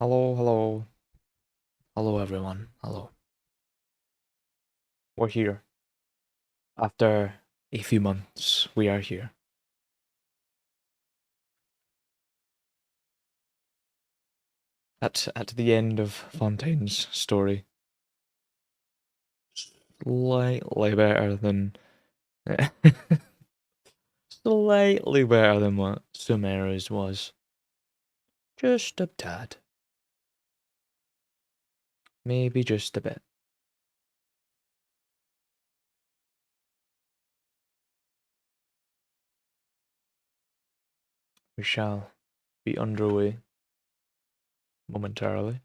Hello, hello. Hello, everyone. Hello. We're here. After a few months, we are here. At the end of Fontaine's story. Slightly better than... slightly better than what Sumeru's was. Just a tad. Maybe just a bit. We shall be underway momentarily.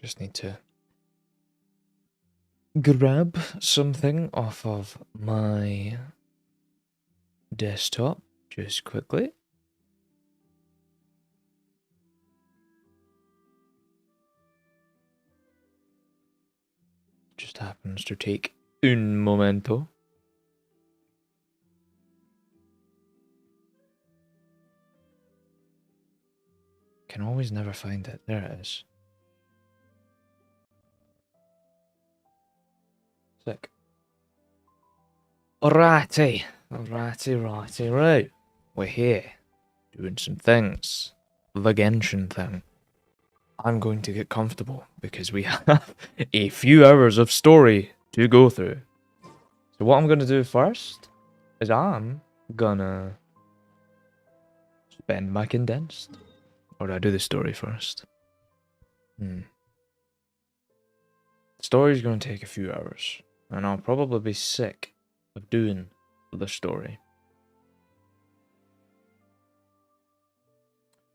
Just need to grab something off of my desktop just quickly. Just happens to take un momento. Can always never find it. There it is. Sick. Alrighty. Right. We're here. Doing some things. The Genshin thing. I'm going to get comfortable because we have a few hours of story to go through. So what I'm going to do first is I'm gonna spend my condensed. Or do I do the story first? The story's going to take a few hours. And I'll probably be sick of doing the story.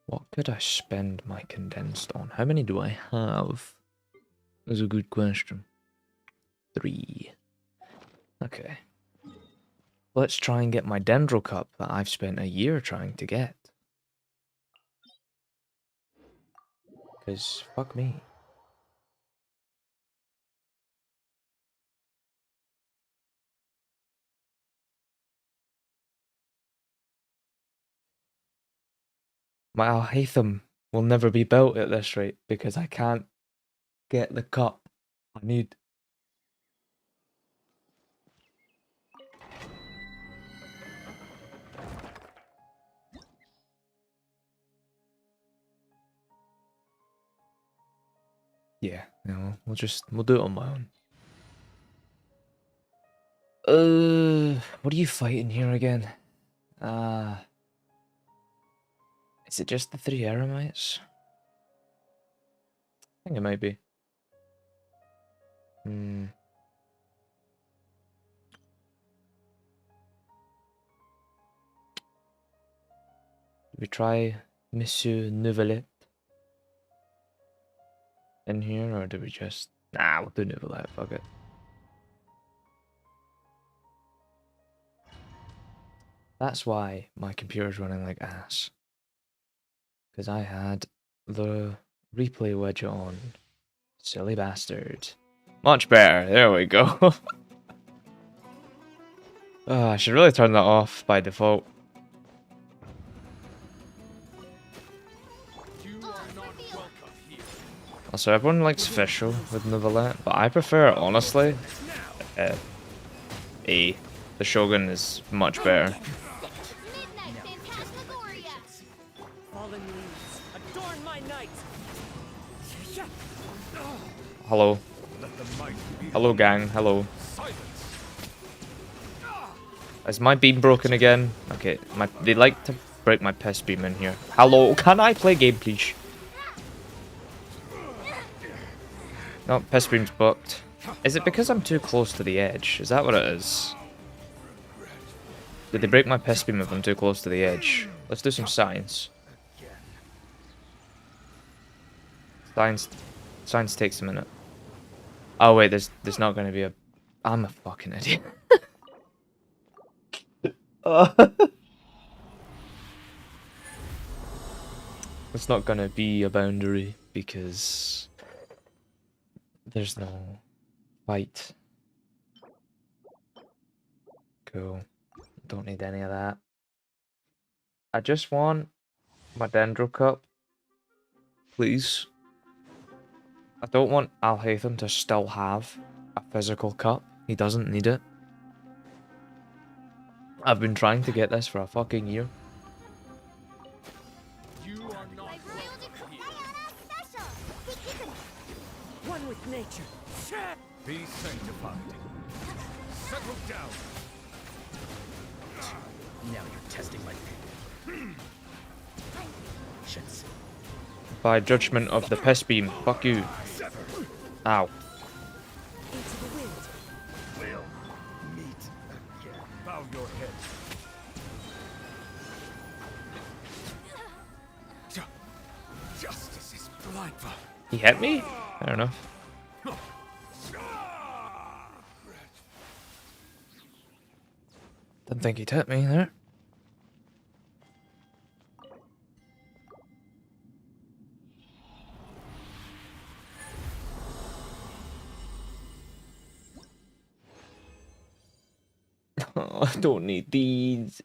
What could I spend my condensed on? How many do I have? That's a good question. 3. Okay. Let's try and get my Dendro Cup that I've spent a year trying to get. Because fuck me. My Alhaitham will never be built at this rate because I can't get the cup I need. Yeah, we'll do it on my own. What are you fighting here again? Is it just the 3 Eremites? I think it might be. Did we try Monsieur Neuvillette in here, or do we just... Nah, we'll do Neuvillette, fuck it. That's why my computer's running like ass. Because I had the replay widget on. Silly bastard. Much better, there we go. Oh, I should really turn that off by default. Also, everyone likes Official with Neuvillette, but I prefer, honestly, A. The Shogun is much better. Hello. Hello, gang. Hello. Is my beam broken again? Okay, they like to break my piss beam in here. Hello, can I play game, please? No, piss beam's booked. Is it because I'm too close to the edge? Is that what it is? Did they break my piss beam if I'm too close to the edge? Let's do some science. Science takes a minute. Oh wait, there's not going to be a... I'm a fucking idiot. It's not going to be a boundary because there's no fight. Cool. Don't need any of that. I just want my Dendro Cup. Please. I don't want Alhaitham to still have a physical cup. He doesn't need it. I've been trying to get this for a fucking year. You are not one with nature. Be sanctified. Settle down. Now you're testing my patience. By judgment of the piss beam. Fuck you. Ow. Into the wind. We'll meet again. Bow your head. Justice is blindfold. He hit me? I don't know. Didn't think he'd hit me there. Oh, I don't need these.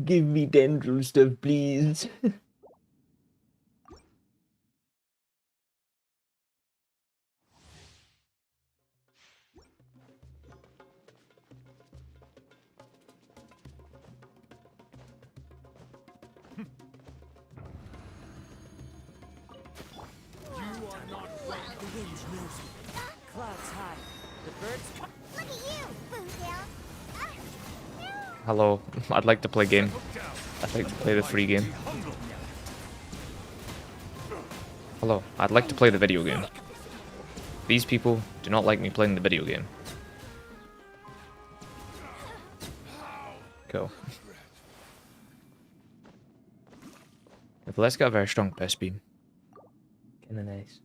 Give me Dendro stuff, please. The wind knows me. Clouds high. The birds come. Look at you, Fontaine. Hello, I'd like to play game. I'd like to play the free game. Hello, I'd like to play the video game. These people do not like me playing the video game. Cool. But let's get a very strong piss beam. Kinda nice.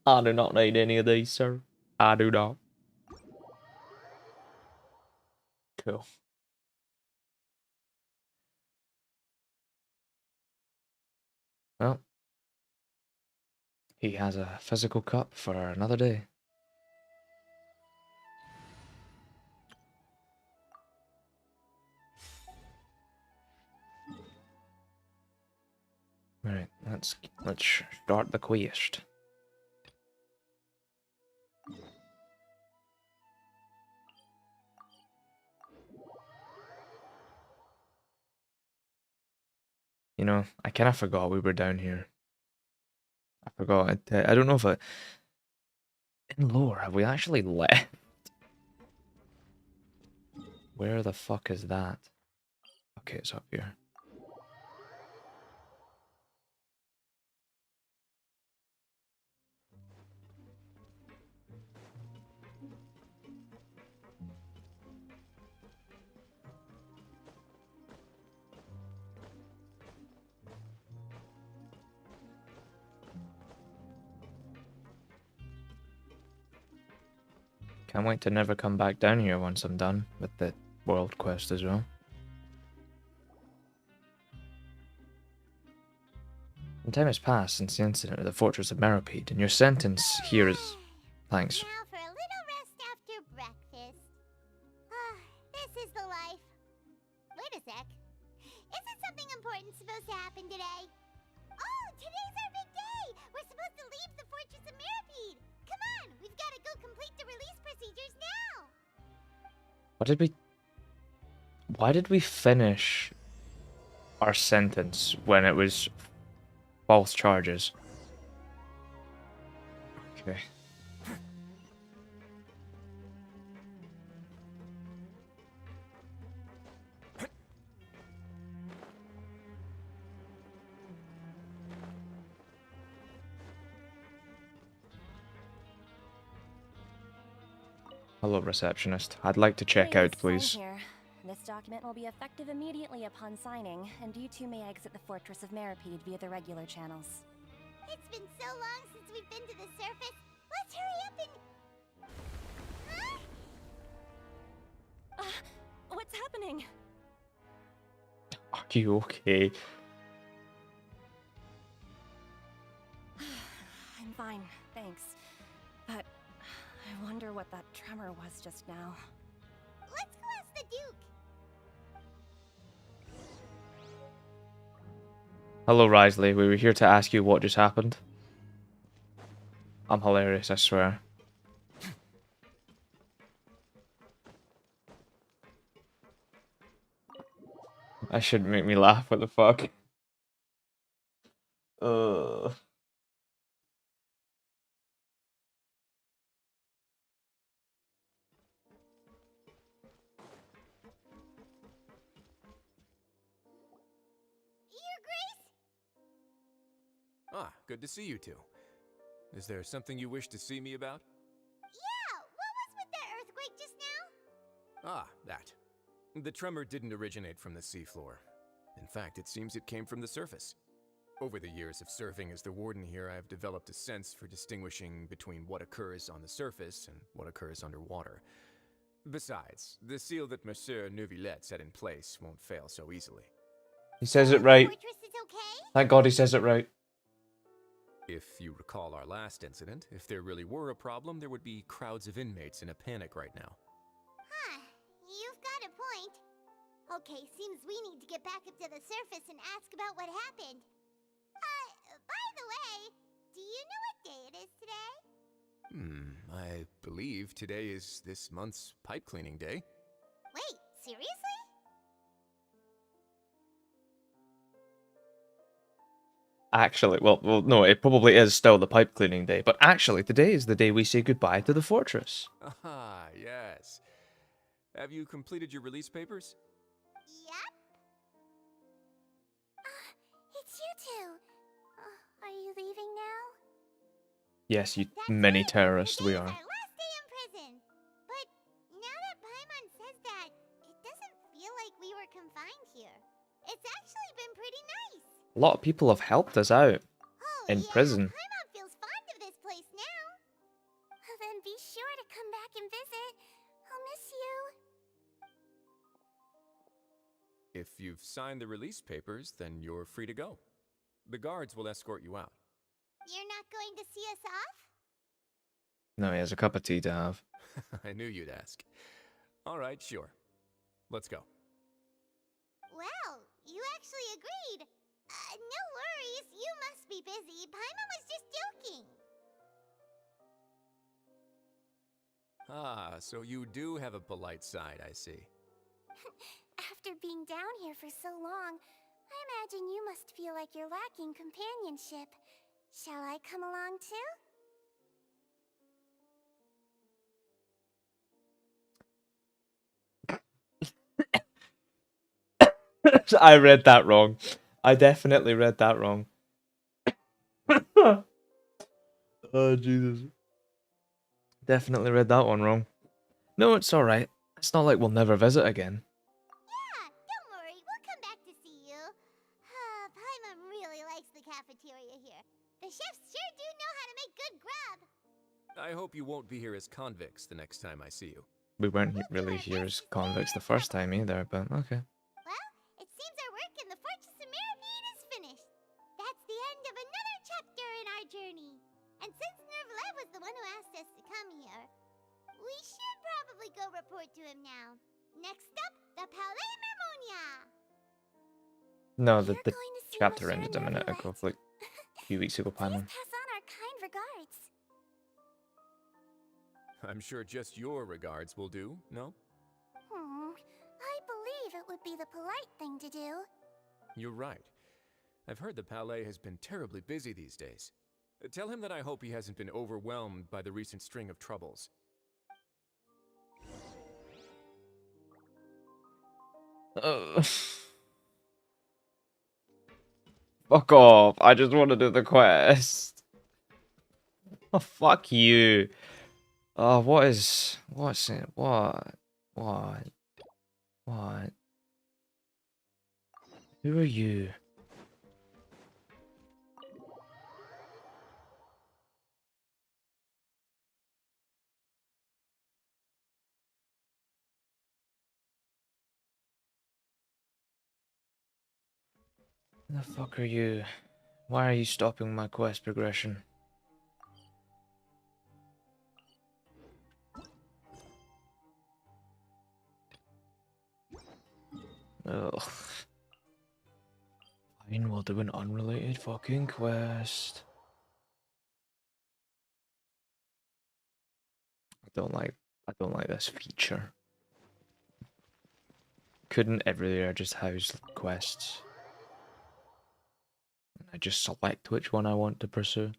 I do not need any of these, sir. I do not. Cool. Well, he has a physical cup for another day. Right, let's start the quest. You know, I kind of forgot we were down here. I forgot. I don't know if in lore, have we actually left? Where the fuck is that? Okay, it's up here. Can't wait to never come back down here once I'm done with the world quest as well. Some time has passed since the incident at the Fortress of Meropide, and your sentence here is... Thanks. Now for a little rest after breakfast. This is the life. Wait a sec. Isn't something important supposed to happen today? Oh, today's our big day! We're supposed to leave the Fortress of Meropide! Come on, we've got to go complete the release procedures now! Why did we finish our sentence when it was false charges? Okay. Hello, receptionist. I'd like to check out, please. Here. This document will be effective immediately upon signing, and you two may exit the Fortress of Meripede via the regular channels. It's been so long since we've been to the surface. Let's hurry up and... Huh? What's happening? Are you okay? I'm fine, thanks. But I wonder what that tremor was just now. Let's go ask the Duke. Hello, Risley. We were here to ask you what just happened. I'm hilarious, I swear. That shouldn't make me laugh. What the fuck? Ugh. Your Grace? Ah, good to see you two. Is there something you wish to see me about? Yeah, what was with that earthquake just now? Ah, that. The tremor didn't originate from the seafloor. In fact, it seems it came from the surface. Over the years of serving as the warden here, I have developed a sense for distinguishing between what occurs on the surface and what occurs underwater. Besides, the seal that Monsieur Neuvillette set in place won't fail so easily. He says it right. Fortress is okay? Thank God he says it right. If you recall our last incident, if there really were a problem, there would be crowds of inmates in a panic right now. Huh, you've got a point. Okay, seems we need to get back up to the surface and ask about what happened. By the way, do you know what day it is today? I believe today is this month's pipe cleaning day. Wait, seriously? Actually, well, no, it probably is still the pipe cleaning day, but actually, today is the day we say goodbye to the fortress. Ah, yes. Have you completed your release papers? Yep. It's you two. Are you leaving now? Yes, you That's many right. terrorists Today we is are. our last day in prison. But now that Paimon says that, it doesn't feel like we were confined here. It's actually been pretty nice. A lot of people have helped us out Oh, in yeah, prison. Paimon feels fond of this place now. Then be sure to come back and visit. I'll miss you. If you've signed the release papers, then you're free to go. The guards will escort you out. You're not going to see us off? No, he has a cup of tea to have. I knew you'd ask. All right, sure. Let's go. Well, you actually agreed. No worries, you must be busy. Paimon was just joking. Ah, so you do have a polite side, I see. After being down here for so long, I imagine you must feel like you're lacking companionship. Shall I come along too? I read that wrong. I definitely read that wrong. Oh, Jesus. Definitely read that one wrong. No, it's alright. It's not like we'll never visit again. Yeah, don't worry, we'll come back to see you. Paimon really likes the cafeteria here. The chefs sure do know how to make good grub. I hope you won't be here as convicts the next time I see you. We weren't really here as convicts the first time either, but okay. Well, it seems our work in the Fortress of Meripede is finished. That's the end of another chapter in our journey. And since Neuvillette was the one who asked us to come here, we should probably go report to him now. Next up, the Palais Mermonia. No, You're the going to see chapter Monsieur ended a minute ago, Neuvillette. like a few weeks ago, Please Paimon. pass on our kind regards. I'm sure just your regards will do, no? I believe it would be the polite thing to do. You're right. I've heard the Palais has been terribly busy these days. Tell him that I hope he hasn't been overwhelmed by the recent string of troubles. Fuck off. I just want to do the quest. Oh, fuck you. Oh, what's it? What? What? Who are you? Who the fuck are you? Why are you stopping my quest progression? Ugh. Fine, we'll do an unrelated fucking quest. I don't like this feature. Couldn't every area just house quests? And I just select which one I want to pursue.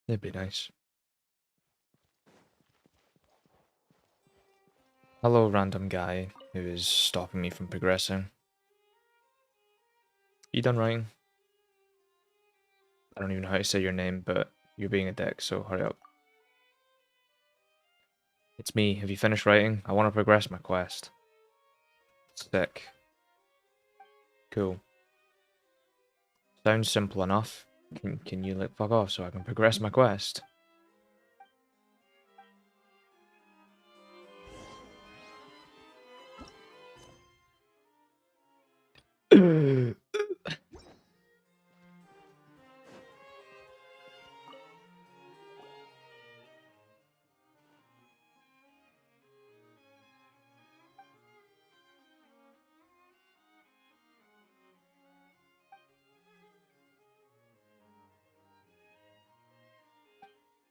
It'd be nice. Hello, random guy who is stopping me from progressing. You done writing? I don't even know how to say your name, but you're being a dick, so hurry up. It's me. Have you finished writing? I want to progress my quest. Sick. Cool. Sounds simple enough. Can you like fuck off so I can progress my quest?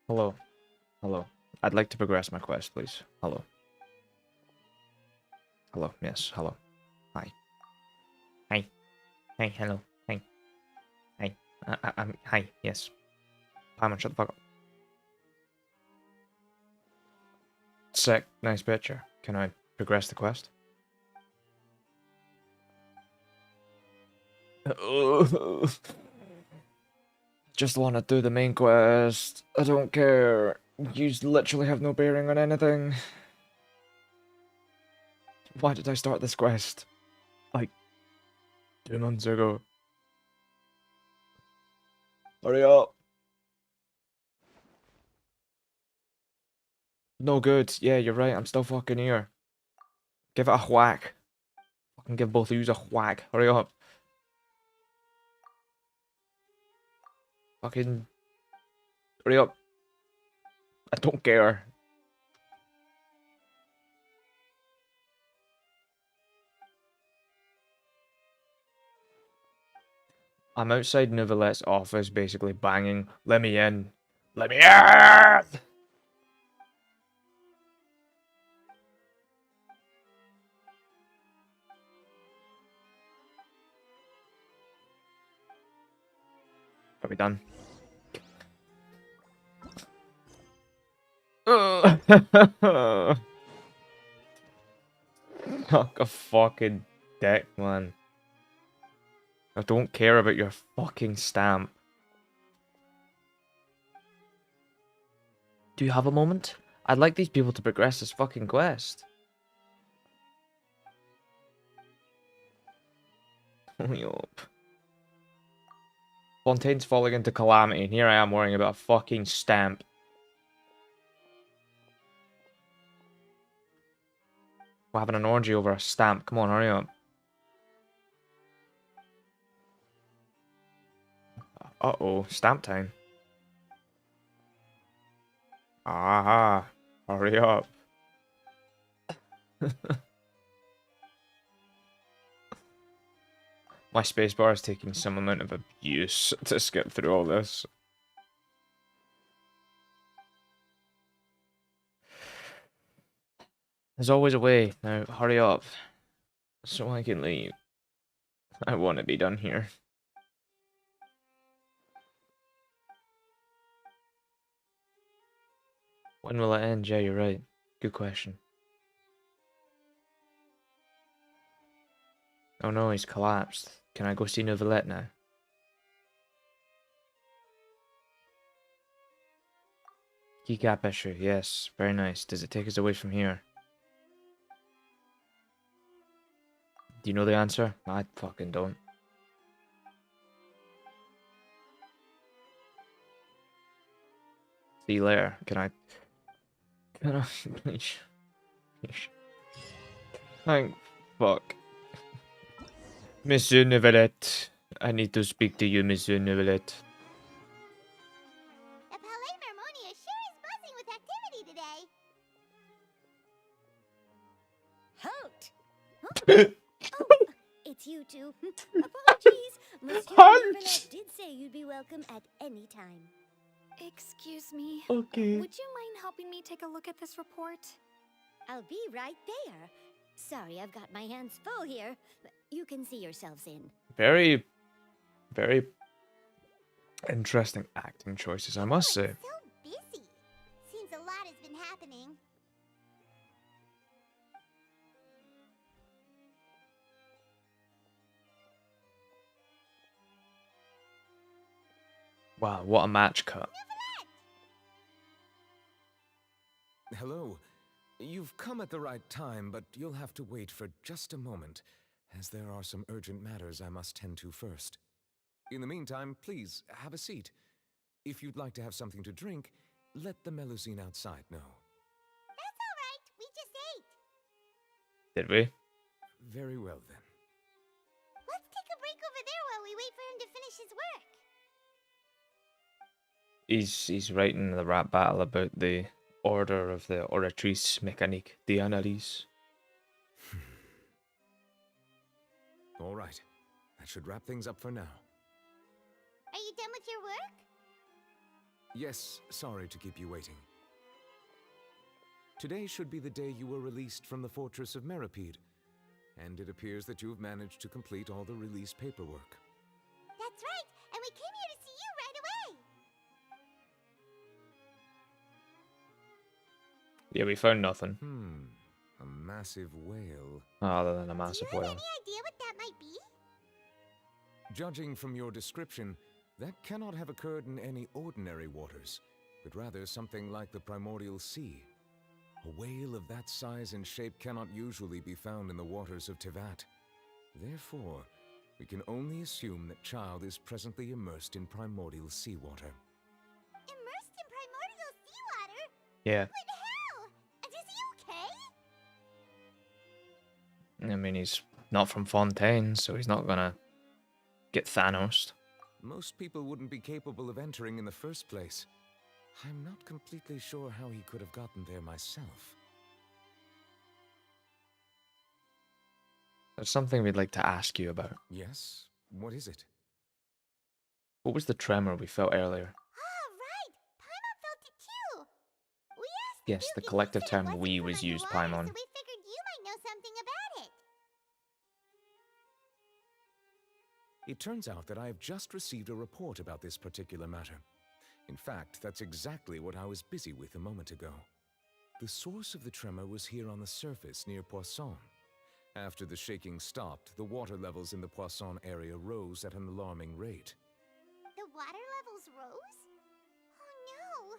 Hello. Hello. I'd like to progress my quest, please. Hello. Hello. Yes. Hello. Hi. Hi. Hi. Hello. Hi. Hi. I'm. Hi. Yes. Paimon, shut the fuck up. Sick. Nice picture. Can I progress the quest? Just want to do the main quest. I don't care. You literally have no bearing on anything. Why did I start this quest? Like, 2 months ago. Hurry up. No good. Yeah, you're right. I'm still fucking here. Give it a whack. Fucking give both of yous a whack. Hurry up. Fucking. Hurry up. I don't care. I'm outside Nouvelette's office basically banging. Let me in. Let me in! Are we done? Suck a fucking dick, man. I don't care about your fucking stamp. Do you have a moment? I'd like these people to progress this fucking quest. Hurry up. Fontaine's falling into calamity, and here I am worrying about a fucking stamp. We're having an orgy over a stamp. Come on, hurry up. Uh-oh, stamp time. Aha, hurry up. My spacebar is taking some amount of abuse to skip through all this. There's always a way. Now, hurry up. So I can leave. I want to be done here. When will it end? Yeah, you're right. Good question. Oh no, he's collapsed. Can I go see Nouvelette now? Keycap issue, yes. Very nice. Does it take us away from here? Do you know the answer? I fucking don't. See you later. Can I please? Thank fuck. Monsieur Neuvillette. I need to speak to you, Monsieur Neuvillette. The Palais Mermonia sure is buzzing with activity today. Halt! It's you two. Apologies. Monsieur Hunt! Neuvillette did say you'd be welcome at any time. Excuse me. Okay. Would you mind helping me take a look at this report? I'll be right there. Sorry, I've got my hands full here. You can see yourselves in. Very, very interesting acting choices, I must say. Everyone's so busy. Seems a lot has been happening. Wow, what a match cut. Hello. You've come at the right time, but you'll have to wait for just a moment, as there are some urgent matters I must tend to first. In the meantime, please, have a seat. If you'd like to have something to drink, let the Melusine outside know. That's all right. We just ate. Did we? Very well, then. Let's take a break over there while we wait for him to finish his work. He's writing the rap battle about the order of the Oratrice Mécanique d'Analyse. All right. That should wrap things up for now. Are you done with your work? Yes, sorry to keep you waiting. Today should be the day you were released from the Fortress of Meripede, and it appears that you've managed to complete all the release paperwork. That's right, and we came here to see you right away. Yeah, we found nothing A massive whale. other than a massive Do you have whale. any idea what that might be? Judging from your description, that cannot have occurred in any ordinary waters, but rather something like the primordial sea. A whale of that size and shape cannot usually be found in the waters of Tevat. Therefore, we can only assume that Child is presently immersed in primordial seawater. Immersed in primordial seawater? Yeah, What the hell? And is he okay? I mean, he's not from Fontaine, so he's not gonna get Thanos. Most people wouldn't be capable of entering in the first place. I'm not completely sure how he could have gotten there myself. There's something we'd like to ask you about. Yes? What is it? What was the tremor we felt earlier? Ah, right. Paimon felt it too. We asked Yes, you the because collective you said it term wasn't we from was used, underwater, Paimon. So we figured you might know something about it. It turns out that I have just received a report about this particular matter. In fact, that's exactly what I was busy with a moment ago. The source of the tremor was here on the surface near Poisson. After the shaking stopped, the water levels in the Poisson area rose at an alarming rate. The water levels rose? Oh no!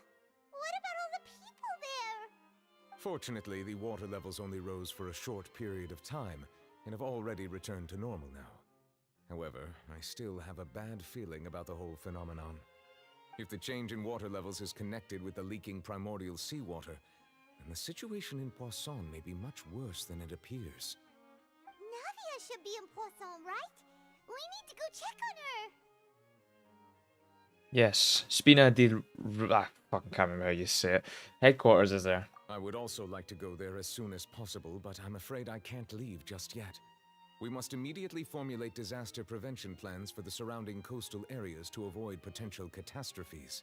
What about all the people there? Fortunately, the water levels only rose for a short period of time and have already returned to normal now. However, I still have a bad feeling about the whole phenomenon. If the change in water levels is connected with the leaking primordial seawater, then the situation in Poisson may be much worse than it appears. Navia should be in Poisson, right? We need to go check on her. Yes, Spina di... I fucking can't remember how you say it. Headquarters is there. I would also like to go there as soon as possible, but I'm afraid I can't leave just yet. We must immediately formulate disaster prevention plans for the surrounding coastal areas to avoid potential catastrophes.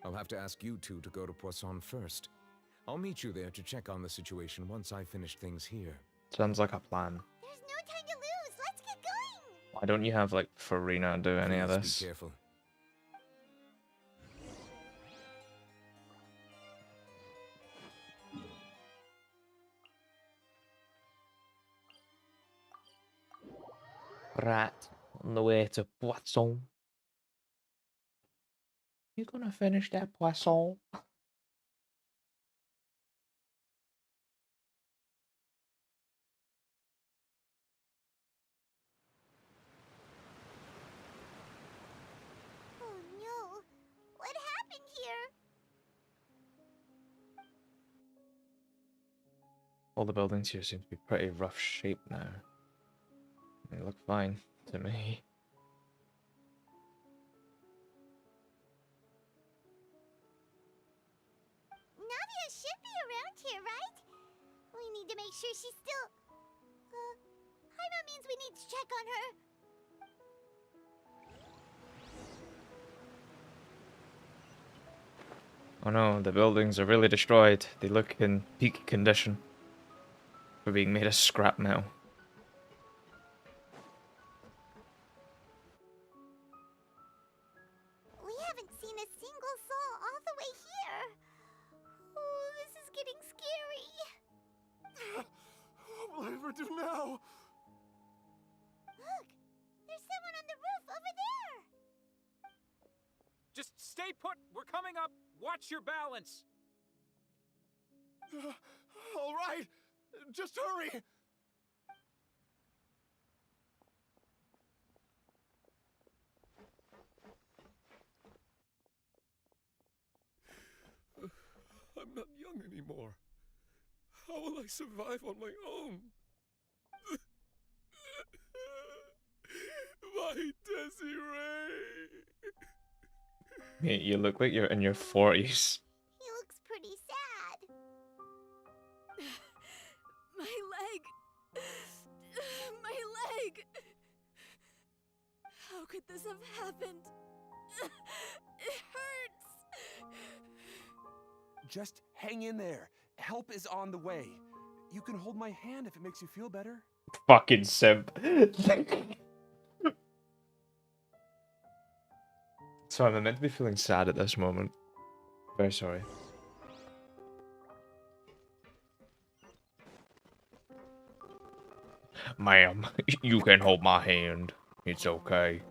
I'll have to ask you two to go to Poisson first. I'll meet you there to check on the situation once I finish things here. Sounds like a plan. There's no time to lose. Let's get going. Why don't you have, like, Furina do any of Please this? be careful. Right, on the way to Poisson. You gonna finish that Poisson? All the buildings here seem to be pretty rough shape now. They look fine to me. Navia should be around here, right? We need to make sure she's still... Jaime means we need to check on her. Oh no, the buildings are really destroyed. They look in peak condition for being made of scrap metal. We haven't seen a single soul all the way here. Oh, this is getting scary. What will I ever do now? Look, there's someone on the roof over there. Just stay put. We're coming up. Watch your balance. All right, just hurry. I'm not young anymore. How will I survive on my own? My Desiree! Mate, you look like you're in your 40s. He looks pretty sad. My leg! My leg! How could this have happened? It hurts! Just hang in there. Help is on the way. You can hold my hand if it makes you feel better. Fucking simp. Sorry, I'm meant to be feeling sad at this moment. Very sorry. Ma'am, you can hold my hand. It's okay.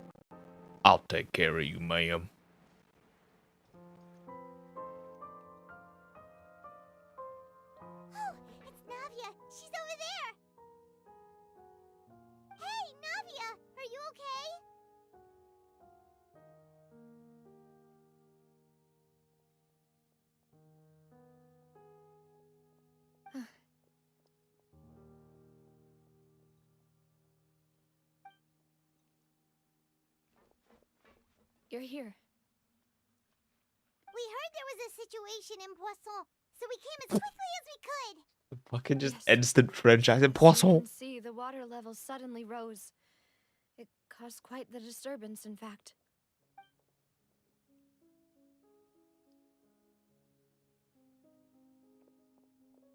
I'll take care of you, ma'am. Oh, it's Navia. She's over there. Hey, Navia, are you okay? You're here. We heard there was a situation in Poisson, so we came as quickly as we could. Fucking just Yes. instant French accent. As you Poisson. can see, the water level suddenly rose. It caused quite the disturbance, in fact.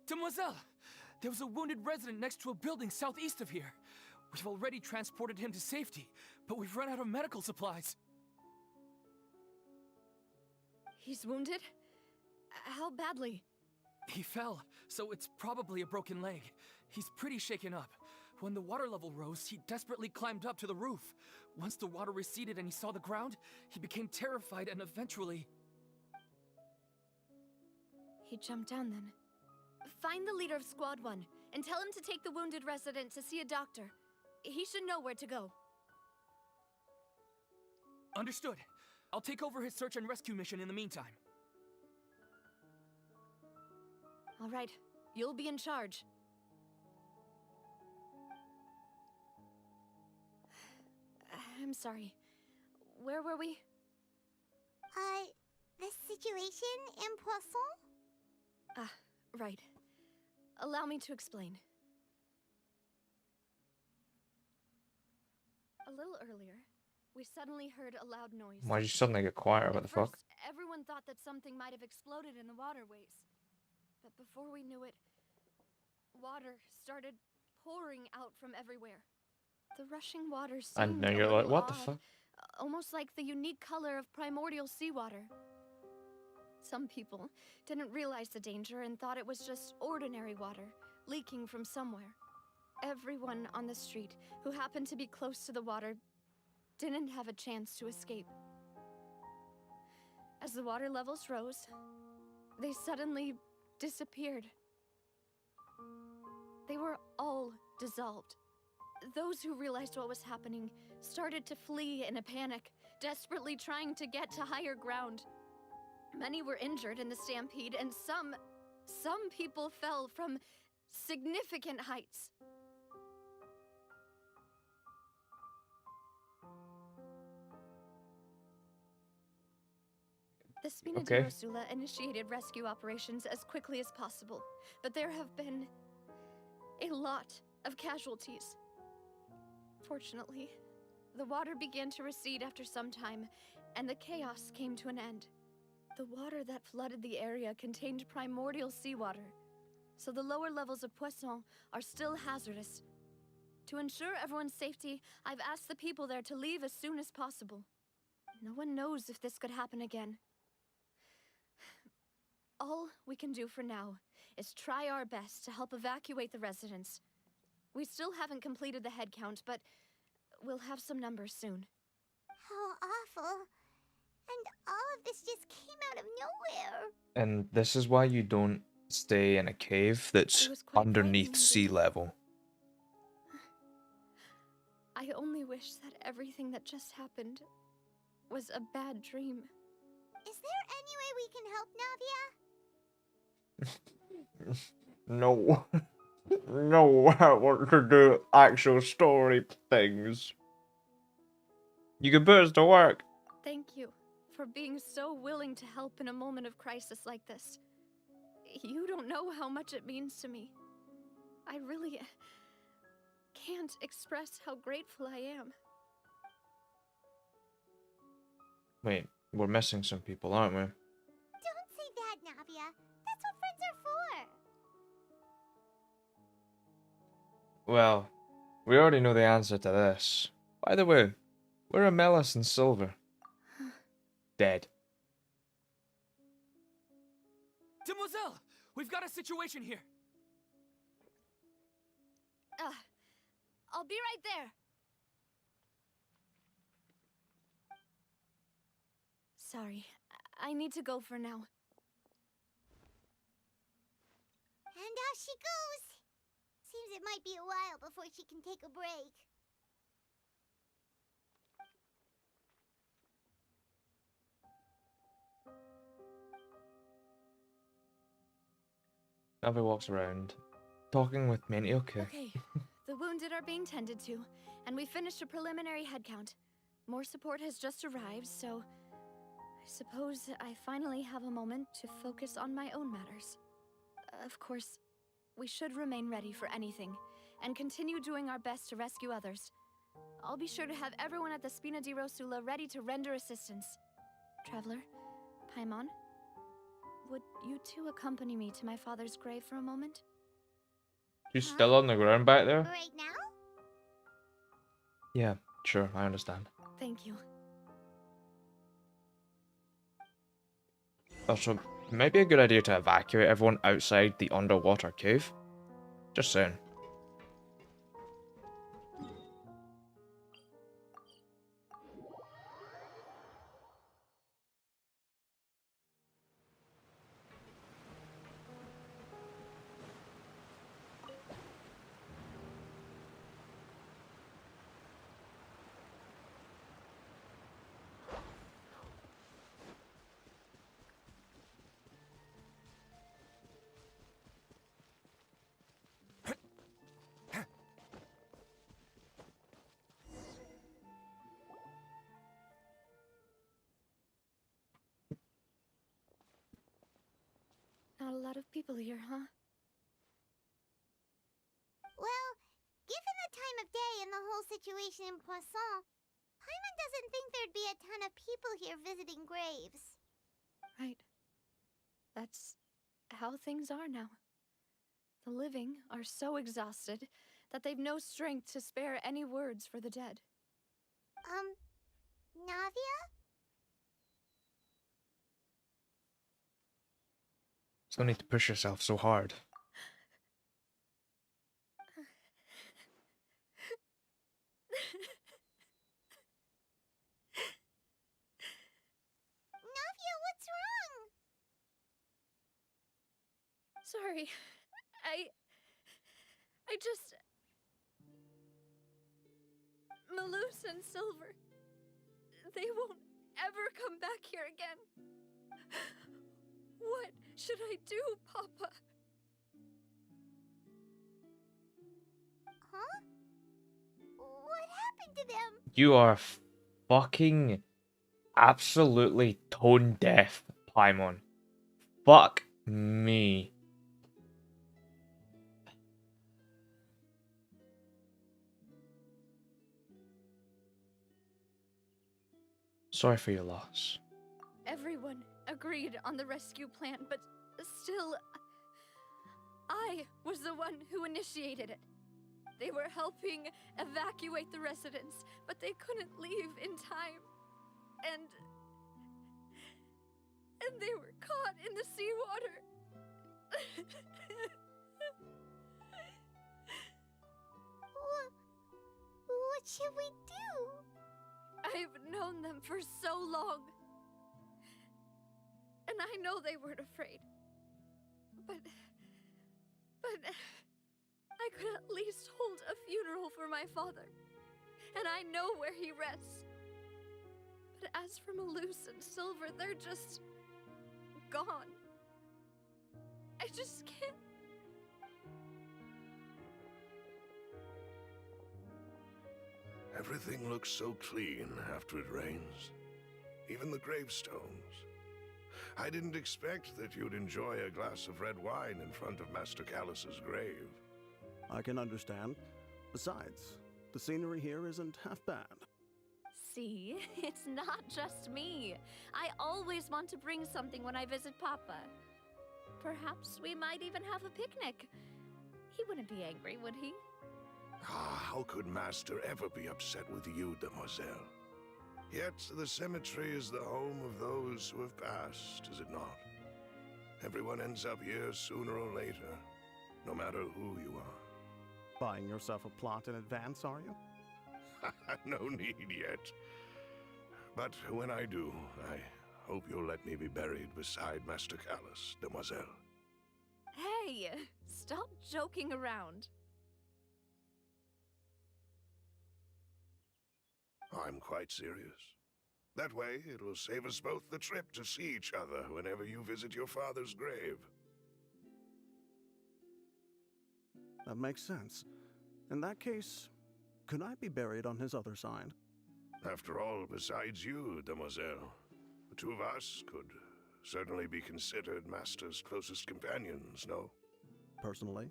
Demoiselle, there was a wounded resident next to a building southeast of here. We've already transported him to safety, but we've run out of medical supplies. He's wounded? How badly? He fell, so it's probably a broken leg. He's pretty shaken up. When the water level rose, he desperately climbed up to the roof. Once the water receded and he saw the ground, he became terrified and eventually... He jumped down then. Find the leader of Squad 1 and tell him to take the wounded resident to see a doctor. He should know where to go. Understood. I'll take over his search and rescue mission in the meantime. All right, you'll be in charge. I'm sorry. Where were we? The situation in Poisson? Ah, right. Allow me to explain. A little earlier, we suddenly heard a loud noise. Why'd you suddenly get quieter? What the At fuck? first, everyone thought that something might have exploded in the waterways. But before we knew it, water started pouring out from everywhere. The rushing water seemed And now a you're like, little what the odd, fuck? almost like the unique color of primordial seawater. Some people didn't realize the danger and thought it was just ordinary water leaking from somewhere. Everyone on the street who happened to be close to the water didn't have a chance to escape. As the water levels rose, they suddenly disappeared. They were all dissolved. Those who realized what was happening started to flee in a panic, desperately trying to get to higher ground. Many were injured in the stampede, and some people fell from significant heights. The Spina di Okay. Rosula initiated rescue operations as quickly as possible, but there have been a lot of casualties. Fortunately, the water began to recede after some time, and the chaos came to an end. The water that flooded the area contained primordial seawater, so the lower levels of Poisson are still hazardous. To ensure everyone's safety, I've asked the people there to leave as soon as possible. No one knows if this could happen again. All we can do for now is try our best to help evacuate the residents. We still haven't completed the head count, but we'll have some numbers soon. How awful. And all of this just came out of nowhere. And this is why you don't stay in a cave that's It was quite underneath frightening, sea really. level. I only wish that everything that just happened was a bad dream. Is there any way we can help, Navia? No. No, I want to do actual story things. You can put us to work. Thank you for being so willing to help in a moment of crisis like this. You don't know how much it means to me. I really can't express how grateful I am. Wait, we're missing some people, aren't we? Don't say that, Navia. That's what friends are for. Well, we already know the answer to this. By the way, where are Melis and Silver? Dead. Demoiselle, we've got a situation here. I'll be right there. Sorry, I need to go for now. And off she goes. Seems it might be a while before she can take a break. Navi walks around, talking with many. Okay. Okay, the wounded are being tended to, and we finished a preliminary head count. More support has just arrived, so I suppose I finally have a moment to focus on my own matters. Of course, we should remain ready for anything, and continue doing our best to rescue others. I'll be sure to have everyone at the Spina di Rosula ready to render assistance. Traveler, Paimon, would you two accompany me to my father's grave for a moment? She's still on the ground back there? Right now? Yeah, sure, I understand. Thank you. Also, it might be a good idea to evacuate everyone outside the underwater cave. Just saying. Not a lot of people here, huh? Well, given the time of day and the whole situation in Poisson, Paimon doesn't think there'd be a ton of people here visiting graves. Right. That's how things are now. The living are so exhausted that they've no strength to spare any words for the dead. Navia? There's no need to push yourself so hard. Navia, what's wrong? Sorry. I just... Malus and Silver... They won't ever come back here again. What should I do, Papa? Huh? What happened to them? You are fucking absolutely tone deaf, Paimon. Fuck me. Sorry for your loss. Everyone agreed on the rescue plan, but still, I was the one who initiated it. They were helping evacuate the residents, but they couldn't leave in time. And they were caught in the seawater. What should we do? I've known them for so long. And I know they weren't afraid. But I could at least hold a funeral for my father. And I know where he rests. But as for Malus and Silver, they're just gone. I just can't. Everything looks so clean after it rains. Even the gravestones. I didn't expect that you'd enjoy a glass of red wine in front of Master Callus's grave. I can understand. Besides, the scenery here isn't half bad. See, it's not just me. I always want to bring something when I visit Papa. Perhaps we might even have a picnic. He wouldn't be angry, would he? Ah, how could Master ever be upset with you, demoiselle? Yet the cemetery is the home of those who have passed, is it not? Everyone ends up here sooner or later, no matter who you are. Buying yourself a plot in advance, are you? No need yet. But when I do, I hope you'll let me be buried beside Master Callus, demoiselle. Hey, stop joking around. I'm quite serious. That way, it'll save us both the trip to see each other whenever you visit your father's grave. That makes sense. In that case, could I be buried on his other side? After all, besides you, demoiselle, the two of us could certainly be considered Master's closest companions, no? Personally,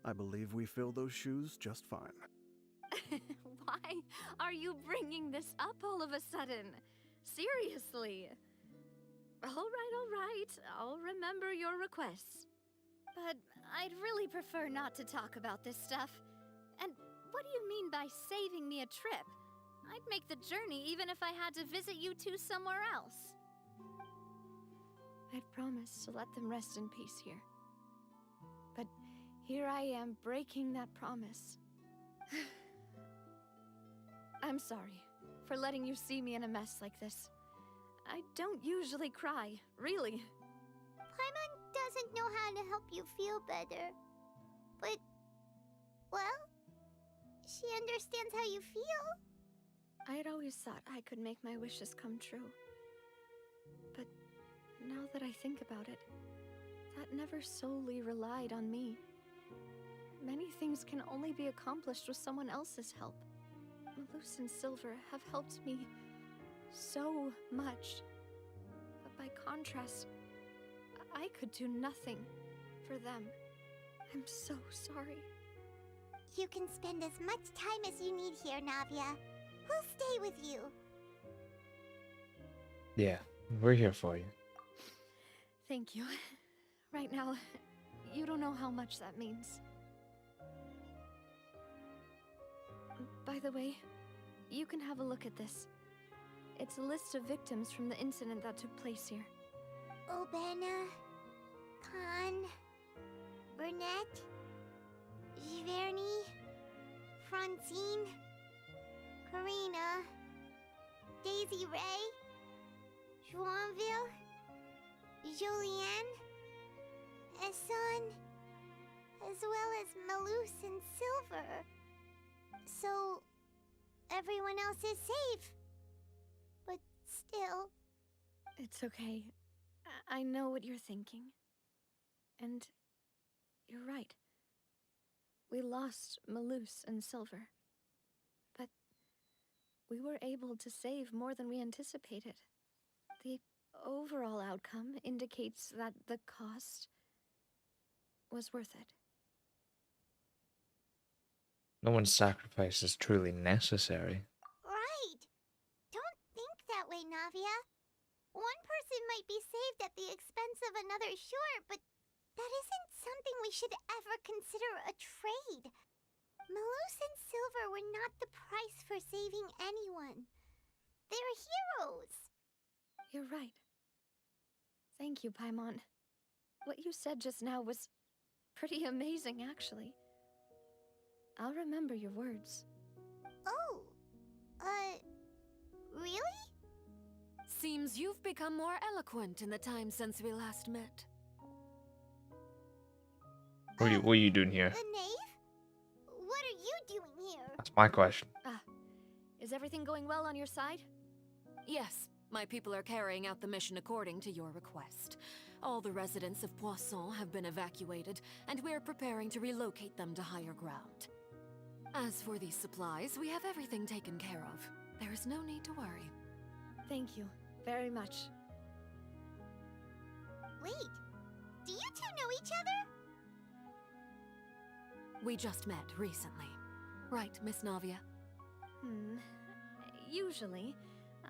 I believe we fill those shoes just fine. Why are you bringing this up all of a sudden? Seriously. All right. I'll remember your requests. But I'd really prefer not to talk about this stuff. And what do you mean by saving me a trip? I'd make the journey even if I had to visit you two somewhere else. I'd promised to let them rest in peace here. But here I am breaking that promise. I'm sorry for letting you see me in a mess like this. I don't usually cry, really. Paimon doesn't know how to help you feel better. But, well, she understands how you feel. I had always thought I could make my wishes come true. But now that I think about it, that never solely relied on me. Many things can only be accomplished with someone else's help. Malus and Silver have helped me so much. But by contrast, I could do nothing for them. I'm so sorry. You can spend as much time as you need here, Navia. We'll stay with you. Yeah, we're here for you. Thank you. Right now, you don't know how much that means. By the way, you can have a look at this. It's a list of victims from the incident that took place here. Obena, Khan, Burnett, Giverny, Francine, Karina, Daisy Ray, Joinville, Julianne, Esson, as well as Malus and Silver. So, everyone else is safe. But still... It's okay. I know what you're thinking. And you're right. We lost Malus and Silver. But we were able to save more than we anticipated. The overall outcome indicates that the cost was worth it. No one's sacrifice is truly necessary. Right. Don't think that way, Navia. One person might be saved at the expense of another, sure, but that isn't something we should ever consider a trade. Malus and Silver were not the price for saving anyone. They're heroes. You're right. Thank you, Paimon. What you said just now was pretty amazing, actually. I'll remember your words. Oh, really? Seems you've become more eloquent in the time since we last met. What are you doing here? The knave? What are you doing here? That's my question. Is everything going well on your side? Yes, my people are carrying out the mission according to your request. All the residents of Poisson have been evacuated, and we're preparing to relocate them to higher ground. As for these supplies, we have everything taken care of. There is no need to worry. Thank you very much. Wait, do you two know each other? We just met recently. Right, Miss Navia? Usually,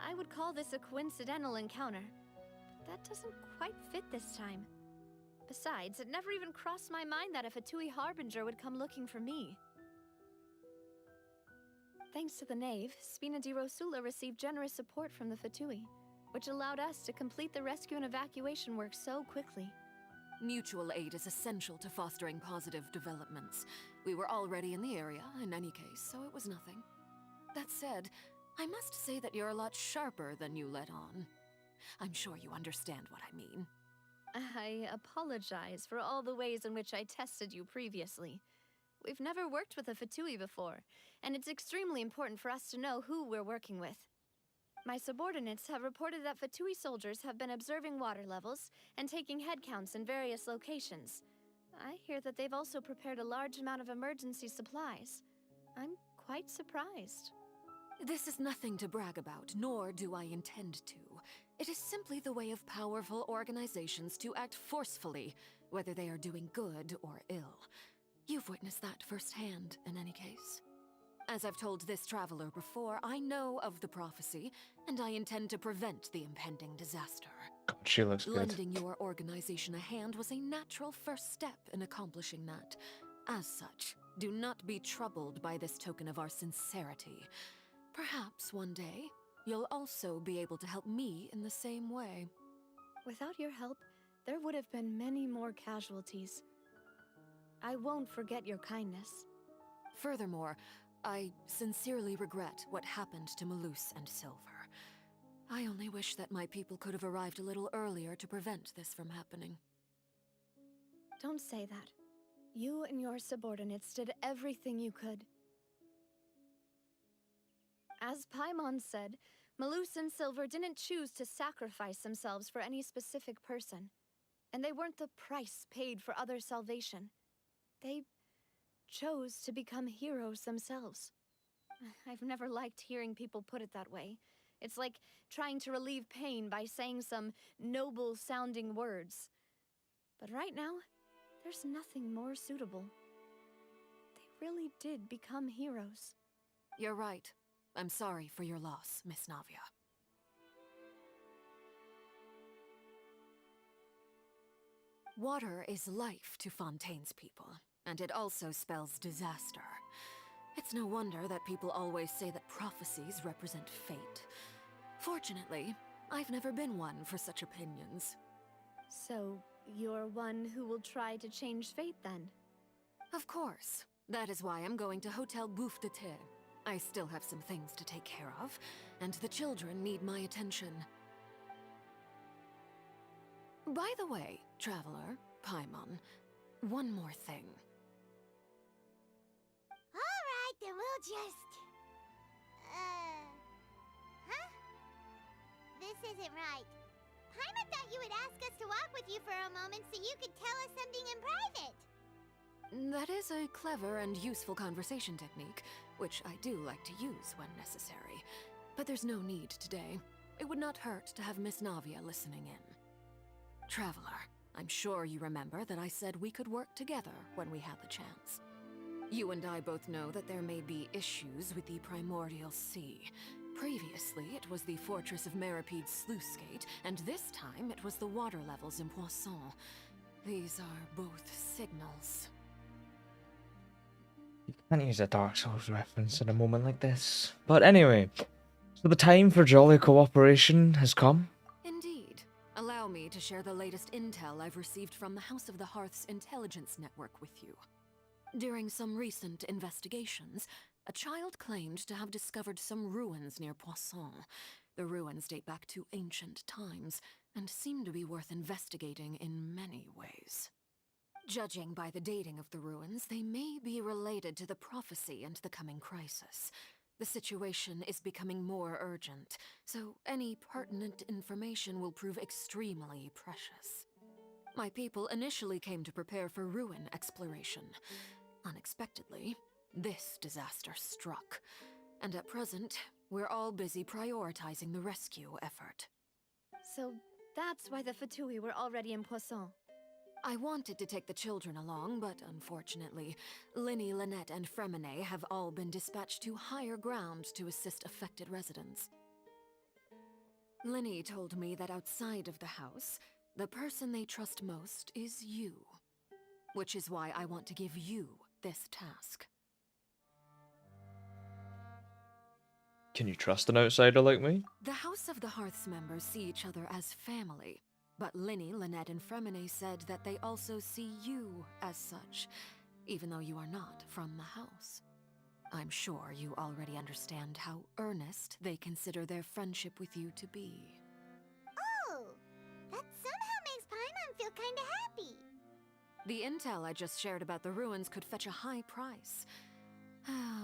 I would call this a coincidental encounter. That doesn't quite fit this time. Besides, it never even crossed my mind that a Fatui Harbinger would come looking for me. Thanks to the Knave, Spina di Rosula received generous support from the Fatui, which allowed us to complete the rescue and evacuation work so quickly. Mutual aid is essential to fostering positive developments. We were already in the area, in any case, so it was nothing. That said, I must say that you're a lot sharper than you let on. I'm sure you understand what I mean. I apologize for all the ways in which I tested you previously. We've never worked with a Fatui before, and it's extremely important for us to know who we're working with. My subordinates have reported that Fatui soldiers have been observing water levels and taking head counts in various locations. I hear that they've also prepared a large amount of emergency supplies. I'm quite surprised. This is nothing to brag about, nor do I intend to. It is simply the way of powerful organizations to act forcefully, whether they are doing good or ill. You've witnessed that firsthand, in any case. As I've told this traveler before, I know of the prophecy, and I intend to prevent the impending disaster. God, she looks good. Lending your organization a hand was a natural first step in accomplishing that. As such, do not be troubled by this token of our sincerity. Perhaps one day, you'll also be able to help me in the same way. Without your help, there would have been many more casualties. I won't forget your kindness. Furthermore, I sincerely regret what happened to Malus and Silver. I only wish that my people could have arrived a little earlier to prevent this from happening. Don't say that. You and your subordinates did everything you could. As Paimon said, Malus and Silver didn't choose to sacrifice themselves for any specific person, and they weren't the price paid for other salvation. They chose to become heroes themselves. I've never liked hearing people put it that way. It's like trying to relieve pain by saying some noble-sounding words. But right now, there's nothing more suitable. They really did become heroes. You're right. I'm sorry for your loss, Miss Navia. Water is life to Fontaine's people, and it also spells disaster. It's no wonder that people always say that prophecies represent fate. Fortunately, I've never been one for such opinions. So, you're one who will try to change fate then? Of course. That is why I'm going to Hotel Bouffe de Thé. I still have some things to take care of, and the children need my attention. By the way, traveler, Paimon, one more thing. Alright, then we'll just... Huh? This isn't right. Paimon thought you would ask us to walk with you for a moment so you could tell us something in private. That is a clever and useful conversation technique, which I do like to use when necessary. But there's no need today. It would not hurt to have Miss Navia listening in. Traveler, I'm sure you remember that I said we could work together when we had the chance. You and I both know that there may be issues with the Primordial Sea. Previously, it was the fortress of Maripede's sluice gate, and this time it was the water levels in Poisson. These are both signals. You can't use a Dark Souls reference in a moment like this. But anyway, so the time for jolly cooperation has come. Indeed. Allow me to share the latest intel I've received from the House of the Hearth's intelligence network with you. During some recent investigations, a child claimed to have discovered some ruins near Poisson. The ruins date back to ancient times, and seem to be worth investigating in many ways. Judging by the dating of the ruins, they may be related to the prophecy and the coming crisis. The situation is becoming more urgent, so any pertinent information will prove extremely precious. My people initially came to prepare for ruin exploration. Unexpectedly, this disaster struck, and at present, we're all busy prioritizing the rescue effort. So that's why the Fatui were already in Poisson. I wanted to take the children along, but unfortunately, Linny, Lynette, and Fremine have all been dispatched to higher ground to assist affected residents. Linny told me that outside of the house, the person they trust most is you. Which is why I want to give you this task. Can you trust an outsider like me? The House of the Hearth's members see each other as family, but Linny, Lynette, and Fremine said that they also see you as such, even though you are not from the house. I'm sure you already understand how earnest they consider their friendship with you to be. Oh, that somehow makes Paimon feel kinda happy. The intel I just shared about the ruins could fetch a high price.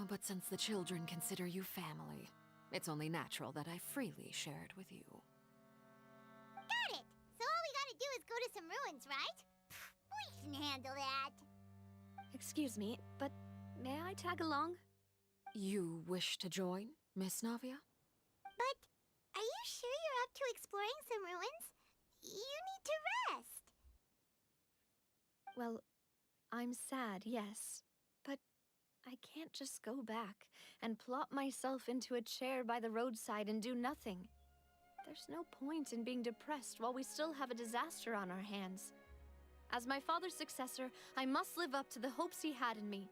But since the children consider you family, it's only natural that I freely share it with you. Got it! So all we gotta do is go to some ruins, right? We can handle that. Excuse me, but may I tag along? You wish to join, Miss Navia? But are you sure you're up to exploring some ruins? You need to rest. Well, I'm sad, yes. But I can't just go back and plop myself into a chair by the roadside and do nothing. There's no point in being depressed while we still have a disaster on our hands. As my father's successor, I must live up to the hopes he had in me.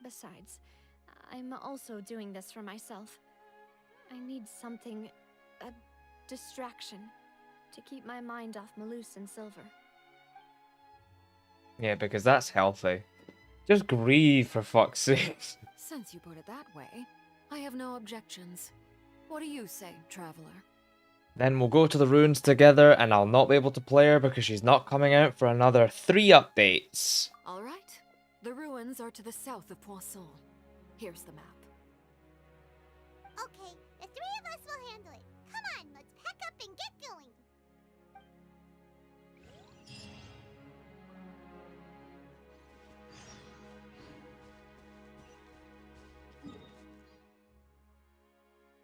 Besides, I'm also doing this for myself. I need something, a distraction, to keep my mind off Malus and Silver. Yeah, because that's healthy. Just grieve, for fuck's sake. Since you put it that way, I have no objections. What do you say, Traveler? Then we'll go to the ruins together, and I'll not be able to play her because she's not coming out for another 3 updates. All right. The ruins are to the south of Poisson. Here's the map. Okay, the three of us will handle it. Come on, let's pack up and get going.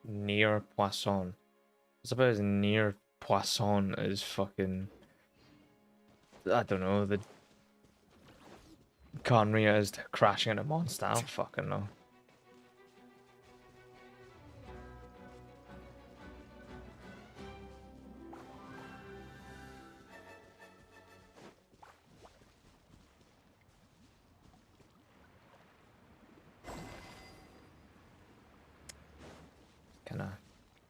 Near Poisson. It's about as near Poisson as fucking... I don't know, the... Conria is to crashing into Monster. I don't fucking know. Kinda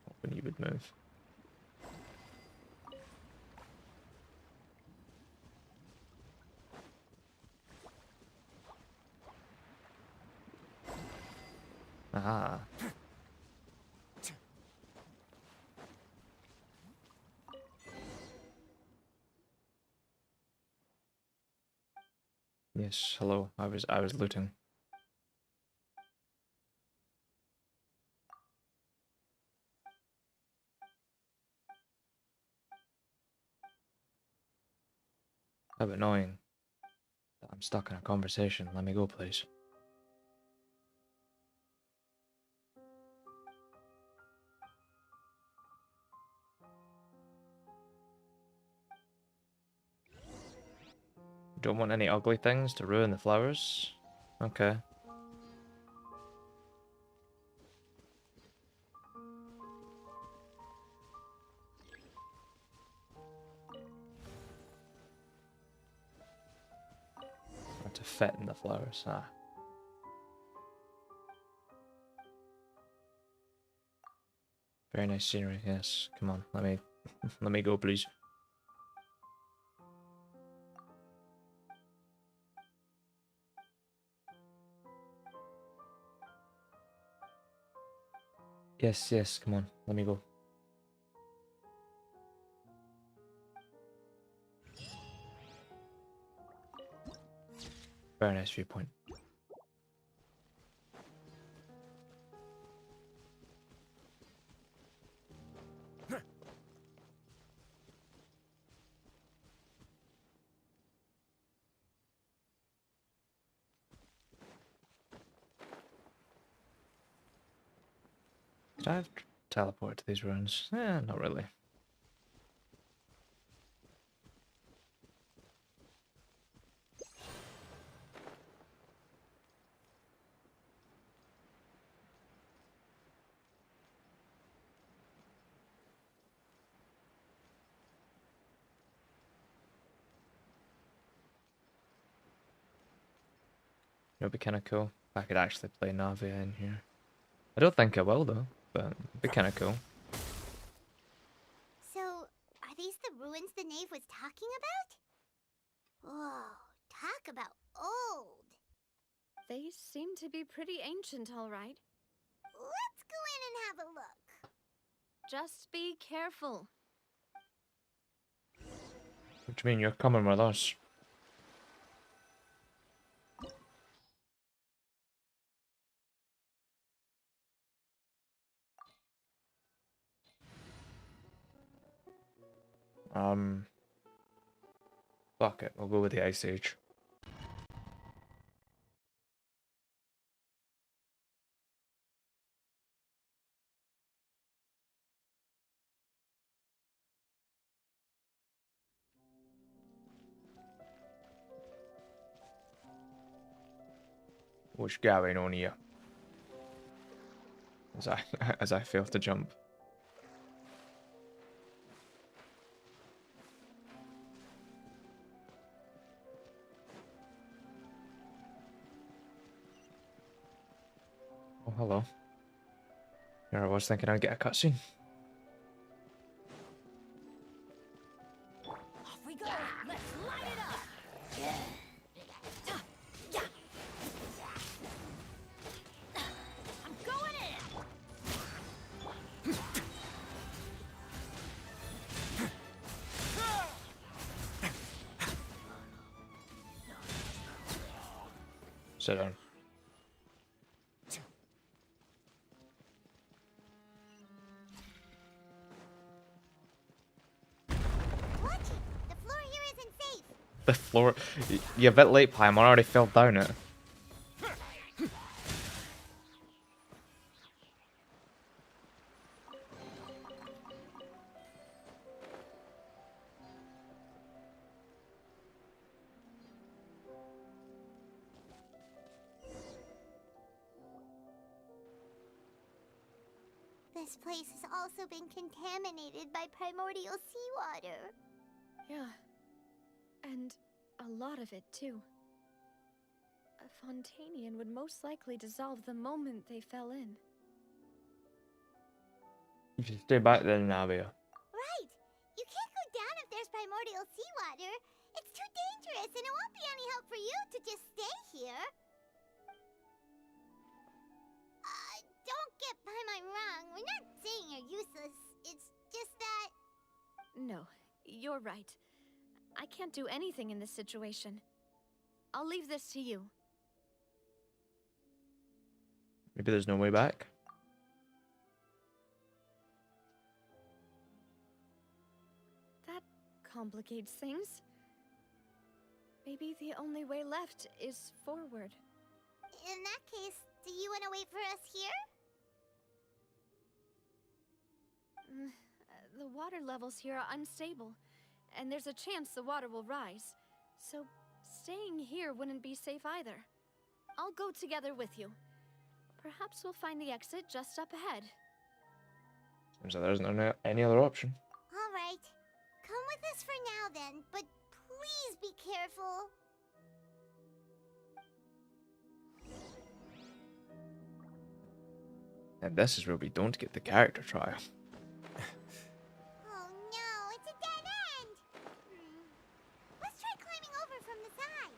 hoping you would move. Ah. Yes, hello. I was looting. How annoying that I'm I'm stuck in a conversation. Let me go, please. Don't want any ugly things to ruin the flowers? Okay. Or to fit in the flowers, ah. Very nice scenery, yes. Come on, let me let me go, please. Yes, yes, come on, let me go. Very nice viewpoint. Did I have teleport to these ruins? Not really. It would be kind of cool if I could actually play Navia in here. I don't think I will though, but it'd be kind of cool. So, are these the ruins the knave was talking about? Whoa, talk about old. They seem to be pretty ancient, all right. Let's go in and have a look. Just be careful. What do you mean you're coming with us? Fuck it, we'll go with the Ice Age. What's going on here? As I as I fail to jump. Oh hello. Here I was thinking I'd get a cutscene. Off we go! Let's light it up! I'm going in! Sit down. Watch it! The floor here isn't safe! The floor. You're a bit late, Pam. I already fell down it. This place has also been contaminated by primordial seawater. Yeah. And a lot of it, too. A Fontainian would most likely dissolve the moment they fell in. You should stay back then, Navia. Right! You can't go down if there's primordial seawater. It's too dangerous, and it won't be any help for you to just stay here. Don't get Paimon wrong. We're not saying you're useless. It's just that... No, you're right. I can't do anything in this situation. I'll leave this to you. Maybe there's no way back. That complicates things. Maybe the only way left is forward. In that case, do you want to wait for us here? The water levels here are unstable, and there's a chance the water will rise. So, staying here wouldn't be safe either. I'll go together with you. Perhaps we'll find the exit just up ahead. Seems like there isn't any other option. All right. Come with us for now then, but please be careful. And this is where we don't get the character trial. Oh no, it's a dead end! Let's try climbing over from the side.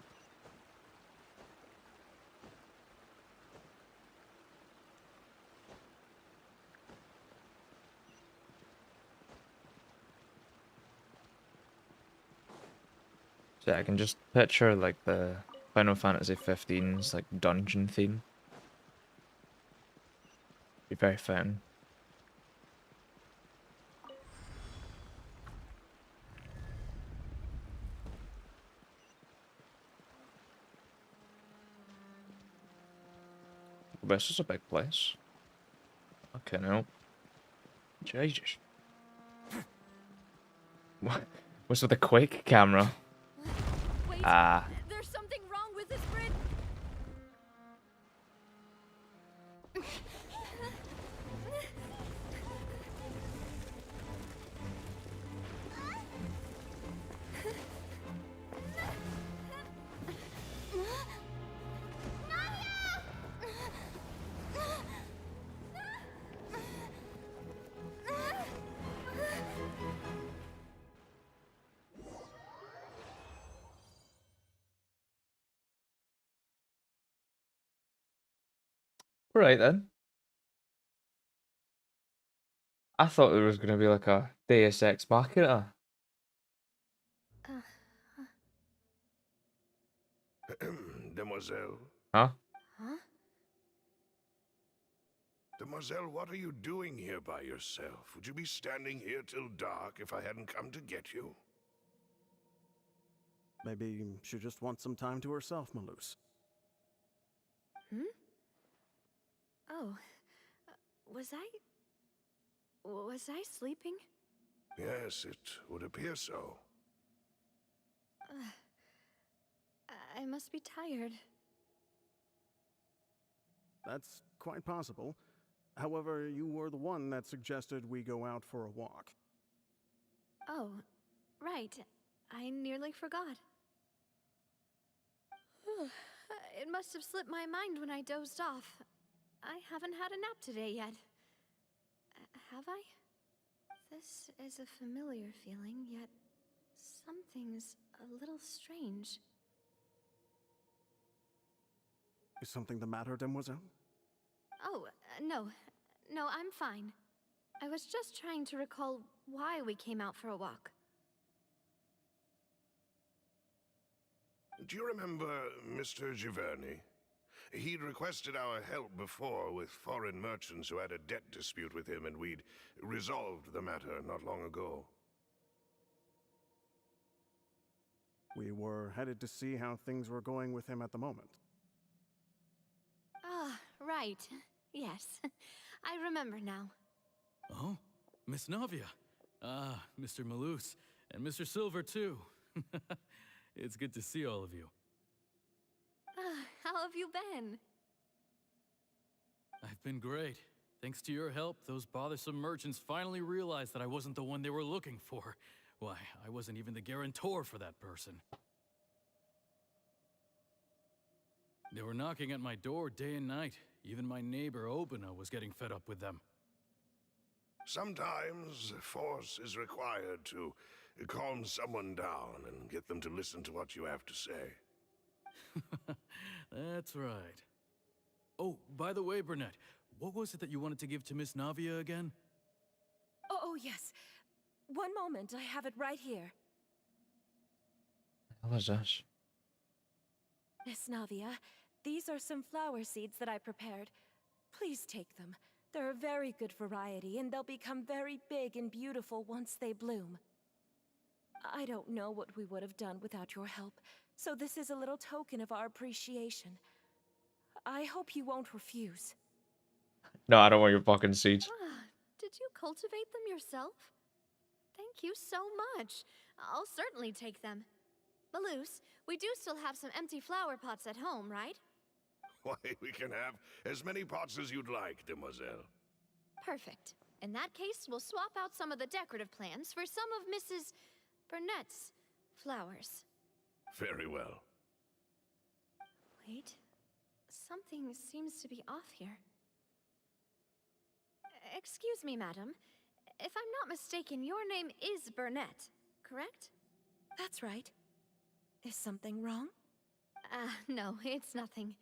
So I can just picture like the Final Fantasy 15's like dungeon theme. Be very fun. This is a big place. Okay, now. Jesus. What's with the quick camera? Wait, Ah. there's something wrong with this bridge. Right then. I thought there was gonna be like a Deus Ex Machina. Demoiselle. Huh? Huh? Demoiselle, what are you doing here by yourself? Would you be standing here till dark if I hadn't come to get you? Maybe she just wants some time to herself, Malus. Hmm? Oh. Was I sleeping? Yes, it would appear so. I must be tired. That's quite possible. However, you were the one that suggested we go out for a walk. Oh, right. I nearly forgot. It must have slipped my mind when I dozed off. I haven't had a nap today yet. Have I? This is a familiar feeling, yet something's a little strange. Is something the matter, Demoiselle? Oh, no. No, I'm fine. I was just trying to recall why we came out for a walk. Do you remember Mr. Giverny? He'd requested our help before with foreign merchants who had a debt dispute with him, and we'd resolved the matter not long ago. We were headed to see how things were going with him at the moment. Ah, right. Yes. I remember now. Oh, Miss Navia. Ah, Mr. Malus. And Mr. Silver, too. It's good to see all of you. How have you been? I've been great. Thanks to your help, those bothersome merchants finally realized that I wasn't the one they were looking for. Why, I wasn't even the guarantor for that person. They were knocking at my door day and night. Even my neighbor, Obina, was getting fed up with them. Sometimes force is required to calm someone down and get them to listen to what you have to say. That's right. Oh, by the way, Burnett, what was it that you wanted to give to Miss Navia again? Oh, yes. One moment, I have it right here. What the hell is this? Miss Navia, these are some flower seeds that I prepared. Please take them. They're a very good variety, and they'll become very big and beautiful once they bloom. I don't know what we would have done without your help, so this is a little token of our appreciation. I hope you won't refuse. No, I don't want your fucking seeds. Ah, did you cultivate them yourself? Thank you so much. I'll certainly take them. Maloose, we do still have some empty flower pots at home, right? Why, we can have as many pots as you'd like, demoiselle. Perfect. In that case, we'll swap out some of the decorative plants for some of Mrs. Burnett's flowers. Very well. Wait. Something seems to be off here. Excuse me, madam. If I'm not mistaken, your name is Burnett, correct? That's right. Is something wrong? No, it's nothing.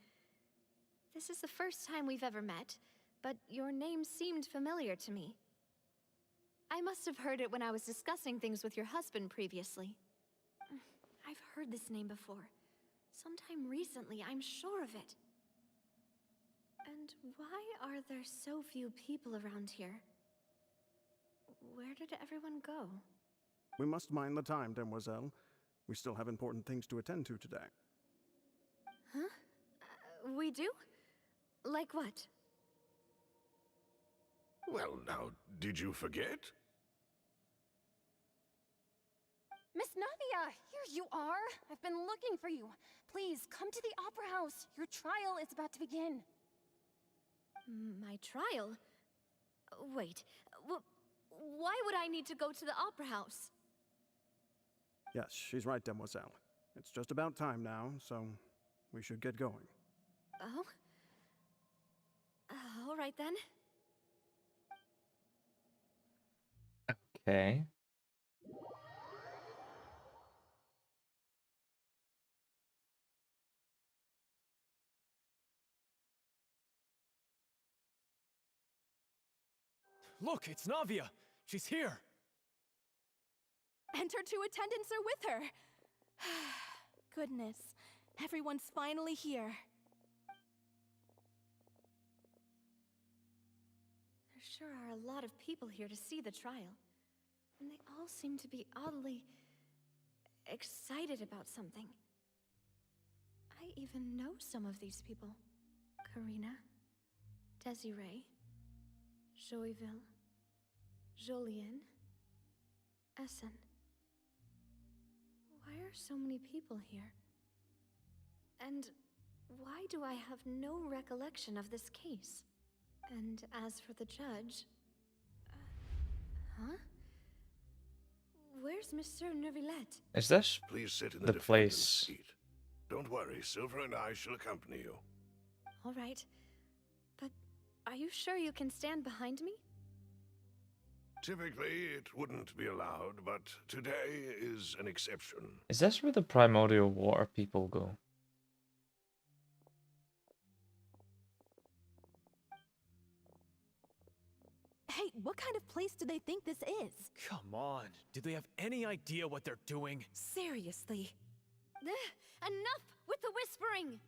This is the first time we've ever met, but your name seemed familiar to me. I must have heard it when I was discussing things with your husband previously. I've heard this name before. Sometime recently, I'm sure of it. And why are there so few people around here? Where did everyone go? We must mind the time, demoiselle. We still have important things to attend to today. Huh? We do? Like what? Well, now, did you forget? Miss Navia, here you are. I've been looking for you. Please, come to the Opera House. Your trial is about to begin. My trial? Wait, why would I need to go to the Opera House? Yes, she's right, demoiselle. It's just about time now, so we should get going. Oh? All right then. Okay. Look, it's Navia. She's here. And her 2 attendants are with her. Goodness, everyone's finally here. There sure are a lot of people here to see the trial. And they all seem to be oddly excited about something. I even know some of these people. Karina, Desiree, Joyville, Jolien, Essen. Why are so many people here? And why do I have no recollection of this case? And as for the judge... huh? Where's Monsieur Neuvillette? Is this Please sit in the defendant's place? seat. Don't worry, Silver and I shall accompany you. All right. But are you sure you can stand behind me? Typically, it wouldn't be allowed, but today is an exception. Is this where the primordial water people go? Hey, what kind of place do they think this is? Come on. Do they have any idea what they're doing? Seriously. Enough with the whispering!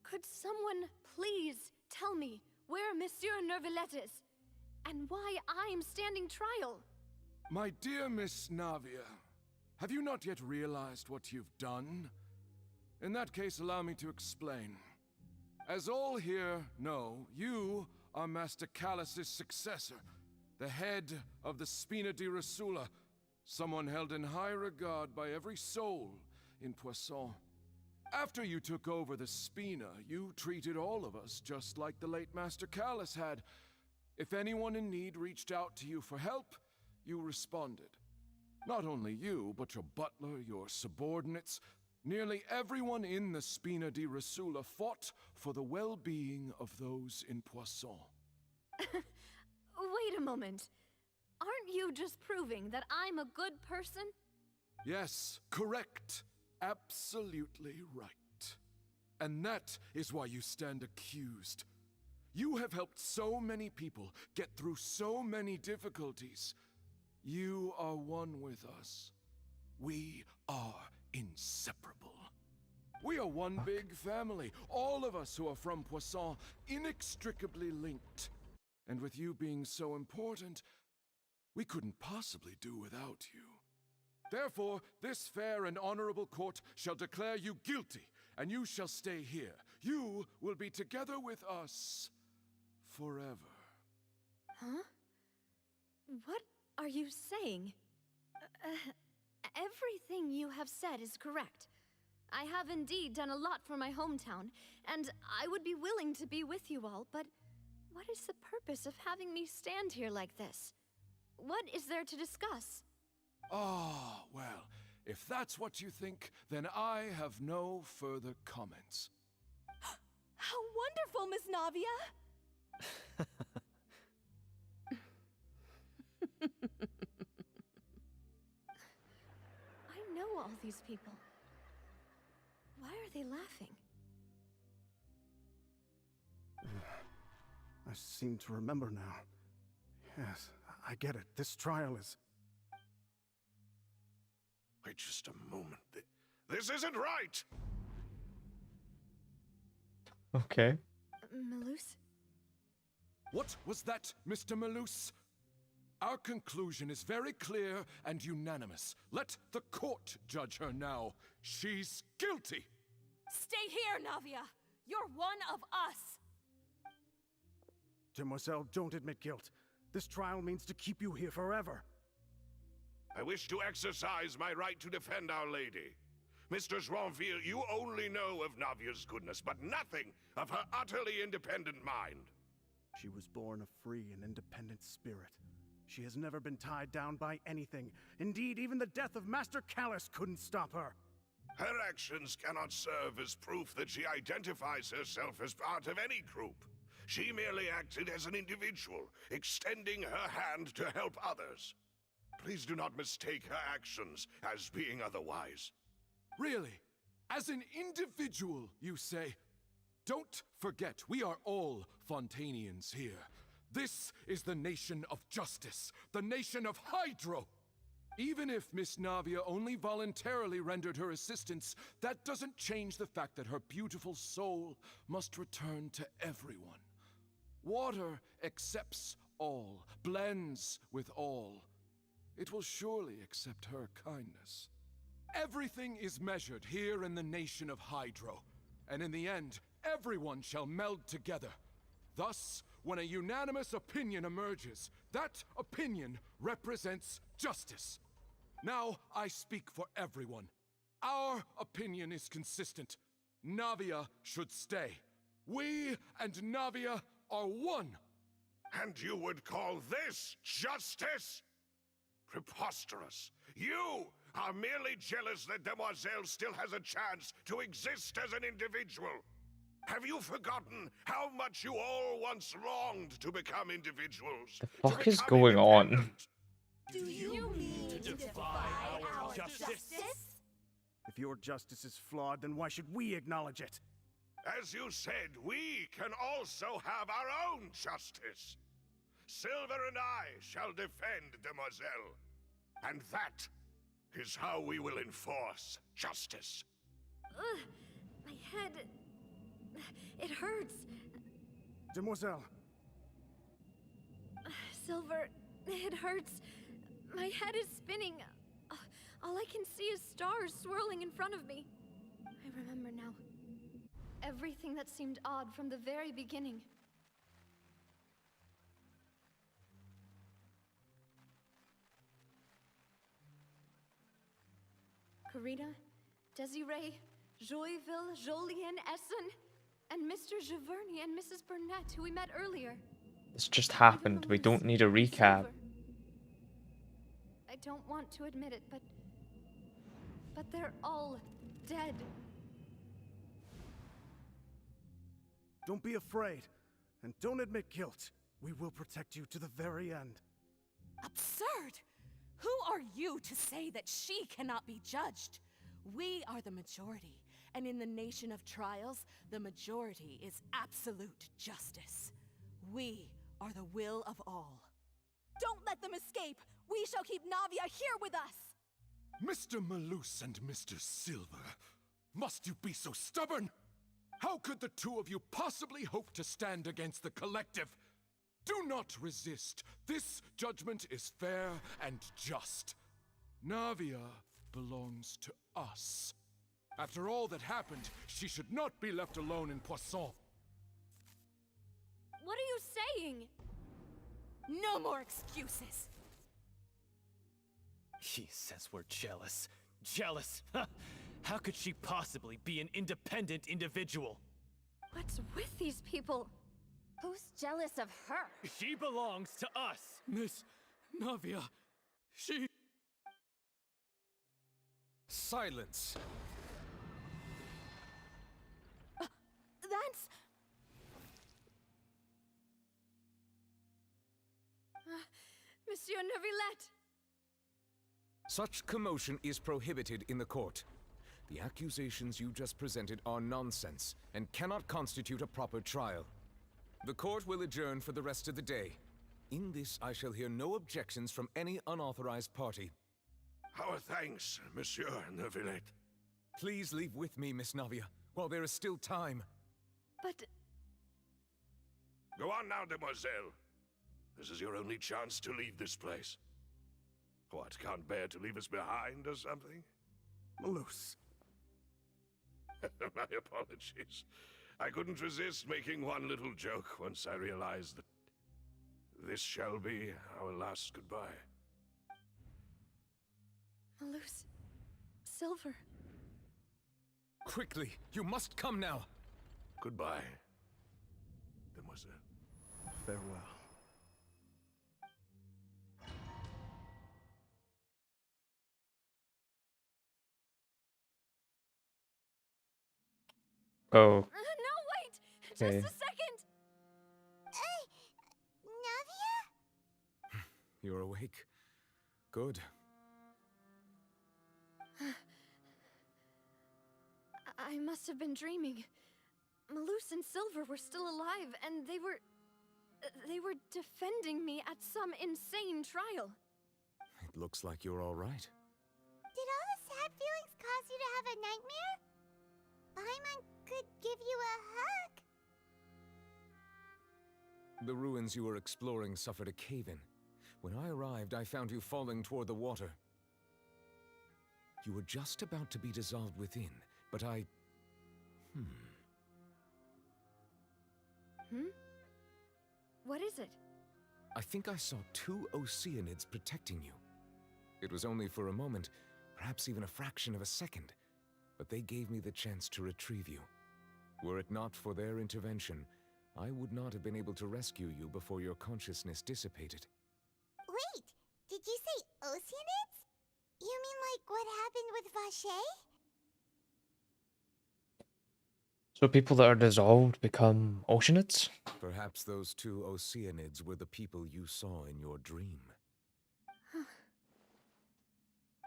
Could someone please tell me where Monsieur Neuvillette is? And why I'm standing trial? My dear Miss Navia, have you not yet realized what you've done? In that case, allow me to explain. As all here know, you are Master Callus's successor, the head of the Spina di Rasula, someone held in high regard by every soul in Poisson. After you took over the Spina, you treated all of us just like the late Master Callus had. If anyone in need reached out to you for help, you responded. Not only you, but your butler, your subordinates, nearly everyone in the Spina di Rasula fought for the well-being of those in Poisson. Wait a moment. Aren't you just proving that I'm a good person? Yes, correct. Absolutely right. And that is why you stand accused. You have helped so many people get through so many difficulties. You are one with us. We are inseparable. We are one big family, all of us who are from Poisson, inextricably linked. And with you being so important, we couldn't possibly do without you. Therefore, this fair and honorable court shall declare you guilty, and you shall stay here. You will be together with us forever. Huh? What are you saying? Everything you have said is correct. I have indeed done a lot for my hometown, and I would be willing to be with you all, but what is the purpose of having me stand here like this? What is there to discuss? Ah, well, if that's what you think, then I have no further comments. How wonderful, Miss Navia! I know all these people. Why are they laughing? I seem to remember now. Yes, I get it. This trial is... Wait just a moment. This isn't right! Okay. Malus? What was that, Mr. Malus? Our conclusion is very clear and unanimous. Let the court judge her now. She's guilty! Stay here, Navia! You're one of us! Demoiselle, don't admit guilt. This trial means to keep you here forever. I wish to exercise my right to defend Our Lady. Mr. Xanthyis, you only know of Navia's goodness, but nothing of her utterly independent mind. She was born a free and independent spirit. She has never been tied down by anything. Indeed, even the death of Master Callus couldn't stop her. Her actions cannot serve as proof that she identifies herself as part of any group. She merely acted as an individual, extending her hand to help others. Please do not mistake her actions as being otherwise. Really? As an individual, you say? Don't forget, we are all Fontainians here. This is the nation of justice, the nation of Hydro. Even if Miss Navia only voluntarily rendered her assistance, that doesn't change the fact that her beautiful soul must return to everyone. Water accepts all, blends with all. It will surely accept her kindness. Everything is measured here in the nation of Hydro, and in the end, everyone shall meld together. Thus, when a unanimous opinion emerges, that opinion represents justice. Now I speak for everyone. Our opinion is consistent. Navia should stay. We and Navia are one. And you would call this justice? Preposterous. You are merely jealous that Demoiselle still has a chance to exist as an individual. Have you forgotten how much you all once longed to become individuals? The fuck is going on? Do you mean to defy our justice? If your justice is flawed, then why should we acknowledge it? As you said, we can also have our own justice. Silver and I shall defend Demoiselle. And that is how we will enforce justice. Ugh, my head... It hurts. Demoiselle. Silver, it hurts. My head is spinning. All I can see is stars swirling in front of me. I remember now. Everything that seemed odd from the very beginning. Karina, Desiree, Joyville, Jolien, Essen, and Mr. Giverny and Mrs. Burnett, who we met earlier. This just happened. We don't need a recap. I don't want to admit it, but they're all dead. Don't be afraid, and don't admit guilt. We will protect you to the very end. Absurd! Who are you to say that she cannot be judged? We are the majority, and in the nation of trials, the majority is absolute justice. We are the will of all. Don't let them escape! We shall keep Navia here with us! Mr. Malus and Mr. Silver, must you be so stubborn? How could the two of you possibly hope to stand against the collective? Do not resist. This judgment is fair and just. Navia belongs to us. After all that happened, she should not be left alone in Poisson. What are you saying? No more excuses. He says we're jealous. Jealous? How could she possibly be an independent individual? What's with these people? Who's jealous of her? She belongs to us! Miss Navia, she... Silence. That's... Monsieur Neuvillette! Such commotion is prohibited in the court. The accusations you just presented are nonsense and cannot constitute a proper trial. The court will adjourn for the rest of the day. In this, I shall hear no objections from any unauthorized party. Our thanks, Monsieur Neuvillette. Please leave with me, Miss Navia, while there is still time. But... Go on now, demoiselle. This is your only chance to leave this place. What, can't bear to leave us behind or something? Malus. My apologies. I couldn't resist making one little joke once I realized that this shall be our last goodbye. Malus... Silver... Quickly, you must come now! Goodbye, demoiselle. Farewell. Oh. No, wait! Okay. Just a second! Navia? You're awake. Good. I must have been dreaming. Malus and Silver were still alive, and they were defending me at some insane trial. It looks like you're all right. Did all the sad feelings cause you to have a nightmare? Paimon could give you a hug. The ruins you were exploring suffered a cave-in. When I arrived, I found you falling toward the water. You were just about to be dissolved within, but I... What is it? I think I saw 2 Oceanids protecting you. It was only for a moment, perhaps even a fraction of a second, but they gave me the chance to retrieve you. Were it not for their intervention, I would not have been able to rescue you before your consciousness dissipated. Wait, did you say Oceanids? You mean like what happened with Vache? So people that are dissolved become oceanids? Perhaps those 2 Oceanids were the people you saw in your dream.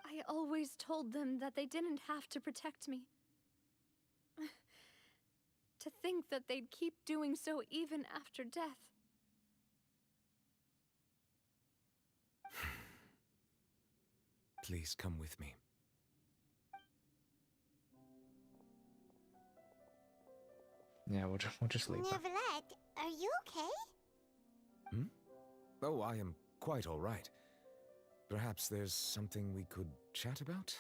I always told them that they didn't have to protect me. To think that they'd keep doing so even after death. Please come with me. Yeah, we'll just leave her. Neuvillette, are you okay? Oh, I am quite all right. Perhaps there's something we could chat about?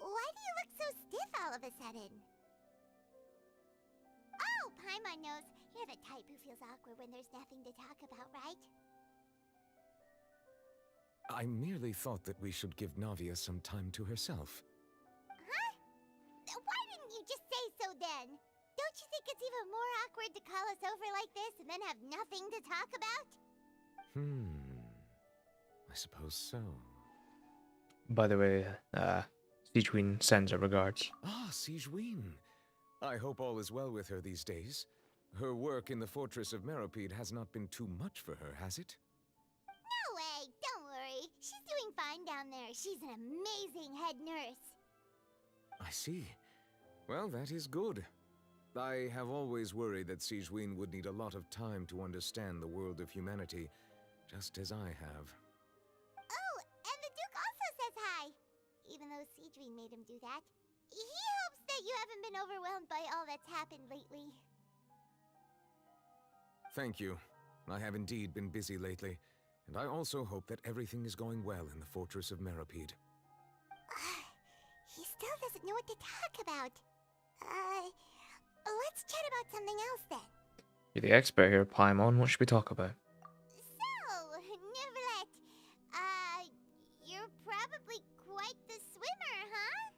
Why do you look so stiff all of a sudden? Oh, Paimon knows. You're the type who feels awkward when there's nothing to talk about, right? I merely thought that we should give Navia some time to herself. Huh? Why didn't you just say so then? Don't you think it's even more awkward to call us over like this and then have nothing to talk about? I suppose so. By the way, Sijuin sends her regards. Ah, Sigewin. I hope all is well with her these days. Her work in the Fortress of Meropide has not been too much for her, has it? No way, don't worry. She's doing fine down there. She's an amazing head nurse. I see. Well, that is good. I have always worried that Sigewin would need a lot of time to understand the world of humanity, just as I have. Oh, and the Duke also says hi. Even though Sigewin made him do that. He hopes that you haven't been overwhelmed by all that's happened lately. Thank you. I have indeed been busy lately. And I also hope that everything is going well in the fortress of Meropide. He still doesn't know what to talk about. Let's chat about something else then. You're the expert here, Paimon. What should we talk about? So, Neverlet, you're probably quite the swimmer, huh?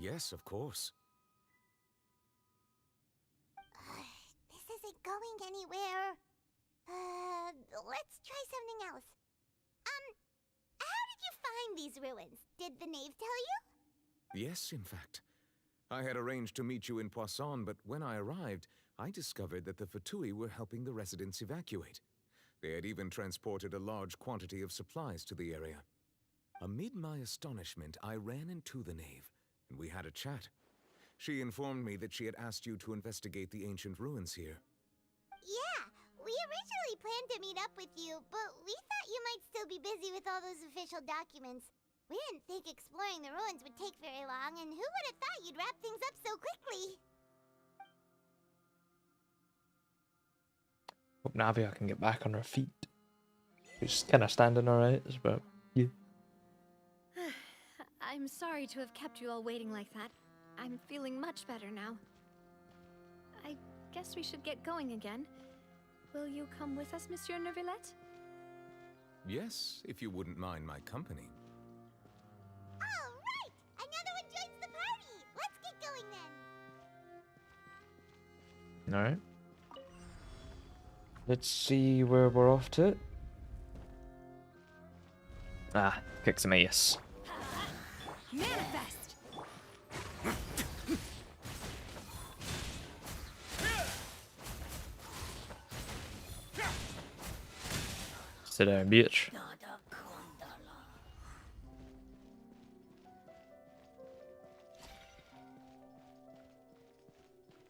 Yes, of course. This isn't going anywhere. Let's try something else. How did you find these ruins? Did the knave tell you? Yes, in fact. I had arranged to meet you in Poisson, but when I arrived, I discovered that the Fatui were helping the residents evacuate. They had even transported a large quantity of supplies to the area. Amid my astonishment, I ran into the knave, and we had a chat. She informed me that she had asked you to investigate the ancient ruins here. Yeah, we originally planned to meet up with you, but we thought you might still be busy with all those official documents. We didn't think exploring the ruins would take very long, and who would have thought you'd wrap things up so quickly? Hope Navia can get back on her feet. She's kind of standing alright, but yeah. I'm sorry to have kept you all waiting like that. I'm feeling much better now. I guess we should get going again. Will you come with us, Monsieur Neuvillette? Yes, if you wouldn't mind my company. All right! Another one joins the party! Let's get going then! Alright. Let's see where we're off to. Ah, kick some ace. Manifest! Sit down, bitch.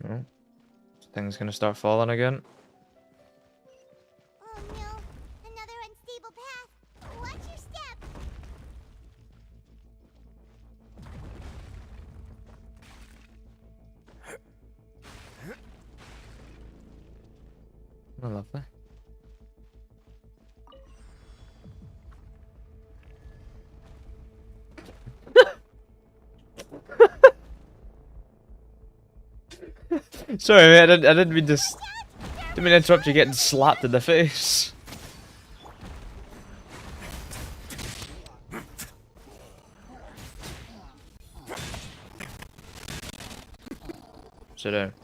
Oh, things gonna start falling again. Oh no, another unstable path. Watch your step. Oh, lovely. Sorry, mate. I didn't mean to. Didn't mean to interrupt you getting slapped in the face. Sit down.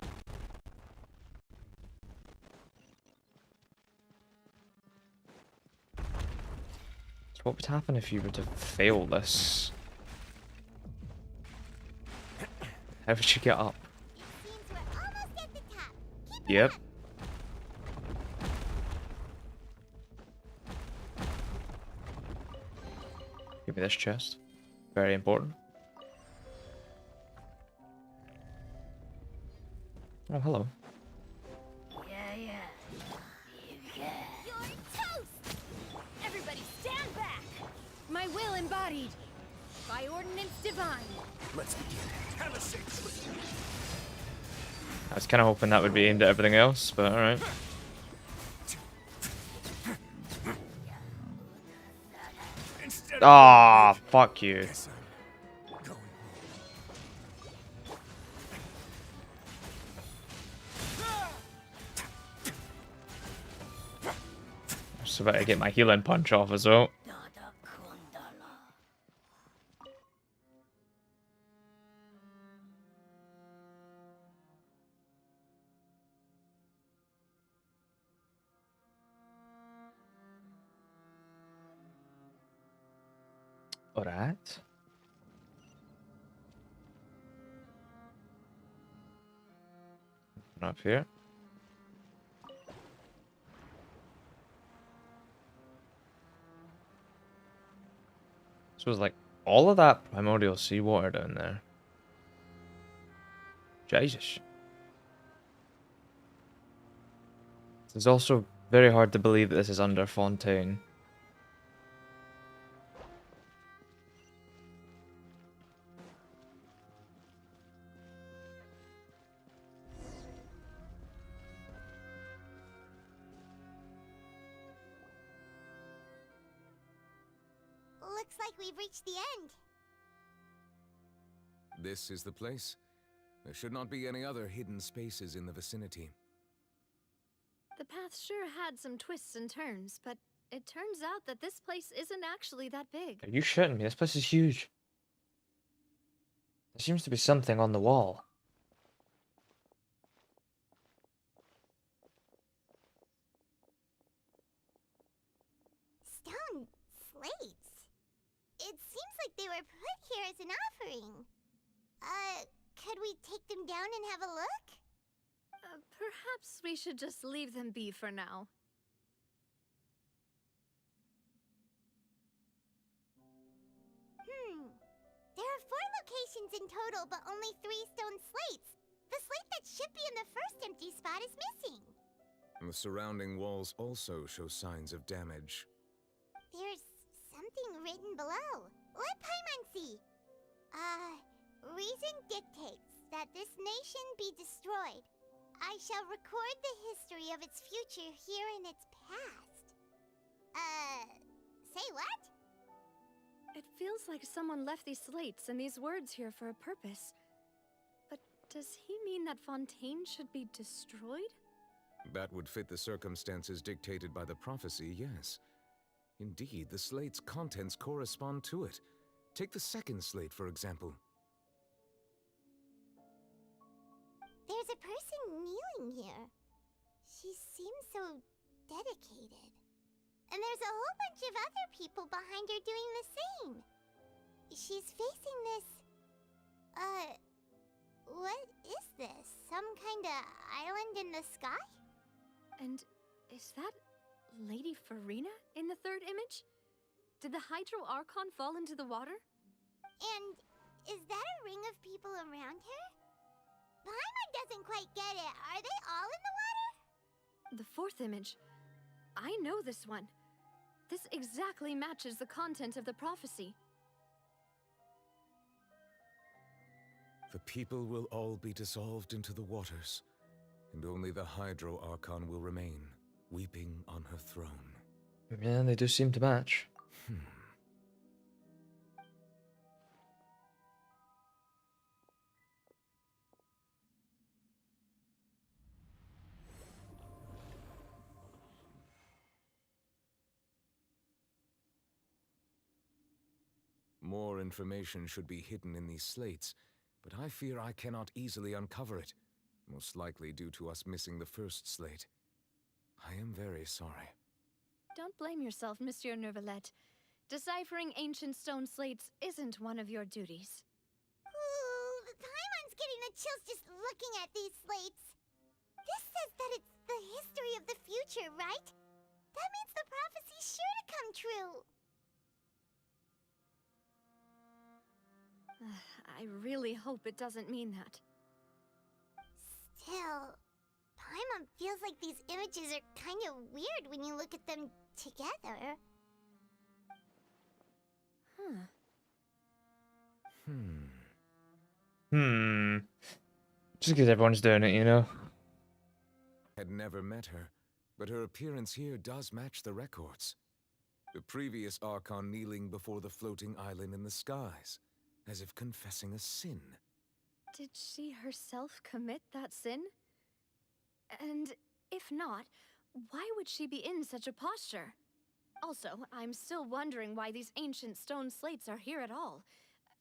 So what would happen if you were to fail this? How would you get up? Seems we're almost at the top. Keep it Yep. up. Give me this chest. Very important. Oh, hello. You're toast! Everybody stand back! My will embodied. By ordinance divine. Let's begin. Have a safe trip. I was kind of hoping that would be aimed at everything else, but alright. Ah, fuck you. Guess I'm going Just about to get my healing punch off as well. Alright. Up here. So it's like all of that primordial seawater down there. Jesus. It's also very hard to believe that this is under Fontaine. Looks like we've reached the end. This is the place. There should not be any other hidden spaces in the vicinity. The path sure had some twists and turns, but it turns out that this place isn't actually that big. Are you shitting me? This place is huge. There seems to be something on the wall. Stone slates. It seems like they were put here as an offering. Could we take them down and have a look? Perhaps we should just leave them be for now. There are 4 locations in total, but only 3 stone slates. The slate that should be in the first empty spot is missing. The surrounding walls also show signs of damage. There's something written below. Let Paimon see. Reason dictates that this nation be destroyed. I shall record the history of its future here in its past. Say what? It feels like someone left these slates and these words here for a purpose. But does he mean that Fontaine should be destroyed? That would fit the circumstances dictated by the prophecy, yes. Indeed, the slate's contents correspond to it. Take the second slate, for example. There's a person kneeling here. She seems so dedicated. And there's a whole bunch of other people behind her doing the same. She's facing this... what is this? Some kinda island in the sky? And is that Lady Furina in the third image? Did the Hydro Archon fall into the water? And is that a ring of people around her? Paimon doesn't quite get it. Are they all in the water? The fourth image. I know this one. This exactly matches the content of the prophecy. The people will all be dissolved into the waters, and only the Hydro Archon will remain, weeping on her throne. Yeah, they do seem to match. More information should be hidden in these slates, but I fear I cannot easily uncover it, most likely due to us missing the first slate. I am very sorry. Don't blame yourself, Monsieur Neuvillette. Deciphering ancient stone slates isn't one of your duties. Ooh, Paimon's getting the chills just looking at these slates. This says that it's the history of the future, right? That means the prophecy's sure to come true. I really hope it doesn't mean that. Still, Paimon feels like these images are kind of weird when you look at them together. Just because everyone's doing it, you know? Had never met her, but her appearance here does match the records. The previous Archon kneeling before the floating island in the skies, as if confessing a sin. Did she herself commit that sin? And if not, why would she be in such a posture? Also, I'm still wondering why these ancient stone slates are here at all.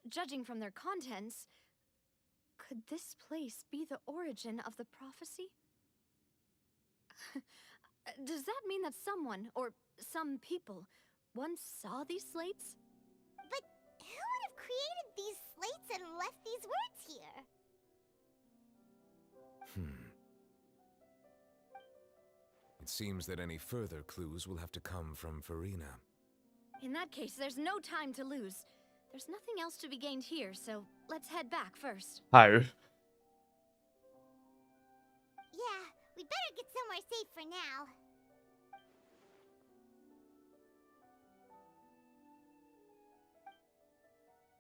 Judging from their contents, could this place be the origin of the prophecy? Does that mean that someone, or some people, once saw these slates? But who would have created these slates and left these words here? It seems that any further clues will have to come from Furina. In that case, there's no time to lose. There's nothing else to be gained here, so let's head back first. How? Yeah, we better get somewhere safe for now.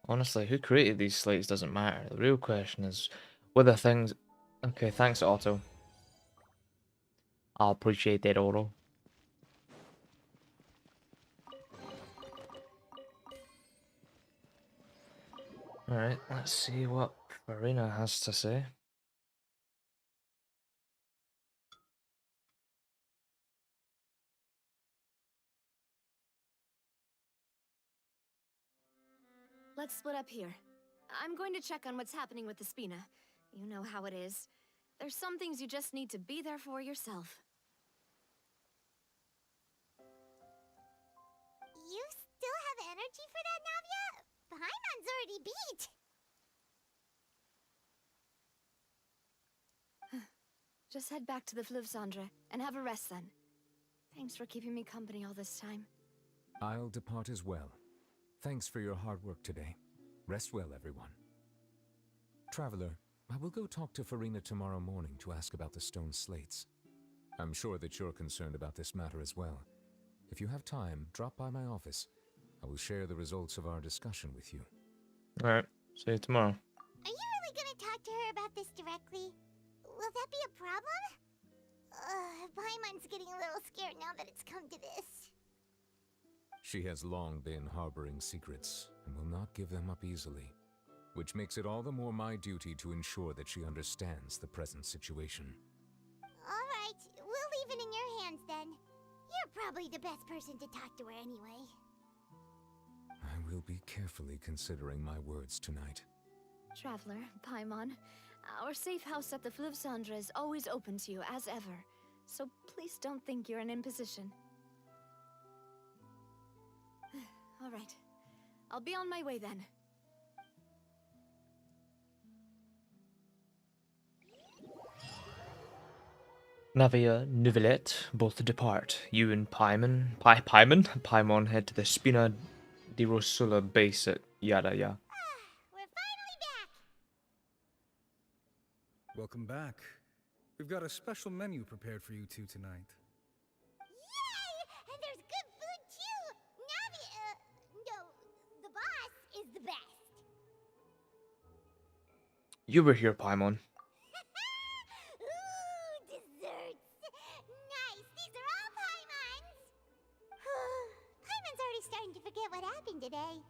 Honestly, who created these slates doesn't matter. The real question is whether things... Okay, thanks, Otto. I'll appreciate that, Otto. Alright, let's see what Furina has to say. Let's split up here. I'm going to check on what's happening with the Spina. You know how it is. There's some things you just need to be there for yourself. You still have energy for that, Navia? Paimon's already beat! Just head back to the Fluvsandre and have a rest then. Thanks for keeping me company all this time. I'll depart as well. Thanks for your hard work today. Rest well, everyone. Traveler, I will go talk to Furina tomorrow morning to ask about the stone slates. I'm sure that you're concerned about this matter as well. If you have time, drop by my office. I will share the results of our discussion with you. Alright, see you tomorrow. Are you really gonna talk to her about this directly? Will that be a problem? Paimon's getting a little scared now that it's come to this. She has long been harboring secrets and will not give them up easily, which makes it all the more my duty to ensure that she understands the present situation. Alright, we'll leave it in your hands then. You're probably the best person to talk to her anyway. I will be carefully considering my words tonight. Traveler, Paimon, our safe house at the Fluvsandre is always open to you as ever. So please don't think you're an imposition. All right. I'll be on my way then. Navia, Neuvillette both depart. You and Paimon head to the Spina di Rosula base at Yadaya. We're finally back! Welcome back. We've got a special menu prepared for you two tonight. Yay! And there's good food too! No, the boss is the best. You were here, Paimon. Ooh, desserts! Nice, these are all Paimon's! Paimon's already starting to forget what happened today.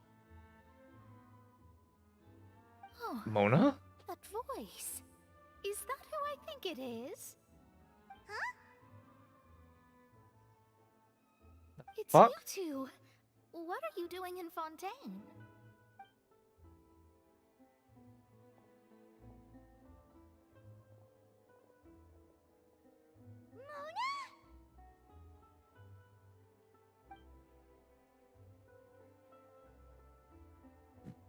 Oh, Mona? That voice. Is that who I think it is? Huh? It's Fuck? you two. What are you doing in Fontaine? Mona?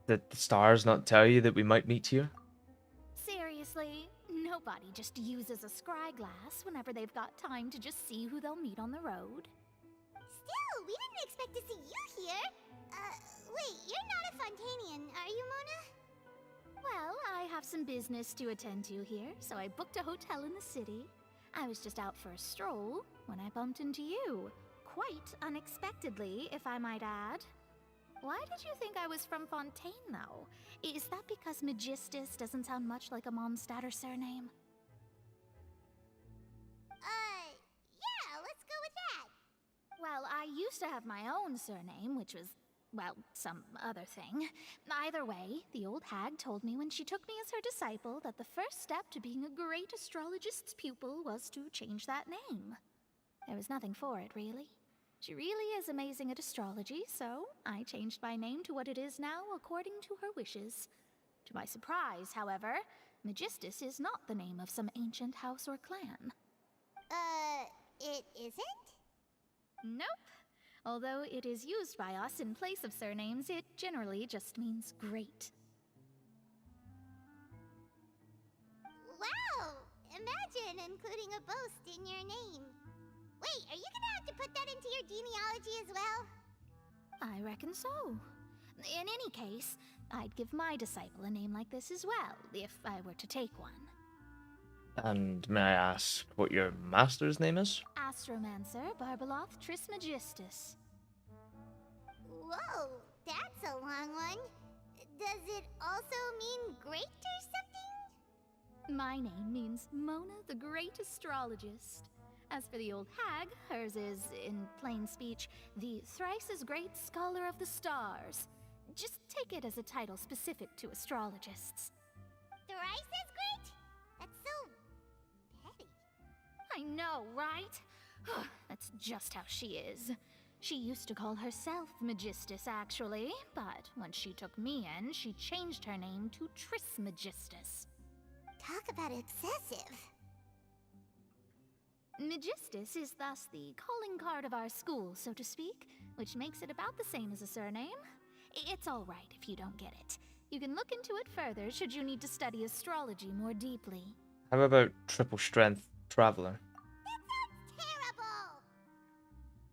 Did the stars not tell you that we might meet here? Seriously, nobody just uses a scry glass whenever they've got time to just see who they'll meet on the road. Still, we didn't expect to see you here. Wait, you're not a Fontainian, are you, Mona? Well, I have some business to attend to here, so I booked a hotel in the city. I was just out for a stroll when I bumped into you. Quite unexpectedly, if I might add. Why did you think I was from Fontaine, though? Is that because Magistus doesn't sound much like a Mondstatter surname? Yeah, let's go with that. Well, I used to have my own surname, which was, well, some other thing. Either way, the old hag told me when she took me as her disciple that the first step to being a great astrologist's pupil was to change that name. There was nothing for it, really. She really is amazing at astrology, so I changed my name to what it is now according to her wishes. To my surprise, however, Magistus is not the name of some ancient house or clan. It isn't? Nope. Although it is used by us in place of surnames, it generally just means great. Wow! Imagine including a boast in your name. Wait, are you gonna have to put that into your genealogy as well? I reckon so. In any case, I'd give my disciple a name like this as well, if I were to take one. And may I ask what your master's name is? Astromancer Barbeloth Trismegistus. Whoa, that's a long one. Does it also mean great or something? My name means Mona the Great Astrologist. As for the old hag, hers is, in plain speech, the thrice as great Scholar of the Stars. Just take it as a title specific to astrologists. Thrice as great? That's so petty. I know, right? That's just how she is. She used to call herself Magistus, actually, but when she took me in, she changed her name to Trismegistus. Talk about excessive. Magistus is thus the calling card of our school, so to speak, which makes it about the same as a surname. It's all right if you don't get it. You can look into it further should you need to study astrology more deeply. How about triple strength traveler? Terrible!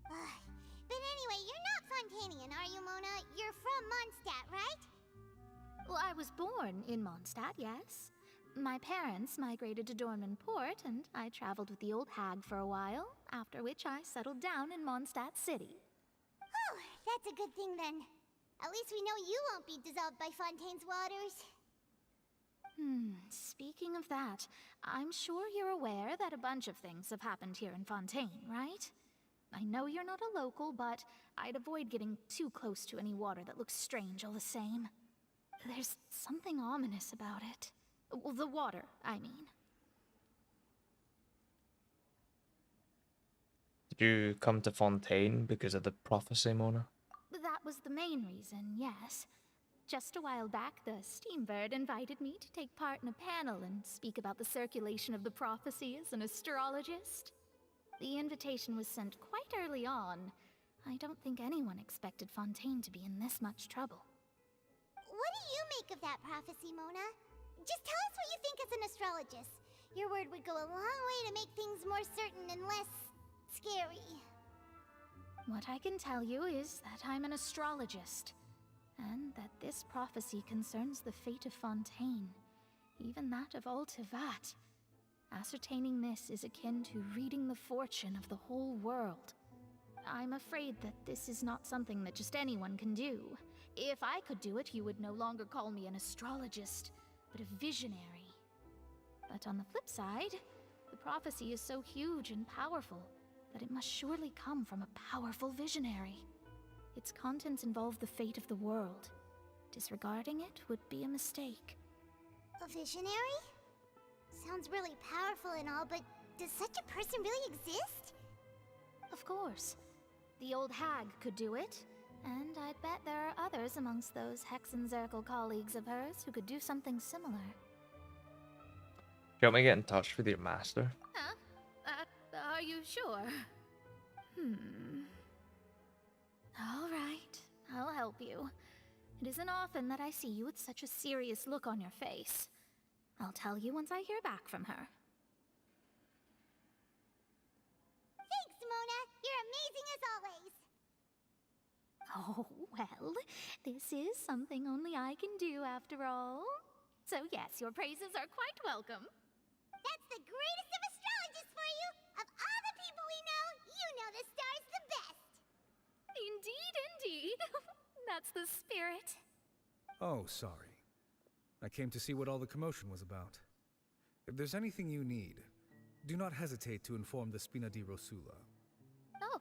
Ugh. But anyway, you're not Fontainian, are you, Mona? You're from Mondstadt, right? Well, I was born in Mondstadt, yes. My parents migrated to Dorman Port, and I traveled with the old hag for a while, after which I settled down in Mondstadt City. Oh, that's a good thing then. At least we know you won't be dissolved by Fontaine's waters. Speaking of that, I'm sure you're aware that a bunch of things have happened here in Fontaine, right? I know you're not a local, but I'd avoid getting too close to any water that looks strange all the same. There's something ominous about it. Well, the water, I mean. Did you come to Fontaine because of the prophecy, Mona? That was the main reason, yes. Just a while back, the Steambird invited me to take part in a panel and speak about the circulation of the prophecy as an astrologist. The invitation was sent quite early on. I don't think anyone expected Fontaine to be in this much trouble. What do you make of that prophecy, Mona? Just tell us what you think as an astrologist. Your word would go a long way to make things more certain and less scary. What I can tell you is that I'm an astrologist, and that this prophecy concerns the fate of Fontaine, even that of Altivat. Ascertaining this is akin to reading the fortune of the whole world. I'm afraid that this is not something that just anyone can do. If I could do it, you would no longer call me an astrologist, but a visionary. But on the flip side, the prophecy is so huge and powerful that it must surely come from a powerful visionary. Its contents involve the fate of the world. Disregarding it would be a mistake. A visionary? Sounds really powerful and all, but does such a person really exist? Of course. The old hag could do it, and I bet there are others amongst those Hexenzirkel colleagues of hers who could do something similar. Do you want me to get in touch with your master? Huh? Are you sure? All right, I'll help you. It isn't often that I see you with such a serious look on your face. I'll tell you once I hear back from her. Thanks, Mona! You're amazing as always! Oh, well, this is something only I can do after all. So yes, your praises are quite welcome. That's the greatest of astrologists for you! Of all the people we know, you know the stars the best! Indeed, indeed. That's the spirit. Oh, sorry. I came to see what all the commotion was about. If there's anything you need, do not hesitate to inform the Spina di Rosula. Oh,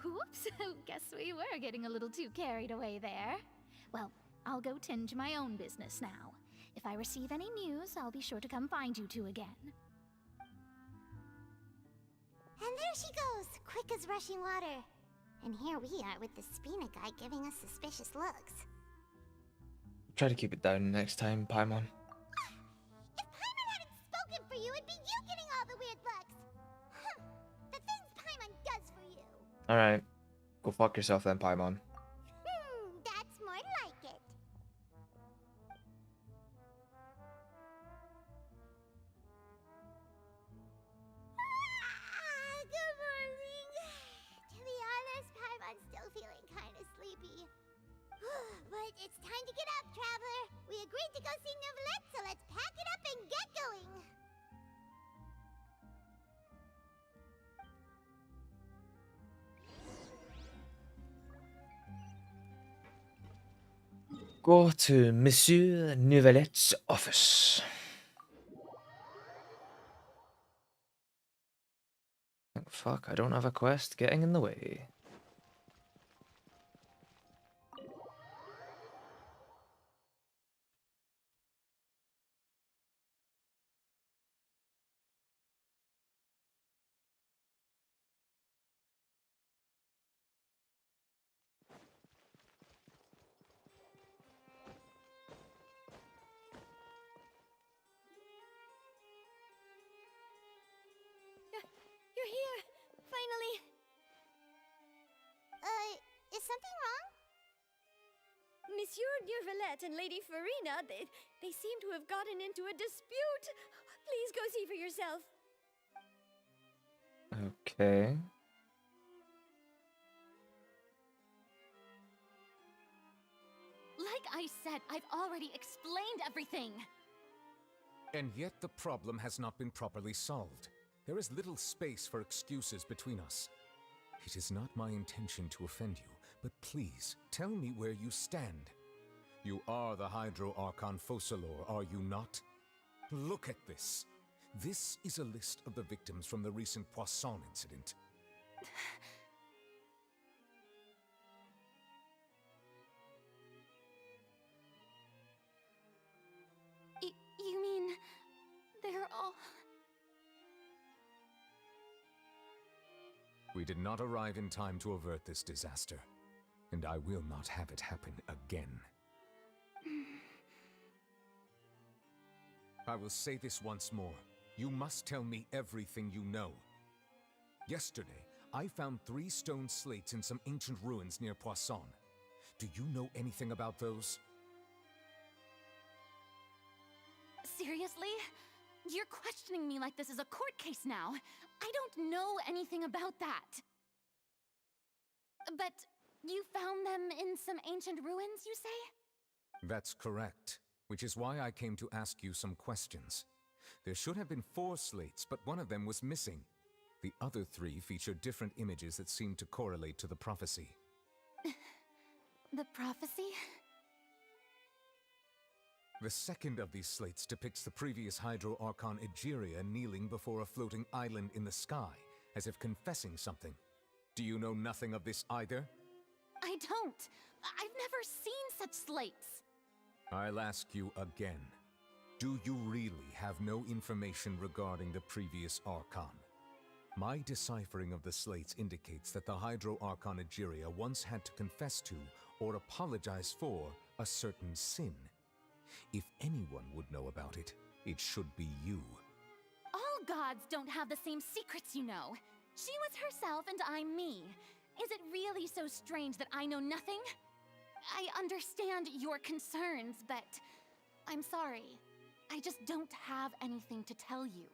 whoops. Guess we were getting a little too carried away there. Well, I'll go tend to my own business now. If I receive any news, I'll be sure to come find you two again. And there she goes, quick as rushing water. And here we are with the Spina guy giving us suspicious looks. Try to keep it down next time, Paimon. If Paimon hadn't spoken for you, it'd be you getting all the weird looks. The things Paimon does for you. Alright. Go fuck yourself then, Paimon. That's more like it. Good morning. To be honest, Paimon's still feeling kind of sleepy. But it's time to get up, traveler. We agreed to go see Neuvillette, so let's pack it up and get going. Go to Monsieur Neuvillette's office. Fuck, I don't have a quest getting in the way. something wrong? Monsieur Neurvalette and Lady Furina, they seem to have gotten into a dispute. Please go see for yourself. Okay. Like I said, I've already explained everything. And yet the problem has not been properly solved. There is little space for excuses between us. It is not my intention to offend you, but please, tell me where you stand. You are the Hydro Archon Focalor, are you not? Look at this. This is a list of the victims from the recent Poisson incident. You mean... they're all... We did not arrive in time to avert this disaster, and I will not have it happen again. I will say this once more. You must tell me everything you know. Yesterday, I found 3 stone slates in some ancient ruins near Poisson. Do you know anything about those? Seriously? You're questioning me like this is a court case now. I don't know anything about that. But you found them in some ancient ruins, you say? That's correct, which is why I came to ask you some questions. There should have been 4 slates, but one of them was missing. The other 3 featured different images that seemed to correlate to the prophecy. The prophecy? The second of these slates depicts the previous Hydro Archon Egeria kneeling before a floating island in the sky, as if confessing something. Do you know nothing of this either? I don't. I've never seen such slates. I'll ask you again. Do you really have no information regarding the previous Archon? My deciphering of the slates indicates that the Hydro Archon Egeria once had to confess to, or apologize for, a certain sin. If anyone would know about it, it should be you. All gods don't have the same secrets, you know. She was herself and I'm me. Is it really so strange that I know nothing? I understand your concerns, but I'm sorry. I just don't have anything to tell you.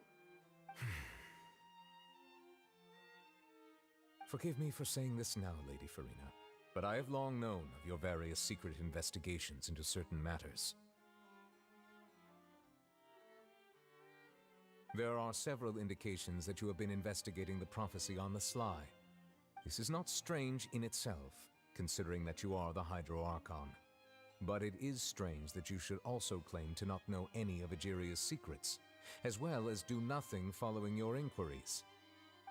Forgive me for saying this now, Lady Furina, but I have long known of your various secret investigations into certain matters. There are several indications that you have been investigating the prophecy on the sly. This is not strange in itself, considering that you are the Hydro Archon. But it is strange that you should also claim to not know any of Egeria's secrets, as well as do nothing following your inquiries.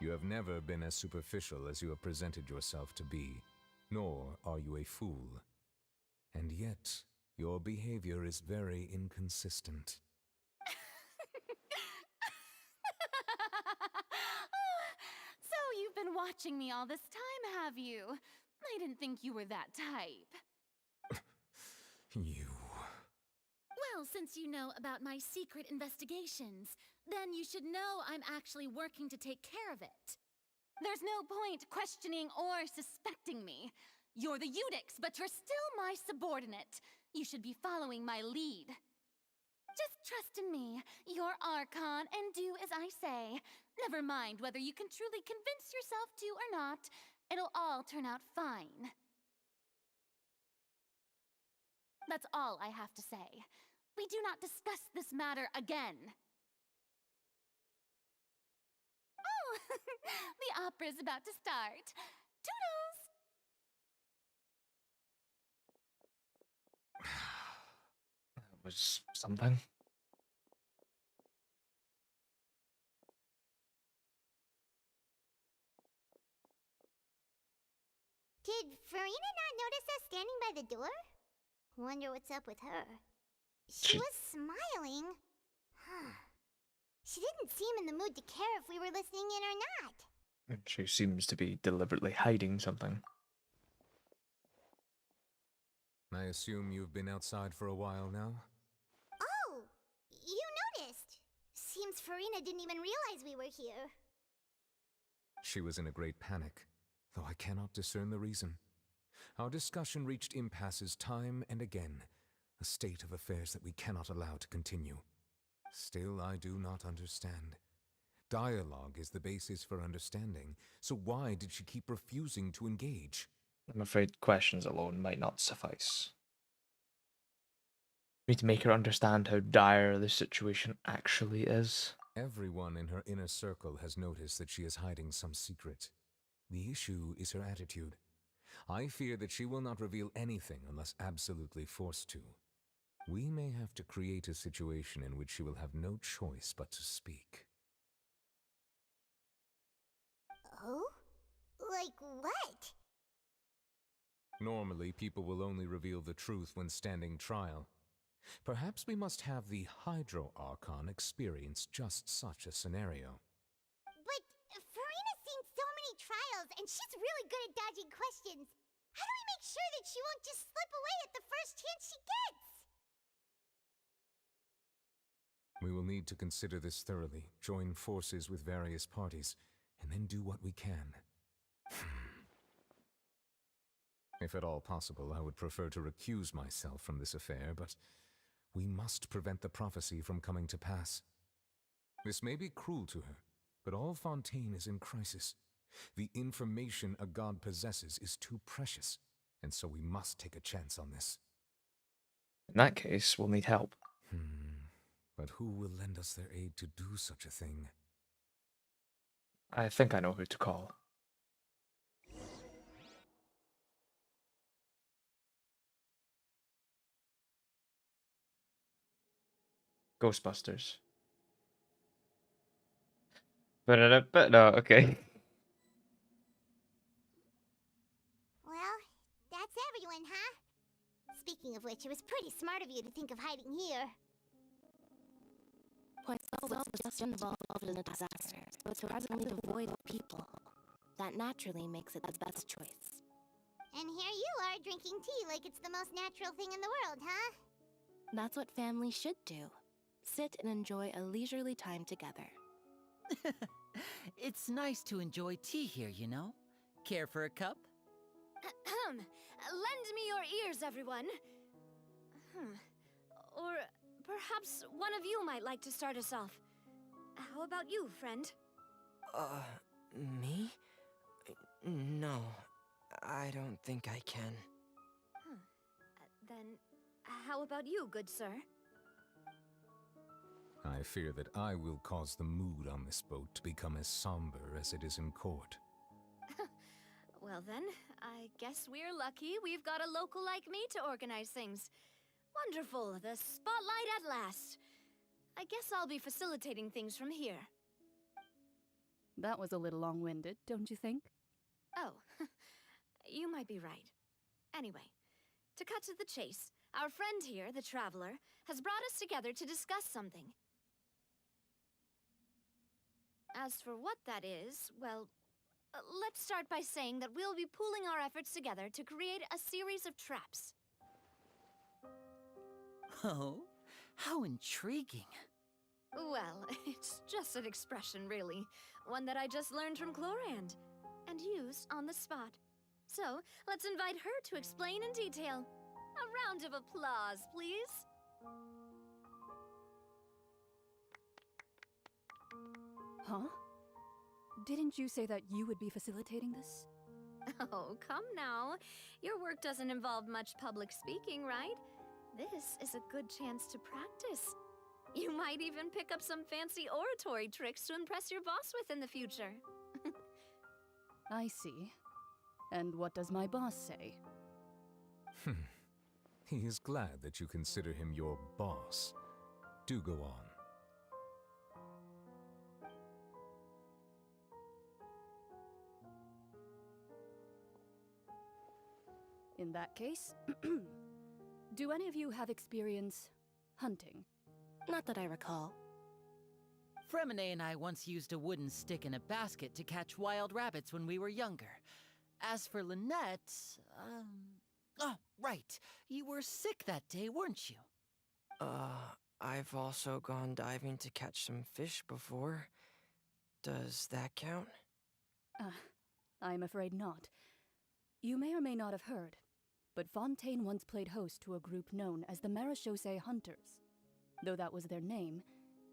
You have never been as superficial as you have presented yourself to be, nor are you a fool. And yet, your behavior is very inconsistent. So you've been watching me all this time, have you? I didn't think you were that type. You... Well, since you know about my secret investigations, then you should know I'm actually working to take care of it. There's no point questioning or suspecting me. You're the Eudix, but you're still my subordinate. You should be following my lead. Just trust in me, your Archon, and do as I say. Never mind whether you can truly convince yourself to or not. It'll all turn out fine. That's all I have to say. We do not discuss this matter again. Oh, the opera's about to start. Toodles! That was something. Did Furina not notice us standing by the door? Wonder what's up with her. She was smiling. She didn't seem in the mood to care if we were listening in or not. She seems to be deliberately hiding something. I assume you've been outside for a while now? Oh, you noticed. Seems Furina didn't even realize we were here. She was in a great panic, though I cannot discern the reason. Our discussion reached impasses time and again, a state of affairs that we cannot allow to continue. Still, I do not understand. Dialogue is the basis for understanding, so why did she keep refusing to engage? I'm afraid questions alone might not suffice. We need to make her understand how dire the situation actually is. Everyone in her inner circle has noticed that she is hiding some secret. The issue is her attitude. I fear that she will not reveal anything unless absolutely forced to. We may have to create a situation in which she will have no choice but to speak. Oh? Like what? Normally, people will only reveal the truth when standing trial. Perhaps we must have the Hydro Archon experience just such a scenario. But Furina's seen so many trials, and she's really good at dodging questions. How do we make sure that she won't just slip away at the first chance she gets? We will need to consider this thoroughly, join forces with various parties, and then do what we can. If at all possible, I would prefer to recuse myself from this affair, but we must prevent the prophecy from coming to pass. This may be cruel to her, but all Fontaine is in crisis. The information a god possesses is too precious, and so we must take a chance on this. In that case, we'll need help. But who will lend us their aid to do such a thing? I think I know who to call. Ghostbusters. But no, okay. Well, that's everyone, huh? Speaking of which, it was pretty smart of you to think of hiding here. Poisson was just involved in a disaster, but surprisingly devoid of people. That naturally makes it the best choice. And here you are drinking tea like it's the most natural thing in the world, huh? That's what family should do. Sit and enjoy a leisurely time together. It's nice to enjoy tea here, you know? Care for a cup? Lend me your ears, everyone. Or perhaps one of you might like to start us off. How about you, friend? Me? No, I don't think I can. Then, how about you, good sir? I fear that I will cause the mood on this boat to become as somber as it is in court. Well then, I guess we're lucky we've got a local like me to organize things. Wonderful, the spotlight at last. I guess I'll be facilitating things from here. That was a little long-winded, don't you think? Oh, you might be right. Anyway, to cut to the chase, our friend here, the Traveler, has brought us together to discuss something. As for what that is, well, let's start by saying that we'll be pooling our efforts together to create a series of traps. Oh, how intriguing. Well, it's just an expression, really. One that I just learned from Chlorand, and used on the spot. So, let's invite her to explain in detail. A round of applause, please. Huh? Didn't you say that you would be facilitating this? Oh, come now. Your work doesn't involve much public speaking, right? This is a good chance to practice. You might even pick up some fancy oratory tricks to impress your boss with in the future. I see. And what does my boss say? He is glad that you consider him your boss. Do go on. In that case, do any of you have experience hunting? Not that I recall. Fremine and I once used a wooden stick in a basket to catch wild rabbits when we were younger. As for Lynette, oh, right. You were sick that day, weren't you? I've also gone diving to catch some fish before. Does that count? I'm afraid not. You may or may not have heard, but Fontaine once played host to a group known as the Marechaussee Hunters. Though that was their name,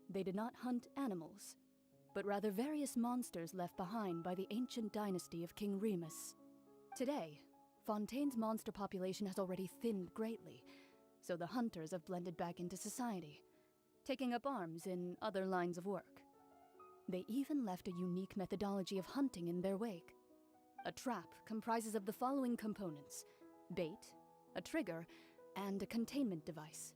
they did not hunt animals, but rather various monsters left behind by the ancient dynasty of King Remus. Today, Fontaine's monster population has already thinned greatly, so the hunters have blended back into society, taking up arms in other lines of work. They even left a unique methodology of hunting in their wake. A trap comprises of the following components: bait, a trigger, and a containment device.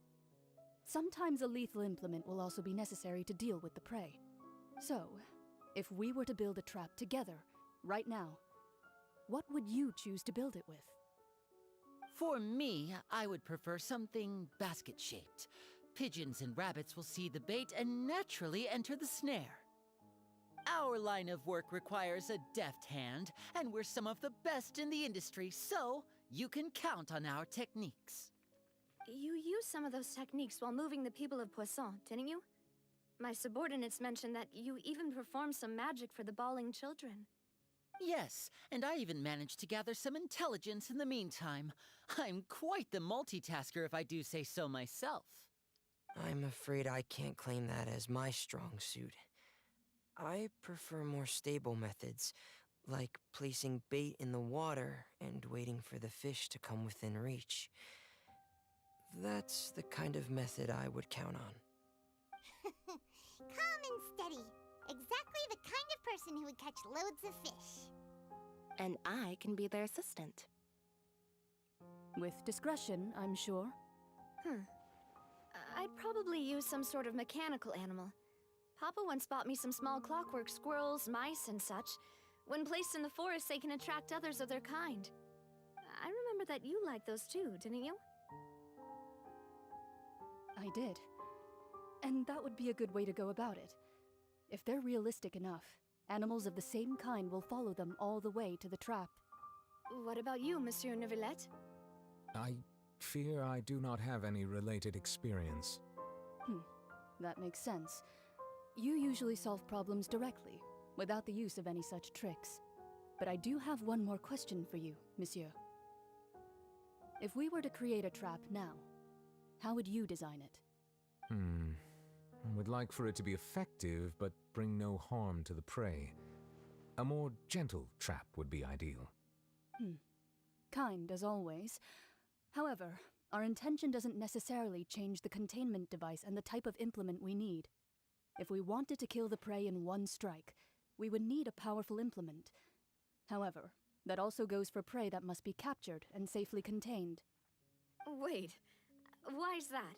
Sometimes a lethal implement will also be necessary to deal with the prey. So, if we were to build a trap together, right now, what would you choose to build it with? For me, I would prefer something basket-shaped. Pigeons and rabbits will see the bait and naturally enter the snare. Our line of work requires a deft hand, and we're some of the best in the industry, so you can count on our techniques. You used some of those techniques while moving the people of Poisson, didn't you? My subordinates mentioned that you even performed some magic for the bawling children. Yes, and I even managed to gather some intelligence in the meantime. I'm quite the multitasker if I do say so myself. I'm afraid I can't claim that as my strong suit. I prefer more stable methods, like placing bait in the water and waiting for the fish to come within reach. That's the kind of method I would count on. Calm and steady. Exactly the kind of person who would catch loads of fish. And I can be their assistant. With discretion, I'm sure. I'd probably use some sort of mechanical animal. Papa once bought me some small clockwork squirrels, mice, and such. When placed in the forest, they can attract others of their kind. I remember that you liked those too, didn't you? I did. And that would be a good way to go about it. If they're realistic enough, animals of the same kind will follow them all the way to the trap. What about you, Monsieur Neuvillette? I fear I do not have any related experience. That makes sense. You usually solve problems directly, without the use of any such tricks. But I do have one more question for you, Monsieur. If we were to create a trap now, how would you design it? I would like for it to be effective, but bring no harm to the prey. A more gentle trap would be ideal. Kind, as always. However, our intention doesn't necessarily change the containment device and the type of implement we need. If we wanted to kill the prey in one strike, we would need a powerful implement. However, that also goes for prey that must be captured and safely contained. Wait, why's that?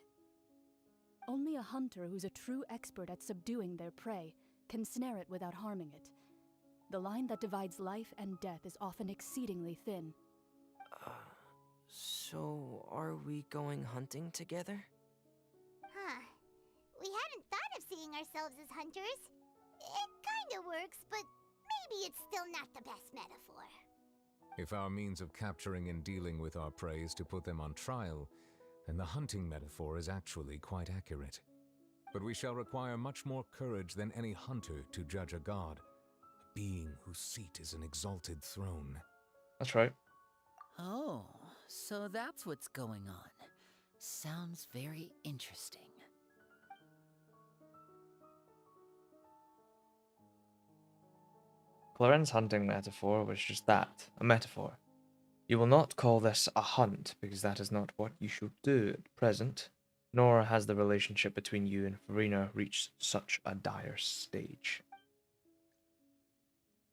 Only a hunter who's a true expert at subduing their prey can snare it without harming it. The line that divides life and death is often exceedingly thin. So are we going hunting together? We hadn't thought of seeing ourselves as hunters. It kinda works, but maybe it's still not the best metaphor. If our means of capturing and dealing with our prey is to put them on trial, then the hunting metaphor is actually quite accurate. But we shall require much more courage than any hunter to judge a god, a being whose seat is an exalted throne. That's right. Oh, so that's what's going on. Sounds very interesting. Clarence's hunting metaphor was just that, a metaphor. You will not call this a hunt, because that is not what you should do at present, nor has the relationship between you and Furina reached such a dire stage.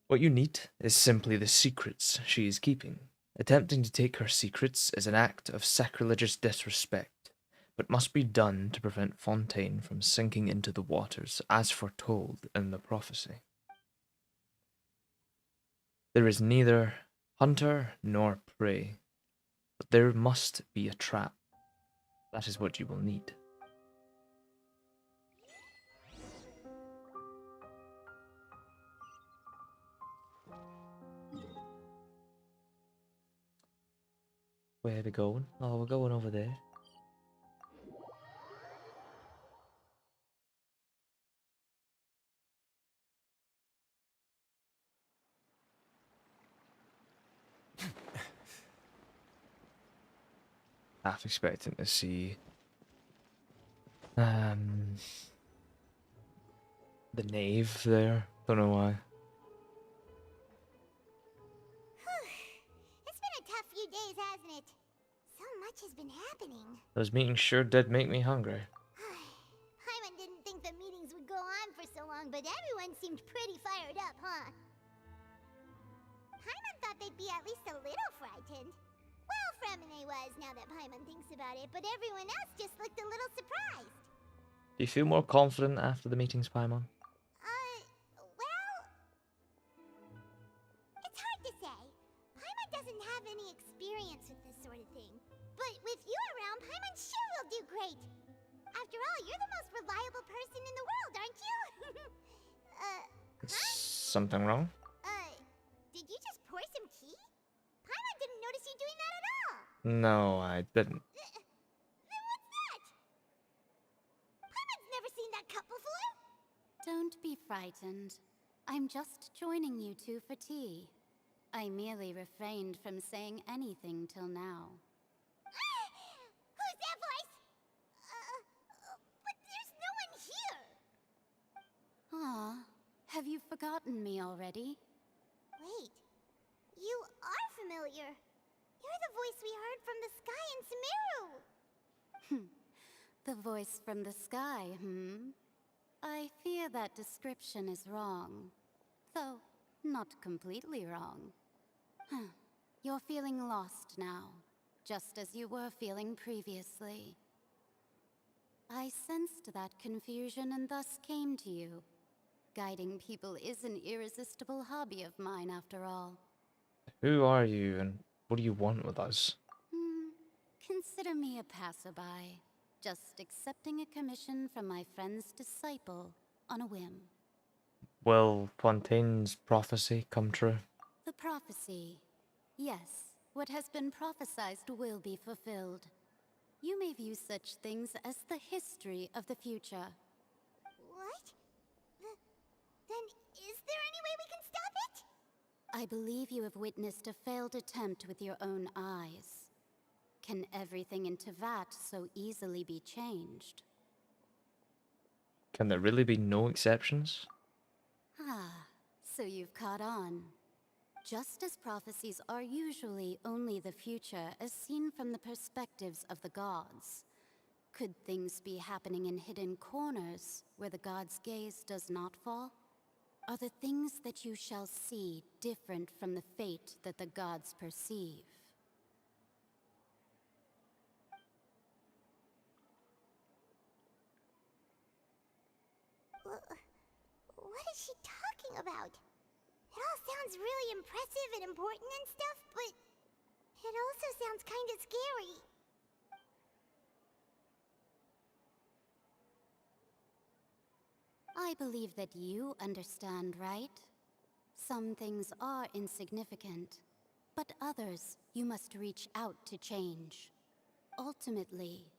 What you need is simply the secrets she is keeping. Attempting to take her secrets is an act of sacrilegious disrespect, but must be done to prevent Fontaine from sinking into the waters as foretold in the prophecy. There is neither hunter nor prey, but there must be a trap. That is what you will need. Where are we going? Oh, we're going over there. half expecting to see the knave there. Don't know why. It's been a tough few days, hasn't it? So much has been happening. Those meetings sure did make me hungry. Paimon didn't think the meetings would go on for so long, but everyone seemed pretty fired up, huh? Paimon thought they'd be at least a little frightened. Well, Furina was, now that Paimon thinks about it, but everyone else just looked a little surprised. Do you feel more confident after the meetings, Paimon? Well... It's hard to say. Paimon doesn't have any experience with this sort of thing. But with you around, Paimon sure will do great. After all, you're the most reliable person in the world, aren't you? Something wrong? Did you just pour some tea? Paimon didn't notice you doing that at all. No, I didn't. Then what's that? Paimon's never seen that cup before. Don't be frightened. I'm just joining you two for tea. I merely refrained from saying anything till now. Who's that voice? But there's no one here. Ah, have you forgotten me already? Wait, you are familiar. You're the voice we heard from the sky in Sumeru. The voice from the sky, I fear that description is wrong. Though, not completely wrong. You're feeling lost now, just as you were feeling previously. I sensed that confusion and thus came to you. Guiding people is an irresistible hobby of mine, after all. Who are you and what do you want with us? Consider me a passerby, just accepting a commission from my friend's disciple on a whim. Will Fontaine's prophecy come true? The prophecy. Yes, what has been prophesied will be fulfilled. You may view such things as the history of the future. What? Then is there any way we can stop it? I believe you have witnessed a failed attempt with your own eyes. Can everything in Teyvat so easily be changed? Can there really be no exceptions? Ah, so you've caught on. Just as prophecies are usually only the future as seen from the perspectives of the gods, could things be happening in hidden corners where the gods' gaze does not fall? Are the things that you shall see different from the fate that the gods perceive? What is she talking about? It all sounds really impressive and important and stuff, but it also sounds kind of scary. I believe that you understand, right? Some things are insignificant, but others you must reach out to change. Ultimately,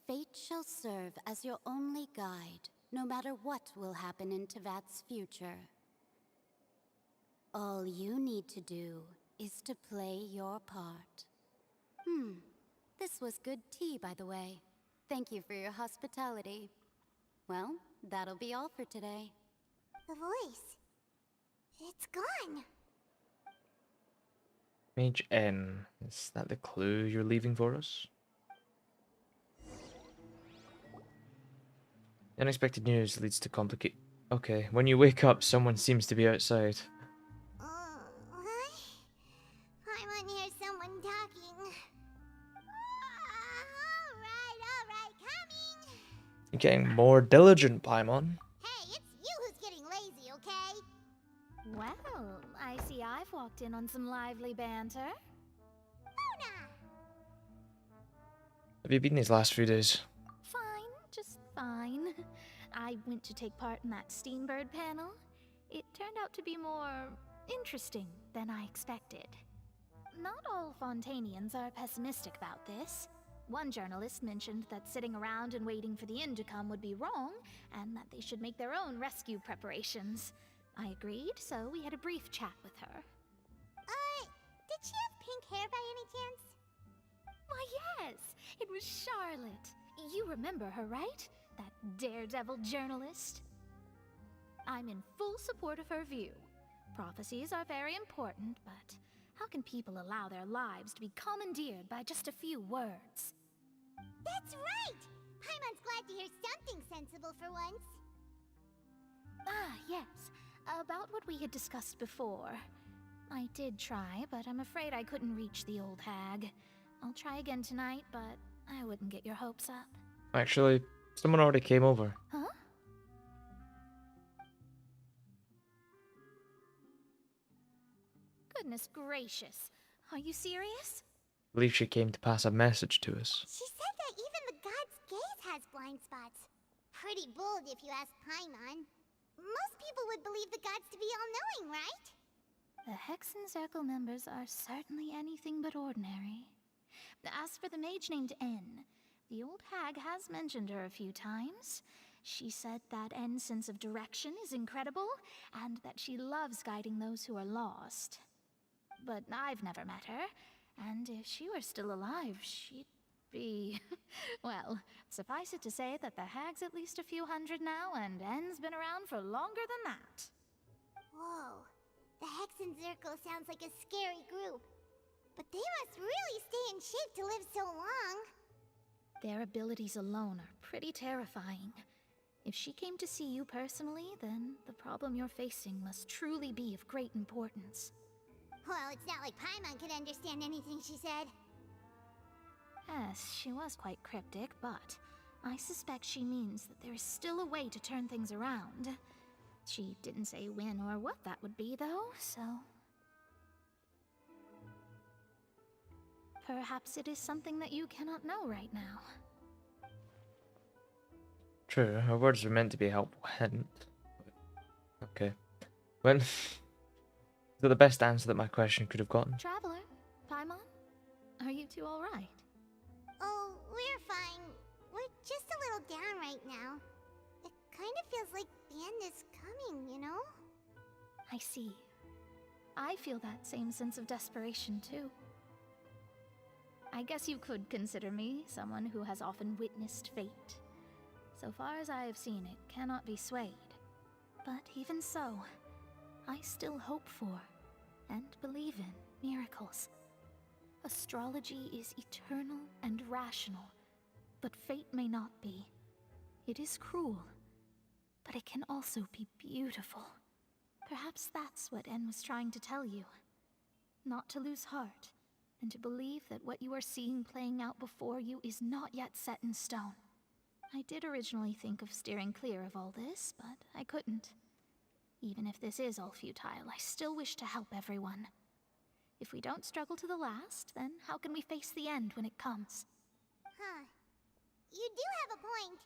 fate shall serve as your only guide, no matter what will happen in Teyvat's future. All you need to do is to play your part. This was good tea, by the way. Thank you for your hospitality. Well, that'll be all for today. The voice. It's gone. Mage N. Is that the clue you're leaving for us? Unexpected news leads to complicate. Okay, when you wake up, someone seems to be outside. Paimon hears someone talking. Alright, coming. You're getting more diligent, Paimon. Hey, it's you who's getting lazy, okay? Well, I see I've walked in on some lively banter. Luna! Have you been these last few days? Fine, just fine. I went to take part in that Steambird panel. It turned out to be more interesting than I expected. Not all Fontainians are pessimistic about this. One journalist mentioned that sitting around and waiting for the end to come would be wrong, and that they should make their own rescue preparations. I agreed, so we had a brief chat with her. Did she have pink hair by any chance? Why yes, it was Charlotte. You remember her, right? That daredevil journalist? I'm in full support of her view. Prophecies are very important, but how can people allow their lives to be commandeered by just a few words? That's right! Paimon's glad to hear something sensible for once. Ah, yes. About what we had discussed before. I did try, but I'm afraid I couldn't reach the old hag. I'll try again tonight, but I wouldn't get your hopes up. Actually, someone already came over. Huh? Goodness gracious. Are you serious? I believe she came to pass a message to us. She said that even the god's gaze has blind spots. Pretty bold if you ask Paimon. Most people would believe the gods to be all-knowing, right? The Hexen Circle members are certainly anything but ordinary. As for the mage named N, the old hag has mentioned her a few times. She said that N's sense of direction is incredible, and that she loves guiding those who are lost. But I've never met her, and if she were still alive, she'd be... well, suffice it to say that the hag's at least a few hundred now, and N's been around for longer than that. Whoa. The Hexen Circle sounds like a scary group. But they must really stay in shape to live so long. Their abilities alone are pretty terrifying. If she came to see you personally, then the problem you're facing must truly be of great importance. Well, it's not like Paimon could understand anything she said. Yes, she was quite cryptic, but I suspect she means that there is still a way to turn things around. She didn't say when or what that would be, though, so... perhaps it is something that you cannot know right now. True, her words were meant to be a helpful hint. Okay. Well, they're the best answer that my question could have gotten. Traveler, Paimon, are you two alright? Oh, we're fine. We're just a little down right now. It kind of feels like the end is coming, you know? I see. I feel that same sense of desperation, too. I guess you could consider me someone who has often witnessed fate. So far as I have seen, it cannot be swayed. But even so, I still hope for, and believe in, miracles. Astrology is eternal and rational, but fate may not be. It is cruel, but it can also be beautiful. Perhaps that's what N was trying to tell you. Not to lose heart, and to believe that what you are seeing playing out before you is not yet set in stone. I did originally think of steering clear of all this, but I couldn't. Even if this is all futile, I still wish to help everyone. If we don't struggle to the last, then how can we face the end when it comes? Huh. You do have a point.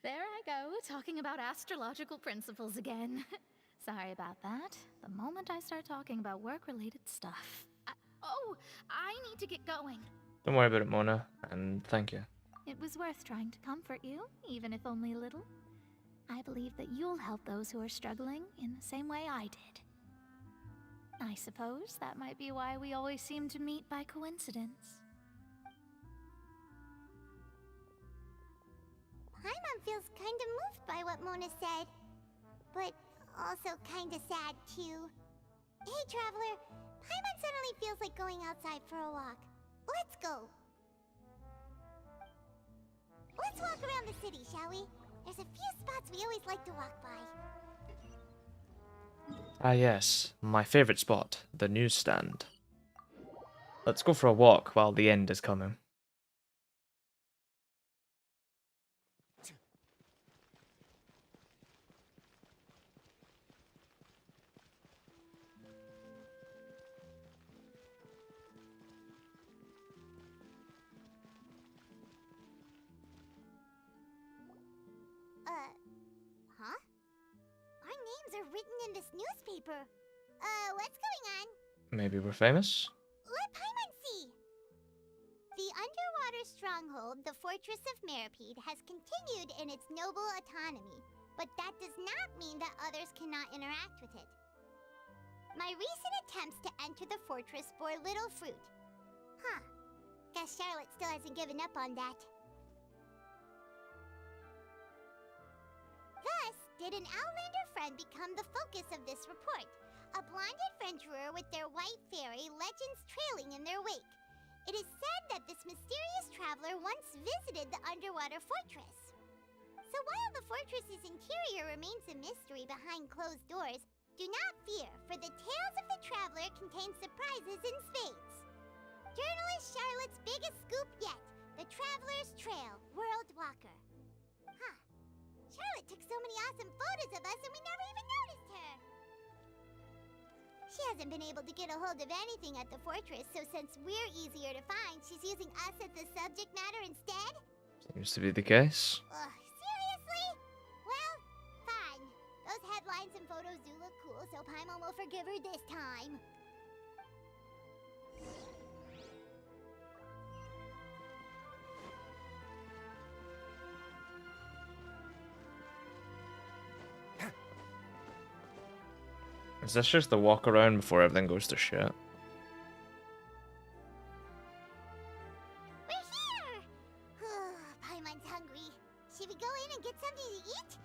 There I go, talking about astrological principles again. Sorry about that. The moment I start talking about work-related stuff... I need to get going. Don't worry about it, Mona, and thank you. It was worth trying to comfort you, even if only a little. I believe that you'll help those who are struggling in the same way I did. I suppose that might be why we always seem to meet by coincidence. Paimon feels kinda moved by what Mona said. But also kinda sad, too. Hey, Traveler. Paimon suddenly feels like going outside for a walk. Let's go. Let's walk around the city, shall we? There's a few spots we always like to walk by. Ah yes, my favourite spot, the newsstand. Let's go for a walk while the end is coming. Huh? Our names are written in this newspaper. What's going on? Maybe we're famous? Let Paimon see! The underwater stronghold, the Fortress of Meripede, has continued in its noble autonomy, but that does not mean that others cannot interact with it. My recent attempts to enter the fortress bore little fruit. Huh. Guess Charlotte still hasn't given up on that. Thus, did an Outlander friend become the focus of this report? A blonde adventurer with their white fairy legends trailing in their wake. It is said that this mysterious traveler once visited the underwater fortress. So while the fortress's interior remains a mystery behind closed doors, do not fear, for the tales of the traveler contain surprises in spades. Journalist Charlotte's biggest scoop yet, the Traveler's Trail, World Walker. Huh. Charlotte took so many awesome photos of us and we never even noticed her. She hasn't been able to get a hold of anything at the fortress, so since we're easier to find, she's using us as the subject matter instead? Seems to be the case. Ugh, seriously? Well, fine. Those headlines and photos do look cool, so Paimon will forgive her this time. Is this just the walk around before everything goes to shit? We're here! Paimon's hungry. Should we go in and get something to eat?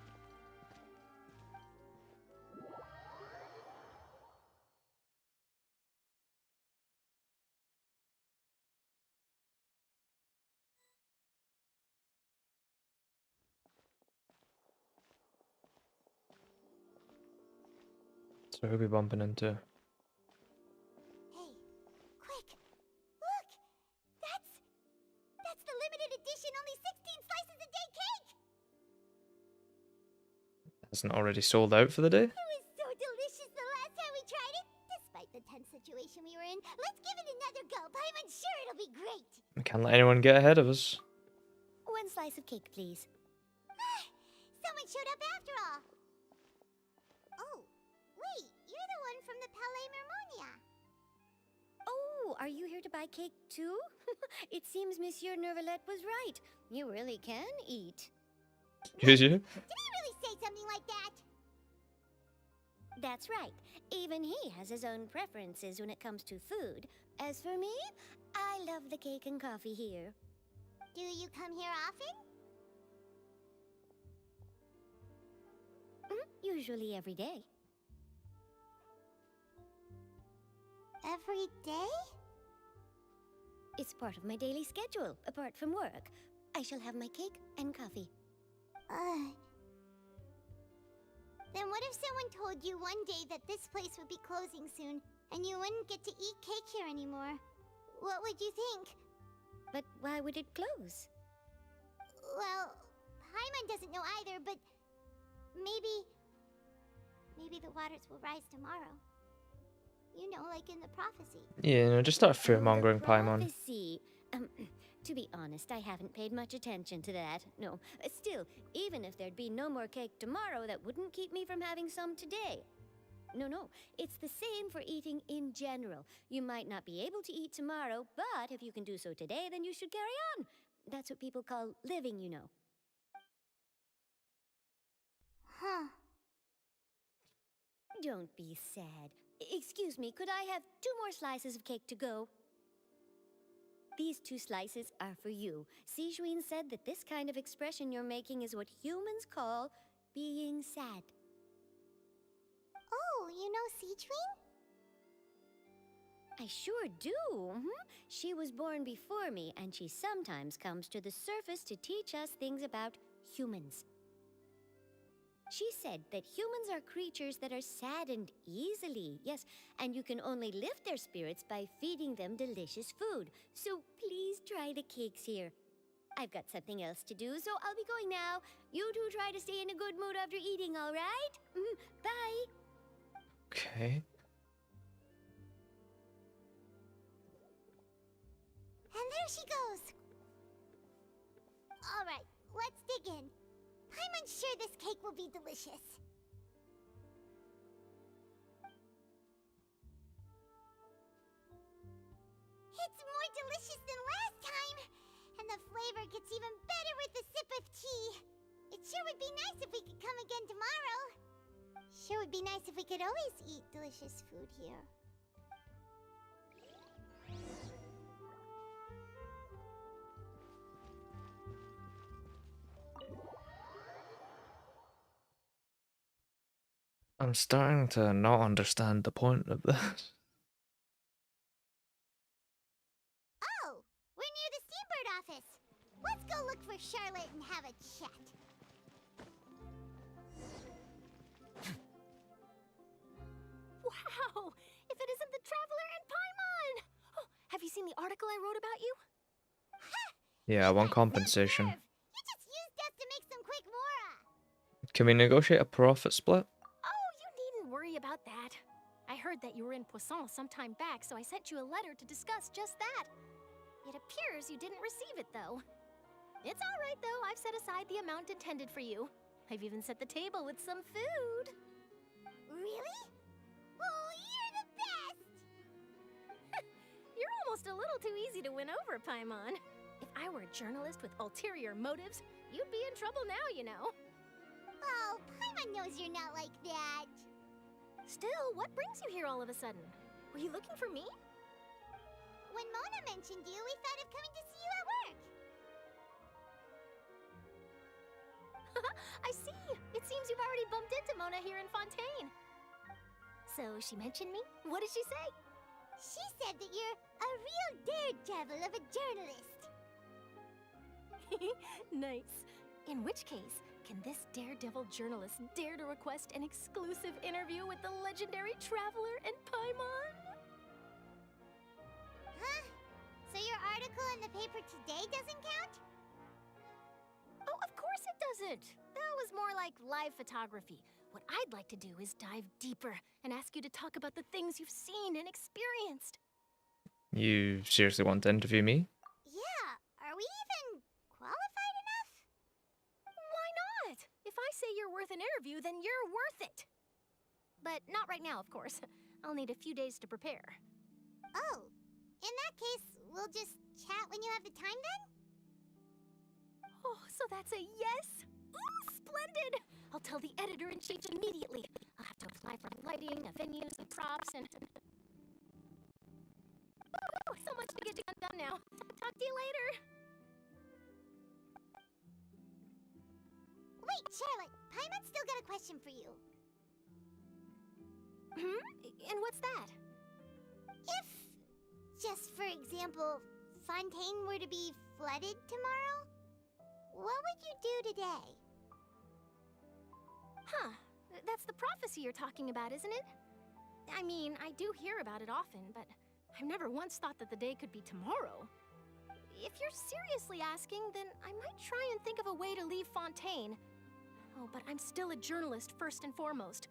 So who are we bumping into? Hey, quick! Look! That's the limited edition only 16 slices a day cake! Hasn't already sold out for the day? It was so delicious the last time we tried it! Despite the tense situation we were in, let's give it another go. Paimon's sure it'll be great! We can't let anyone get ahead of us. One slice of cake, please. Someone showed up after all! Oh, wait, you're the one from the Palais Mermonia. Oh, are you here to buy cake too? It seems Monsieur Nervalette was right. You really can eat. Did you? Did he really say something like that? That's right. Even he has his own preferences when it comes to food. As for me, I love the cake and coffee here. Do you come here often? Usually every day. Every day? It's part of my daily schedule, apart from work. I shall have my cake and coffee. Then what if someone told you one day that this place would be closing soon, and you wouldn't get to eat cake here anymore? What would you think? But why would it close? Well, Paimon doesn't know either, but maybe the waters will rise tomorrow. You know, like in the prophecy. Yeah, no, just start fear-mongering, Paimon. Prophecy. To be honest, I haven't paid much attention to that. No, still, even if there'd be no more cake tomorrow, that wouldn't keep me from having some today. No, it's the same for eating in general. You might not be able to eat tomorrow, but if you can do so today, then you should carry on. That's what people call living, you know. Huh. Don't be sad. Excuse me, could I have 2 more slices of cake to go? These 2 slices are for you. Sijuin said that this kind of expression you're making is what humans call being sad. Oh, you know Sijuin? I sure do. She was born before me, and she sometimes comes to the surface to teach us things about humans. She said that humans are creatures that are saddened easily, yes, and you can only lift their spirits by feeding them delicious food. So please try the cakes here. I've got something else to do, so I'll be going now. You two try to stay in a good mood after eating, all right? Bye. Okay. And there she goes. All right, let's dig in. Paimon's sure this cake will be delicious. It's more delicious than last time, and the flavor gets even better with a sip of tea. It sure would be nice if we could come again tomorrow. Sure would be nice if we could always eat delicious food here. I'm starting to not understand the point of this. Oh, we're near the Steambird office. Let's go look for Charlotte and have a chat. Wow! If it isn't the Traveler and Paimon! Oh, have you seen the article I wrote about you? Yeah, I want compensation. You just used us to make some quick mora. Can we negotiate a profit split? Oh, you needn't worry about that. I heard that you were in Poisson some time back, so I sent you a letter to discuss just that. It appears you didn't receive it, though. It's all right, though. I've set aside the amount intended for you. I've even set the table with some food. Really? Oh, you're the best! You're almost a little too easy to win over, Paimon. If I were a journalist with ulterior motives, you'd be in trouble now, you know. Oh, Paimon knows you're not like that. Still, what brings you here all of a sudden? Were you looking for me? When Mona mentioned you, we thought of coming to see you at work. I see. It seems you've already bumped into Mona here in Fontaine. So she mentioned me? What did she say? She said that you're a real daredevil of a journalist. Nice. In which case, can this daredevil journalist dare to request an exclusive interview with the legendary Traveler and Paimon? Huh? So your article in the paper today doesn't count? Oh, of course it doesn't. That was more like live photography. What I'd like to do is dive deeper and ask you to talk about the things you've seen and experienced. You seriously want to interview me? Yeah, are we even qualified enough? Why not? If I say you're worth an interview, then you're worth it. But not right now, of course. I'll need a few days to prepare. Oh, in that case, we'll just chat when you have the time then? Oh, so that's a yes? Ooh, splendid! I'll tell the editor-in-chief immediately. I'll have to apply for lighting, venues, and props, and... Oh, so much to get done now. Talk to you later. Wait, Charlotte, Paimon's still got a question for you. And what's that? If, just for example, Fontaine were to be flooded tomorrow, what would you do today? Huh. That's the prophecy you're talking about, isn't it? I mean, I do hear about it often, but I've never once thought that the day could be tomorrow. If you're seriously asking, then I might try and think of a way to leave Fontaine. Oh, but I'm still a journalist first and foremost.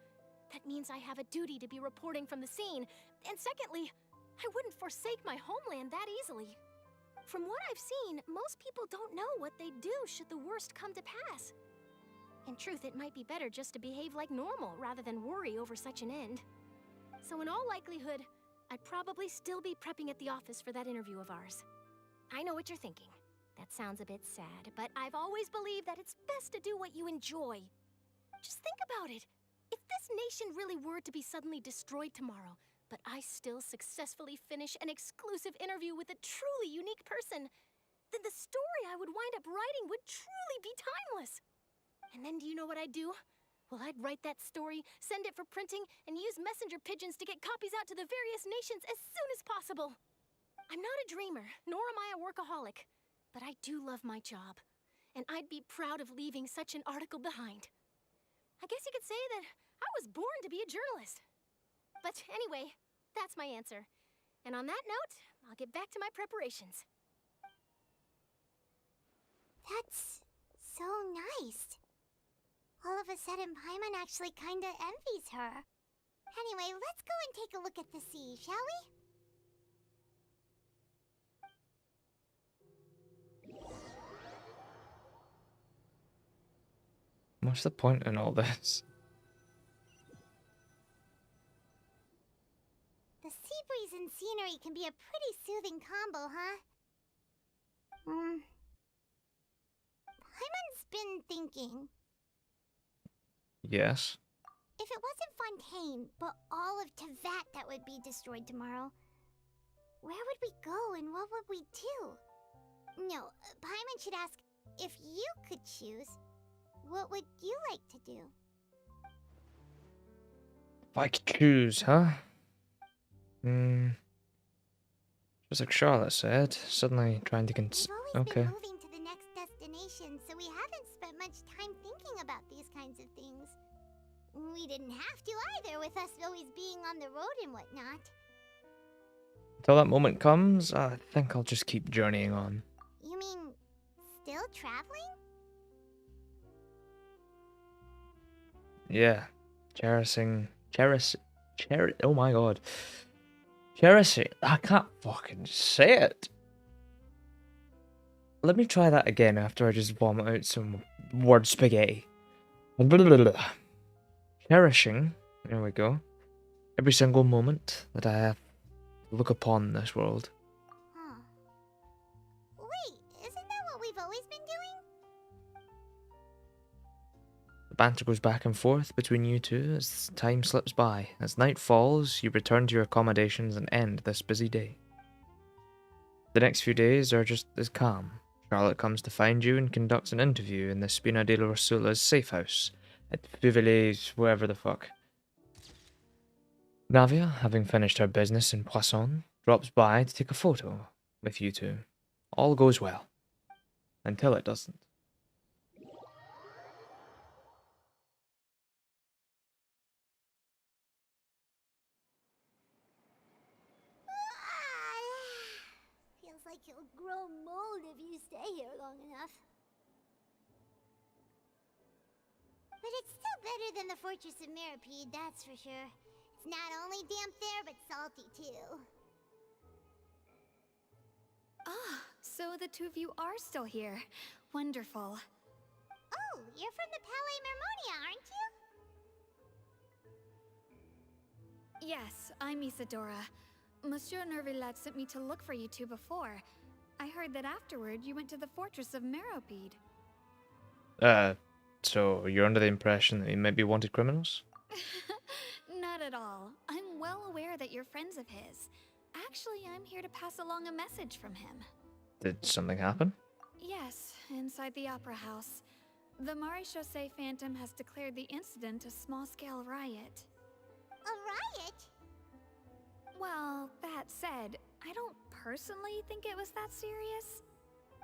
That means I have a duty to be reporting from the scene. And secondly, I wouldn't forsake my homeland that easily. From what I've seen, most people don't know what they'd do should the worst come to pass. In truth, it might be better just to behave like normal rather than worry over such an end. So in all likelihood, I'd probably still be prepping at the office for that interview of ours. I know what you're thinking. That sounds a bit sad, but I've always believed that it's best to do what you enjoy. Just think about it. If this nation really were to be suddenly destroyed tomorrow, but I still successfully finish an exclusive interview with a truly unique person, then the story I would wind up writing would truly be timeless. And then do you know what I'd do? Well, I'd write that story, send it for printing, and use messenger pigeons to get copies out to the various nations as soon as possible. I'm not a dreamer, nor am I a workaholic, but I do love my job, and I'd be proud of leaving such an article behind. I guess you could say that I was born to be a journalist. But anyway, that's my answer. And on that note, I'll get back to my preparations. That's so nice. All of a sudden, Paimon actually kinda envies her. Anyway, let's go and take a look at the sea, shall we? What's the point in all this? The sea breeze and scenery can be a pretty soothing combo, huh? Paimon's been thinking. Yes. If it wasn't Fontaine, but all of Tevat that would be destroyed tomorrow, where would we go and what would we do? No, Paimon should ask, if you could choose, what would you like to do? If I could choose, huh? Just like Charlotte said, suddenly trying to okay. Been moving to the next destination, so we haven't spent much time thinking about these kinds of things. We didn't have to either, with us always being on the road and whatnot. Until that moment comes, I think I'll just keep journeying on. You mean, still traveling? Yeah. Oh my god. Cherishing. I can't fucking say it. Let me try that again after I just vomit out some word spaghetti. Cherishing. There we go. Every single moment that I have to look upon this world. Huh. Wait, isn't that what we've always been doing? The banter goes back and forth between you two as time slips by. As night falls, you return to your accommodations and end this busy day. The next few days are just as calm. Charlotte comes to find you and conducts an interview in the Spina de Rosula's safe house at Fuveliers, wherever the fuck. Navia, having finished her business in Poisson, drops by to take a photo with you two. All goes well. Until it doesn't. Feels like you'll grow mold if you stay here long enough. But it's still better than the Fortress of Mirapede, that's for sure. It's not only damp there, but salty too. Ah, so the two of you are still here. Wonderful. Oh, you're from the Palais Mermonia, aren't you? Yes, I'm Isadora. Monsieur Nervillat sent me to look for you two before. I heard that afterward you went to the Fortress of Meropide. So you're under the impression that you might be wanted criminals? Not at all. I'm well aware that you're friends of his. Actually, I'm here to pass along a message from him. Did something happen? Yes, inside the Opera House. The Maréchaussée Phantom has declared the incident a small-scale riot. A riot? Well, that said, I don't personally think it was that serious.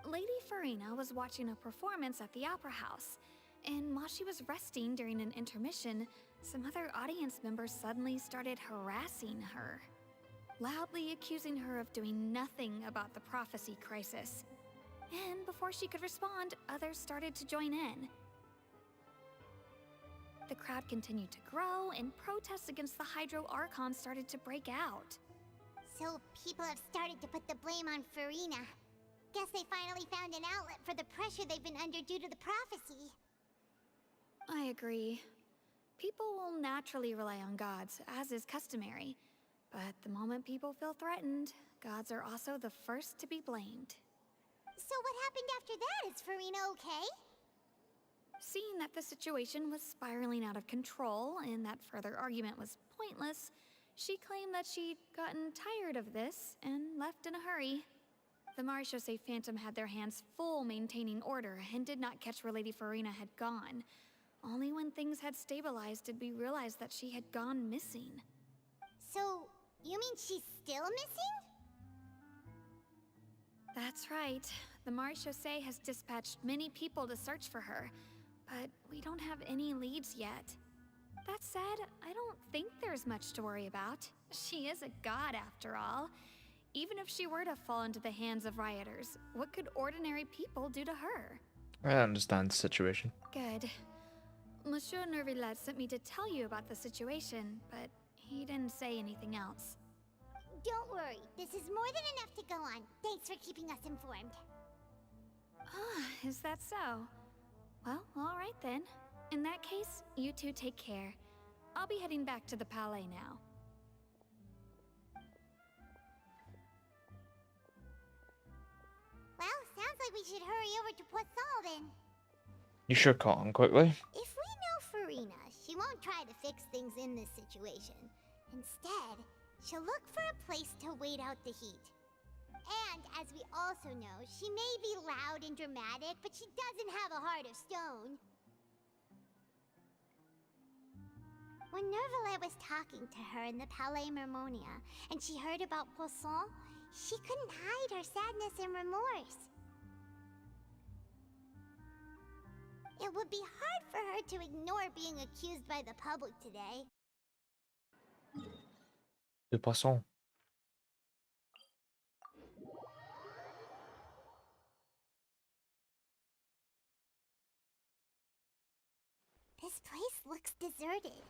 Lady Furina was watching a performance at the Opera House, and while she was resting during an intermission, some other audience members suddenly started harassing her, loudly accusing her of doing nothing about the prophecy crisis. And before she could respond, others started to join in. The crowd continued to grow, and protests against the Hydro Archon started to break out. So people have started to put the blame on Furina. Guess they finally found an outlet for the pressure they've been under due to the prophecy. I agree. People will naturally rely on gods, as is customary. But the moment people feel threatened, gods are also the first to be blamed. So what happened after that? Is Furina okay? Seeing that the situation was spiraling out of control and that further argument was pointless, she claimed that she'd gotten tired of this and left in a hurry. The Maréchaussée Phantom had their hands full maintaining order and did not catch where Lady Furina had gone. Only when things had stabilized did we realize that she had gone missing. So, you mean she's still missing? That's right. The Maréchaussée has dispatched many people to search for her, but we don't have any leads yet. That said, I don't think there's much to worry about. She is a god after all. Even if she were to fall into the hands of rioters, what could ordinary people do to her? I understand the situation. Good. Monsieur Nervillat sent me to tell you about the situation, but he didn't say anything else. Don't worry, this is more than enough to go on. Thanks for keeping us informed. Ah, is that so? Well, alright then. In that case, you two take care. I'll be heading back to the Palais now. Well, sounds like we should hurry over to Poisson then. You sure caught on quickly? If we know Furina, she won't try to fix things in this situation. Instead, she'll look for a place to wait out the heat. And, as we also know, she may be loud and dramatic, but she doesn't have a heart of stone. When Nervalet was talking to her in the Palais Mermonia, and she heard about Poisson, she couldn't hide her sadness and remorse. It would be hard for her to ignore being accused by the public today. De poisson. This place looks deserted.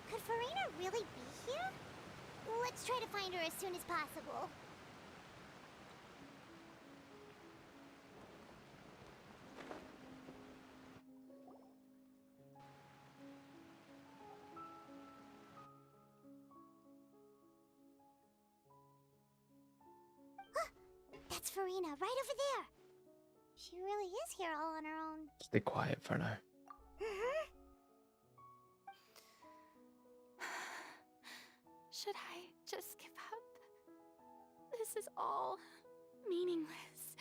Could Furina really be here? Let's try to find her as soon as possible. That's Furina, right over there. She really is here all on her own. Stay quiet for now. Should I just give up? This is all meaningless.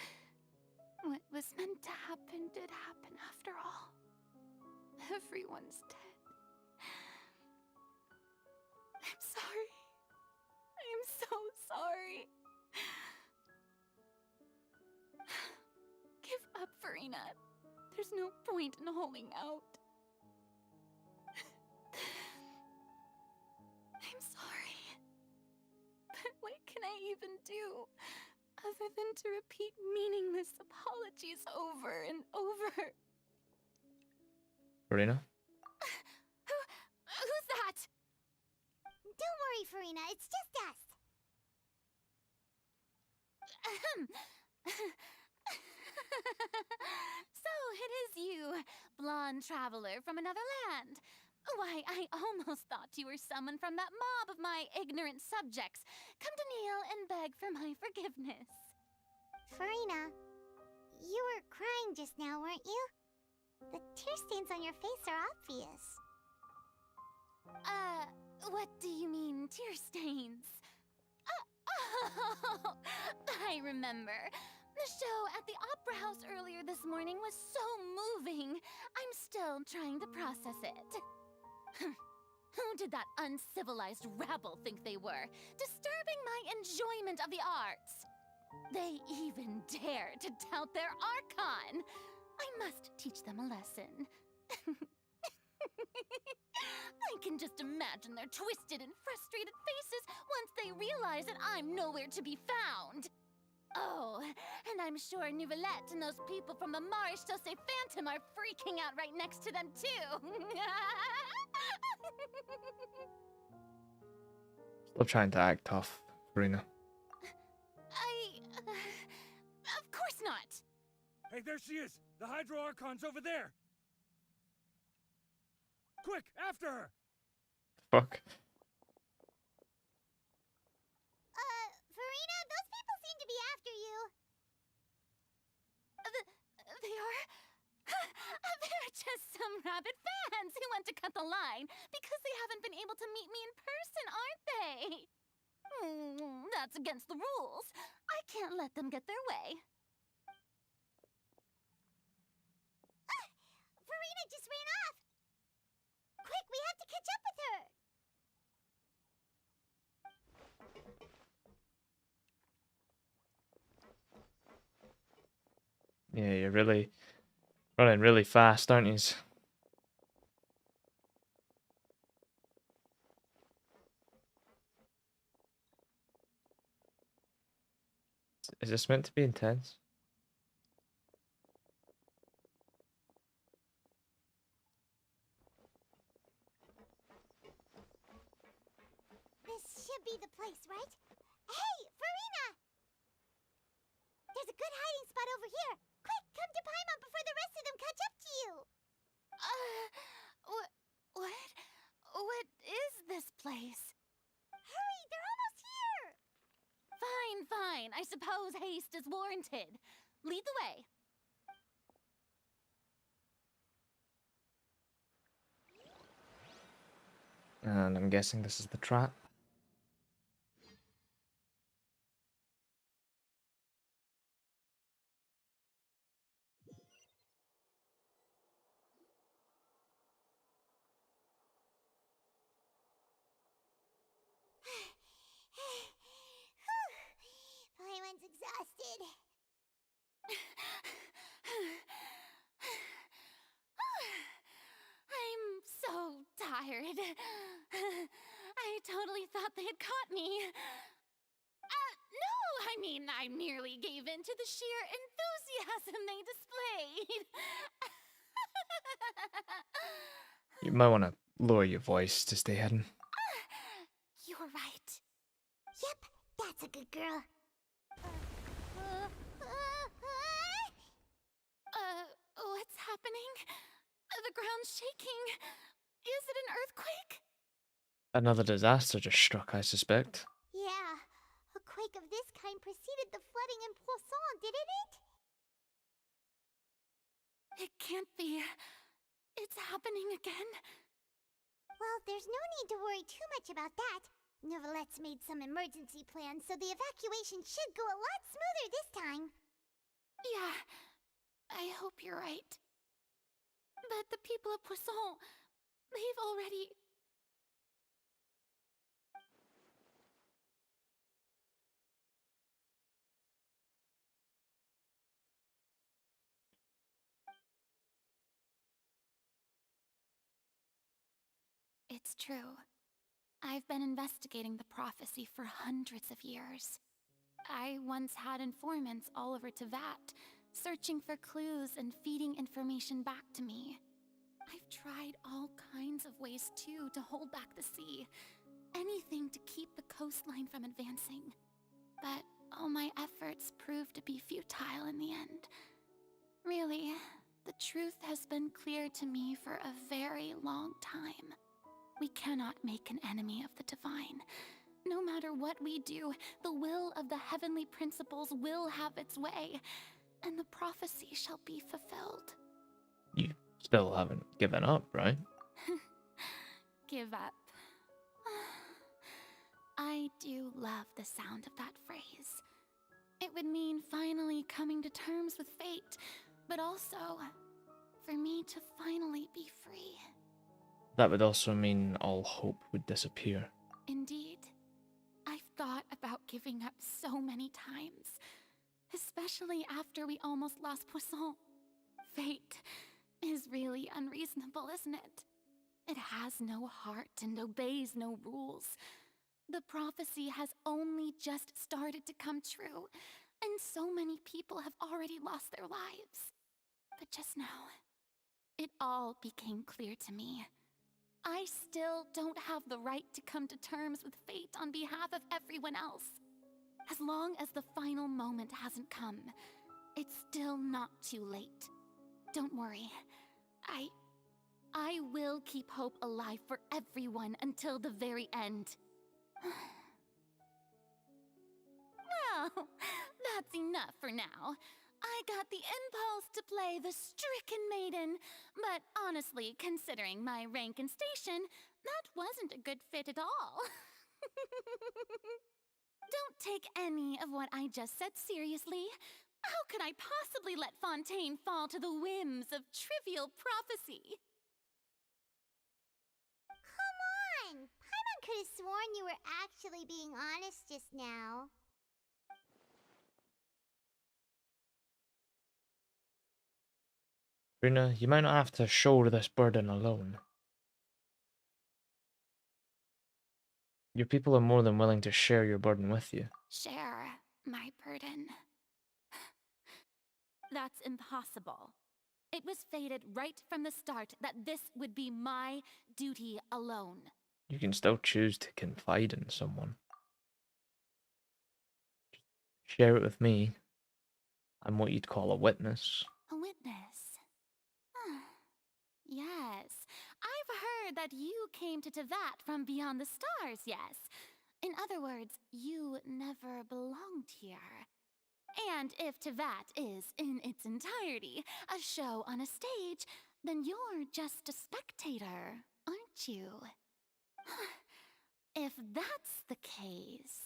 What was meant to happen did happen after all. Everyone's dead. I'm sorry. I'm so sorry. Give up, Furina. There's no point in holding out. I'm sorry. But what can I even do other than to repeat meaningless apologies over and over? Furina? Who's that? Don't worry, Furina. It's just us. So it is you, blonde traveler from another land. Why, I almost thought you were someone from that mob of my ignorant subjects, come to kneel and beg for my forgiveness. Furina, you were crying just now, weren't you? The tear stains on your face are obvious. What do you mean, tear stains? Oh, I remember. The show at the Opera House earlier this morning was so moving. I'm still trying to process it. Who did that uncivilized rabble think they were, disturbing my enjoyment of the arts? They even dare to tout their Archon. I must teach them a lesson. I can just imagine their twisted and frustrated faces once they realize that I'm nowhere to be found. Oh, and I'm sure Nouvellette and those people from the Marche Chaussee Phantom are freaking out right next to them, too. Still trying to act tough, Furina. Of course not. Hey, there she is! The Hydro Archon's over there! Quick, after her! Fuck. Furina, those people seem to be after you. They are? They're just some rabid fans who want to cut the line because they haven't been able to meet me in person, aren't they? That's against the rules. I can't let them get their way. Furina just ran off. Quick, we have to catch up with her. Yeah, you're really running really fast, aren't you? Is this meant to be intense? This should be the place, right? Hey, Furina! There's a good hiding spot over here. Quick, come to Paimon before the rest of them catch up to you. What is this place? Hurry, they're almost here. Fine. I suppose haste is warranted. Lead the way. And I'm guessing this is the trap. tired. I totally thought they had caught me. No, I mean, I merely gave in to the sheer enthusiasm they displayed. You might want to lower your voice to stay hidden. You were right. Yep, that's a good girl. What's happening? The ground's shaking. Is it an earthquake? Another disaster just struck, I suspect. Yeah, a quake of this kind preceded the flooding in Poisson, didn't it? It can't be. It's happening again. Well, there's no need to worry too much about that. Novelette's made some emergency plans, so the evacuation should go a lot smoother this time. Yeah, I hope you're right. But the people of Poisson, they've already... It's true. I've been investigating the prophecy for hundreds of years. I once had informants all over Teyvat, searching for clues and feeding information back to me. I've tried all kinds of ways, too, to hold back the sea. Anything to keep the coastline from advancing. But all my efforts proved to be futile in the end. Really, the truth has been clear to me for a very long time. We cannot make an enemy of the divine. No matter what we do, the will of the heavenly principles will have its way, and the prophecy shall be fulfilled. You still haven't given up, right? Give up. I do love the sound of that phrase. It would mean finally coming to terms with fate, but also for me to finally be free. That would also mean all hope would disappear. Indeed. I've thought about giving up so many times, especially after we almost lost Poisson. Fate is really unreasonable, isn't it? It has no heart and obeys no rules. The prophecy has only just started to come true, and so many people have already lost their lives. But just now, it all became clear to me. I still don't have the right to come to terms with fate on behalf of everyone else. As long as the final moment hasn't come, it's still not too late. Don't worry. I will keep hope alive for everyone until the very end. Well, that's enough for now. I got the impulse to play the stricken maiden, but honestly, considering my rank and station, that wasn't a good fit at all. Don't take any of what I just said seriously. How could I possibly let Fontaine fall to the whims of trivial prophecy? Come on! Paimon could have sworn you were actually being honest just now. Furina, you might not have to shoulder this burden alone. Your people are more than willing to share your burden with you. Share my burden. That's impossible. It was fated right from the start that this would be my duty alone. You can still choose to confide in someone. Share it with me. I'm what you'd call a witness. A witness? Yes. I've heard that you came to Teyvat from beyond the stars, yes. In other words, you never belonged here. And if Teyvat is, in its entirety, a show on a stage, then you're just a spectator, aren't you? If that's the case...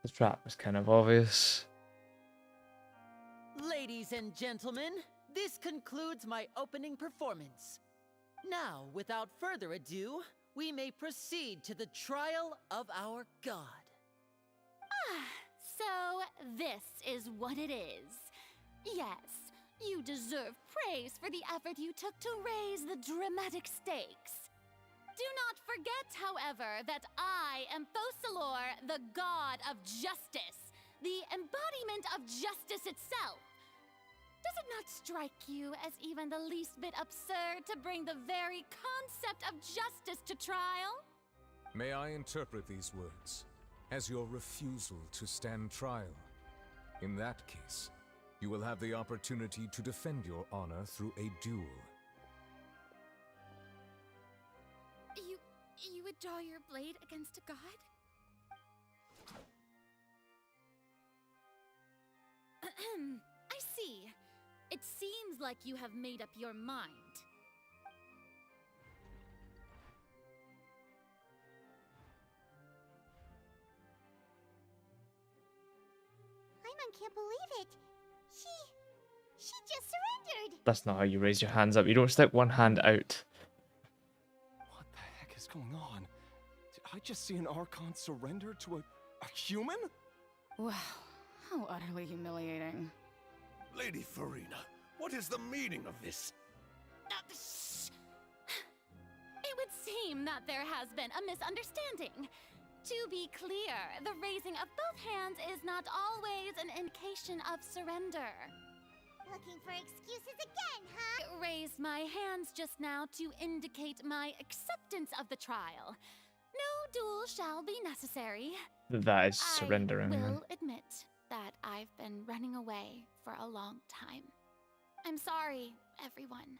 The trap was kind of obvious. Ladies and gentlemen, this concludes my opening performance. Now, without further ado, we may proceed to the trial of our god. So, this is what it is. Yes, you deserve praise for the effort you took to raise the dramatic stakes. Do not forget, however, that I am Focalor, the god of justice, the embodiment of justice itself. Does it not strike you as even the least bit absurd to bring the very concept of justice to trial? May I interpret these words as your refusal to stand trial? In that case, you will have the opportunity to defend your honor through a duel. You would draw your blade against a god? I see. It seems like you have made up your mind. Paimon can't believe it. She just surrendered. That's not how you raise your hands up. You don't stick one hand out. What the heck is going on? Did I just see an Archon surrender to a human? Wow, how utterly humiliating. Lady Furina, what is the meaning of this? It would seem that there has been a misunderstanding. To be clear, the raising of both hands is not always an indication of surrender. Looking for excuses again, huh? I raised my hands just now to indicate my acceptance of the trial. No duel shall be necessary. That is surrendering. I Man. will admit that I've been running away for a long time. I'm sorry, everyone.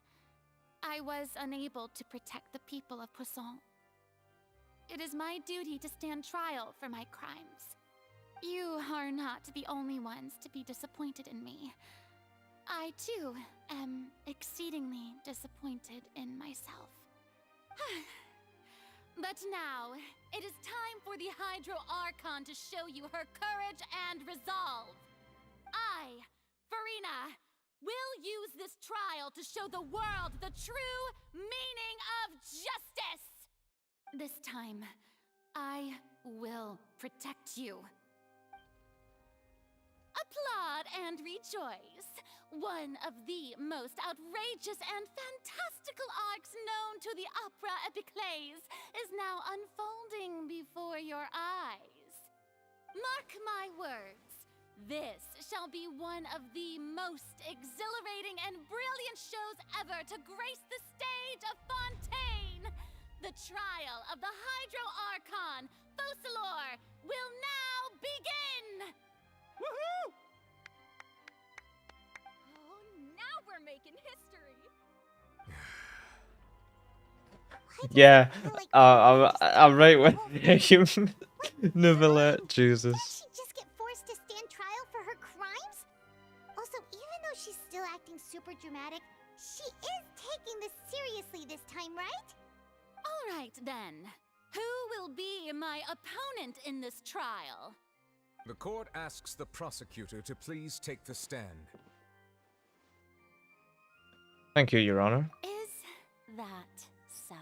I was unable to protect the people of Poisson. It is my duty to stand trial for my crimes. You are not the only ones to be disappointed in me. I, too, am exceedingly disappointed in myself. But now, it is time for the Hydro Archon to show you her courage and resolve. I, Furina, will use this trial to show the world the true meaning of justice! This time, I will protect you. Applaud and rejoice! One of the most outrageous and fantastical arcs known to the opera epiclese is now unfolding before your eyes. Mark my words, this shall be one of the most exhilarating and brilliant shows ever to grace the stage of Fontaine! The trial of the Hydro Archon, Focalor, will now begin! Woohoo! Oh, now we're making history. Yeah, I'm right with you. Neuvillette, Jesus. Did she just get forced to stand trial for her crimes? Also, even though she's still acting super dramatic, she is taking this seriously this time, right? All right, then. Who will be my opponent in this trial? The court asks the prosecutor to please take the stand. Thank you, Your Honor. Is that so?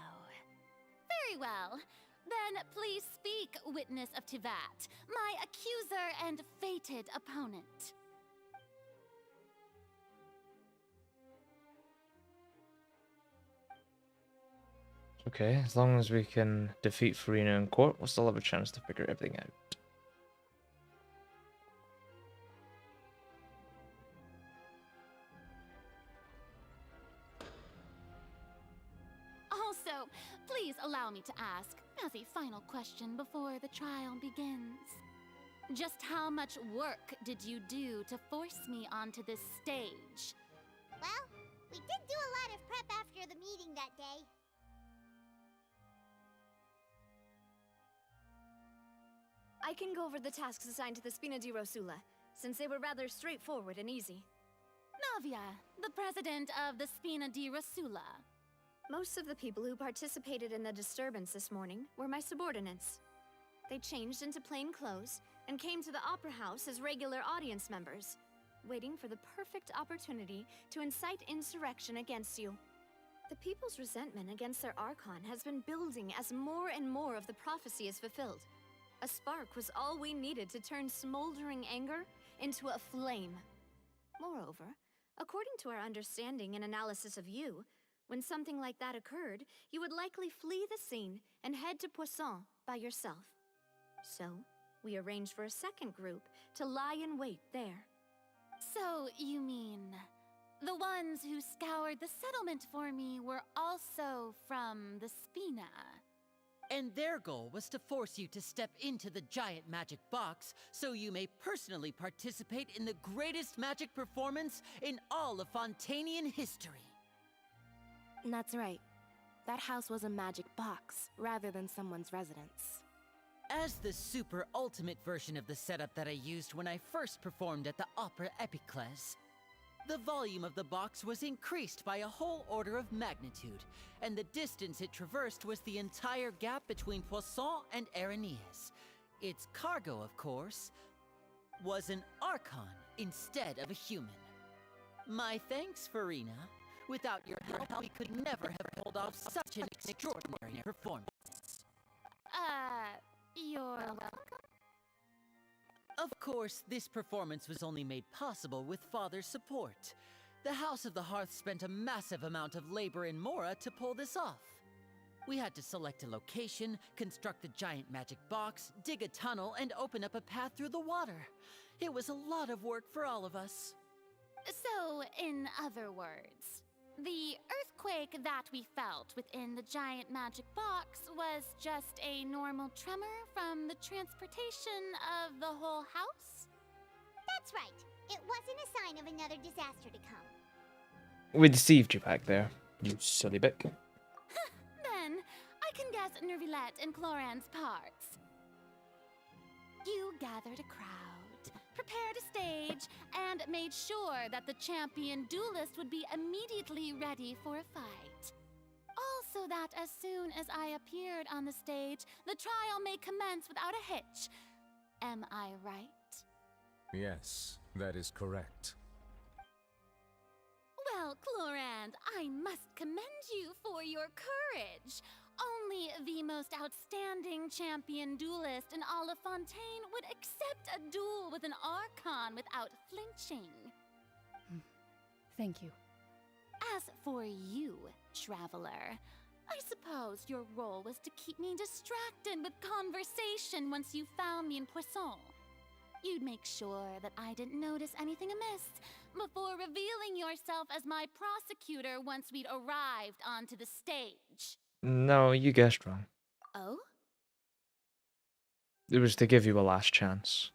Very well. Then please speak, witness of Tivat, my accuser and fated opponent. Okay, as long as we can defeat Furina in court, we'll still have a chance to figure everything out. Also, please allow me to ask, as a final question before the trial begins. Just how much work did you do to force me onto this stage? Well, we did do a lot of prep after the meeting that day. I can go over the tasks assigned to the Spina di Rosula, since they were rather straightforward and easy. Navia, the president of the Spina di Rosula. Most of the people who participated in the disturbance this morning were my subordinates. They changed into plain clothes and came to the Opera House as regular audience members, waiting for the perfect opportunity to incite insurrection against you. The people's resentment against their Archon has been building as more and more of the prophecy is fulfilled. A spark was all we needed to turn smoldering anger into a flame. Moreover, according to our understanding and analysis of you, when something like that occurred, you would likely flee the scene and head to Poisson by yourself. So, we arranged for a second group to lie in wait there. So, you mean the ones who scoured the settlement for me were also from the Spina? And their goal was to force you to step into the giant magic box so you may personally participate in the greatest magic performance in all of Fontainian history. That's right. That house was a magic box, rather than someone's residence. As the super ultimate version of the setup that I used when I first performed at the Opera Epiclese, the volume of the box was increased by a whole order of magnitude, and the distance it traversed was the entire gap between Poisson and Areneas. Its cargo, of course, was an Archon instead of a human. My thanks, Furina. Without your help, we could never have pulled off such an extraordinary performance. You're welcome. Of course, this performance was only made possible with Father's support. The House of the Hearth spent a massive amount of labor in Mora to pull this off. We had to select a location, construct the giant magic box, dig a tunnel, and open up a path through the water. It was a lot of work for all of us. So, in other words, the earthquake that we felt within the giant magic box was just a normal tremor from the transportation of the whole house? That's right. It wasn't a sign of another disaster to come. We deceived you back there, you silly bick. Then, I can guess Nervilette and Cloran's parts. You gathered a crowd, prepared a stage, and made sure that the champion duelist would be immediately ready for a fight. Also that as soon as I appeared on the stage, the trial may commence without a hitch. Am I right? Yes, that is correct. Well, Clorand, I must commend you for your courage. Only the most outstanding champion duelist in all of Fontaine would accept a duel with an Archon without flinching. Thank you. As for you, Traveler, I suppose your role was to keep me distracted with conversation once you found me in Poisson. You'd make sure that I didn't notice anything amiss before revealing yourself as my prosecutor once we'd arrived onto the stage. No, you guessed wrong. Oh? It was to give you a last chance.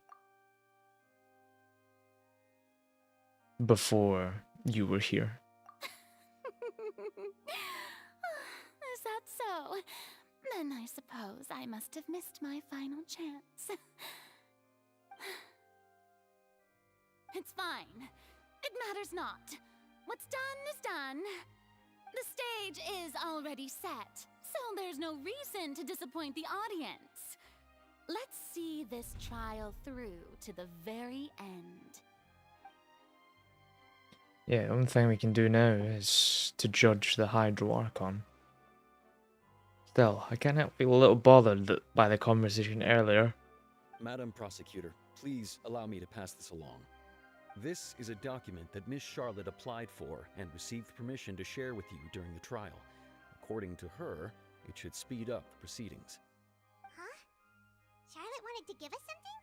Before you were here. Is that so? Then I suppose I must have missed my final chance. It's fine. It matters not. What's done is done. The stage is already set, so there's no reason to disappoint the audience. Let's see this trial through to the very end. Yeah, the only thing we can do now is to judge the Hydro Archon. Still, I can't help feel a little bothered by the conversation earlier. Madam Prosecutor, please allow me to pass this along. This is a document that Miss Charlotte applied for and received permission to share with you during the trial. According to her, it should speed up the proceedings. Huh? Charlotte wanted to give us something?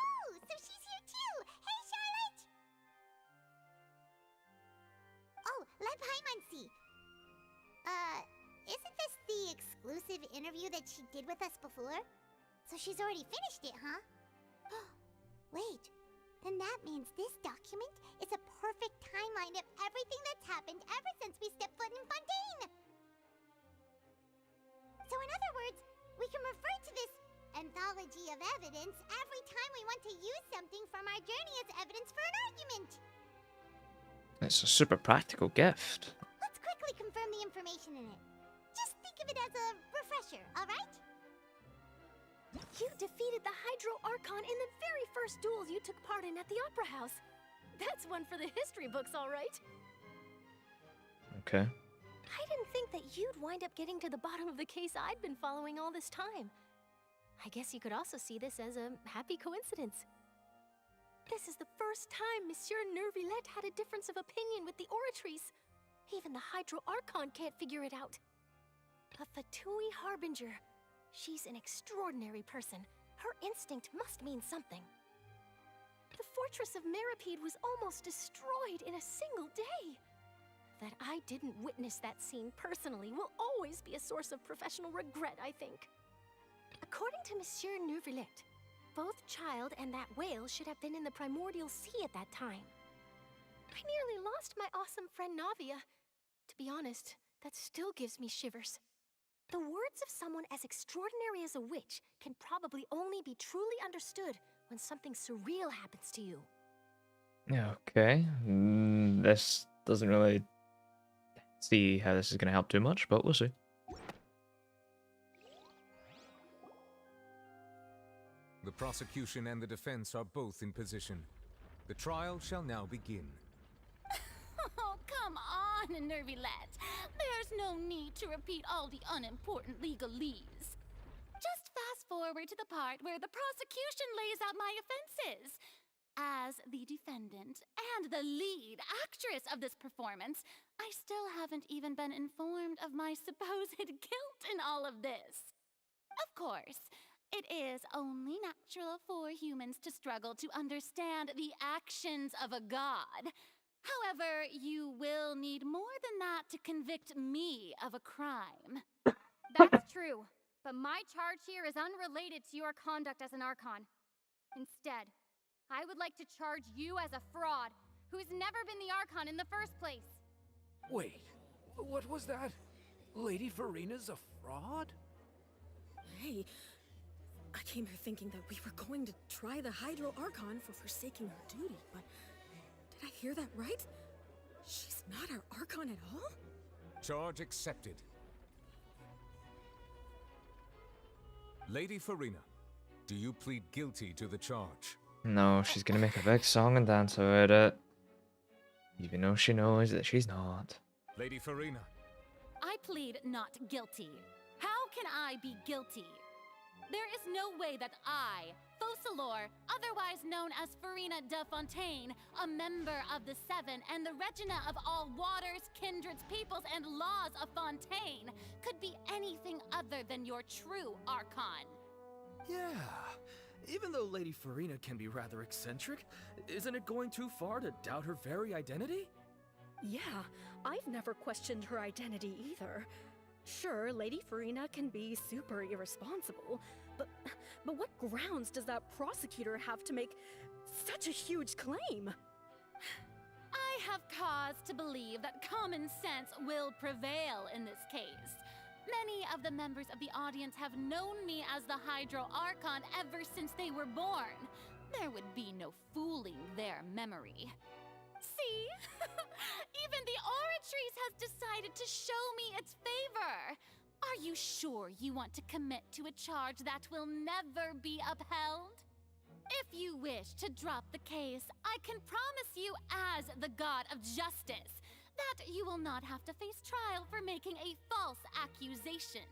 Oh, so she's here too! Hey, Charlotte! Oh, let Paimon see. Isn't this the exclusive interview that she did with us before? So she's already finished it, huh? Wait. Then that means this document is a perfect timeline of everything that's happened ever since we stepped foot in Fontaine! So in other words, we can refer to this anthology of evidence every time we want to use something from our journey as evidence for an argument! It's a super practical gift. Let's quickly confirm the information in it. Just think of it as a refresher, alright? You defeated the Hydro Archon in the first duels you took part in at the Opera House. That's one for the history books, all right. Okay. I didn't think that you'd wind up getting to the bottom of the case I'd been following all this time. I guess you could also see this as a happy coincidence. This is the first time Monsieur Nervillette had a difference of opinion with the Oratrice. Even the Hydro Archon can't figure it out. A Fatui Harbinger. She's an extraordinary person. Her instinct must mean something. The fortress of Meripede was almost destroyed in a single day. That I didn't witness that scene personally will always be a source of professional regret, I think. According to Monsieur Nervillette, both Child and that whale should have been in the Primordial Sea at that time. I nearly lost my awesome friend Navia. To be honest, that still gives me shivers. The words of someone as extraordinary as a witch can probably only be truly understood when something surreal happens to you. Okay. This doesn't really see how this is going to help too much, but we'll see. The prosecution and the defense are both in position. The trial shall now begin. Oh, come on, Nervillette. There's no need to repeat all the unimportant legalese. Just fast forward to the part where the prosecution lays out my offenses. As the defendant and the lead actress of this performance, I still haven't even been informed of my supposed guilt in all of this. Of course, it is only natural for humans to struggle to understand the actions of a god. However, you will need more than that to convict me of a crime. That's true, but my charge here is unrelated to your conduct as an Archon. Instead, I would like to charge you as a fraud who's never been the Archon in the first place. Wait, what was that? Lady Furina's a fraud? Hey, I came here thinking that we were going to try the Hydro Archon for forsaking her duty, but did I hear that right? She's not our Archon at all? Charge accepted. Lady Furina, do you plead guilty to the charge? No, she's going to make a big song and dance about it. Even though she knows that she's not. Lady Furina. I plead not guilty. How can I be guilty? There is no way that I, Focalor, otherwise known as Furina de Fontaine, a member of the Seven and the Regina of all waters, kindreds, peoples, and laws of Fontaine, could be anything other than your true Archon. Yeah, even though Lady Furina can be rather eccentric, isn't it going too far to doubt her very identity? Yeah, I've never questioned her identity either. Sure, Lady Furina can be super irresponsible, but what grounds does that prosecutor have to make such a huge claim? I have cause to believe that common sense will prevail in this case. Many of the members of the audience have known me as the Hydro Archon ever since they were born. There would be no fooling their memory. See? Even the Oratrice has decided to show me its favor. Are you sure you want to commit to a charge that will never be upheld? If you wish to drop the case, I can promise you as the God of Justice that you will not have to face trial for making a false accusation.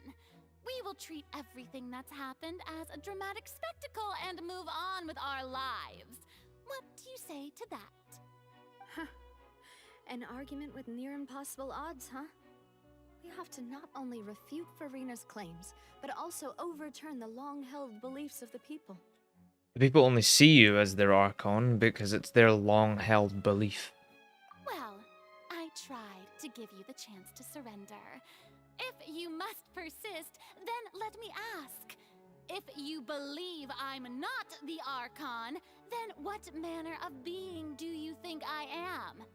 We will treat everything that's happened as a dramatic spectacle and move on with our lives. What do you say to that? An argument with near impossible odds, huh? We have to not only refute Furina's claims, but also overturn the long-held beliefs of the people. The people only see you as their Archon because it's their long-held belief. Well, I tried to give you the chance to surrender. If you must persist, then let me ask. If you believe I'm not the Archon, then what manner of being do you think I am?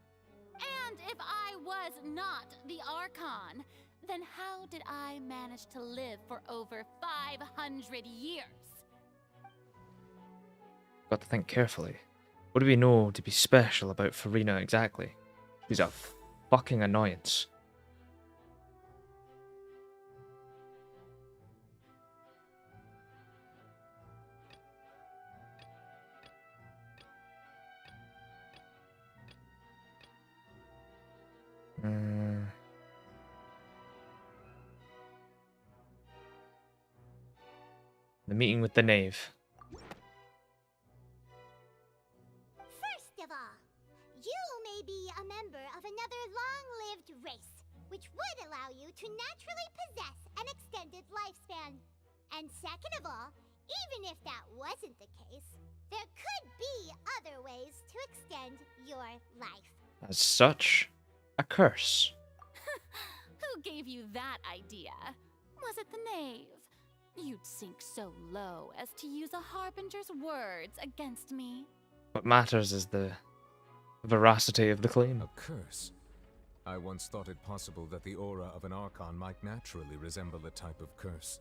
And if I was not the Archon, then how did I manage to live for over 500 years? Got to think carefully. What do we know to be special about Furina exactly? She's a fucking annoyance. The meeting with the knave. First of all, you may be a member of another long-lived race, which would allow you to naturally possess an extended lifespan. And second of all, even if that wasn't the case, there could be other ways to extend your life. As such, a curse. Who gave you that idea? Was it the knave? You'd sink so low as to use a harbinger's words against me. What matters is the veracity of the claim. A curse? I once thought it possible that the aura of an Archon might naturally resemble a type of curse.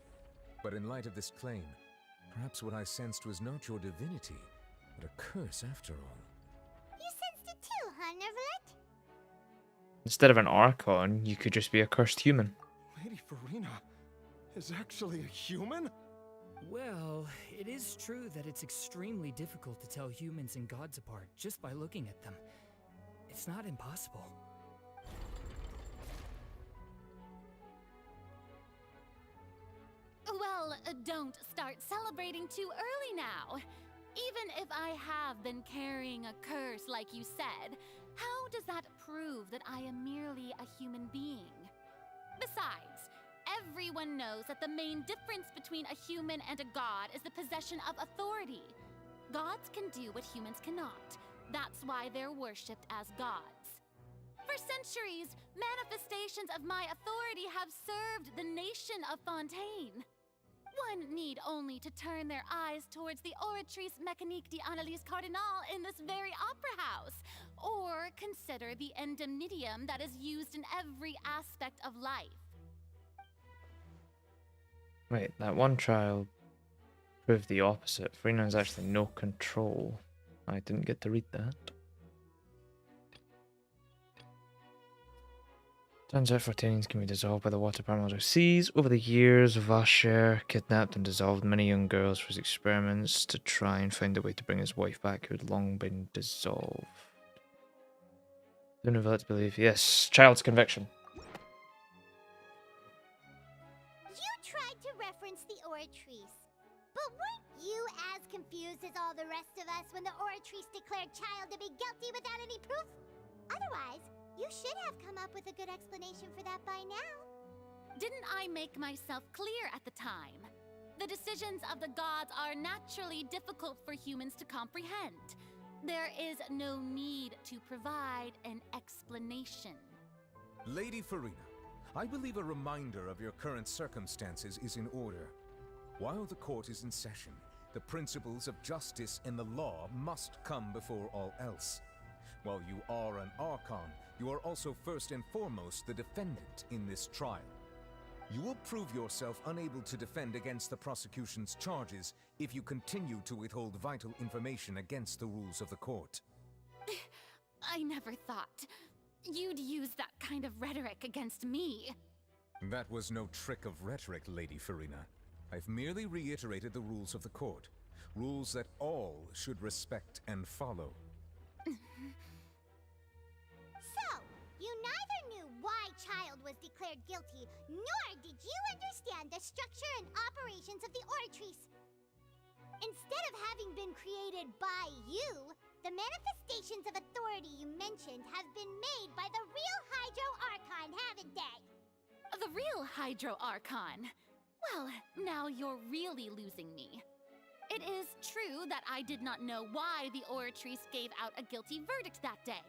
But in light of this claim, perhaps what I sensed was not your divinity, but a curse after all. You sensed it too, huh, Nervalet? Instead of an Archon, you could just be a cursed human. Lady Furina is actually a human? Well, it is true that it's extremely difficult to tell humans and gods apart just by looking at them. It's not impossible. Well, don't start celebrating too early now. Even if I have been carrying a curse like you said, how does that prove that I am merely a human being? Besides, everyone knows that the main difference between a human and a god is the possession of authority. Gods can do what humans cannot. That's why they're worshipped as gods. For centuries, manifestations of my authority have served the nation of Fontaine. One need only to turn their eyes towards the Oratrice Mécanique d'Analyse Cardinal in this very opera house, or consider the endemnitium that is used in every aspect of life. Wait, that one trial proved the opposite. Furina has actually no control. I didn't get to read that. Turns out Fontaines can be dissolved by the water parameters of seas. Over the years, Vasher kidnapped and dissolved many young girls for his experiments to try and find a way to bring his wife back, who had long been dissolved. Don't know to believe. Yes, child's conviction. You tried to reference the Oratrice, but weren't you as confused as all the rest of us when the Oratrice declared child to be guilty without any proof? Otherwise, you should have come up with a good explanation for that by now. Didn't I make myself clear at the time? The decisions of the gods are naturally difficult for humans to comprehend. There is no need to provide an explanation. Lady Furina, I believe a reminder of your current circumstances is in order. While the court is in session, the principles of justice and the law must come before all else. While you are an Archon, you are also first and foremost the defendant in this trial. You will prove yourself unable to defend against the prosecution's charges if you continue to withhold vital information against the rules of the court. I never thought you'd use that kind of rhetoric against me. That was no trick of rhetoric, Lady Furina. I've merely reiterated the rules of the court. Rules that all should respect and follow. You neither knew why Child was declared guilty, nor did you understand the structure and operations of the Oratrice. Instead of having been created by you, the manifestations of authority you mentioned have been made by the real Hydro Archon, haven't they? The real Hydro Archon? Well, now you're really losing me. It is true that I did not know why the Oratrice gave out a guilty verdict that day.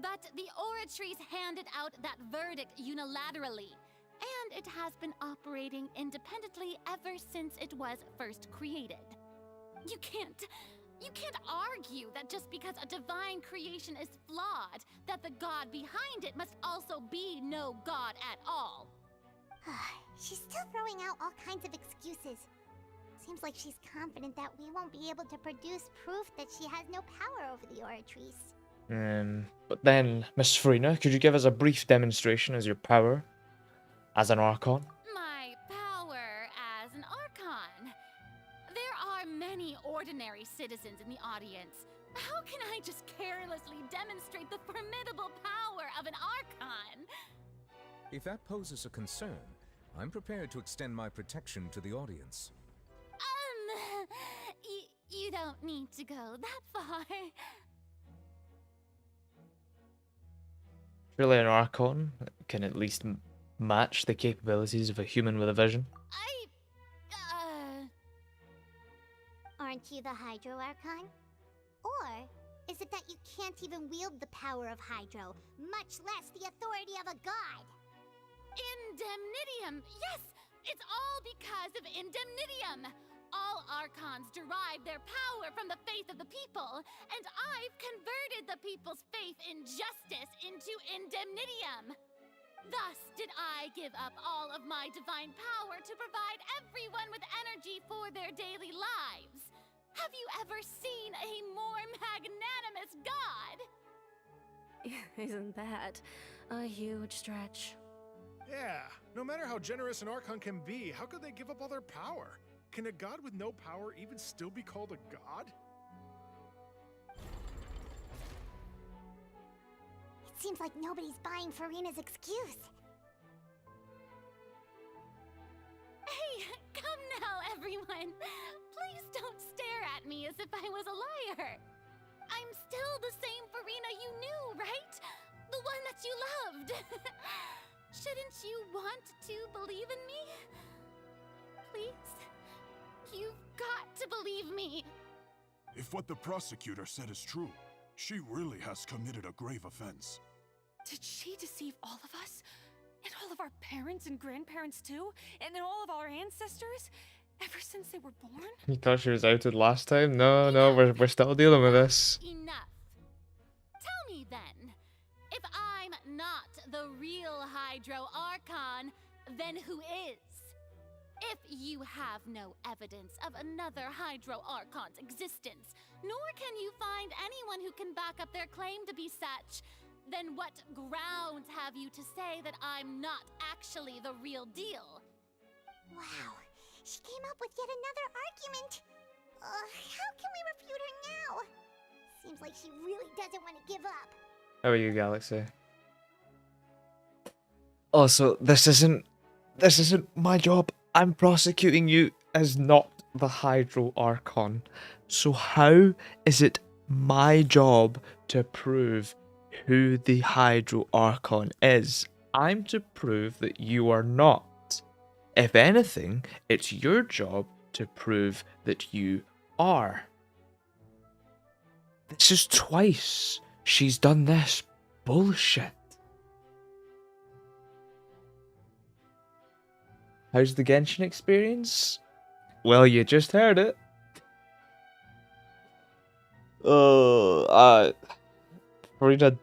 But the Oratrice handed out that verdict unilaterally, and it has been operating independently ever since it was first created. You can't argue that just because a divine creation is flawed, that the god behind it must also be no god at all. She's still throwing out all kinds of excuses. Seems like she's confident that we won't be able to produce proof that she has no power over the Oratrice. But then, Miss Furina, could you give us a brief demonstration as your power as an Archon? My power as an Archon? There are many ordinary citizens in the audience. How can I just carelessly demonstrate the formidable power of an Archon? If that poses a concern, I'm prepared to extend my protection to the audience. You don't need to go that far. Surely an Archon can at least match the capabilities of a human with a vision. Aren't you the Hydro Archon? Or is it that you can't even wield the power of Hydro, much less the authority of a god? Indemnitium! Yes! It's all because of Indemnitium! All Archons derive their power from the faith of the people, and I've converted the people's faith in justice into Indemnitium! Thus did I give up all of my divine power to provide everyone with energy for their daily lives. Have you ever seen a more magnanimous god? Isn't that a huge stretch? Yeah, no matter how generous an Archon can be, how could they give up all their power? Can a god with no power even still be called a god? It seems like nobody's buying Furina's excuse. Hey, come now, everyone. Please don't stare at me as if I was a liar. I'm still the same Furina you knew, right? The one that you loved. Shouldn't you want to believe in me? Please? You've got to believe me. If what the prosecutor said is true, she really has committed a grave offense. Did she deceive all of us? And all of our parents and grandparents too? And all of our ancestors? Ever since they were born? You thought she was outed last time? No, we're still dealing with this. Enough. Tell me then, if I'm not the real Hydro Archon, then who is? If you have no evidence of another Hydro Archon's existence, nor can you find anyone who can back up their claim to be such, then what grounds have you to say that I'm not actually the real deal? Wow, she came up with yet another argument. How can we refute her now? Seems like she really doesn't want to give up. How are you, Galaxy? Also, this isn't my job. I'm prosecuting you as not the Hydro Archon. So how is it my job to prove who the Hydro Archon is? I'm to prove that you are not. If anything, it's your job to prove that you are. This is twice she's done this bullshit. How's the Genshin experience? Well, you just heard it. Furina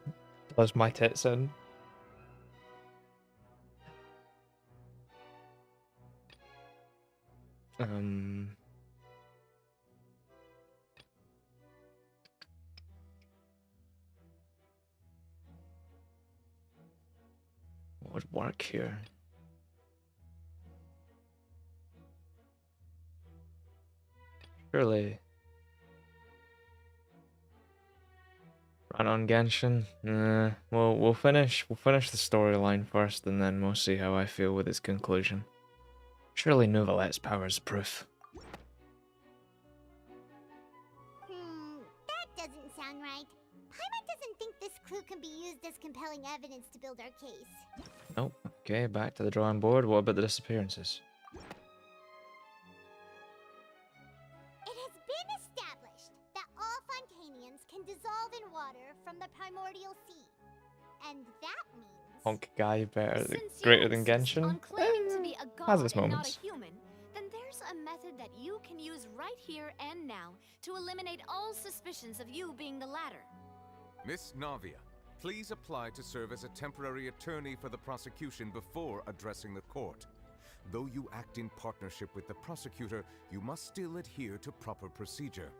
does my tits in. What would work here? Surely. Run on Genshin? We'll finish the storyline first, and then we'll see how I feel with its conclusion. Surely Novelette's power is proof. That doesn't sound right. Paimon doesn't think this clue can be used as compelling evidence to build our case. Nope. Okay, back to the drawing board. What about the disappearances? It has been established that all Fontainians can dissolve in water from the primordial sea. And that means... Honk guy greater than Genshin? On claiming to be a god Has its and not moments. a human, then there's a method that you can use right here and now to eliminate all suspicions of you being the latter. Miss Navia, please apply to serve as a temporary attorney for the prosecution before addressing the court. Though you act in partnership with the prosecutor, you must still adhere to proper procedure.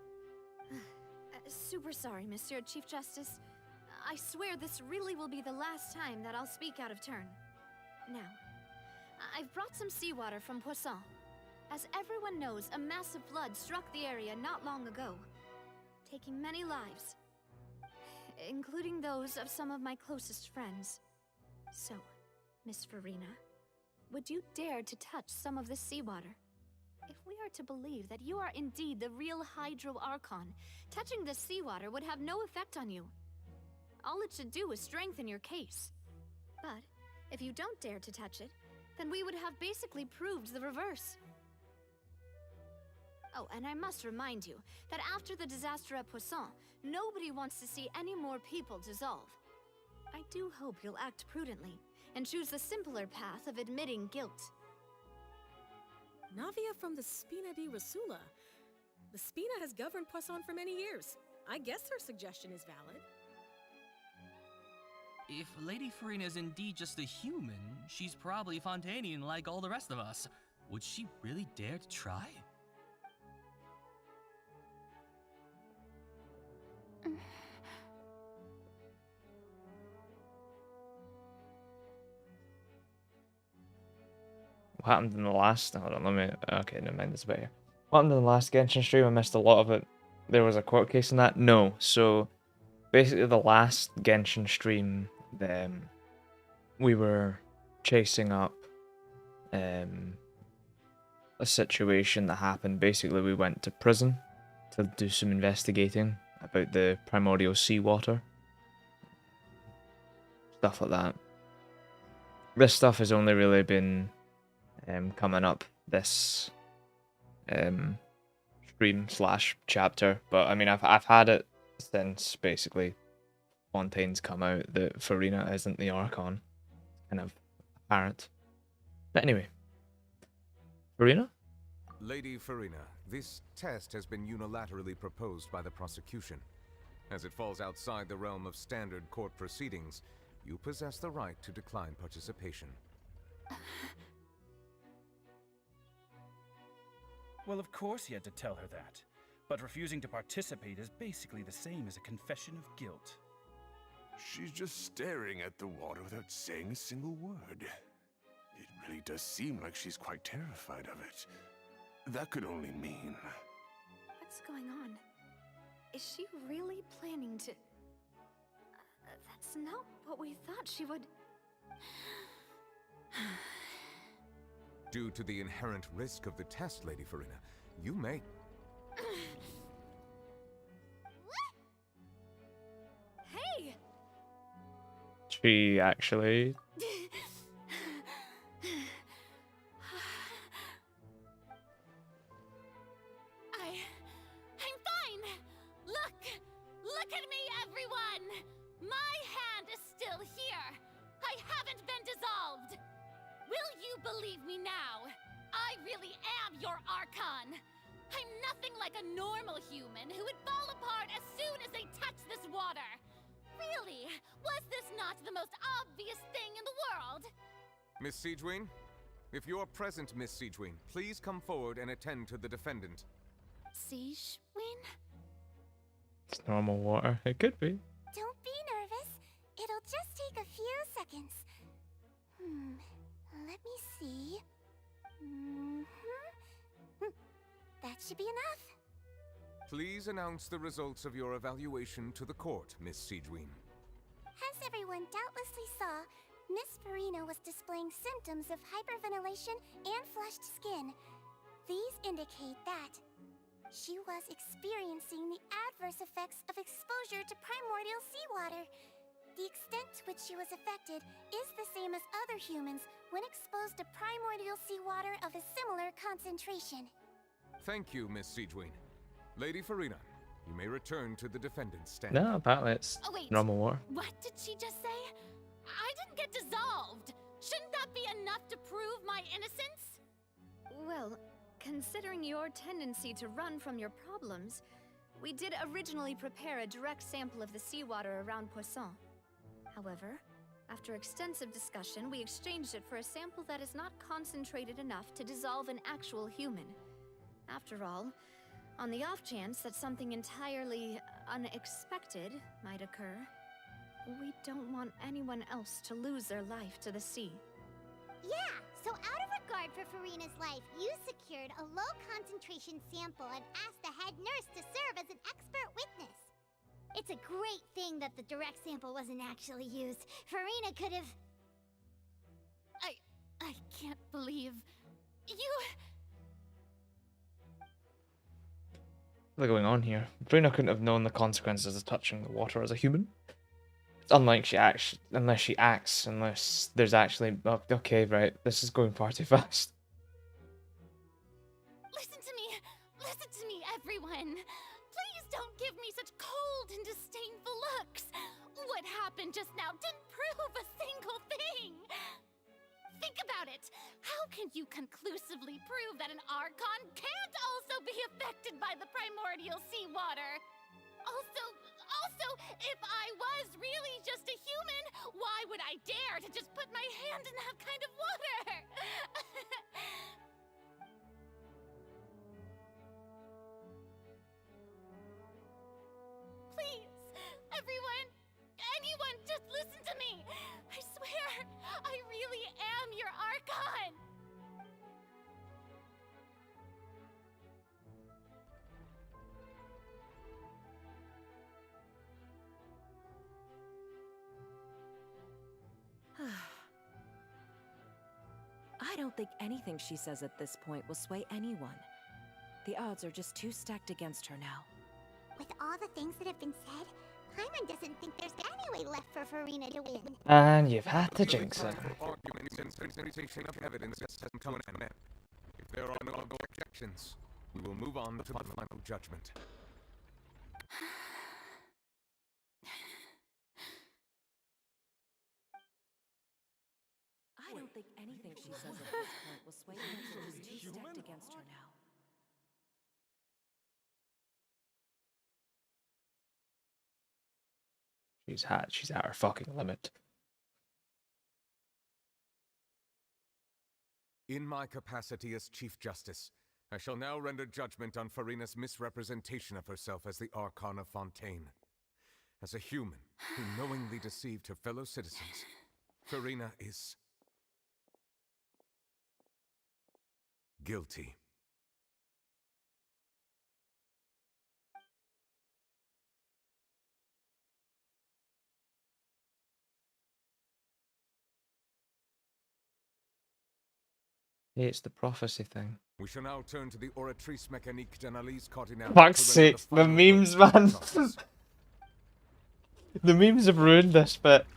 Super sorry, Monsieur Chief Justice. I swear this really will be the last time that I'll speak out of turn. Now, I've brought some seawater from Poisson. As everyone knows, a massive flood struck the area not long ago, taking many lives, including those of some of my closest friends. So, Miss Furina, would you dare to touch some of this seawater? If we are to believe that you are indeed the real Hydro Archon, touching the seawater would have no effect on you. All it should do is strengthen your case. But if you don't dare to touch it, then we would have basically proved the reverse. Oh, and I must remind you that after the disaster at Poisson, nobody wants to see any more people dissolve. I do hope you'll act prudently and choose the simpler path of admitting guilt. Navia from the Spina di Rasula. The Spina has governed Poisson for many years. I guess her suggestion is valid. If Lady Furina is indeed just a human, she's probably Fontainian like all the rest of us. Would she really dare to try? What happened in the last... Hold on, let me... Okay, never mind, this better. What happened in the last Genshin stream? I missed a lot of it. There was a court case in that? No. So, basically the last Genshin stream, we were chasing up a situation that happened. Basically, we went to prison to do some investigating about the primordial seawater. Stuff like that. This stuff has only really been coming up this stream / chapter, but I mean I've had it since basically Fontaine's come out that Furina isn't the Archon. Kind of apparent. But anyway. Furina? Lady Furina, this test has been unilaterally proposed by the prosecution. As it falls outside the realm of standard court proceedings, you possess the right to decline participation. Well, of course he had to tell her that. But refusing to participate is basically the same as a confession of guilt. She's just staring at the water without saying a single word. It really does seem like she's quite terrified of it. That could only mean... What's going on? Is she really planning to... that's not what we thought she would... Due to the inherent risk of the test, Lady Furina, you may... Hey! She actually... I'm fine! Look at me, everyone! My hand is still here! I haven't been dissolved! Will you believe me now? I really am your Archon! I'm nothing like a normal human who would fall apart as soon as they touch this water! Really? Was this not the most obvious thing in the world? Miss Siegeween? If you're present, Miss Siegeween, please come forward and attend to the defendant. Siegeween? It's normal water. It could be. Don't be nervous. It'll just take a few seconds. Let me see. That should be enough. Please announce the results of your evaluation to the court, Miss Siegeween. As everyone doubtlessly saw, Miss Furina was displaying symptoms of hyperventilation and flushed skin. These indicate that she was experiencing the adverse effects of exposure to primordial seawater. The extent to which she was affected is the same as other humans when exposed to primordial seawater of a similar concentration. Thank you, Miss Siegeween. Lady Furina, you may return to the defendant's stand. No, apparently it's wait. normal water. What did she just say? I didn't get dissolved! Shouldn't that be enough to prove my innocence? Well, considering your tendency to run from your problems, we did originally prepare a direct sample of the seawater around Poisson. However, after extensive discussion, we exchanged it for a sample that is not concentrated enough to dissolve an actual human. After all, on the off chance that something entirely unexpected might occur, we don't want anyone else to lose their life to the sea. Yeah, so out of regard for Furina's life, you secured a low-concentration sample and asked the head nurse to serve as an expert witness. It's a great thing that the direct sample wasn't actually used. Furina could have... I can't believe... You... What's going on here? Furina couldn't have known the consequences of touching the water as a human. It's unlike unless there's actually. Oh, okay, right. This is going far too fast. Listen to me, everyone. Please don't give me such cold and disdainful looks. What happened just now didn't prove a single thing. Think about it. How can you conclusively prove that an Archon can't also be affected by the primordial seawater? Also, if I was really just a human, why would I dare to just put my hand in that kind of water? Please, anyone, just listen to me. I swear, I really am your Archon. I don't think anything she says at this point will sway anyone. The odds are just too stacked against her now. With all the things that have been said, Paimon doesn't think there's any way left for Furina to win. And you've had to jinx it. Arguments and presentation of evidence hasn't come to an end. If there are no objections, we will move on to the final judgment. I don't think anything she says at this point will sway anyone. She's too stacked against her now. She's at her fucking limit. In my capacity as Chief Justice, I shall now render judgment on Furina's misrepresentation of herself as the Archon of Fontaine. As a human who knowingly deceived her fellow citizens, Furina is guilty. It's the prophecy thing. We shall now turn to the oratrice mécanique d'analyse cardinale. Fuck's sake, the memes, man. The memes have ruined this bit.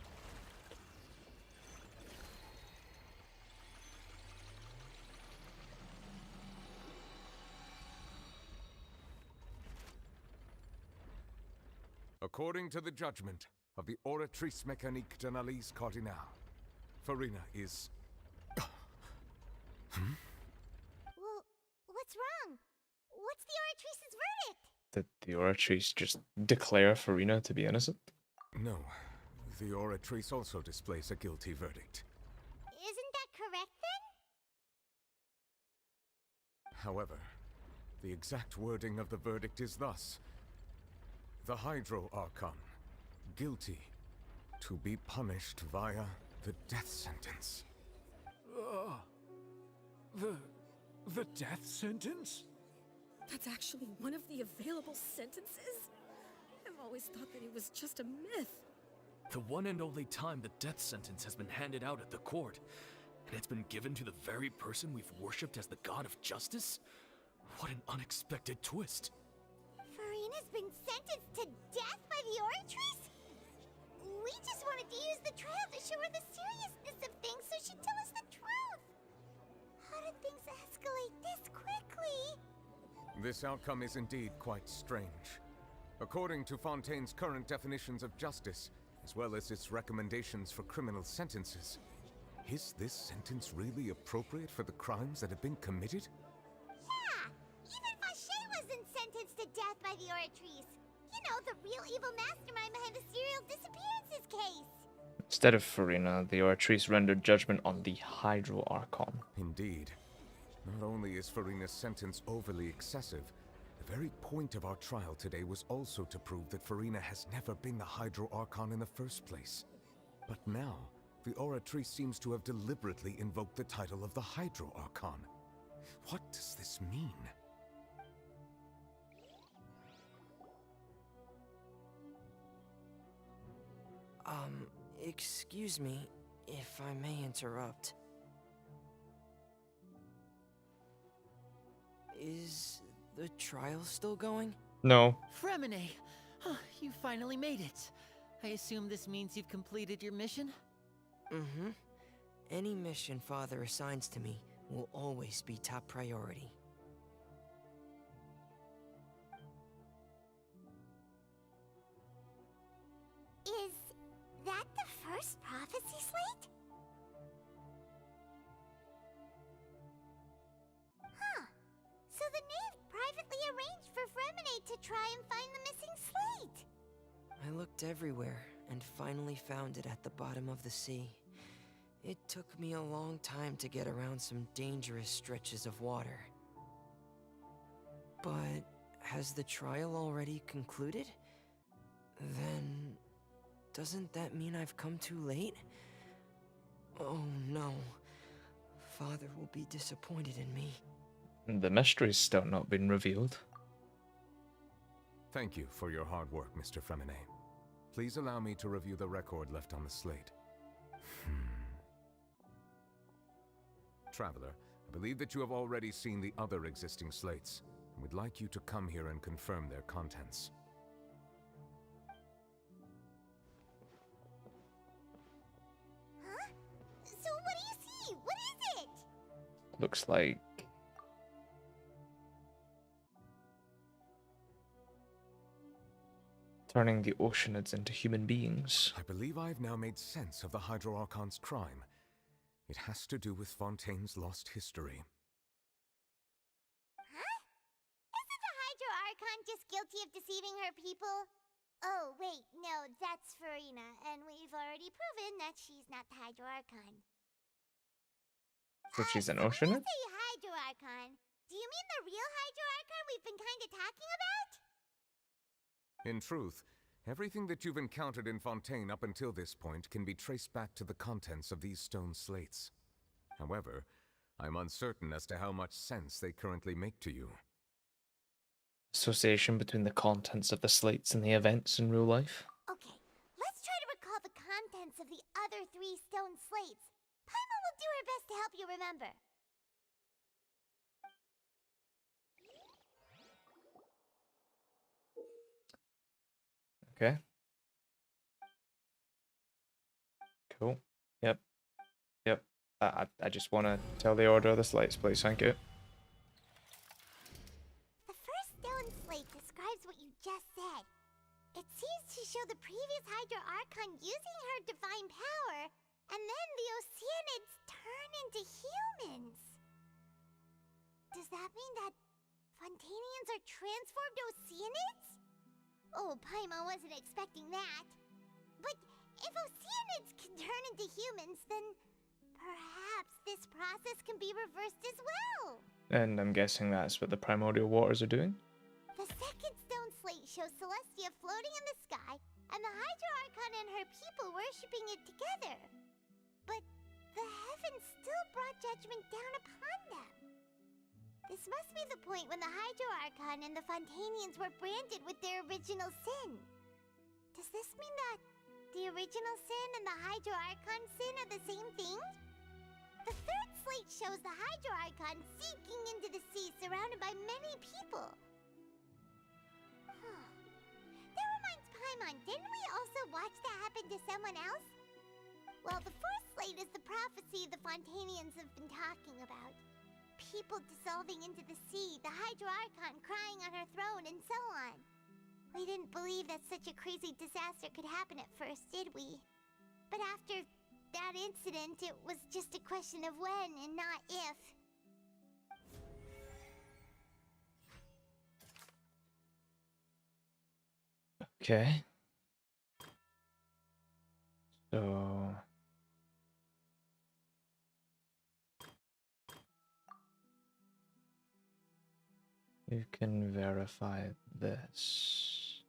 According to the judgment of the oratrice mécanique d'analyse cardinale, Furina is... Well, what's wrong? What's the Oratrice's verdict? Did the oratrice just declare Furina to be innocent? No. The oratrice also displays a guilty verdict. Isn't that correct then? However, the exact wording of the verdict is thus. The Hydro Archon, guilty, to be punished via the death sentence. The death sentence? That's actually one of the available sentences? I've always thought that it was just a myth. The one and only time the death sentence has been handed out at the court, and it's been given to the very person we've worshipped as the god of justice? What an unexpected twist. Furina's been sentenced to death by the Oratrice? We just wanted to use the trial to show her the seriousness of things so she'd tell us the truth. How did things escalate this quickly? This outcome is indeed quite strange. According to Fontaine's current definitions of justice, as well as its recommendations for criminal sentences, is this sentence really appropriate for the crimes that have been committed? Yeah! Even Fauché wasn't sentenced to death by the Oratrice. You know, the real evil mastermind behind the serial disappearances case. Instead of Furina, the oratrice rendered judgment on the Hydro Archon. Indeed. Not only is Furina's sentence overly excessive, the very point of our trial today was also to prove that Furina has never been the Hydro Archon in the first place. But now, the oratrice seems to have deliberately invoked the title of the Hydro Archon. What does this mean? Excuse me, if I may interrupt. Is the trial still going? No. Fremine! You finally made it. I assume this means you've completed your mission? Mm-hmm. Any mission Father assigns to me will always be top priority. Is that the first prophecy slate? Huh. So the knave privately arranged for Fremine to try and find the missing slate. I looked everywhere and finally found it at the bottom of the sea. It took me a long time to get around some dangerous stretches of water. But has the trial already concluded? Then doesn't that mean I've come too late? Oh no. Father will be disappointed in me. The mystery's still not been revealed. Thank you for your hard work, Mr. Fremine. Please allow me to review the record left on the slate. Traveler, I believe that you have already seen the other existing slates, and would like you to come here and confirm their contents. Huh? So what do you see? What is it? Looks like... turning the Oceanids into human beings. I believe I have now made sense of the Hydro Archon's crime. It has to do with Fontaine's lost history. Huh? Isn't the Hydro Archon just guilty of deceiving her people? Oh, wait, no, that's Furina, and we've already proven that she's not the Hydro Archon. So she's an When you Oceanid? say Hydro Archon, do you mean the real Hydro Archon we've been kind of talking about? In truth, everything that you've encountered in Fontaine up until this point can be traced back to the contents of these stone slates. However, I'm uncertain as to how much sense they currently make to you. Association between the contents of the slates and the events in real life? Okay, let's try to recall the contents of the other 3 stone slates. Paimon will do her best to help you remember. Okay. Cool. Yep. Yep. I just want to tell the order of the slates, please. Thank you. The first stone slate describes what you just said. It seems to show the previous Hydro Archon using her divine power, and then the Oceanids turn into humans. Does that mean that Fontainians are transformed Oceanids? Oh, Paimon wasn't expecting that. But if Oceanids can turn into humans, then perhaps this process can be reversed as well. And I'm guessing that's what the primordial waters are doing? The second stone slate shows Celestia floating in the sky, and the Hydro Archon and her people worshipping it together. But the heavens still brought judgment down upon them. This must be the point when the Hydro Archon and the Fontainians were branded with their original sin. Does this mean that the original sin and the Hydro Archon sin are the same thing? The third slate shows the Hydro Archon sinking into the sea surrounded by many people. That reminds Paimon, didn't we also watch that happen to someone else? Well, the fourth slate is the prophecy the Fontainians have been talking about. People dissolving into the sea, the Hydro Archon crying on her throne, and so on. We didn't believe that such a crazy disaster could happen at first, did we? But after that incident, it was just a question of when and not if. Okay. So... you can verify this.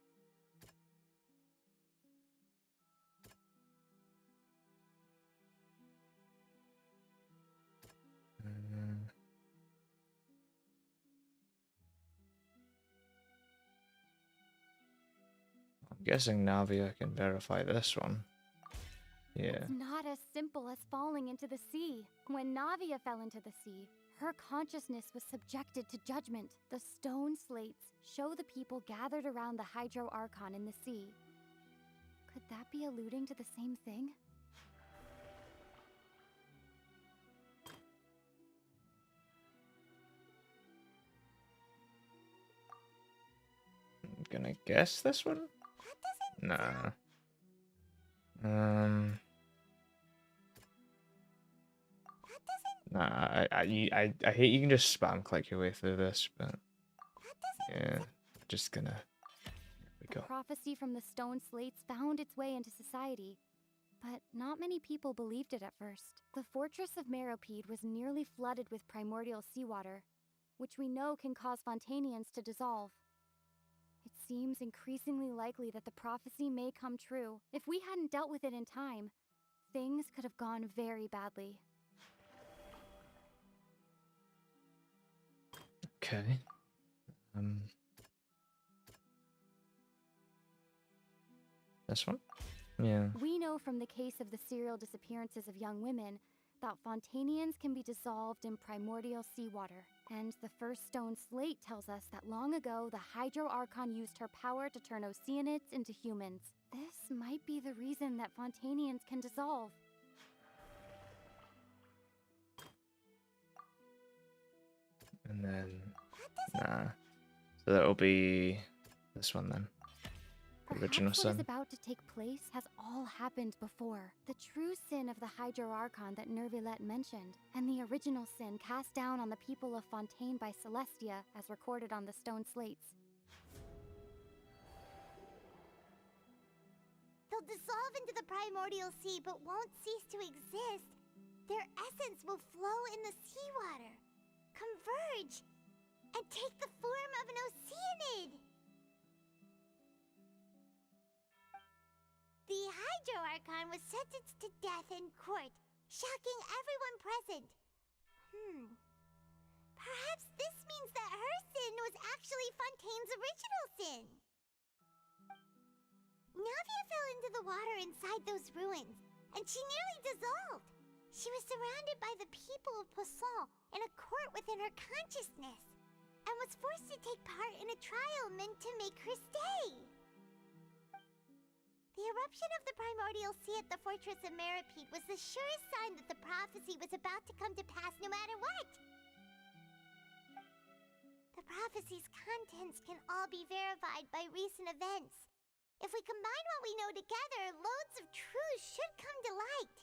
I'm guessing Navia can verify this one. Yeah. It's not as simple as falling into the sea. When Navia fell into the sea, Her consciousness was subjected to judgment. The stone slates show the people gathered around the Hydro Archon in the sea. Could that be alluding to the same thing? I'm gonna guess this one? Nah. Nah, I hate you can just spam click your way through this, but yeah, just gonna. Here we The go. prophecy from the stone slates found its way into society, but not many people believed it at first. The fortress of Meropide was nearly flooded with primordial seawater, which we know can cause Fontainians to dissolve. It seems increasingly likely that the prophecy may come true. If we hadn't dealt with it in time, things could have gone very badly. Okay. This one? Yeah. We know from the case of the serial disappearances of young women that Fontainians can be dissolved in primordial seawater. And the first stone slate tells us that long ago, the Hydro Archon used her power to turn Oceanids into humans. This might be the reason that Fontainians can dissolve. And then, nah. So that'll be this one then. Original Perhaps what is sin. about to take place has all happened before. The true sin of the Hydro Archon that Nervilette mentioned, and the original sin cast down on the people of Fontaine by Celestia, as recorded on the stone slates. They'll dissolve into the primordial sea but won't cease to exist. Their essence will flow in the seawater, converge, and take the form of an Oceanid. The Hydro Archon was sentenced to death in court, shocking everyone present. Perhaps this means that her sin was actually Fontaine's original sin. Navia fell into the water inside those ruins, and she nearly dissolved. She was surrounded by the people of Poisson in a court within her consciousness, and was forced to take part in a trial meant to make her stay. The eruption of the primordial sea at the fortress of Meropide was the surest sign that the prophecy was about to come to pass no matter what. The prophecy's contents can all be verified by recent events. If we combine what we know together, loads of truth should come to light.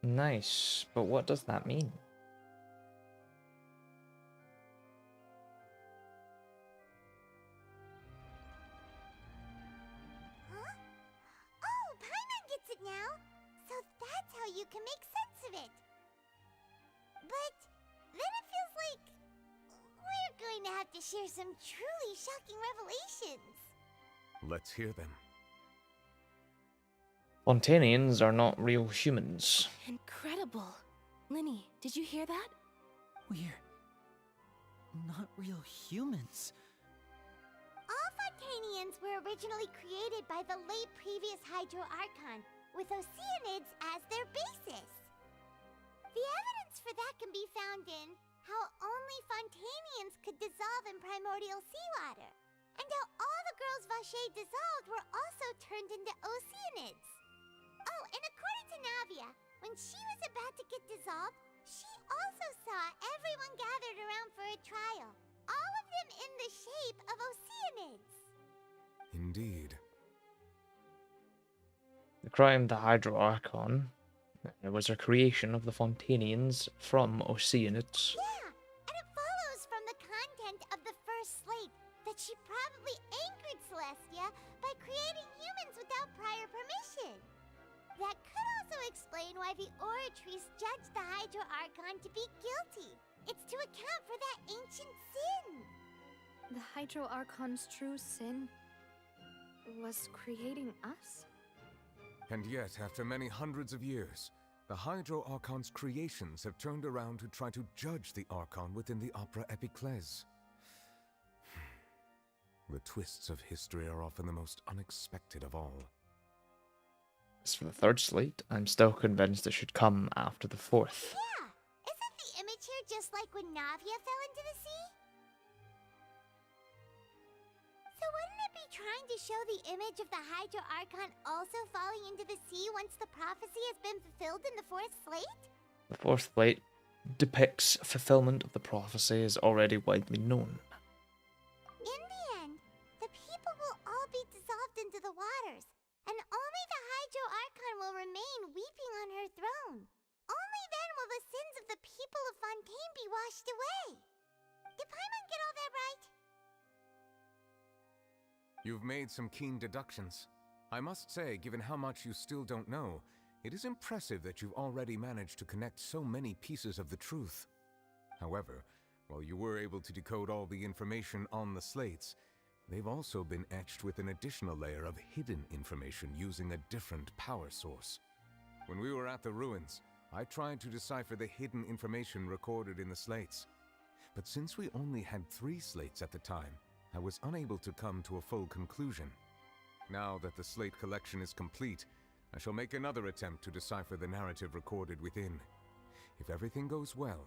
Nice, but what does that mean? Huh? Oh, Paimon gets it now! So that's how you can make sense of it! But then it feels like we're going to have to share some truly shocking revelations. Let's hear them. Fontainians are not real humans. Incredible. Linny, did you hear that? We're not real humans. All Fontainians were originally created by the late previous Hydro Archon, with Oceanids as their basis. The evidence for that can be found in how only Fontainians could dissolve in primordial seawater, and how all the girls Vacher dissolved were also turned into Oceanids. Oh, and according to Navia, when she was about to get dissolved, she also saw everyone gathered around for a trial, all of them in the shape of Oceanids. Indeed. The crime the Hydro Archon was a creation of the Fontainians from Oceanids. Yeah, and it follows from the content of the first slate that she probably anchored Celestia by creating humans without prior permission. That could also explain why the Oratrice judged the Hydro Archon to be guilty. It's to account for that ancient sin. The Hydro Archon's true sin was creating us? And yet, after many hundreds of years, the Hydro Archon's creations have turned around to try to judge the Archon within the Opera Epiclese. The twists of history are often the most unexpected of all. As for the third slate, I'm still convinced it should come after the fourth. Yeah! Isn't the image here just like when Navia fell into the sea? So wouldn't it be trying to show the image of the Hydro Archon also falling into the sea once the prophecy has been fulfilled in the fourth slate? The fourth slate depicts fulfillment of the prophecy as already widely known. In the end, the people will all be dissolved into the waters, and only the Hydro Archon will remain weeping on her throne. Only then will the sins of the people of Fontaine be washed away. Did Paimon get all that right? You've made some keen deductions. I must say, given how much you still don't know, it is impressive that you've already managed to connect so many pieces of the truth. However, while you were able to decode all the information on the slates, they've also been etched with an additional layer of hidden information using a different power source. When we were at the ruins, I tried to decipher the hidden information recorded in the slates. But since we only had 3 slates at the time, I was unable to come to a full conclusion. Now that the slate collection is complete, I shall make another attempt to decipher the narrative recorded within. If everything goes well,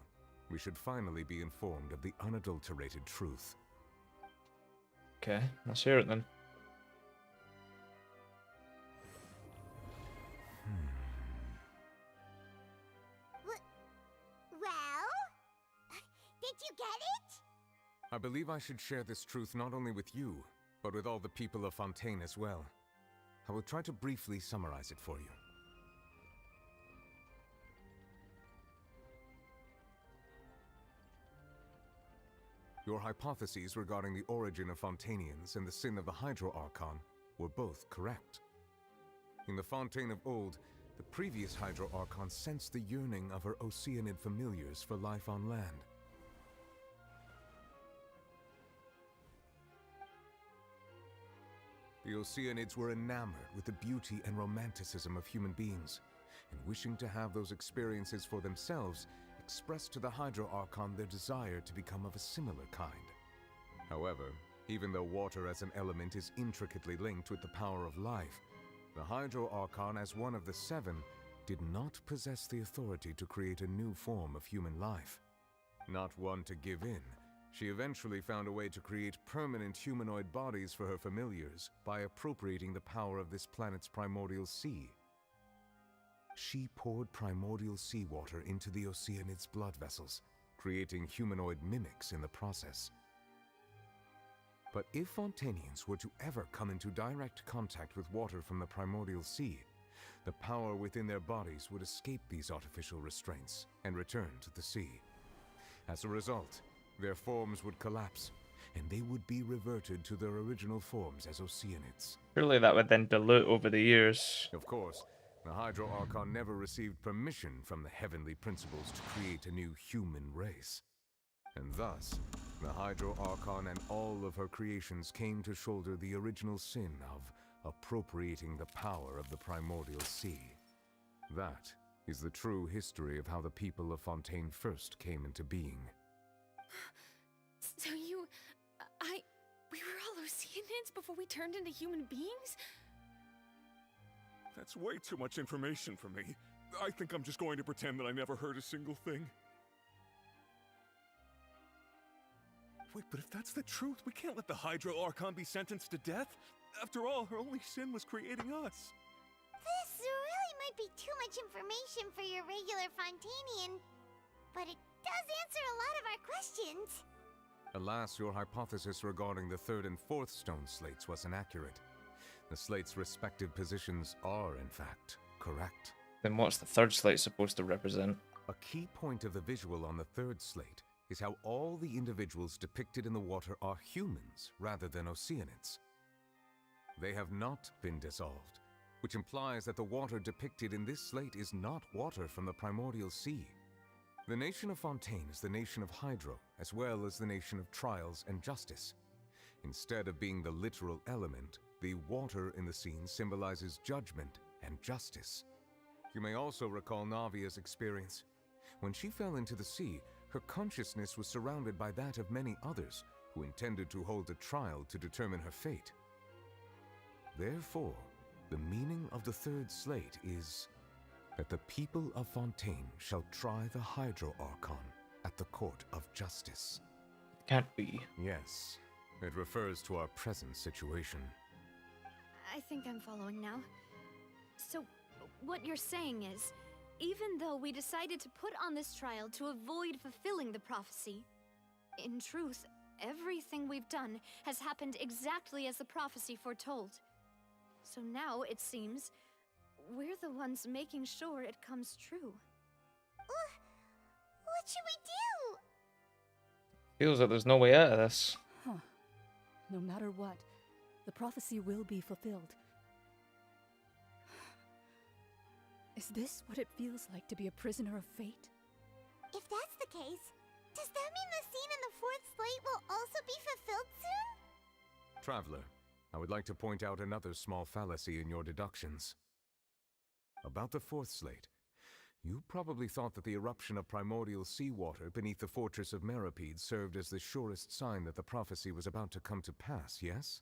we should finally be informed of the unadulterated truth. Okay, let's hear it then. Well? Did you get it? I believe I should share this truth not only with you, but with all the people of Fontaine as well. I will try to briefly summarize it for you. Your hypotheses regarding the origin of Fontainians and the sin of the Hydro Archon were both correct. In the Fontaine of old, the previous Hydro Archon sensed the yearning of her Oceanid familiars for life on land. The Oceanids were enamored with the beauty and romanticism of human beings, and wishing to have those experiences for themselves, expressed to the Hydro Archon their desire to become of a similar kind. However, even though water as an element is intricately linked with the power of life, the Hydro Archon, as one of the 7, did not possess the authority to create a new form of human life. Not one to give in, she eventually found a way to create permanent humanoid bodies for her familiars by appropriating the power of this planet's primordial sea. She poured primordial seawater into the Oceanids' blood vessels, creating humanoid mimics in the process. But if Fontainians were to ever come into direct contact with water from the primordial sea, the power within their bodies would escape these artificial restraints and return to the sea. As a result, their forms would collapse, and they would be reverted to their original forms as Oceanids. Surely that would then dilute over the years. Of course, the Hydro Archon never received permission from the heavenly principles to create a new human race. And thus, the Hydro Archon and all of her creations came to shoulder the original sin of appropriating the power of the primordial sea. That is the true history of how the people of Fontaine first came into being. So we were all Oceanids before we turned into human beings? That's way too much information for me. I think I'm just going to pretend that I never heard a single thing. Wait, but if that's the truth, we can't let the Hydro Archon be sentenced to death. After all, her only sin was creating us. This really might be too much information for your regular Fontainian, but it does answer a lot of our questions. Alas, your hypothesis regarding the 3rd and 4th stone slates was inaccurate. The slates' respective positions are, in fact, correct. Then what's the third slate supposed to represent? A key point of the visual on the 3rd slate is how all the individuals depicted in the water are humans rather than Oceanids. They have not been dissolved, which implies that the water depicted in this slate is not water from the primordial sea. The nation of Fontaine is the nation of Hydro, as well as the nation of trials and justice. Instead of being the literal element, the water in the scene symbolizes judgment and justice. You may also recall Navia's experience. When she fell into the sea, her consciousness was surrounded by that of many others, who intended to hold a trial to determine her fate. Therefore, the meaning of the third slate is that the people of Fontaine shall try the Hydro Archon at the Court of Justice. Can't be. Yes, it refers to our present situation. I think I'm following now. So, what you're saying is, even though we decided to put on this trial to avoid fulfilling the prophecy, in truth, everything we've done has happened exactly as the prophecy foretold. So now, it seems, we're the ones making sure it comes true. What should we do? Feels like there's no way out of this. Huh. No matter what, the prophecy will be fulfilled. Is this what it feels like to be a prisoner of fate? If that's the case, does that mean the scene in the fourth slate will also be fulfilled soon? Traveler, I would like to point out another small fallacy in your deductions. About the fourth slate, you probably thought that the eruption of primordial seawater beneath the fortress of Meripede served as the surest sign that the prophecy was about to come to pass, yes?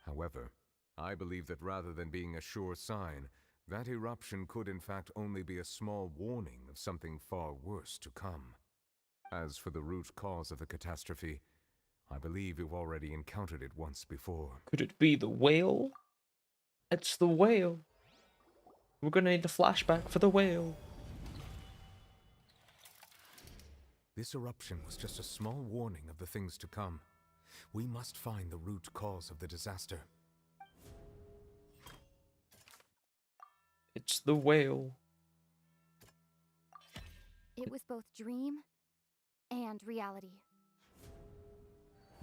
However, I believe that rather than being a sure sign, that eruption could in fact only be a small warning of something far worse to come. As for the root cause of the catastrophe, I believe you've already encountered it once before. Could it be the whale? It's the whale. We're gonna need a flashback for the whale. This eruption was just a small warning of the things to come. We must find the root cause of the disaster. It's the whale. It was both dream and reality.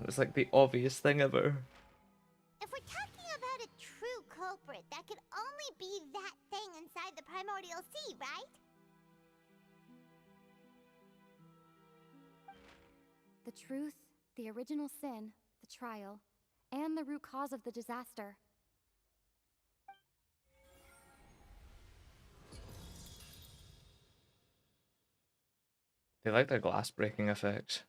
It's like the obvious thing ever. If we're talking about a true culprit, that could only be that thing inside the primordial sea, right? The truth, the original sin, the trial, and the root cause of the disaster. They like their glass breaking effects.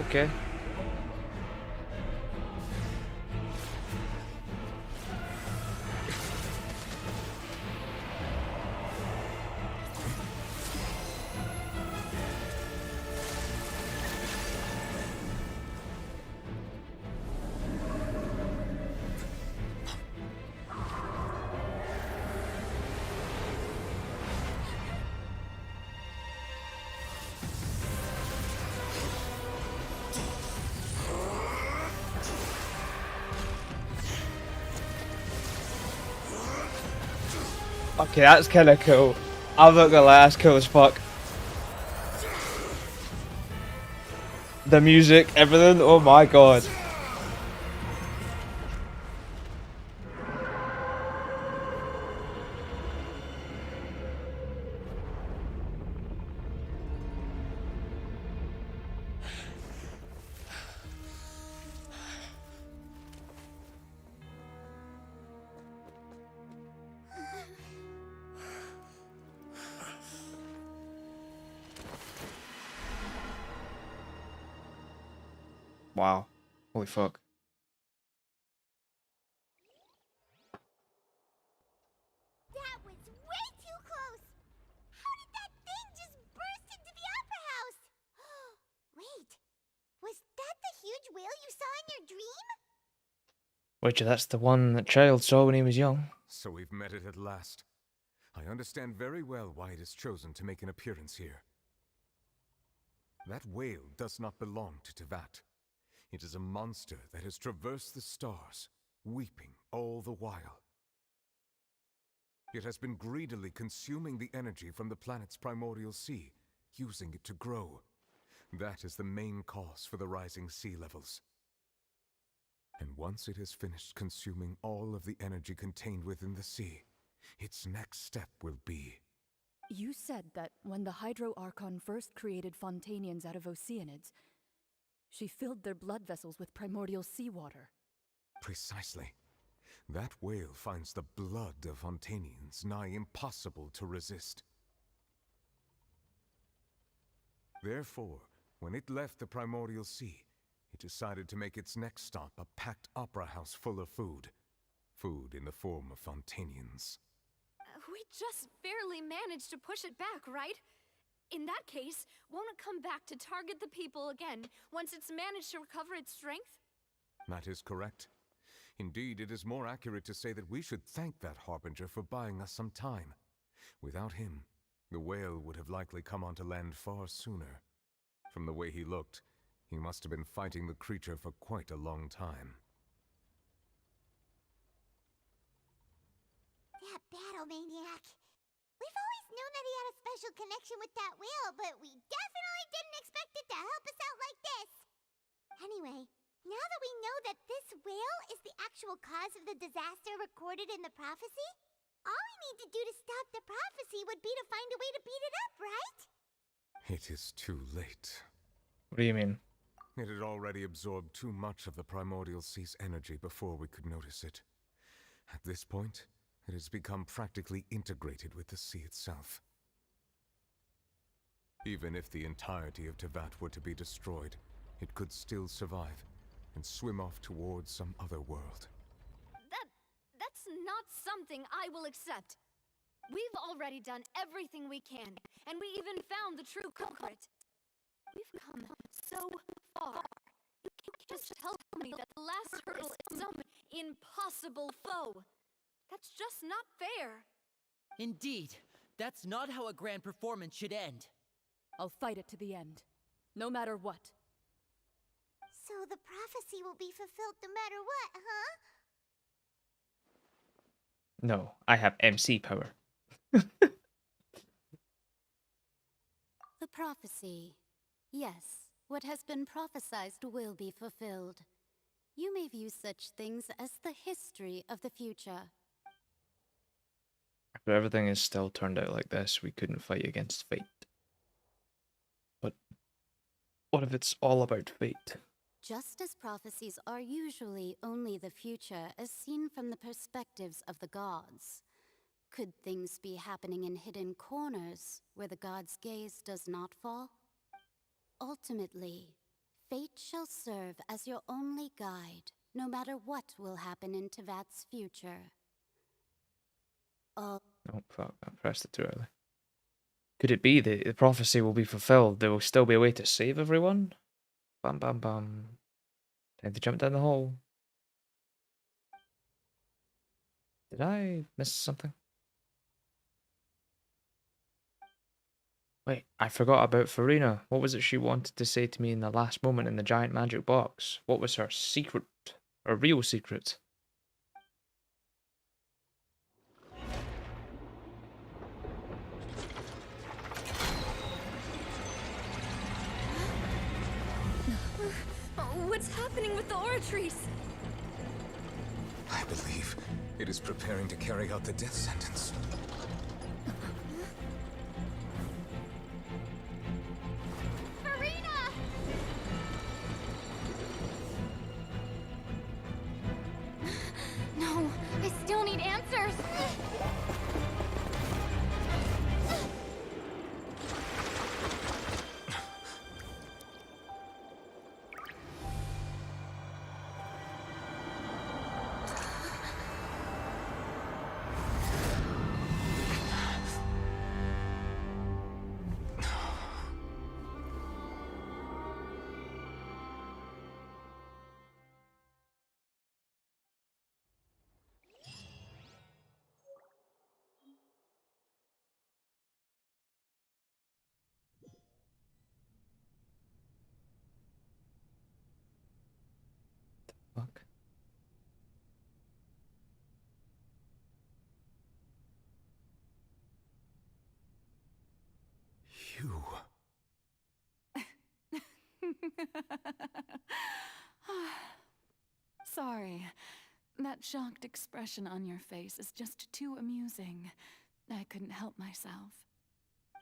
Okay. Okay, that's kind of cool. I'm not gonna lie, that's cool as fuck. The music, everything, oh my god. Wow. Holy fuck. That was way too close! How did that thing just burst into the Opera House? Wait, was that the huge whale you saw in your dream? Wait, that's the one that child saw when he was young. So we've met it at last. I understand very well why it has chosen to make an appearance here. That whale does not belong to Teyvat. It is a monster that has traversed the stars, weeping all the while. It has been greedily consuming the energy from the planet's primordial sea, using it to grow. That is the main cause for the rising sea levels. And once it has finished consuming all of the energy contained within the sea, its next step will be... You said that when the Hydro Archon first created Fontainians out of Oceanids, She filled their blood vessels with primordial seawater. Precisely. That whale finds the blood of Fontainians nigh impossible to resist. Therefore, when it left the primordial sea, it decided to make its next stop a packed opera house full of food. Food in the form of Fontainians. We just barely managed to push it back, right? In that case, won't it come back to target the people again once it's managed to recover its strength? That is correct. Indeed, it is more accurate to say that we should thank that Harbinger for buying us some time. Without him, the whale would have likely come onto land far sooner. From the way he looked, he must have been fighting the creature for quite a long time. That battle maniac. We've always known that he had a special connection with that whale, but we definitely didn't expect it to help us out like this. Anyway, now that we know that this whale is the actual cause of the disaster recorded in the prophecy, all we need to do to stop the prophecy would be to find a way to beat it up, right? It is too late. What do you mean? It had already absorbed too much of the primordial sea's energy before we could notice it. At this point, it has become practically integrated with the sea itself. Even if the entirety of Teyvat were to be destroyed, it could still survive and swim off towards some other world. That's not something I will accept. We've already done everything we can, and we even found the true culprit. We've come so far. You can't just tell me that the last hurdle is some impossible foe. That's just not fair. Indeed, that's not how a grand performance should end. I'll fight it to the end, no matter what. So the prophecy will be fulfilled no matter what, huh? No, I have MC power. The prophecy. Yes, what has been prophesied will be fulfilled. You may view such things as the history of the future. If everything is still turned out like this, we couldn't fight against fate. But what if it's all about fate? Just as prophecies are usually only the future as seen from the perspectives of the gods, could things be happening in hidden corners where the gods' gaze does not fall? Ultimately, fate shall serve as your only guide, no matter what will happen in Teyvat's future. Oh fuck, I pressed it too early. Could it be that the prophecy will be fulfilled? There will still be a way to save everyone? Bam bam bam. Time to jump down the hole. Did I miss something? Wait, I forgot about Furina. What was it she wanted to say to me in the last moment in the giant magic box? What was her secret? Her real secret? What's happening with the Oratrice? I believe it is preparing to carry out the death sentence. Furina! No, I still need answers. Fuck. You. Sorry. That shocked expression on your face is just too amusing. I couldn't help myself.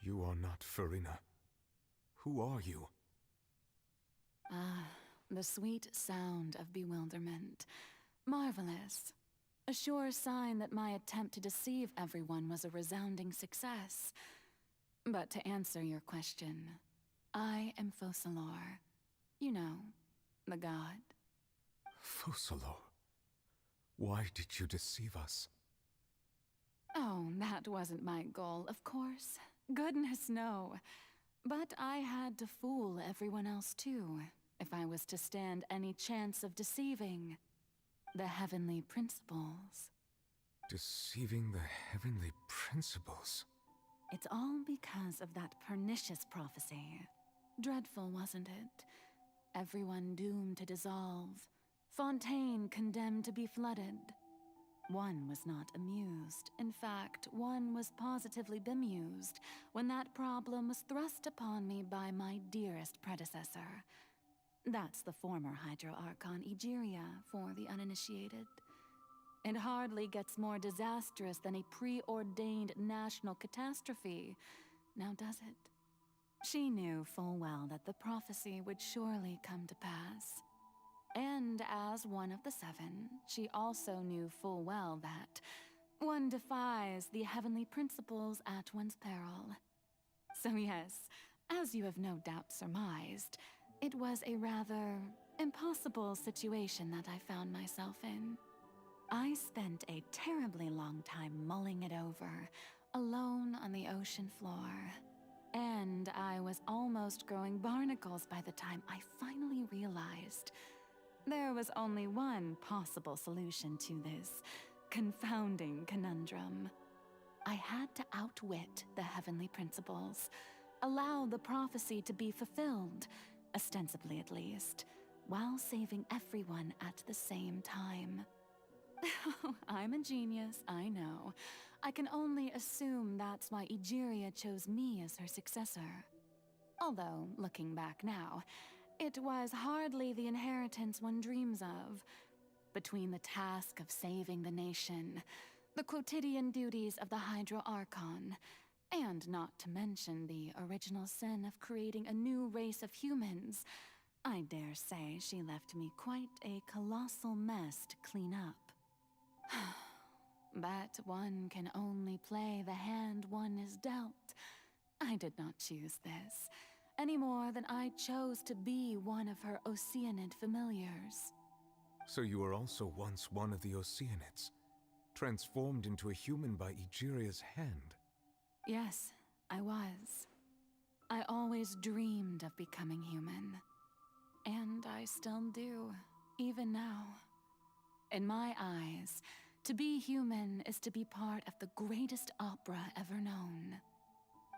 You are not Furina. Who are you? The sweet sound of bewilderment. Marvelous. A sure sign that my attempt to deceive everyone was a resounding success. But to answer your question, I am Focalor. You know, the god. Focalor, why did you deceive us? Oh, that wasn't my goal, of course. Goodness, no. But I had to fool everyone else too, if I was to stand any chance of deceiving the heavenly principles. Deceiving the heavenly principles? It's all because of that pernicious prophecy. Dreadful, wasn't it? Everyone doomed to dissolve. Fontaine condemned to be flooded. One was not amused. In fact, one was positively bemused when that problem was thrust upon me by my dearest predecessor. That's the former Hydro Archon Egeria for the uninitiated. It hardly gets more disastrous than a preordained national catastrophe, now does it? She knew full well that the prophecy would surely come to pass. And as one of the seven, she also knew full well that one defies the heavenly principles at one's peril. So yes, as you have no doubt surmised, it was a rather impossible situation that I found myself in. I spent a terribly long time mulling it over, alone on the ocean floor. And I was almost growing barnacles by the time I finally realized there was only one possible solution to this confounding conundrum. I had to outwit the heavenly principles, allow the prophecy to be fulfilled, ostensibly at least, while saving everyone at the same time. I'm a genius, I know. I can only assume that's why Egeria chose me as her successor. Although, looking back now, it was hardly the inheritance one dreams of. Between the task of saving the nation, the quotidian duties of the Hydro Archon, and not to mention the original sin of creating a new race of humans, I dare say she left me quite a colossal mess to clean up. But one can only play the hand one is dealt. I did not choose this, any more than I chose to be one of her Oceanid familiars. So you were also once one of the Oceanids, transformed into a human by Egeria's hand? Yes, I was. I always dreamed of becoming human. And I still do, even now. In my eyes, to be human is to be part of the greatest opera ever known.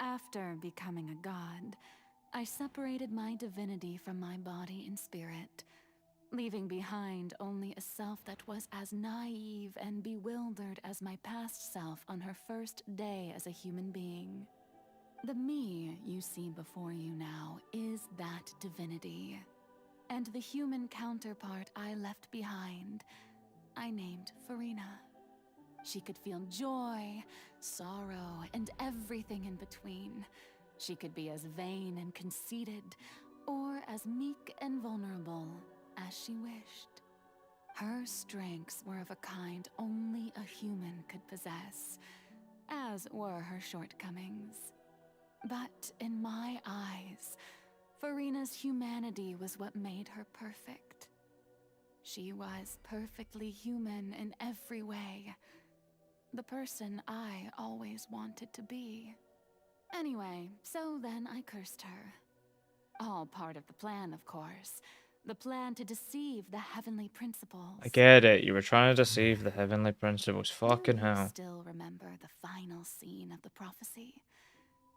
After becoming a god, I separated my divinity from my body and spirit, leaving behind only a self that was as naive and bewildered as my past self on her first day as a human being. The me you see before you now is that divinity. And the human counterpart I left behind, I named Furina. She could feel joy, sorrow, and everything in between. She could be as vain and conceited, or as meek and vulnerable as she wished. Her strengths were of a kind only a human could possess, as were her shortcomings. But in my eyes, Furina's humanity was what made her perfect. She was perfectly human in every way. The person I always wanted to be. Anyway, so then I cursed her. All part of the plan, of course. The plan to deceive the heavenly principles. I get it. You were trying to deceive the heavenly principles. Fucking Do you hell. still remember the final scene of the prophecy?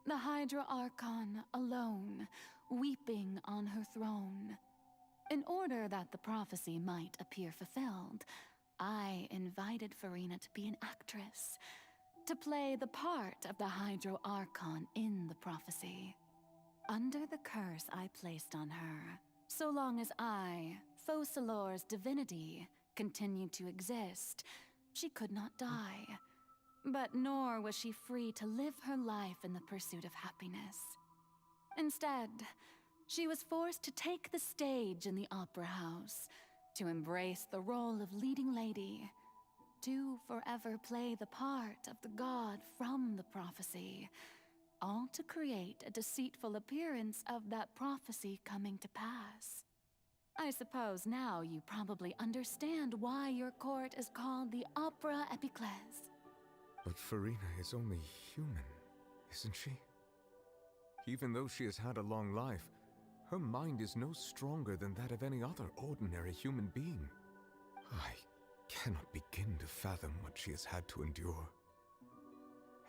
The Hydra Archon, alone, weeping on her throne. In order that the prophecy might appear fulfilled, I invited Furina to be an actress, to play the part of the Hydro Archon in the prophecy. Under the curse I placed on her, so long as I, Focalor's divinity, continued to exist, she could not die. But nor was she free to live her life in the pursuit of happiness. Instead, She was forced to take the stage in the opera house, to embrace the role of leading lady, to forever play the part of the god from the prophecy, all to create a deceitful appearance of that prophecy coming to pass. I suppose now you probably understand why your court is called the Opera Epiclese. But Furina is only human, isn't she? Even though she has had a long life, her mind is no stronger than that of any other ordinary human being. I cannot begin to fathom what she has had to endure.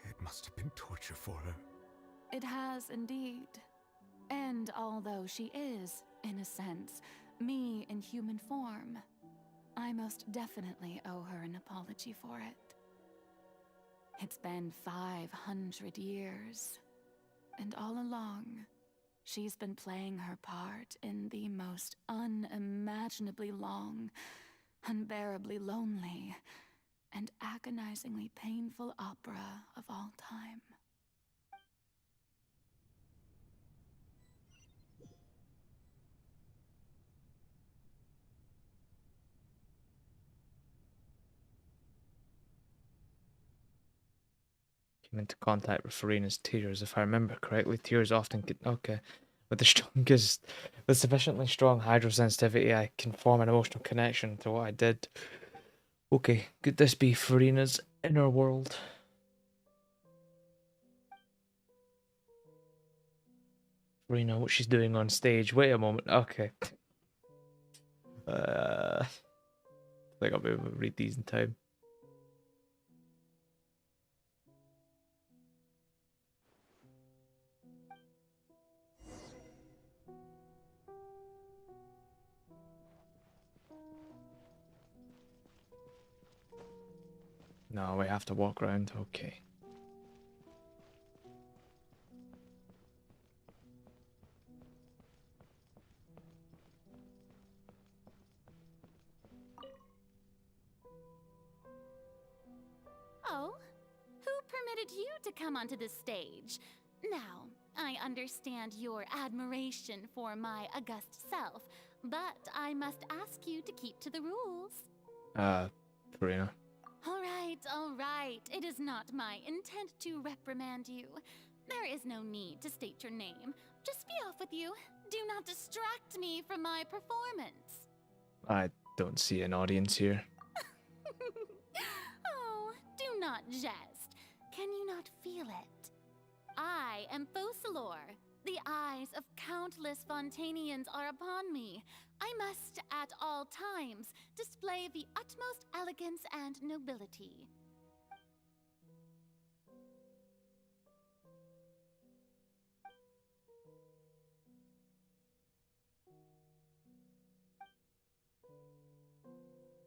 It must have been torture for her. It has indeed. And although she is, in a sense, me in human form, I most definitely owe her an apology for it. It's been 500 years, and all along, she's been playing her part in the most unimaginably long, unbearably lonely, and agonizingly painful opera of all time. Came into contact with Furina's tears. If I remember correctly, tears often can... Okay. With sufficiently strong hydrosensitivity, I can form an emotional connection to what I did. Okay, could this be Furina's inner world? Furina, what she's doing on stage. Wait a moment. Okay. I think I'll be able to read these in time. No, we have to walk around. Okay. Oh, who permitted you to come onto the stage? Now, I understand your admiration for my august self, but I must ask you to keep to the rules. Furina. All right. It is not my intent to reprimand you. There is no need to state your name. Just be off with you. Do not distract me from my performance. I don't see an audience here. Oh, do not jest. Can you not feel it? I am Focalor. The eyes of countless Fontainians are upon me. I must, at all times, display the utmost elegance and nobility.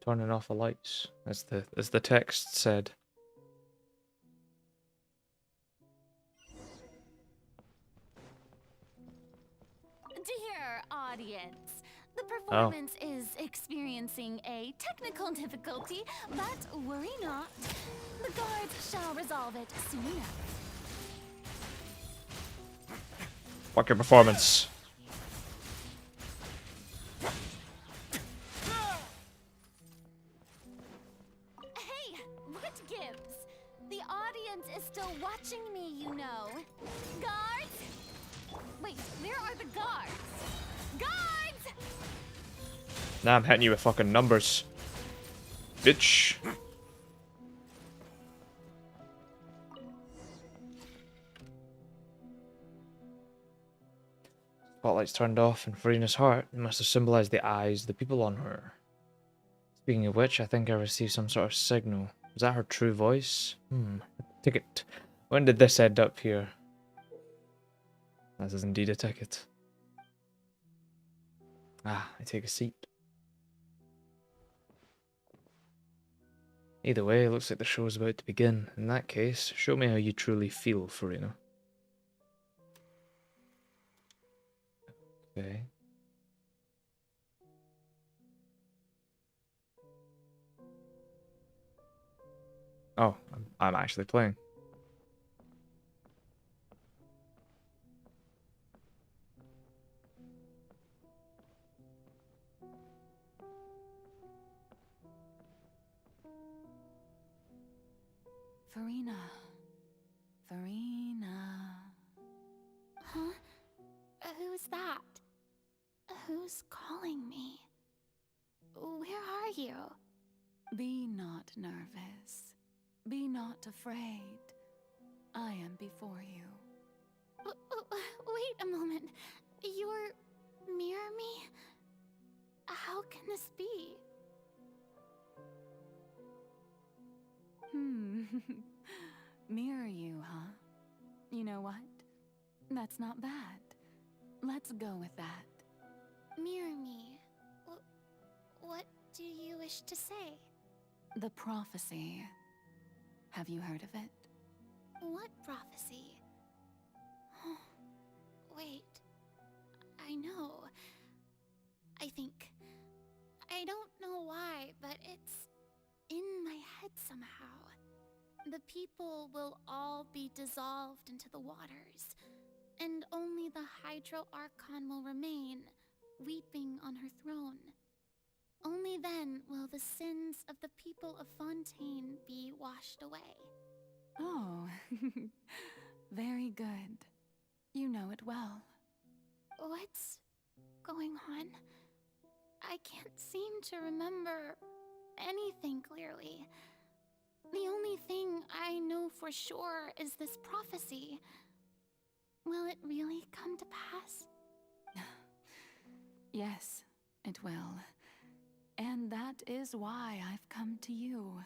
Turning off the lights, as the text said. Dear audience, the performance is experiencing a technical difficulty, but worry not. The guards shall resolve it soon enough. Fuck your performance. Hey, what gives? The audience is still watching me, you know. Guards? Wait, where are the guards? Guards! Now I'm hitting you with fucking numbers. Bitch. Spotlight's turned off in Furina's heart. It must have symbolized the eyes, the people on her. Speaking of which, I think I received some sort of signal. Was that her true voice? Ticket. When did this end up here? This is indeed a ticket. I take a seat. Either way, it looks like the show's about to begin. In that case, show me how you truly feel, Furina. Okay. Oh, I'm actually playing. Furina. Furina. Huh? Who's that? Who's calling me? Where are you? Be not nervous. Be not afraid. I am before you. Wait a moment. You're mirror me? How can this be? Mirror you, huh? You know what? That's not bad. Let's go with that. Mirror me. What do you wish to say? The prophecy. Have you heard of it? What prophecy? Wait. I know. I think. I don't know why, but it's in my head somehow. The people will all be dissolved into the waters, and only the Hydro Archon will remain, weeping on her throne. Only then will the sins of the people of Fontaine be washed away. Oh, very good. You know it well. What's going on? I can't seem to remember anything clearly. The only thing I know for sure is this prophecy. Will it really come to pass? Yes, it will. And that is why I've come to you.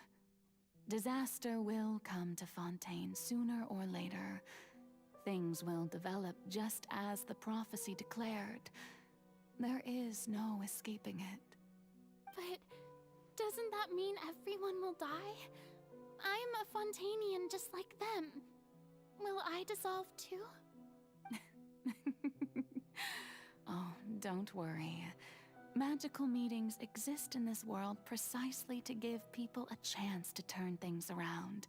Disaster will come to Fontaine sooner or later. Things will develop just as the prophecy declared. There is no escaping it. But doesn't that mean everyone will die? I'm a Fontainian just like them. Will I dissolve too? Oh, don't worry. Magical meetings exist in this world precisely to give people a chance to turn things around.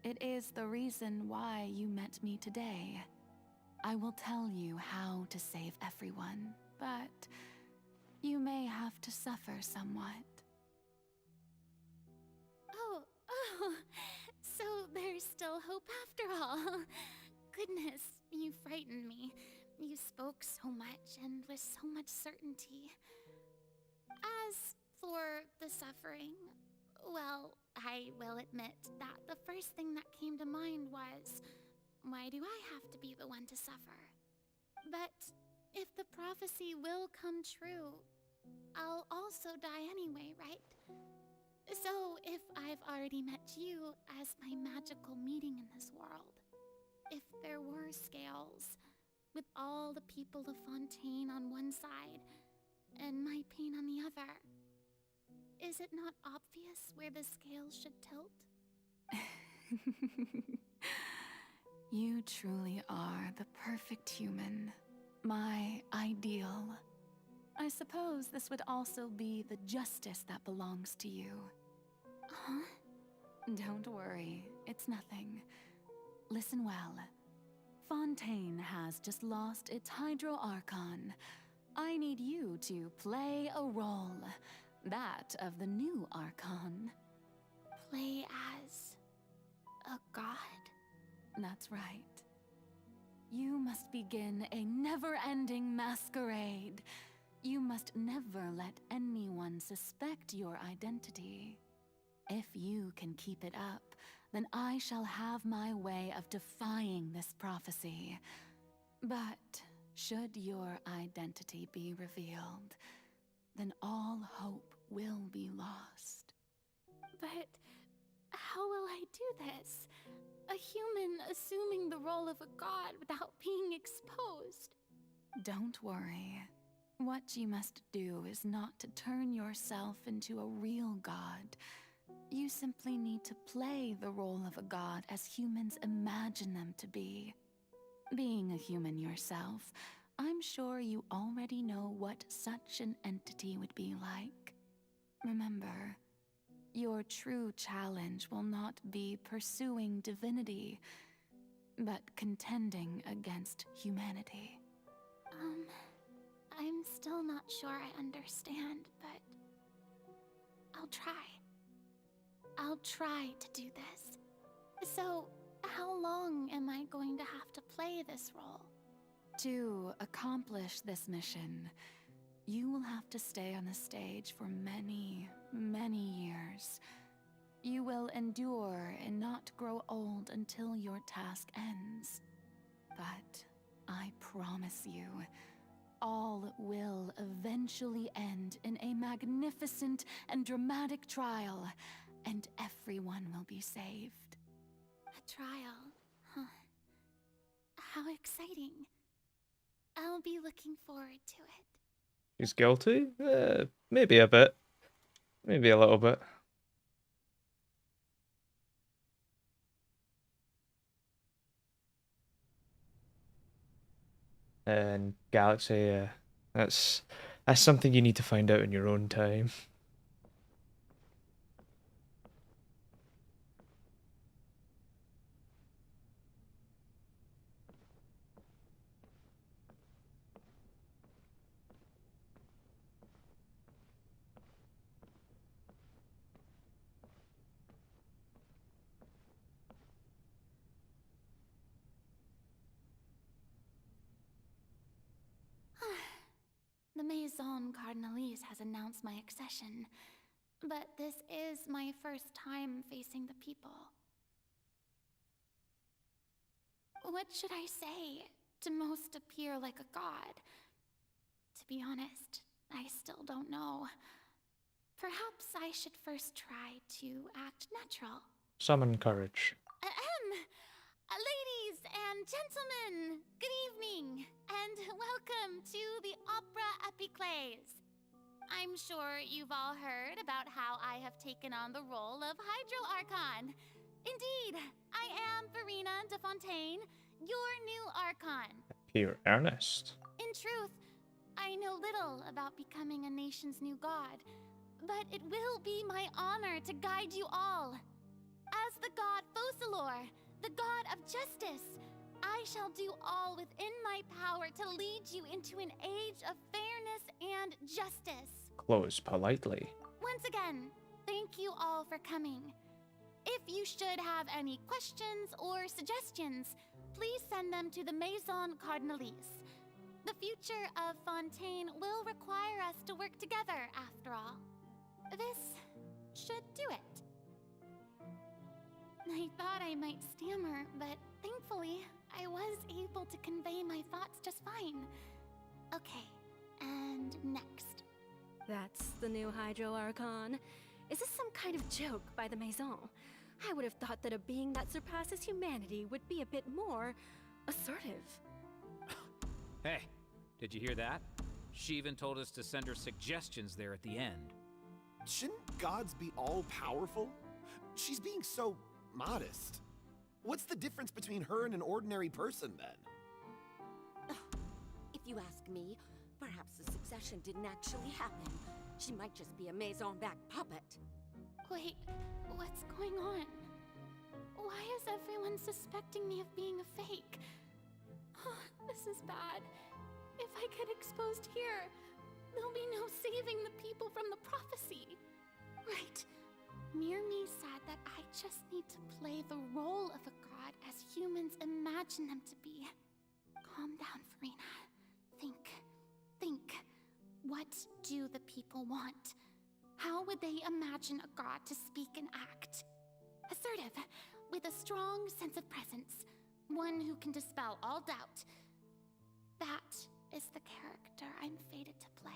It is the reason why you met me today. I will tell you how to save everyone, but you may have to suffer somewhat. Oh, so there's still hope after all. Goodness, you frightened me. You spoke so much and with so much certainty. As for the suffering, well, I will admit that the first thing that came to mind was, why do I have to be the one to suffer? But if the prophecy will come true, I'll also die anyway, right? So if I've already met you as my magical meeting in this world, if there were scales, with all the people of Fontaine on one side, and my pain on the other, is it not obvious where the scales should tilt? You truly are the perfect human, my ideal. I suppose this would also be the justice that belongs to you. Huh? Don't worry, it's nothing. Listen well. Fontaine has just lost its Hydro Archon. I need you to play a role, that of the new Archon. Play as a god? That's right. You must begin a never-ending masquerade. You must never let anyone suspect your identity. If you can keep it up, then I shall have my way of defying this prophecy. But should your identity be revealed, then all hope will be lost. But how will I do this? A human assuming the role of a god without being exposed. Don't worry. What you must do is not to turn yourself into a real god. You simply need to play the role of a god as humans imagine them to be. Being a human yourself, I'm sure you already know what such an entity would be like. Remember, your true challenge will not be pursuing divinity, but contending against humanity. I'm still not sure I understand, but I'll try. I'll try to do this. So, how long am I going to have to play this role? To accomplish this mission, you will have to stay on the stage for many, many years. You will endure and not grow old until your task ends. But I promise you, all will eventually end in a magnificent and dramatic trial, and everyone will be saved. A trial, huh? How exciting. I'll be looking forward to it. She's guilty? Maybe a bit. Maybe a little bit. And Galaxy, that's something you need to find out in your own time. The Maison Cardinalise has announced my accession, but this is my first time facing the people. What should I say to most appear like a god? To be honest, I still don't know. Perhaps I should first try to act natural. Summon courage. Ladies and gentlemen, good evening, and welcome to the Opera Epiclese. I'm sure you've all heard about how I have taken on the role of Hydro Archon. Indeed, I am Furina de Fontaine, your new Archon. Pure earnest. In truth, I know little about becoming a nation's new god, but it will be my honor to guide you all. As the god Focalor, the god of justice, I shall do all within my power to lead you into an age of fairness and justice. Close politely. Once again, thank you all for coming. If you should have any questions or suggestions, please send them to the Maison Cardinalise. The future of Fontaine will require us to work together, after all. This should do it. I thought I might stammer, but thankfully, I was able to convey my thoughts just fine. Okay, and next. That's the new Hydro Archon. Is this some kind of joke by the Maison? I would have thought that a being that surpasses humanity would be a bit more assertive. Hey, did you hear that? She even told us to send her suggestions there at the end. Shouldn't gods be all-powerful? She's being so modest. What's the difference between her and an ordinary person, then? If you ask me, perhaps the succession didn't actually happen. She might just be a Maison-backed puppet. Wait, what's going on? Why is everyone suspecting me of being a fake? Oh, this is bad. If I get exposed here, there'll be no saving the people from the prophecy. Right. Mirmi said that I just need to play the role of a god as humans imagine them to be. Calm down, Furina. Think. What do the people want? How would they imagine a god to speak and act? Assertive, with a strong sense of presence. One who can dispel all doubt. That is the character I'm fated to play.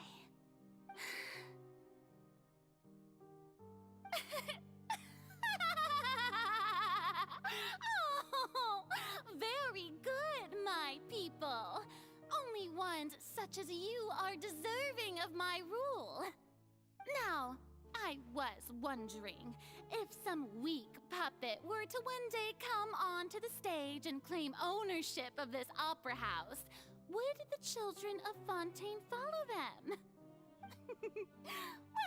Oh, very good, my people. Only ones such as you are deserving of my rule. Now, I was wondering if some weak puppet were to one day come onto the stage and claim ownership of this opera house, would the children of Fontaine follow them?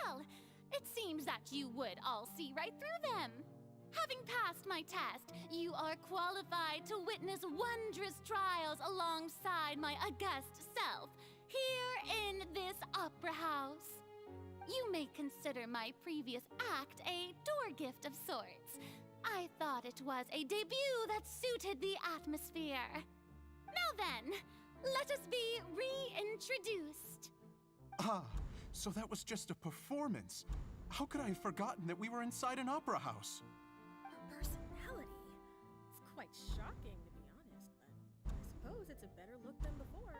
Well, it seems that you would all see right through them. Having passed my test, you are qualified to witness wondrous trials alongside my august self, here in this opera house. You may consider my previous act a door gift of sorts. I thought it was a debut that suited the atmosphere. Now then, let us be reintroduced. Ah, so that was just a performance. How could I have forgotten that we were inside an opera house? Her personality. It's quite shocking, to be honest, but I suppose it's a better look than before.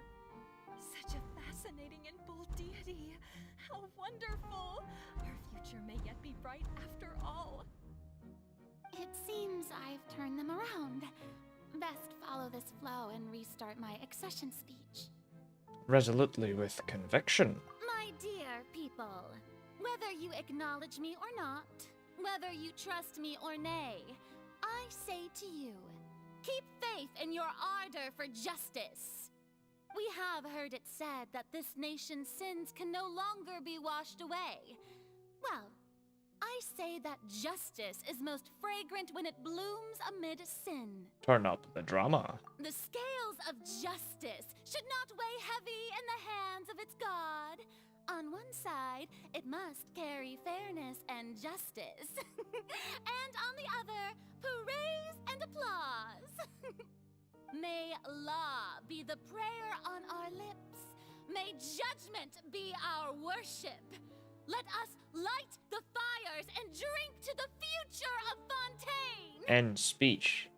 Such a fascinating and bold deity. How wonderful! Our future may yet be bright after all. It seems I've turned them around. Best follow this flow and restart my accession speech. Resolutely with conviction. My dear people, whether you acknowledge me or not, whether you trust me or nay, I say to you, keep faith in your ardor for justice. We have heard it said that this nation's sins can no longer be washed away. Well, I say that justice is most fragrant when it blooms amid sin. Turn up the drama. The scales of justice should not weigh heavy in the hands of its God. On one side, it must carry fairness and justice. And on the other, praise and applause. May law be the prayer on our lips. May judgment be our worship. Let us light the fires and drink to the future of Fontaine! End speech.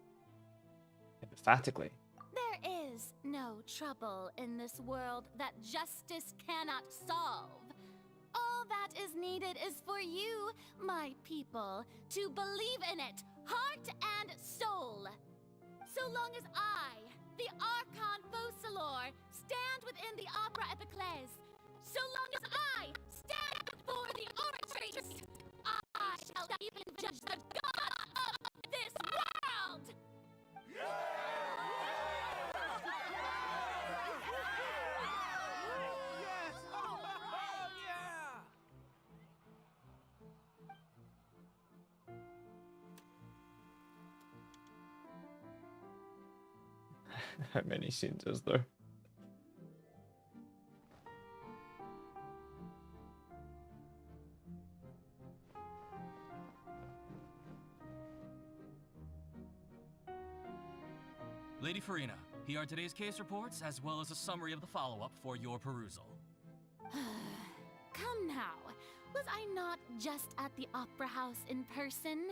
Emphatically. There is no trouble in this world that justice cannot solve. All that is needed is for you, my people, to believe in it, heart and soul. So long as I, the Archon Focalor, stand within the Opera Epiclese, so long as I stand before the arbitrators, I shall even judge the god of this world! How many scenes is there? Lady Furina, here are today's case reports, as well as a summary of the follow-up for your perusal. Come now, was I not just at the Opera House in person?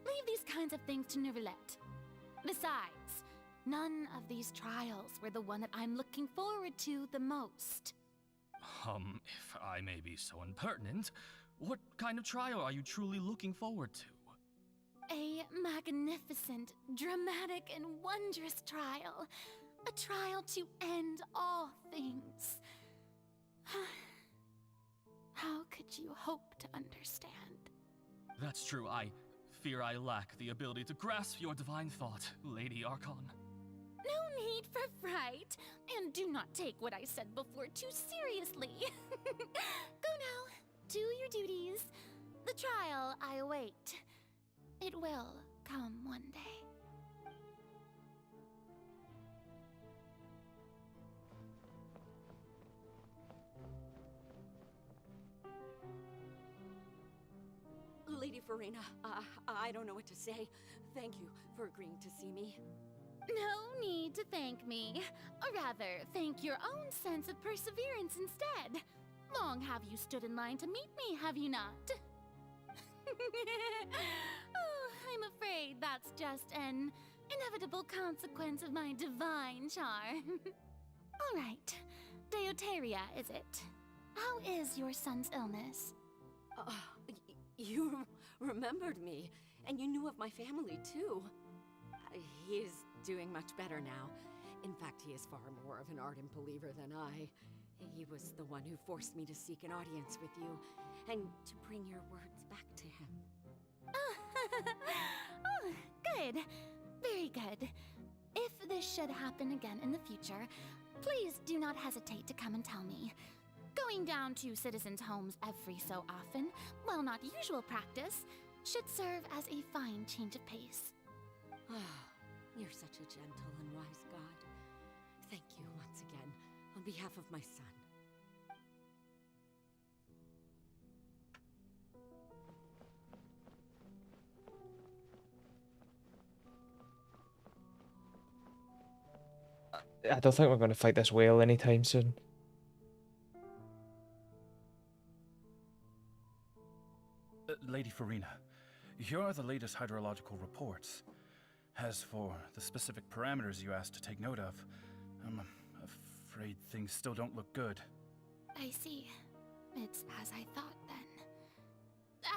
Leave these kinds of things to Neuvillette. Besides, none of these trials were the one that I'm looking forward to the most. If I may be so impertinent, what kind of trial are you truly looking forward to? A magnificent, dramatic, and wondrous trial. A trial to end all things. How could you hope to understand? That's true, I fear I lack the ability to grasp your divine thought, Lady Archon. No need for fright, and do not take what I said before too seriously. Go now, do your duties. The trial I await. It will come one day. Lady Furina, I don't know what to say. Thank you for agreeing to see me. No need to thank me. Or rather, thank your own sense of perseverance instead. Long have you stood in line to meet me, have you not? Oh, I'm afraid that's just an inevitable consequence of my divine charm. All right, Deoteria, is it? How is your son's illness? You remembered me, and you knew of my family, too. He is doing much better now. In fact, he is far more of an ardent believer than I. He was the one who forced me to seek an audience with you, and to bring your words back to him. Oh, good. Very good. If this should happen again in the future, please do not hesitate to come and tell me. Going down to citizens' homes every so often, while not usual practice, should serve as a fine change of pace. You're such a gentle and wise god. Thank you once again, on behalf of my son. I don't think we're going to fight this whale anytime soon. Lady Furina, here are the latest hydrological reports. As for the specific parameters you asked to take note of, I'm afraid things still don't look good. I see. It's as I thought then.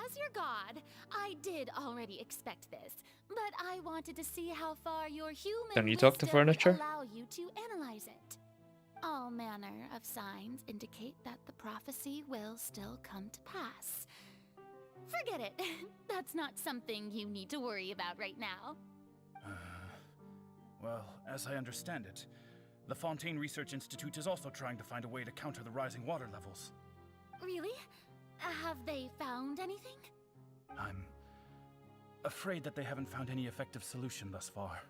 As your god, I did already expect this, but I wanted to see how far your human Can you talk to wisdom would furniture? allow you to analyze it. All manner of signs indicate that the prophecy will still come to pass. Forget it. That's not something you need to worry about right now. Well, as I understand it, the Fontaine Research Institute is also trying to find a way to counter the rising water levels. Really? Have they found anything? I'm afraid that they haven't found any effective solution thus far.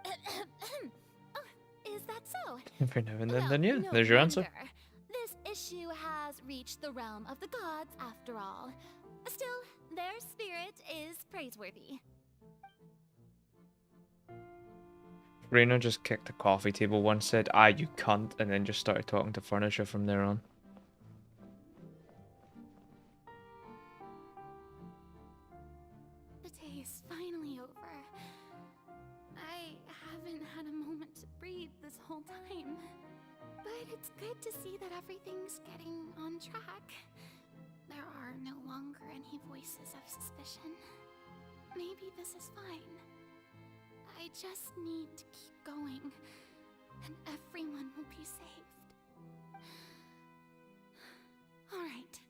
Oh, is that so? Every now and then, Well, yeah, no there's your answer. wonder. This issue has reached the realm of the gods after all. Still, their spirit is praiseworthy. Furina just kicked a coffee table once, said, "Ah, you cunt," and then just started talking to furniture from there on. The day is finally over. I haven't had a moment to breathe this whole time. But it's good to see that everything's getting on track. There are no longer any voices of suspicion. Maybe this is fine. I just need to keep going, and everyone will be saved. Alright,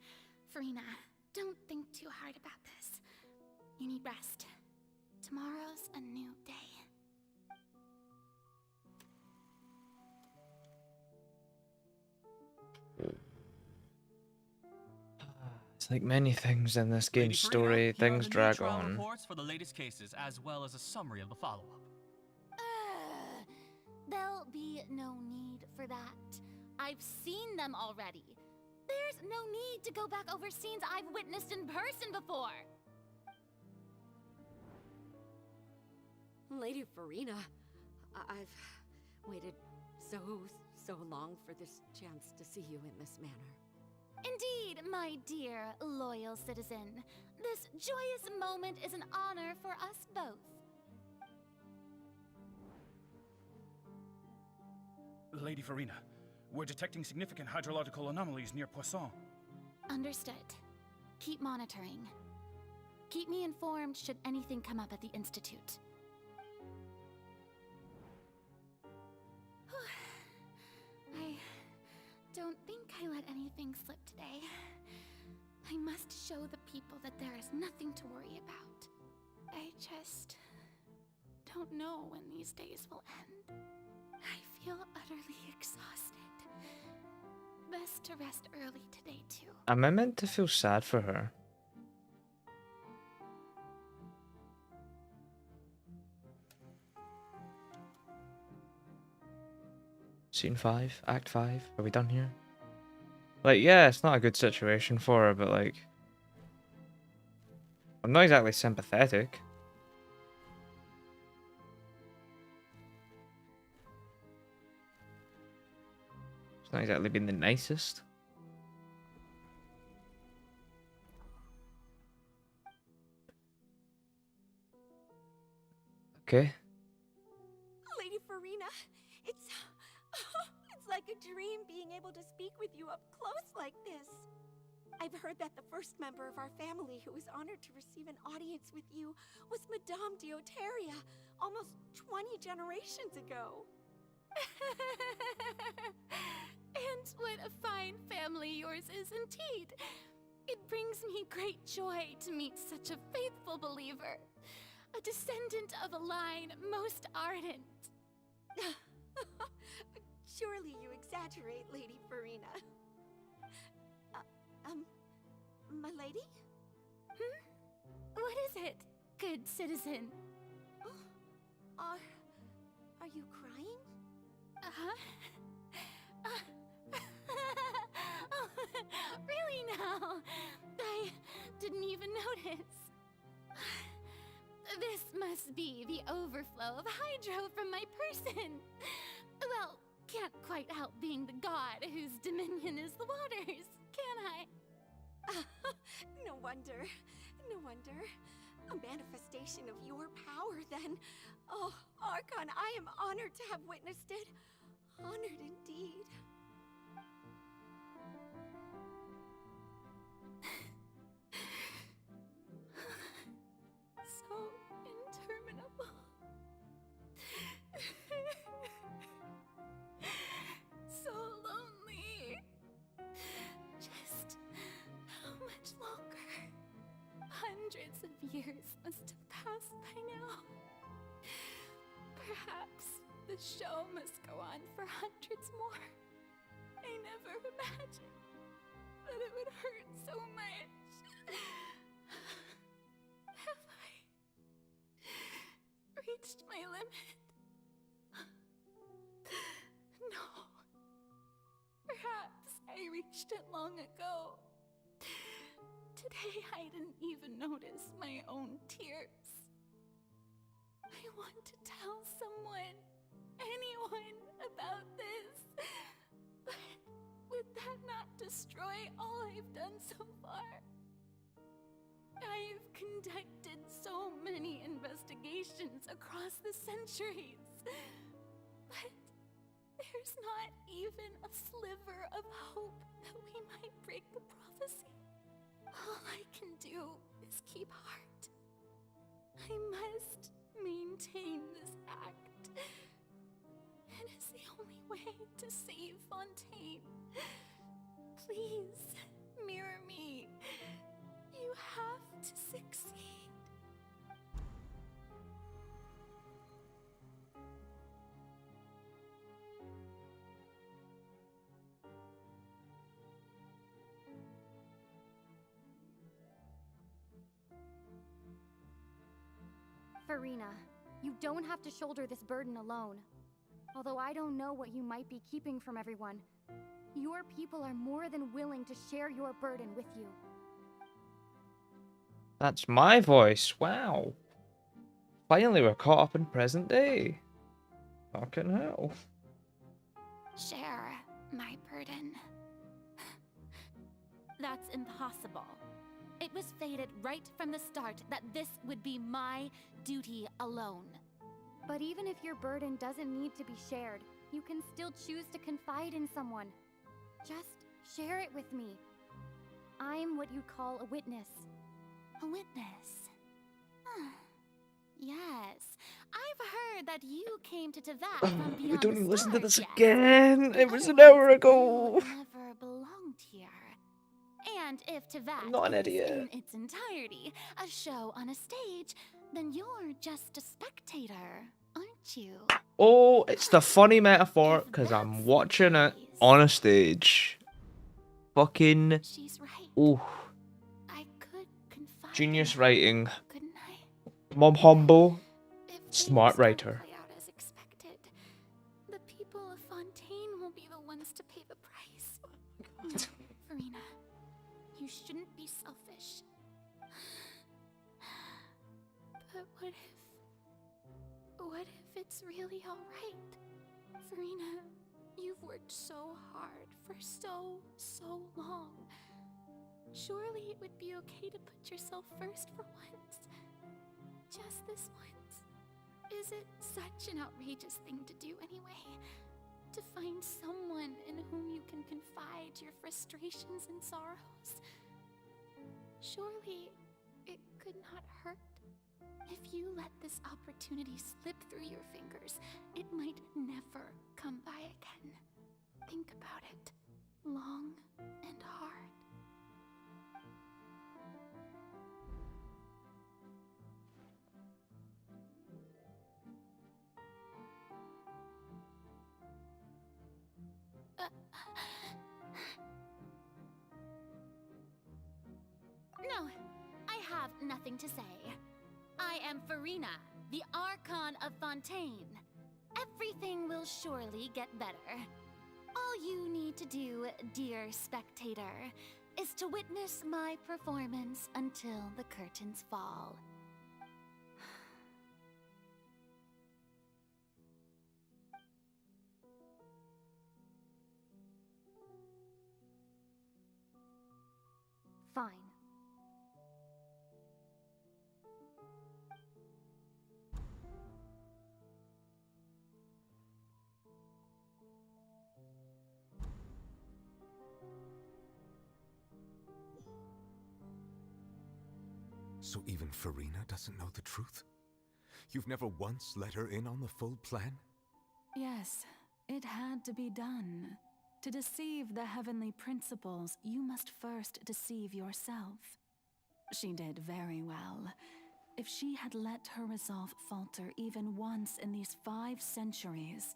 Furina, don't think too hard about this. You need rest. Tomorrow's a new day. It's like many things in this game's story, Here are things the new drag trial on. reports for the latest cases, as well as a summary of the follow-up. There'll be no need for that. I've seen them already. There's no need to go back over scenes I've witnessed in person before. Lady Furina, I've waited so long for this chance to see you in this manner. Indeed, my dear, loyal citizen. This joyous moment is an honor for us both. Lady Furina, we're detecting significant hydrological anomalies near Poisson. Understood. Keep monitoring. Keep me informed should anything come up at the Institute. I don't think I let anything slip today. I must show the people that there is nothing to worry about. I just don't know when these days will end. I feel utterly exhausted. Best to rest early today, too. Am I meant to feel sad for her? Scene 5? Act 5? Are we done here? Like, yeah, it's not a good situation for her, but like... I'm not exactly sympathetic. It's not exactly been the nicest. Okay. Lady Furina, it's like a dream being able to speak with you up close like this. I've heard that the first member of our family who was honored to receive an audience with you was Madame Deoteria, almost 20 generations ago. And what a fine family yours is indeed. It brings me great joy to meet such a faithful believer. A descendant of a line most ardent. Surely you exaggerate, Lady Furina. My lady? What is it, good citizen? Are you crying? Oh, really now? I didn't even notice. This must be the overflow of hydro from my person. Well, can't quite help being the god whose dominion is the waters, can I? No wonder. No wonder. A manifestation of your power, then. Oh, Archon, I am honored to have witnessed it. Honored indeed. So interminable. So lonely. Just how much longer? Hundreds of years must have passed by now. Perhaps the show must go on for hundreds more. I never imagined that it would hurt so much. Have I reached my limit? No. Perhaps I reached it long ago. Today I didn't even notice my own tears. I want to tell someone, anyone, about this. But would that not destroy all I've done so far? I've conducted so many investigations across the centuries. But there's not even a sliver of hope that we might break the prophecy. All I can do is keep heart. I must maintain this act. It is the only way to save Fontaine. Please, mirror me. You have to succeed. Furina, you don't have to shoulder this burden alone. Although I don't know what you might be keeping from everyone, your people are more than willing to share your burden with you. That's my voice. Wow. Finally, we're caught up in present day. Fucking hell. Share my burden. That's impossible. It was fated right from the start that this would be my duty alone. But even if your burden doesn't need to be shared, you can still choose to confide in someone. Just share it with me. I'm what you'd call a witness. A witness? Yes. I've heard that you came to Teyvat from beyond We don't the even listen to stars this yet. again. It was an hour ago. You never belonged here. And if Teyvat Not an is idiot. in its entirety a show on a stage, then you're just a spectator, aren't you? Oh, it's the funny metaphor because I'm watching it on a stage. Fucking. She's right. Ooh. I could confide Genius in her, writing. couldn't I? Mom humble. If Smart things don't writer. play out as expected, the people of Fontaine will be the ones to pay the price. Furina, you shouldn't be selfish. But what if it's really alright? Furina, you've worked so hard for so long. Surely it would be okay to put yourself first for once. Just this once. Is it such an outrageous thing to do anyway? To find someone in whom you can confide your frustrations and sorrows? Surely it could not hurt. If you let this opportunity slip through your fingers, it might never come by again. Think about it long and hard. No, I have nothing to say. I am Furina, the Archon of Fontaine. Everything will surely get better. All you need to do, dear spectator, is to witness my performance until the curtains fall. Fine. So even Furina doesn't know the truth? You've never once let her in on the full plan? Yes, it had to be done. To deceive the heavenly principles, you must first deceive yourself. She did very well. If she had let her resolve falter even once in these 5 centuries,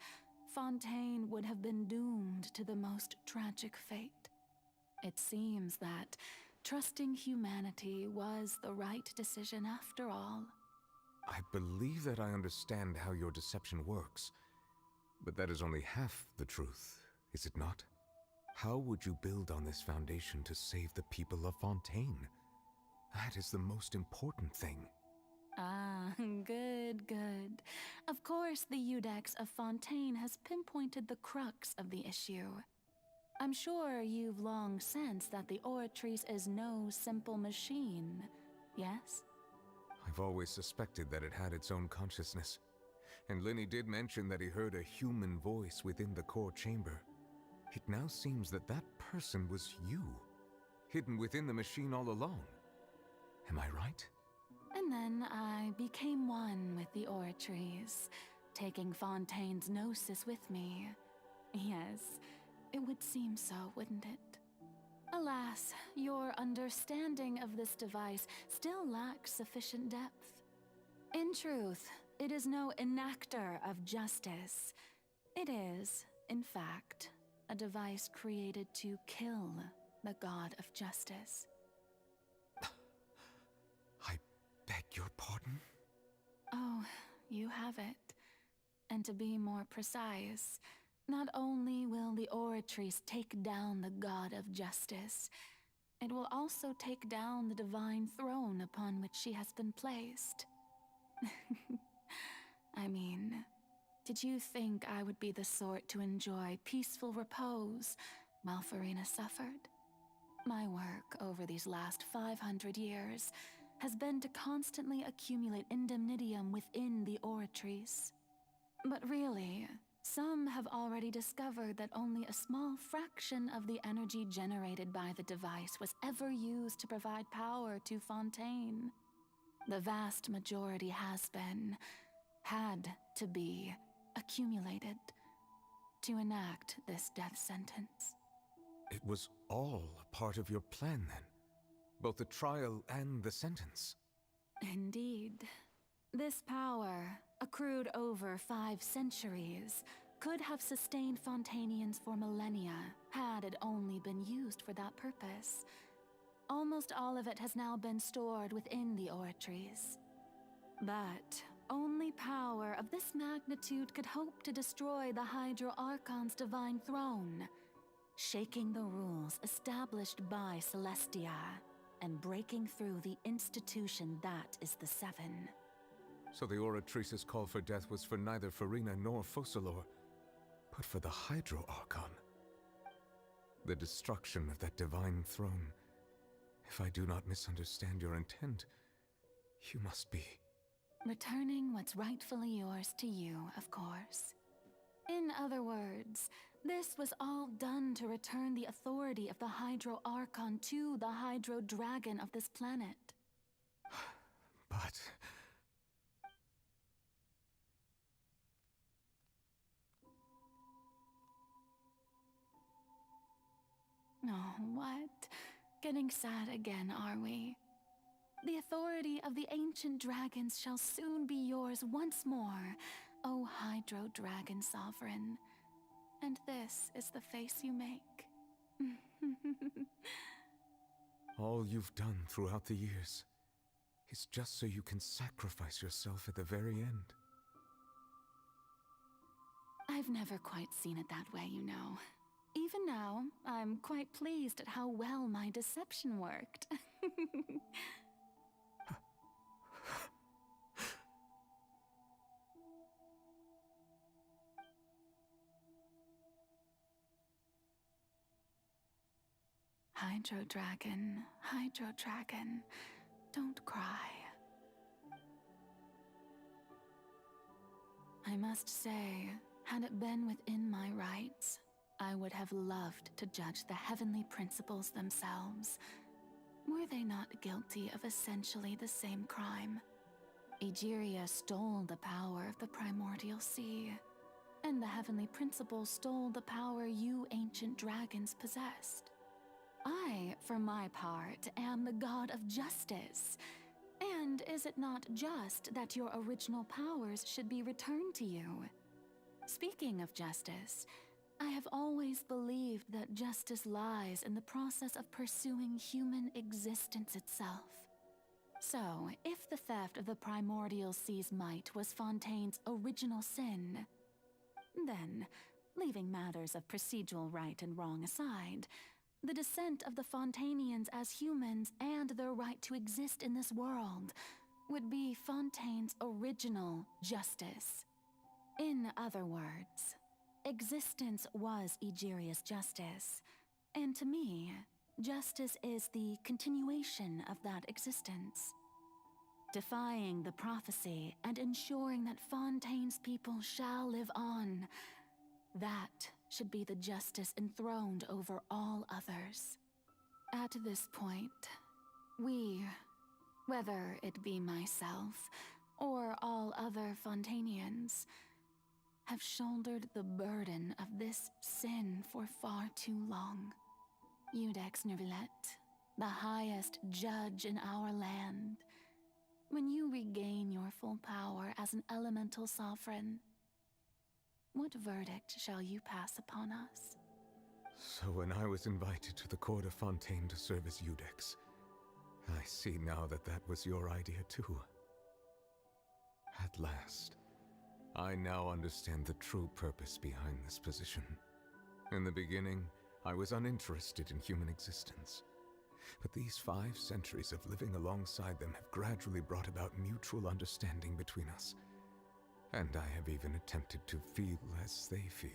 Fontaine would have been doomed to the most tragic fate. It seems that trusting humanity was the right decision after all. I believe that I understand how your deception works, but that is only half the truth, is it not? How would you build on this foundation to save the people of Fontaine? That is the most important thing. Ah, good, good. Of course, the Iudex of Fontaine has pinpointed the crux of the issue. I'm sure you've long sensed that the Oratrice is no simple machine, yes? I've always suspected that it had its own consciousness, and Linny did mention that he heard a human voice within the core chamber. It now seems that that person was you, hidden within the machine all along. Am I right? And then I became one with the Oratrice, taking Fontaine's gnosis with me. Yes, it would seem so, wouldn't it? Alas, your understanding of this device still lacks sufficient depth. In truth, it is no enactor of justice. It is, in fact, a device created to kill the god of justice. I beg your pardon? Oh, you have it. And to be more precise, not only will the Oratrice take down the god of justice, it will also take down the divine throne upon which she has been placed. I mean, did you think I would be the sort to enjoy peaceful repose while Furina suffered? My work over these last 500 years has been to constantly accumulate indemnitium within the Oratrice. But really, some have already discovered that only a small fraction of the energy generated by the device was ever used to provide power to Fontaine. The vast majority has been, had to be, accumulated to enact this death sentence. It was all part of your plan then? Both the trial and the sentence? Indeed. This power, accrued over 5 centuries, could have sustained Fontainians for millennia had it only been used for that purpose. Almost all of it has now been stored within the Oratrice. But only power of this magnitude could hope to destroy the Hydro Archon's divine throne, shaking the rules established by Celestia and breaking through the institution that is the Seven. So the Oratrice's call for death was for neither Furina nor Focalor, but for the Hydro Archon. The destruction of that divine throne. If I do not misunderstand your intent, you must be... Returning what's rightfully yours to you, of course. In other words, this was all done to return the authority of the Hydro Archon to the Hydro Dragon of this planet. But... Oh, what? Getting sad again, are we? The authority of the ancient dragons shall soon be yours once more, O Hydro Dragon Sovereign. And this is the face you make. all you've done throughout the years is just so you can sacrifice yourself at the very end. I've never quite seen it that way, you know. Even now, I'm quite pleased at how well my deception worked. Hydro Dragon, Hydro Dragon, don't cry. I must say, had it been within my rights, I would have loved to judge the heavenly principles themselves. Were they not guilty of essentially the same crime? Egeria stole the power of the primordial sea, and the heavenly principles stole the power you ancient dragons possessed. I, for my part, am the god of justice. And is it not just that your original powers should be returned to you? Speaking of justice, I have always believed that justice lies in the process of pursuing human existence itself. So, if the theft of the primordial sea's might was Fontaine's original sin, then, leaving matters of procedural right and wrong aside, the descent of the Fontainians as humans and their right to exist in this world would be Fontaine's original justice. In other words, existence was Egeria's justice, and to me, justice is the continuation of that existence. Defying the prophecy and ensuring that Fontaine's people shall live on, that should be the justice enthroned over all others. At this point, we, whether it be myself or all other Fontainians, have shouldered the burden of this sin for far too long. Iudex Neuvillette, the highest judge in our land, when you regain your full power as an elemental sovereign, what verdict shall you pass upon us? So when I was invited to the court of Fontaine to serve as Iudex, I see now that that was your idea too. At last, I now understand the true purpose behind this position. In the beginning, I was uninterested in human existence. But these 5 centuries of living alongside them have gradually brought about mutual understanding between us. And I have even attempted to feel as they feel.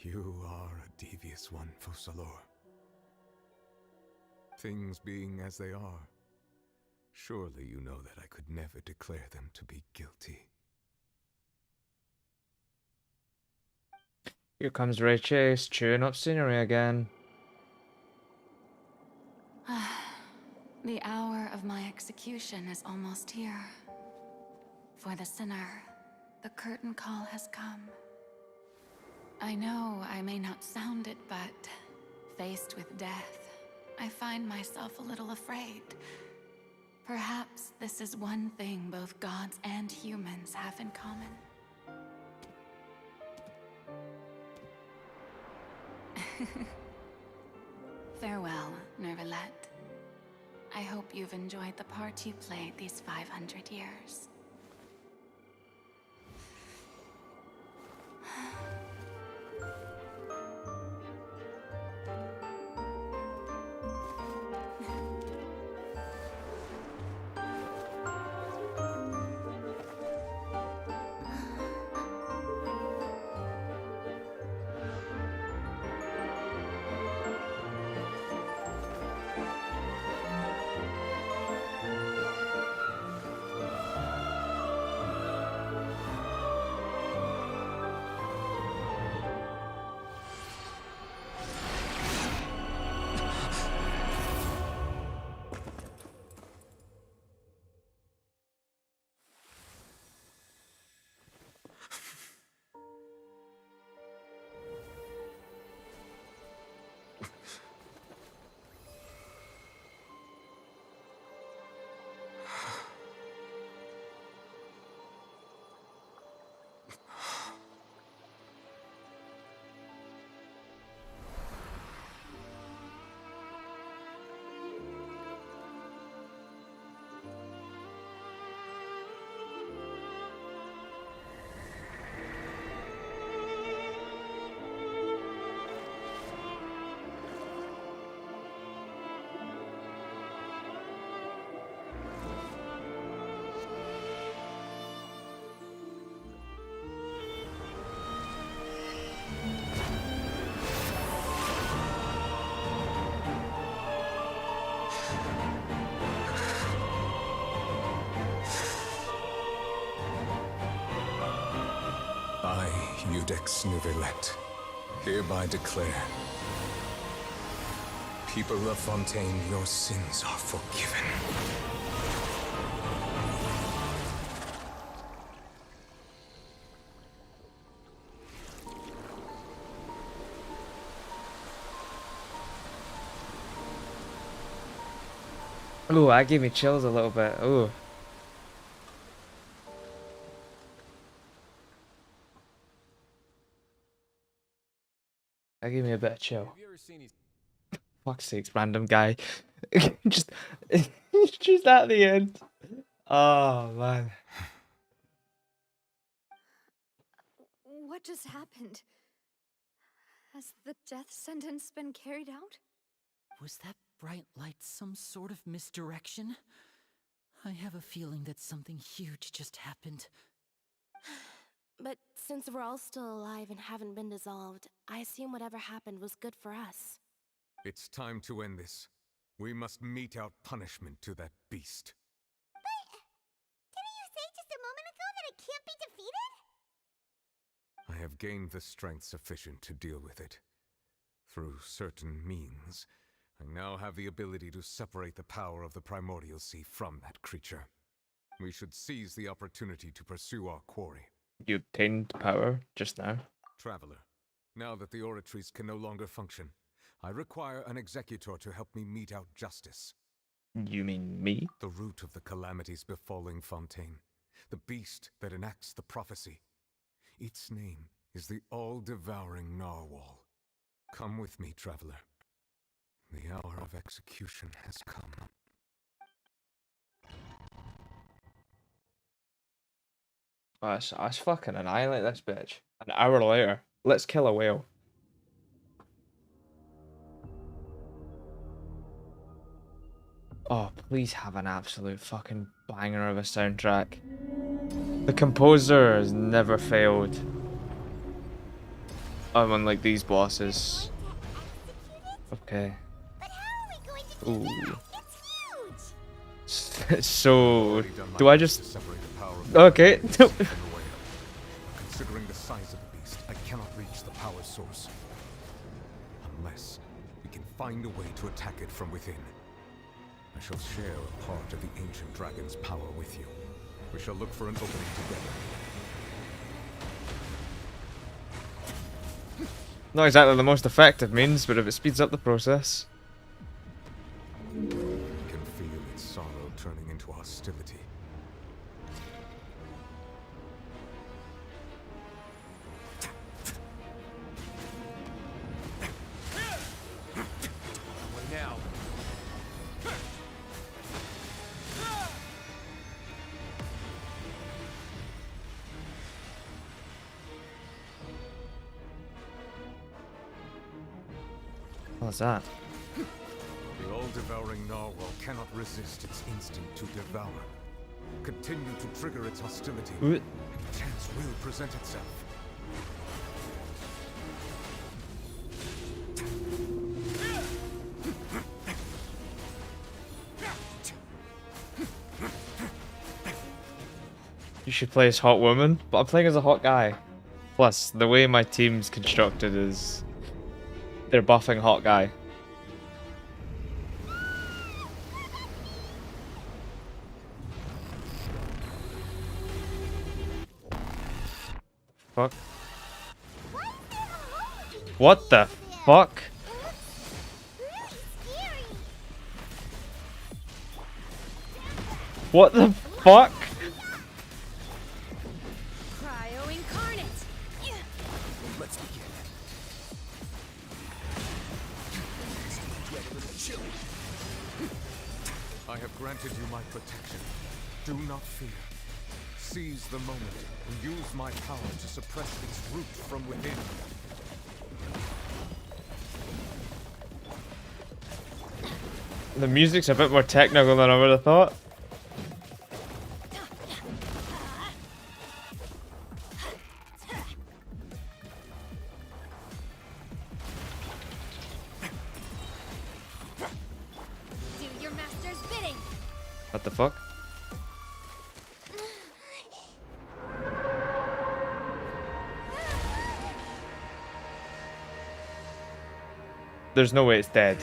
You are a devious one, Focalors. Things being as they are, surely you know that I could never declare them to be guilty. Here comes Ray Chase, chewing up scenery again. The hour of my execution is almost here. For the sinner, the curtain call has come. I know I may not sound it, but faced with death, I find myself a little afraid. Perhaps this is one thing both gods and humans have in common. Farewell, Neuvillette. I hope you've enjoyed the part you played these 500 years. Codex Nouvelet, hereby declare, people of Fontaine, your sins are forgiven. Ooh, that gave me chills a little bit. Ooh. That gave me a bit of chill. Fuck's sakes, random guy. just, just at the end. Oh, man. What just happened? Has the death sentence been carried out? Was that bright light some sort of misdirection? I have a feeling that something huge just happened. But since we're all still alive and haven't been dissolved, I assume whatever happened was good for us. It's time to end this. We must mete out punishment to that beast. Didn't you say just a moment ago that it can't be defeated? I have gained the strength sufficient to deal with it. Through certain means, I now have the ability to separate the power of the Primordial Sea from that creature. We should seize the opportunity to pursue our quarry. You obtained power just now. Traveler, now that the oratories can no longer function, I require an executor to help me mete out justice. You mean me? The root of the calamities befalling Fontaine. The beast that enacts the prophecy. Its name is the all-devouring Narwhal. Come with me, traveler. The hour of execution has come. Let's fucking annihilate this bitch. An hour later, let's kill a whale. Oh, please have an absolute fucking banger of a soundtrack. The composer has never failed. Unlike these bosses. Okay. Ooh. So, do I just... Okay. Considering the size of the beast, I cannot reach the power source. Unless we can find a way to attack it from within. I shall share a part of the ancient dragon's power with you. We shall look for an opening together. Not exactly the most effective means, but if it speeds up the process. You can feel its sorrow turning into hostility. What now? What's that? The all-devouring Narwhal cannot resist its instinct to devour. Continue to trigger its hostility, and a chance will present itself. You should play as hot woman, but I'm playing as a hot guy. Plus, the way my team's constructed is... they're buffing hot guy. Fuck. What the fuck? What the fuck? Cryo incarnate. Let's begin. I have granted you my protection. Do not fear. Seize the moment and use my power to suppress its root from within. The music's a bit more technical than I would have thought. Do your master's bidding. What the fuck? There's no way it's dead.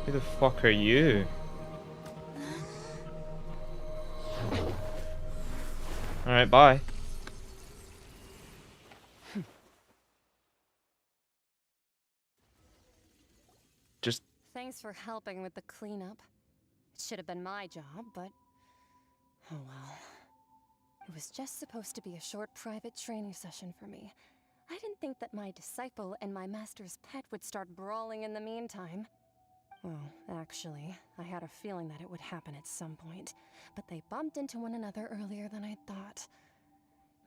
Who the fuck are you? Alright, bye. Just Thanks for helping with the cleanup. It should have been my job, but oh well. It was just supposed to be a short private training session for me. I didn't think that my disciple and my master's pet would start brawling in the meantime. Well, actually, I had a feeling that it would happen at some point, but they bumped into one another earlier than I thought.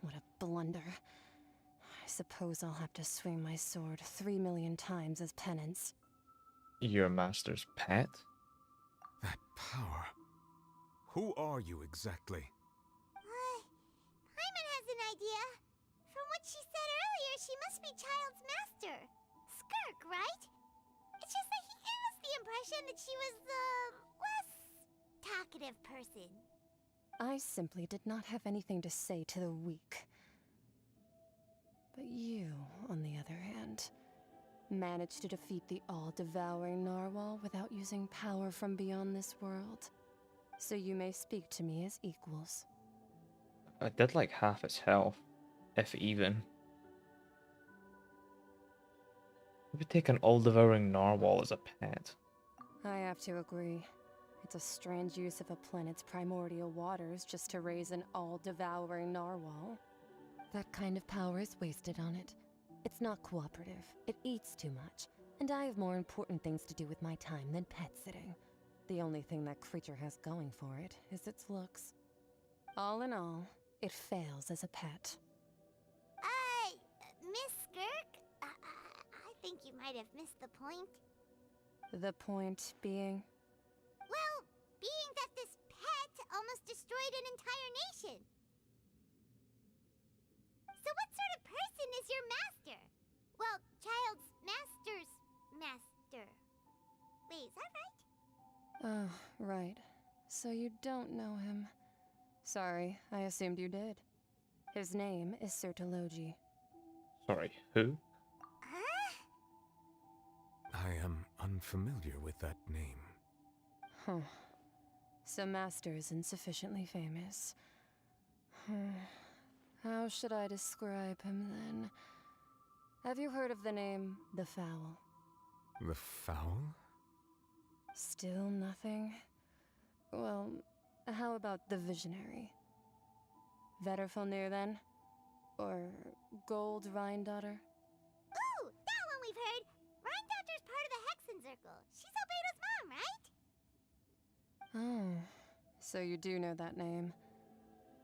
What a blunder. I suppose I'll have to swing my sword 3 million times as penance. your master's pet? That power. Who are you exactly? Paimon has an idea. From what she said earlier, she must be Child's master. Skirk, right? It's just that he gave us the impression that she was the less talkative person. I simply did not have anything to say to the weak. But you, on the other hand, managed to defeat the all-devouring narwhal without using power from beyond this world. So you may speak to me as equals. I did like half its health, if even. We would take an all-devouring narwhal as a pet. I have to agree. It's a strange use of a planet's primordial waters just to raise an all-devouring narwhal. That kind of power is wasted on it. It's not cooperative, it eats too much, and I have more important things to do with my time than pet sitting. The only thing that creature has going for it is its looks. All in all, it fails as a pet. Miss Skirk? I think you might have missed the point. The point being? Well, being that this pet almost destroyed an entire nation. So what sort of person is your master? Well, Child's master's master. Wait, is that right? Oh, right. So you don't know him. Sorry, I assumed you did. His name is Sertologi. Sorry, who? I am unfamiliar with that name. Huh. So Master isn't sufficiently famous. How should I describe him then? Have you heard of the name The Fowl? The Fowl? Still nothing? Well, how about the Visionary? Vetterfulnir then? Or Gold Rhine-daughter? Ooh, that one we've heard! Rhine-daughter's part of the Hexen Circle. She's Albedo's mom, right? Oh, so you do know that name.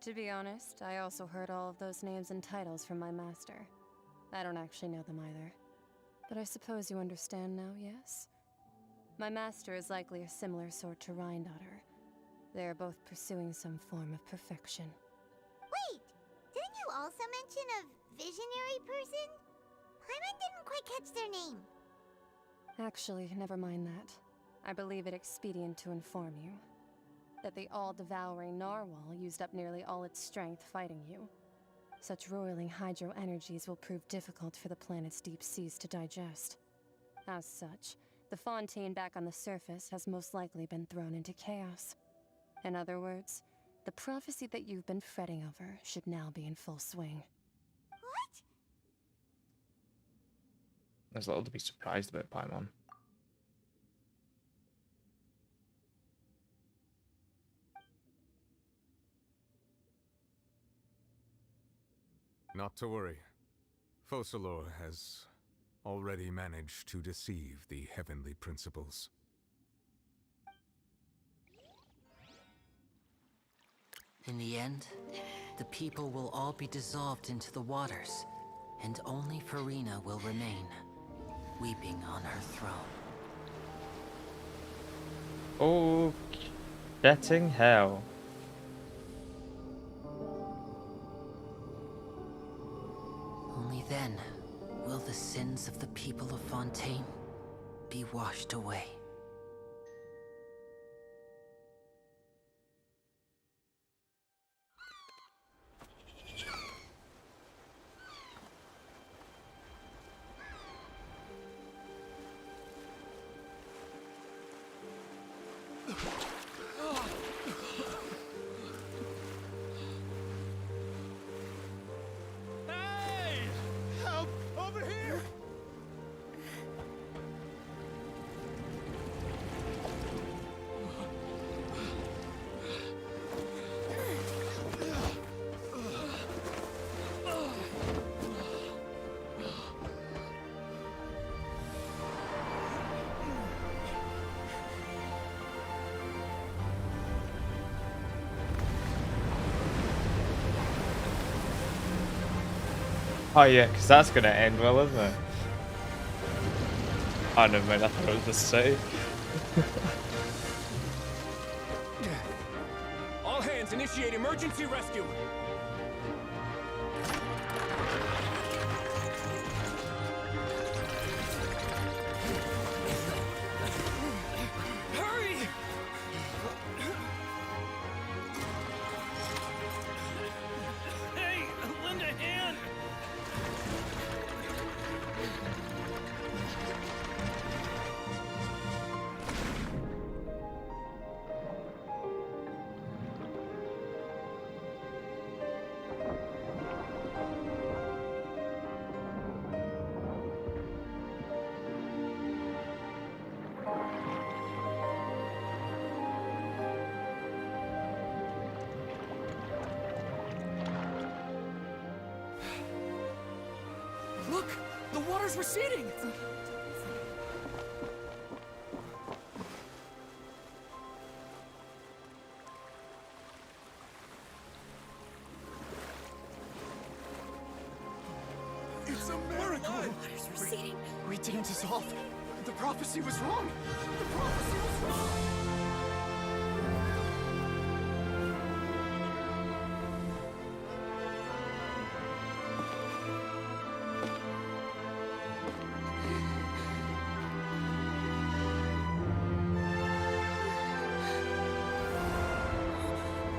To be honest, I also heard all of those names and titles from my master. I don't actually know them either. But I suppose you understand now, yes? My master is likely a similar sort to Rhine-daughter. They are both pursuing some form of perfection. Wait! Didn't you also mention a visionary person? Paimon didn't quite catch their name. Actually, never mind that. I believe it expedient to inform you that the all-devouring narwhal used up nearly all its strength fighting you. Such roiling hydro energies will prove difficult for the planet's deep seas to digest. As such, the Fontaine back on the surface has most likely been thrown into chaos. In other words, the prophecy that you've been fretting over should now be in full swing. What? There's little to be surprised about, Paimon. Not to worry. Focalor has already managed to deceive the heavenly principles. In the end, the people will all be dissolved into the waters, and only Furina will remain, weeping on her throne. Oh, Betting hell. Only then will the sins of the people of Fontaine be washed away. Hey! Help! Over here! Oh yeah, because that's gonna end well, isn't it? Oh no, mate, I thought it was the city. All hands, initiate emergency rescue! Hurry! Hey, lend a hand! Look! The water's receding! It's a miracle! Water's receding. We didn't dissolve. The prophecy was wrong. The prophecy was wrong.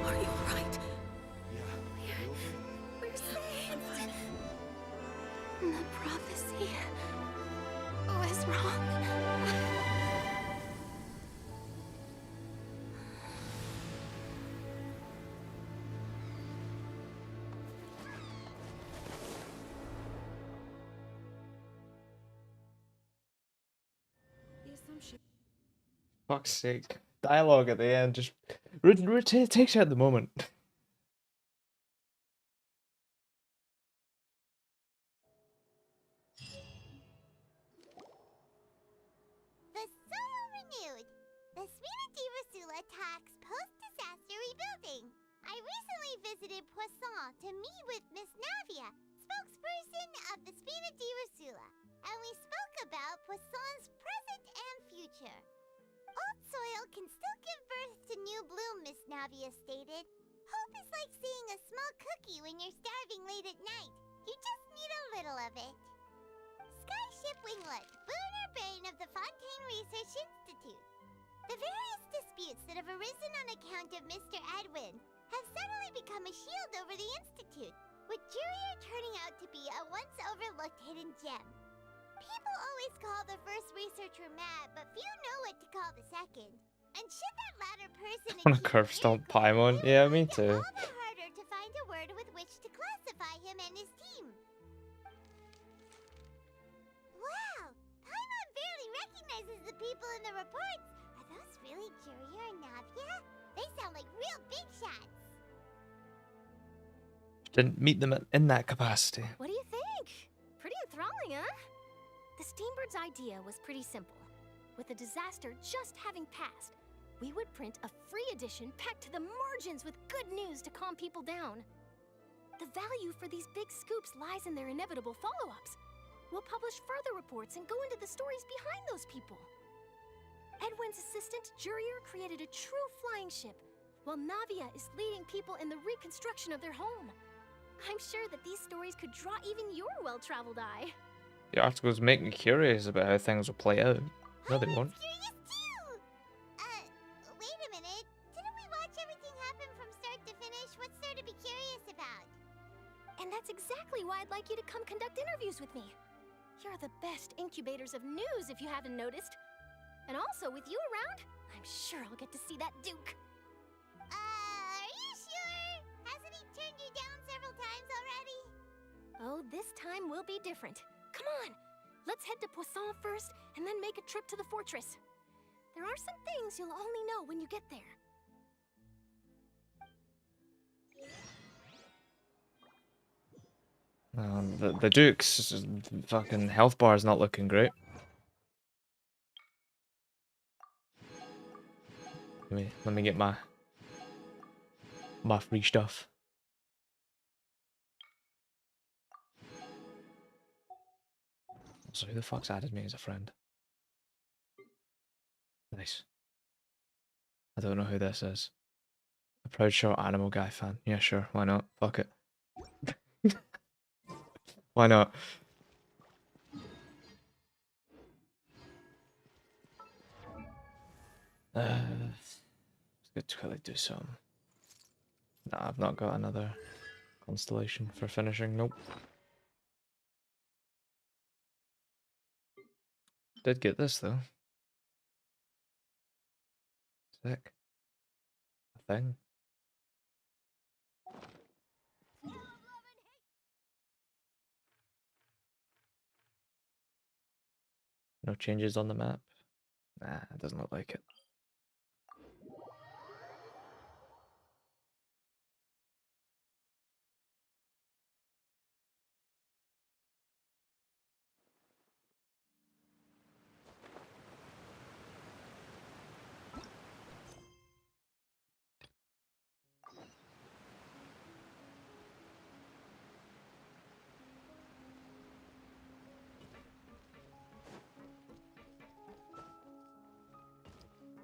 Are you alright? We're saved. The prophecy was wrong. The assumption. Fuck's sake. Dialogue at the end just takes you at the moment. The soil renewed. The Furina di Rasula talks post-disaster rebuilding. I recently visited Poisson to meet with Miss Navia, spokesperson of the Furina di Rasula, and we spoke about Poisson's present and future. Old soil can still give birth to new bloom, Miss Navia stated. Hope is like seeing a small cookie when you're starving late at night. You just need a little of it. Skyship Winglet, lunar brain of the Fontaine Research Institute. The various disputes that have arisen on account of Mr. Edwin have suddenly become a shield over the Institute, with Jurier turning out to be a once overlooked hidden gem. People always call the first researcher mad, but few know what to call the second. And should that latter person On a curve stomp Paimon. Yeah, me too. all the harder to find a word with which to classify him and his team. Wow! Paimon barely recognizes the people in the reports. Are those really Jurier and Navia? They sound like real big shots. Didn't meet them in that capacity. What do you think? Pretty enthralling, huh? The Steambird's idea was pretty simple. With the disaster just having passed, we would print a free edition packed to the margins with good news to calm people down. The value for these big scoops lies in their inevitable follow-ups. We'll publish further reports and go into the stories behind those people. Edwin's assistant, Jurier, created a true flying ship, while Navia is leading people in the reconstruction of their home. I'm sure that these stories could draw even your well-traveled eye. The articles make me curious about how things will play out. No, they won't. Curious too! Wait a minute. Didn't we watch everything happen from start to finish? What's there to be curious about? And that's exactly why I'd like you to come conduct interviews with me. You're the best incubators of news, if you haven't noticed. And also, with you around, I'm sure I'll get to see that Duke. Are you sure? Hasn't he turned you down several times already? Oh, this time will be different. Come on! Let's head to Poisson first, and then make a trip to the fortress. There are some things you'll only know when you get there. The Duke's fucking health bar is not looking great. Let me get my free stuff. So who the fuck's added me as a friend? Nice. I don't know who this is. A proud short Animal Guy fan. Yeah, sure. Why not? Fuck it. Why not? Let's quickly do some. Nah, I've not got another constellation for finishing. Nope. Did get this though. Sick. A thing. No changes on the map? Nah, it doesn't look like it.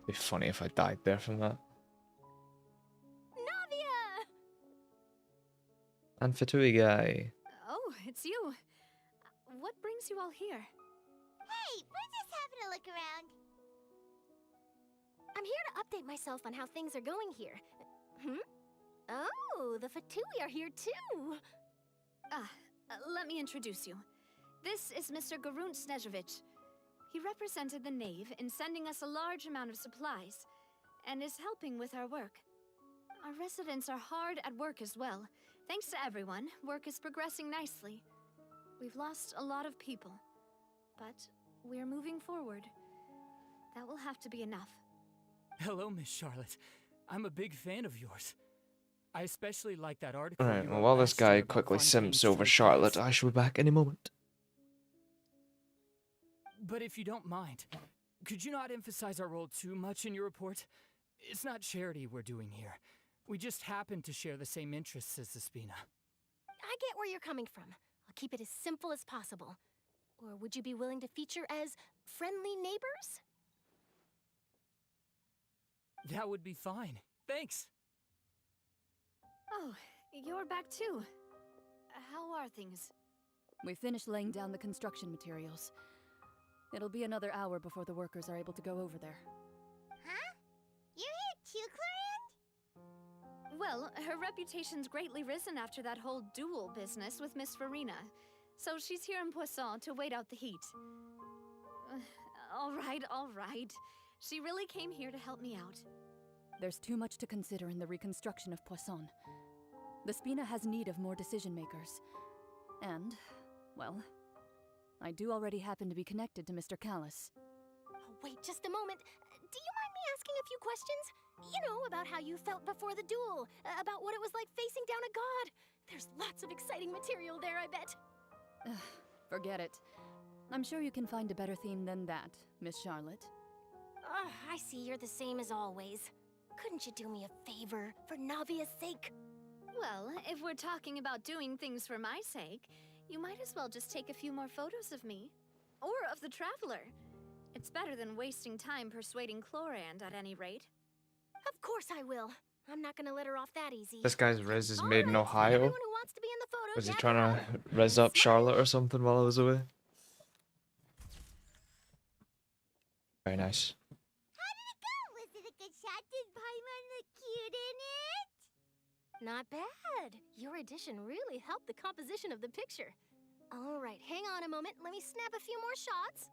It'd be funny if I died there from that. Navia! And Fatui guy. Oh, it's you. What brings you all here? Hey, we're just having a look around. I'm here to update myself on how things are going here. Oh, the Fatui are here too! Let me introduce you. This is Mr. Garunt Snežević. He represented the Knave in sending us a large amount of supplies, and is helping with our work. Our residents are hard at work as well. Thanks to everyone, work is progressing nicely. We've lost a lot of people, but we're moving forward. That will have to be enough. Hello, Miss Charlotte. I'm a big fan of yours. I especially like that article. Alright, well while this guy quickly simps over Charlotte, I shall be back any moment. But if you don't mind, could you not emphasize our role too much in your report? It's not charity we're doing here. We just happen to share the same interests as the Spina. I get where you're coming from. I'll keep it as simple as possible. Or would you be willing to feature as friendly neighbors? That would be fine. Thanks. Oh, you're back too. How are things? We finished laying down the construction materials. It'll be another hour before the workers are able to go over there. Huh? You're here too, Clarence? Well, her reputation's greatly risen after that whole duel business with Miss Furina. So she's here in Poisson to wait out the heat. All right. She really came here to help me out. There's too much to consider in the reconstruction of Poisson. The Spina has need of more decision makers. And, well, I do already happen to be connected to Mr. Callis. Oh, wait just a moment. Do you mind me asking a few questions? You know, about how you felt before the duel, about what it was like facing down a god. There's lots of exciting material there, I bet. Forget it. I'm sure you can find a better theme than that, Miss Charlotte. I see you're the same as always. Couldn't you do me a favor, for Navia's sake? Well, if we're talking about doing things for my sake, you might as well just take a few more photos of me. Or of the Traveler. It's better than wasting time persuading Chlorand at any rate. Of course I will. I'm not gonna let her off that easy. This guy's Riz is made in Ohio. Everyone who wants to be in the photo, Was he gather trying round. to res up Charlotte or something while I was away? Very nice. How did it go? Was it a good shot? Did Paimon look cute in it? Not bad. Your addition really helped the composition of the picture. All right, hang on a moment. Let me snap a few more shots.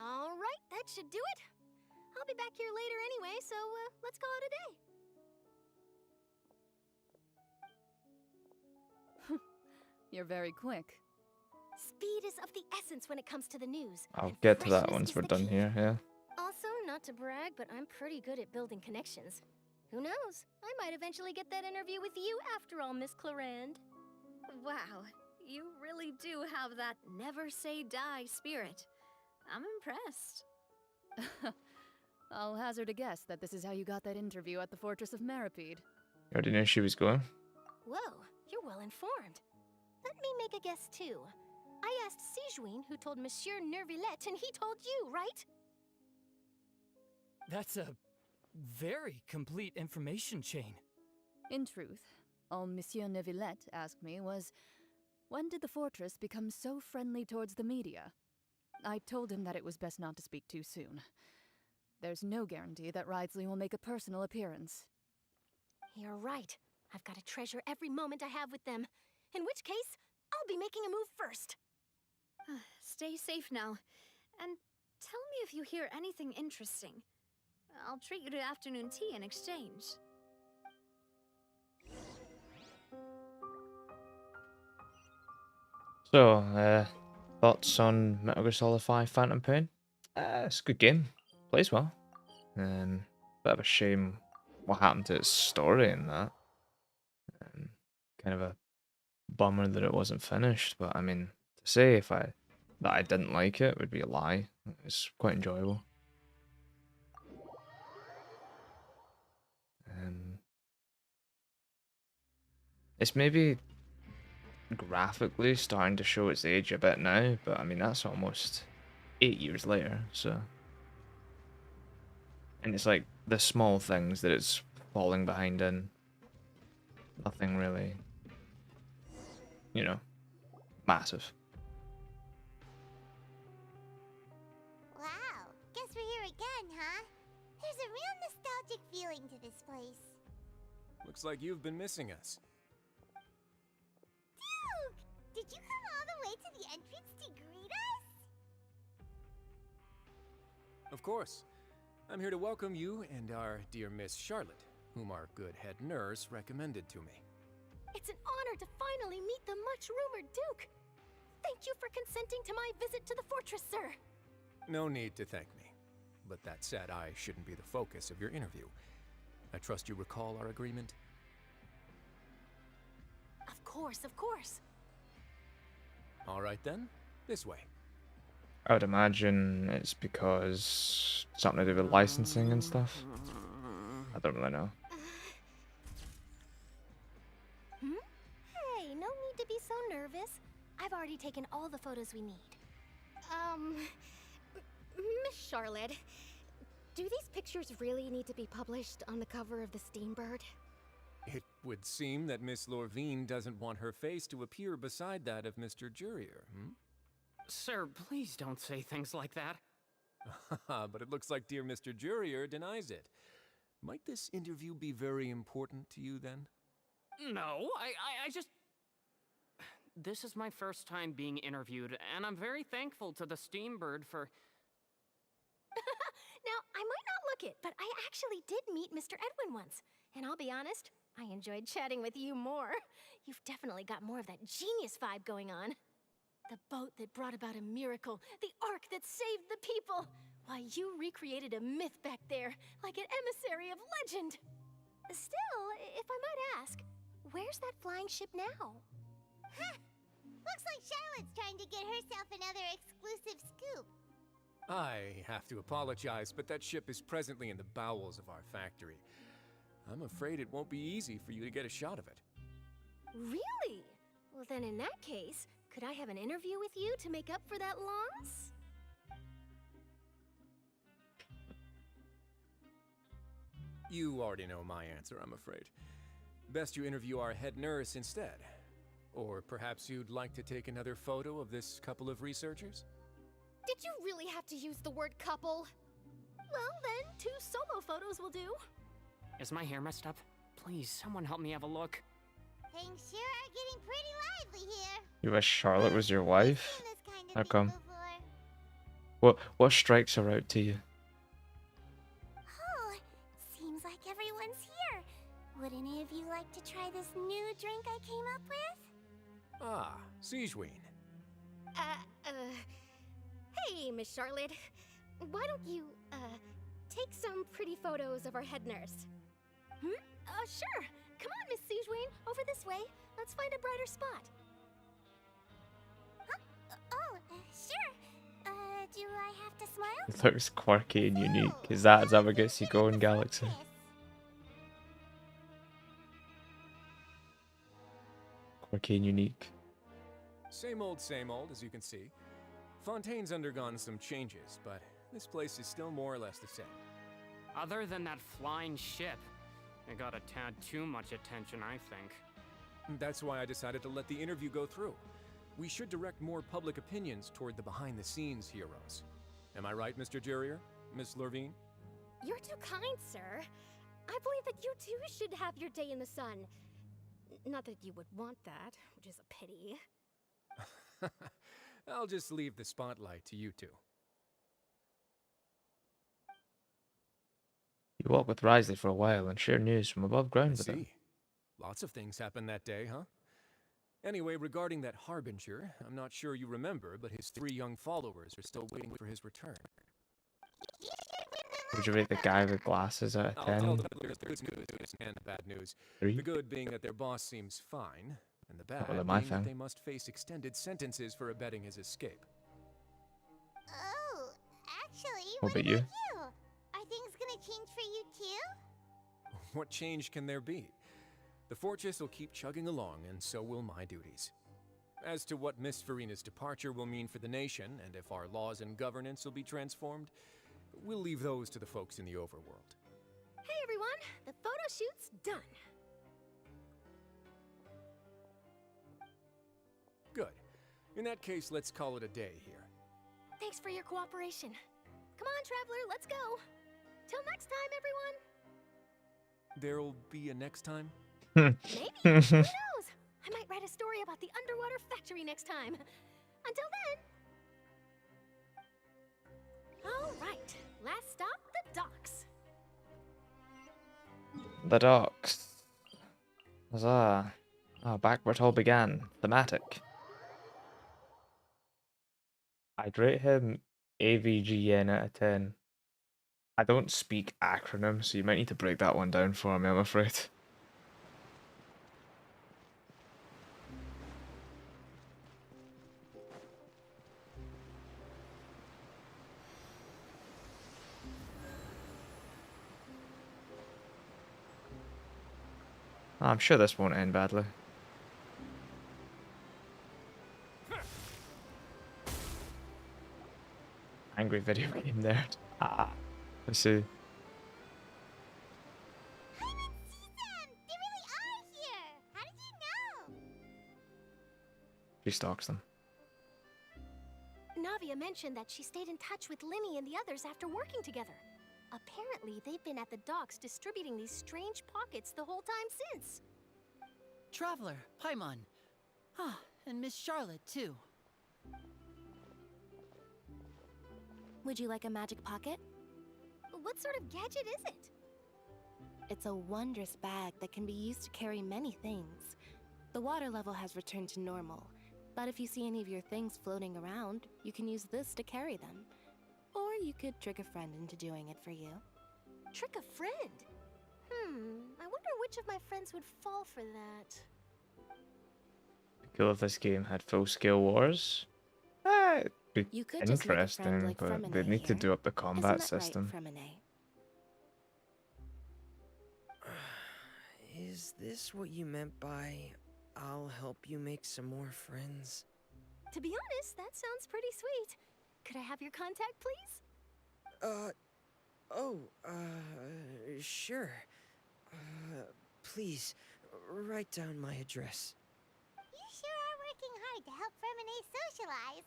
All right, that should do it. I'll be back here later anyway, so let's call it a day. You're very quick. Speed is of the essence when it comes to the news. I'll get to that freshness once is we're the done key. here, yeah. Also, not to brag, but I'm pretty good at building connections. Who knows? I might eventually get that interview with you after all, Miss Chlorand. Wow, you really do have that never say die spirit. I'm impressed. I'll hazard a guess that this is how you got that interview at the Fortress of Meripede. You already knew she was going. Whoa, you're well informed. Let me make a guess too. I asked Sijuin, who told Monsieur Nervillette, and he told you, right? That's a very complete information chain. In truth, all Monsieur Neuvillette asked me was, when did the Fortress become so friendly towards the media? I told him that it was best not to speak too soon. There's no guarantee that Ridesley will make a personal appearance. You're right. I've got to treasure every moment I have with them. In which case, I'll be making a move first. Stay safe now, and tell me if you hear anything interesting. I'll treat you to afternoon tea in exchange. So, thoughts on Metal Gear Solid 5 Phantom Pain? It's a good game. Plays well. Bit of a shame what happened to its story in that. Kind of a bummer that it wasn't finished, but I mean, to say that I didn't like it would be a lie. It's quite enjoyable. It's maybe graphically starting to show its age a bit now, but I mean, that's almost 8 years later, so. And it's like the small things that it's falling behind in. Nothing really, you know, massive. Wow, guess we're here again, huh? There's a real nostalgic feeling to this place. Looks like you've been missing us. Duke! Did you come all the way to the entrance to greet us? Of course. I'm here to welcome you and our dear Miss Charlotte, whom our good head nurse recommended to me. It's an honor to finally meet the much-rumored Duke. Thank you for consenting to my visit to the fortress, sir. No need to thank me. But that said, I shouldn't be the focus of your interview. I trust you recall our agreement? Of course, of course. All right then, this way. I would imagine it's because something to do with licensing and stuff. I don't really know. Hey, no need to be so nervous. I've already taken all the photos we need. Miss Charlotte, do these pictures really need to be published on the cover of the Steambird? It would seem that Miss Lorvine doesn't want her face to appear beside that of Mr. Jurier, hmm? Sir, please don't say things like that. But it looks like dear Mr. Jurier denies it. Might this interview be very important to you then? No, I just... This is my first time being interviewed, and I'm very thankful to the Steambird for... Now, I might not look it, but I actually did meet Mr. Edwin once. And I'll be honest, I enjoyed chatting with you more. You've definitely got more of that genius vibe going on. The boat that brought about a miracle, the ark that saved the people. Why, you recreated a myth back there, like an emissary of legend. Still, if I might ask, where's that flying ship now? Huh. Looks like Charlotte's trying to get herself another exclusive scoop. I have to apologize, but that ship is presently in the bowels of our factory. I'm afraid it won't be easy for you to get a shot of it. Really? Well, then in that case, Could I have an interview with you to make up for that loss? You already know my answer, I'm afraid. Best you interview our head nurse instead. Or perhaps you'd like to take another photo of this couple of researchers? Did you really have to use the word couple? Well then, 2 solo photos will do. Is my hair messed up? Please, someone help me have a look. Things sure are getting pretty lively here. You wish Charlotte was your wife? This kind of How thing come? before. What strikes her out to you? Oh, seems like everyone's here. Would any of you like to try this new drink I came up with? Ah, Siegeween. Hey, Miss Charlotte. Why don't you, take some pretty photos of our head nurse? Sure. Come on, Miss Siegeween. Over this way. Let's find a brighter spot. Huh? Oh, sure. Do I have to smile? It looks quirky and unique. Is that what gets you going, Galaxy? Quirky and unique. Same old, as you can see. Fontaine's undergone some changes, but this place is still more or less the same. Other than that flying ship, it got a tad too much attention, I think. That's why I decided to let the interview go through. We should direct more public opinions toward the behind-the-scenes heroes. Am I right, Mr. Jurrier? Miss Lurvine? You're too kind, sir. I believe that you too should have your day in the sun. Not that you would want that, which is a pity. I'll just leave the spotlight to you two. You walk with Risley for a while and share news from above ground with him. Lots of things happened that day, huh? Anyway, regarding that Harbinger, I'm not sure you remember, but his 3 young followers are still waiting for his return. Would you rate the guy with glasses out of 10? There's the good news and the bad news. 3? The good being that their boss seems fine, and the bad Well, being that they must face extended sentences for abetting his escape. Oh, actually, What about you? Are things gonna change for you too? What change can there be? The fortress will keep chugging along, and so will my duties. As to what Miss Furina's departure will mean for the nation, and if our laws and governance will be transformed, we'll leave those to the folks in the overworld. Hey everyone, the photo shoot's done. Good. In that case, let's call it a day here. Thanks for your cooperation. Come on, Traveler, let's go. Till next time, everyone. There'll be a next time? Maybe. Who knows? I might write a story about the underwater factory next time. Until then. All right. Last stop, the docks. The docks. Huzzah. Oh, back where it all began. Thematic. I'd rate him AVGN out of 10. I don't speak acronyms, so you might need to break that one down for me, I'm afraid. I'm sure this won't end badly. Angry video game nerd. Let's see. I didn't see them! They really are here! How did you know? She stalks them. Navia mentioned that she stayed in touch with Linny and the others after working together. Apparently, they've been at the docks distributing these strange pockets the whole time since. Traveler, Paimon. Ah, and Miss Charlotte, too. Would you like a magic pocket? What sort of gadget is it? It's a wondrous bag that can be used to carry many things. The water level has returned to normal, but if you see any of your things floating around, you can use this to carry them. Or you could trick a friend into doing it for you. Trick a friend? I wonder which of my friends would fall for that. Cool if this game had full-scale wars. It'd be You could just make a friend interesting, like but Fremine they'd need to here. do up the combat Isn't that right, system. Fremine? Is this what you meant by, I'll help you make some more friends? To be honest, that sounds pretty sweet. Could I have your contact, please? Sure. Please, write down my address. You sure are working hard to help Furina socialize.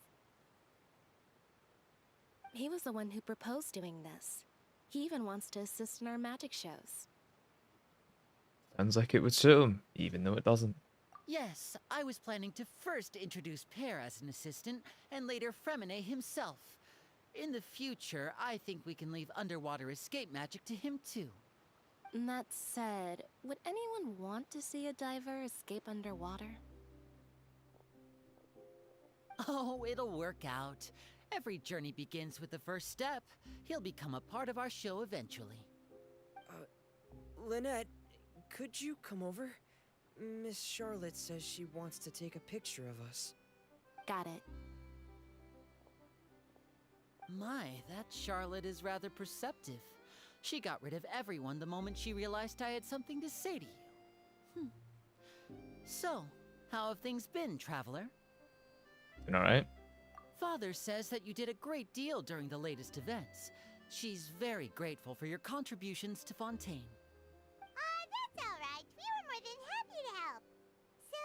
He was the one who proposed doing this. He even wants to assist in our magic shows. Sounds like it would suit him, even though it doesn't. Yes, I was planning to first introduce Pear as an assistant, and later Fremine himself. In the future, I think we can leave underwater escape magic to him too. That said, would anyone want to see a diver escape underwater? Oh, it'll work out. Every journey begins with the first step. He'll become a part of our show eventually. Lynette, could you come over? Miss Charlotte says she wants to take a picture of us. Got it. My, that Charlotte is rather perceptive. She got rid of everyone the moment she realized I had something to say to you. So, how have things been, Traveler? Been alright? Father says that you did a great deal during the latest events. She's very grateful for your contributions to Fontaine. That's alright. We were more than happy to help. So,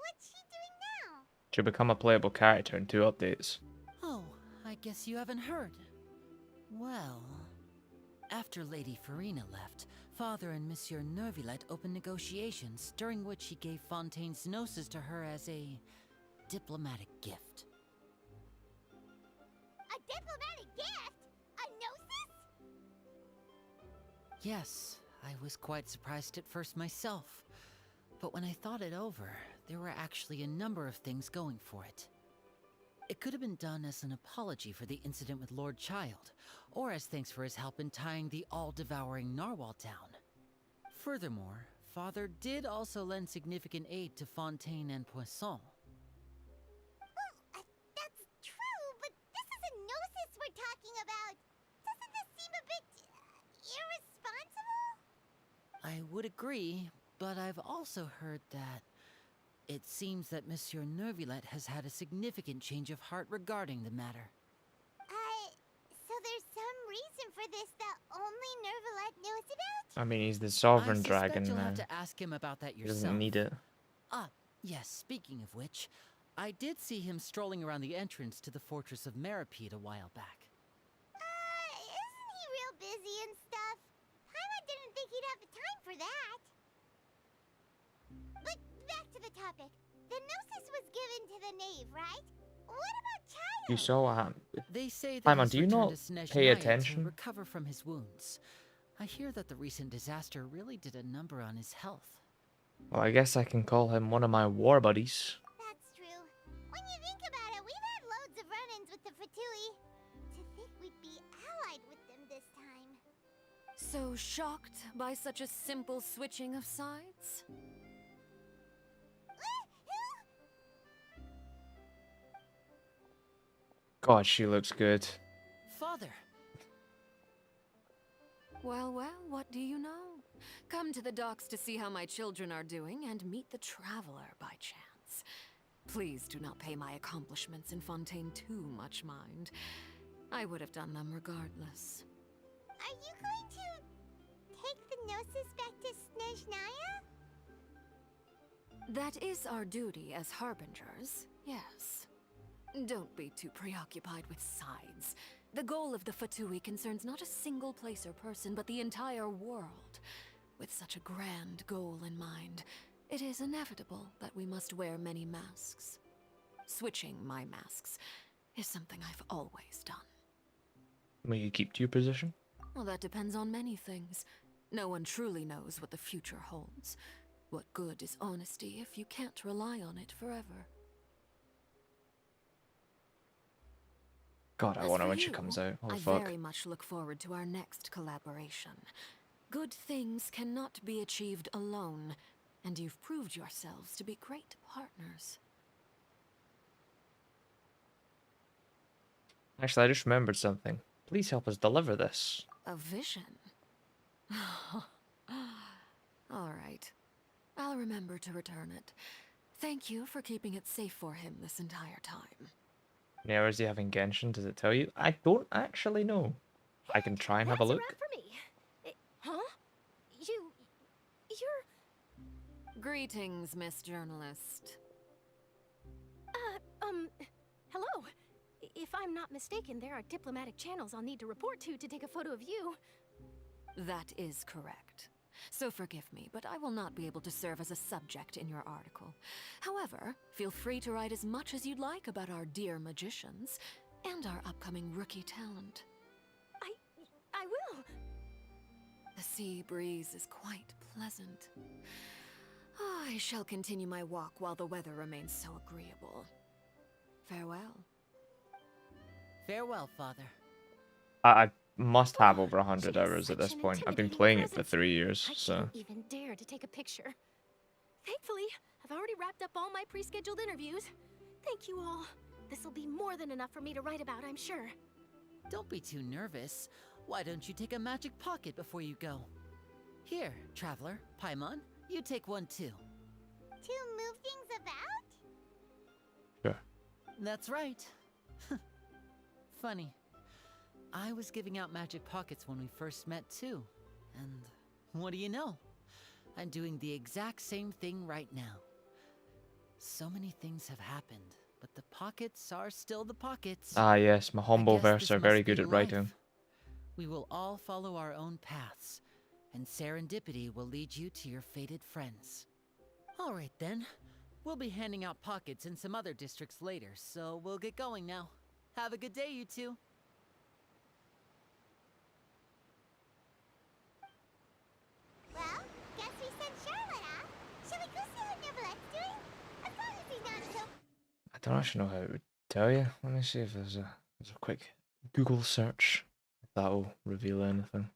what's she doing now? She'll become a playable character in 2 updates. Oh, I guess you haven't heard. Well, after Lady Furina left, Father and Monsieur Neuvillette opened negotiations, during which he gave Fontaine's gnosis to her as a diplomatic gift. A diplomatic gift? A gnosis? Yes, I was quite surprised at first myself. But when I thought it over, there were actually a number of things going for it. It could have been done as an apology for the incident with Lord Child, or as thanks for his help in tying the all-devouring narwhal down. Furthermore, Father did also lend significant aid to Fontaine and Poisson. Well, that's true, but this is a gnosis we're talking about. Doesn't this seem a bit irresponsible? I would agree, but I've also heard that it seems that Monsieur Neuvillette has had a significant change of heart regarding the matter. So there's some reason for this that only Neuvillette knows about? I mean, he's the sovereign I dragon, suspect you'll man. have to ask him about that He yourself. doesn't need it. Ah, yes, speaking of which, I did see him strolling around the entrance to the Fortress of Meripede a while back. Isn't he real busy and stuff? Paimon didn't think he'd have the time for that. But back to the topic. The gnosis was given to the knave, right? What about Child? You saw what happened. They say that Paimon, he's do you returned not to Snezhnaya pay to attention? recover from his wounds. I hear that the recent disaster really did a number on his health. Well, I guess I can call him one of my war buddies. That's true. When you think about it, we've had loads of run-ins with the Fatui. To think we'd be allied with them this time. So shocked by such a simple switching of sides? God, she looks good. Father! Well, what do you know? Come to the docks to see how my children are doing and meet the traveler by chance. Please do not pay my accomplishments in Fontaine too much mind. I would have done them regardless. Are you going to take the gnosis back to Snezhnaya? That is our duty as harbingers, yes. Don't be too preoccupied with sides. The goal of the Fatui concerns not a single place or person, but the entire world. With such a grand goal in mind, it is inevitable that we must wear many masks. Switching my masks is something I've always done. Will you keep to your position? Well, that depends on many things. No one truly knows what the future holds. What good is honesty if you can't rely on it forever? God, I As wonder for when she you, comes out. Oh, I fuck. very much look forward to our next collaboration. Good things cannot be achieved alone, and you've proved yourselves to be great partners. Actually, I just remembered something. Please help us deliver this. A vision? All right. I'll remember to return it. Thank you for keeping it safe for him this entire time. Now, is he having Genshin? Does it tell you? I don't actually know. I can try and have a That's a look. wrap for me. Huh? You're... Greetings, Miss Journalist. Hello. If I'm not mistaken, there are diplomatic channels I'll need to report to take a photo of you. That is correct. So forgive me, but I will not be able to serve as a subject in your article. However, feel free to write as much as you'd like about our dear magicians and our upcoming rookie talent. I will. The sea breeze is quite pleasant. I shall continue my walk while the weather remains so agreeable. Farewell. Farewell, Father. I must have over 100 hours at this point. I've been playing it for 3 years, I so... can't even dare to take a picture. Thankfully, I've already wrapped up all my pre-scheduled interviews. Thank you all. This'll be more than enough for me to write about, I'm sure. Don't be too nervous. Why don't you take a magic pocket before you go? Here, Traveler, Paimon, you take one too. To move things about? Sure. That's right. Funny. I was giving out magic pockets when we first met too. And what do you know? I'm doing the exact same thing right now. So many things have happened, but the pockets are still the pockets. Ah yes, my humble verse are very good at life. writing. We will all follow our own paths, and serendipity will lead you to your fated friends. Alright then, we'll be handing out pockets in some other districts later, so we'll get going now. Have a good day, you two. Well, guess we sent Charlotte off. Shall we go see what Neverlette's doing? As long as he's not so... I don't actually know how it would tell you. Let me see if there's a quick Google search. If that'll reveal anything.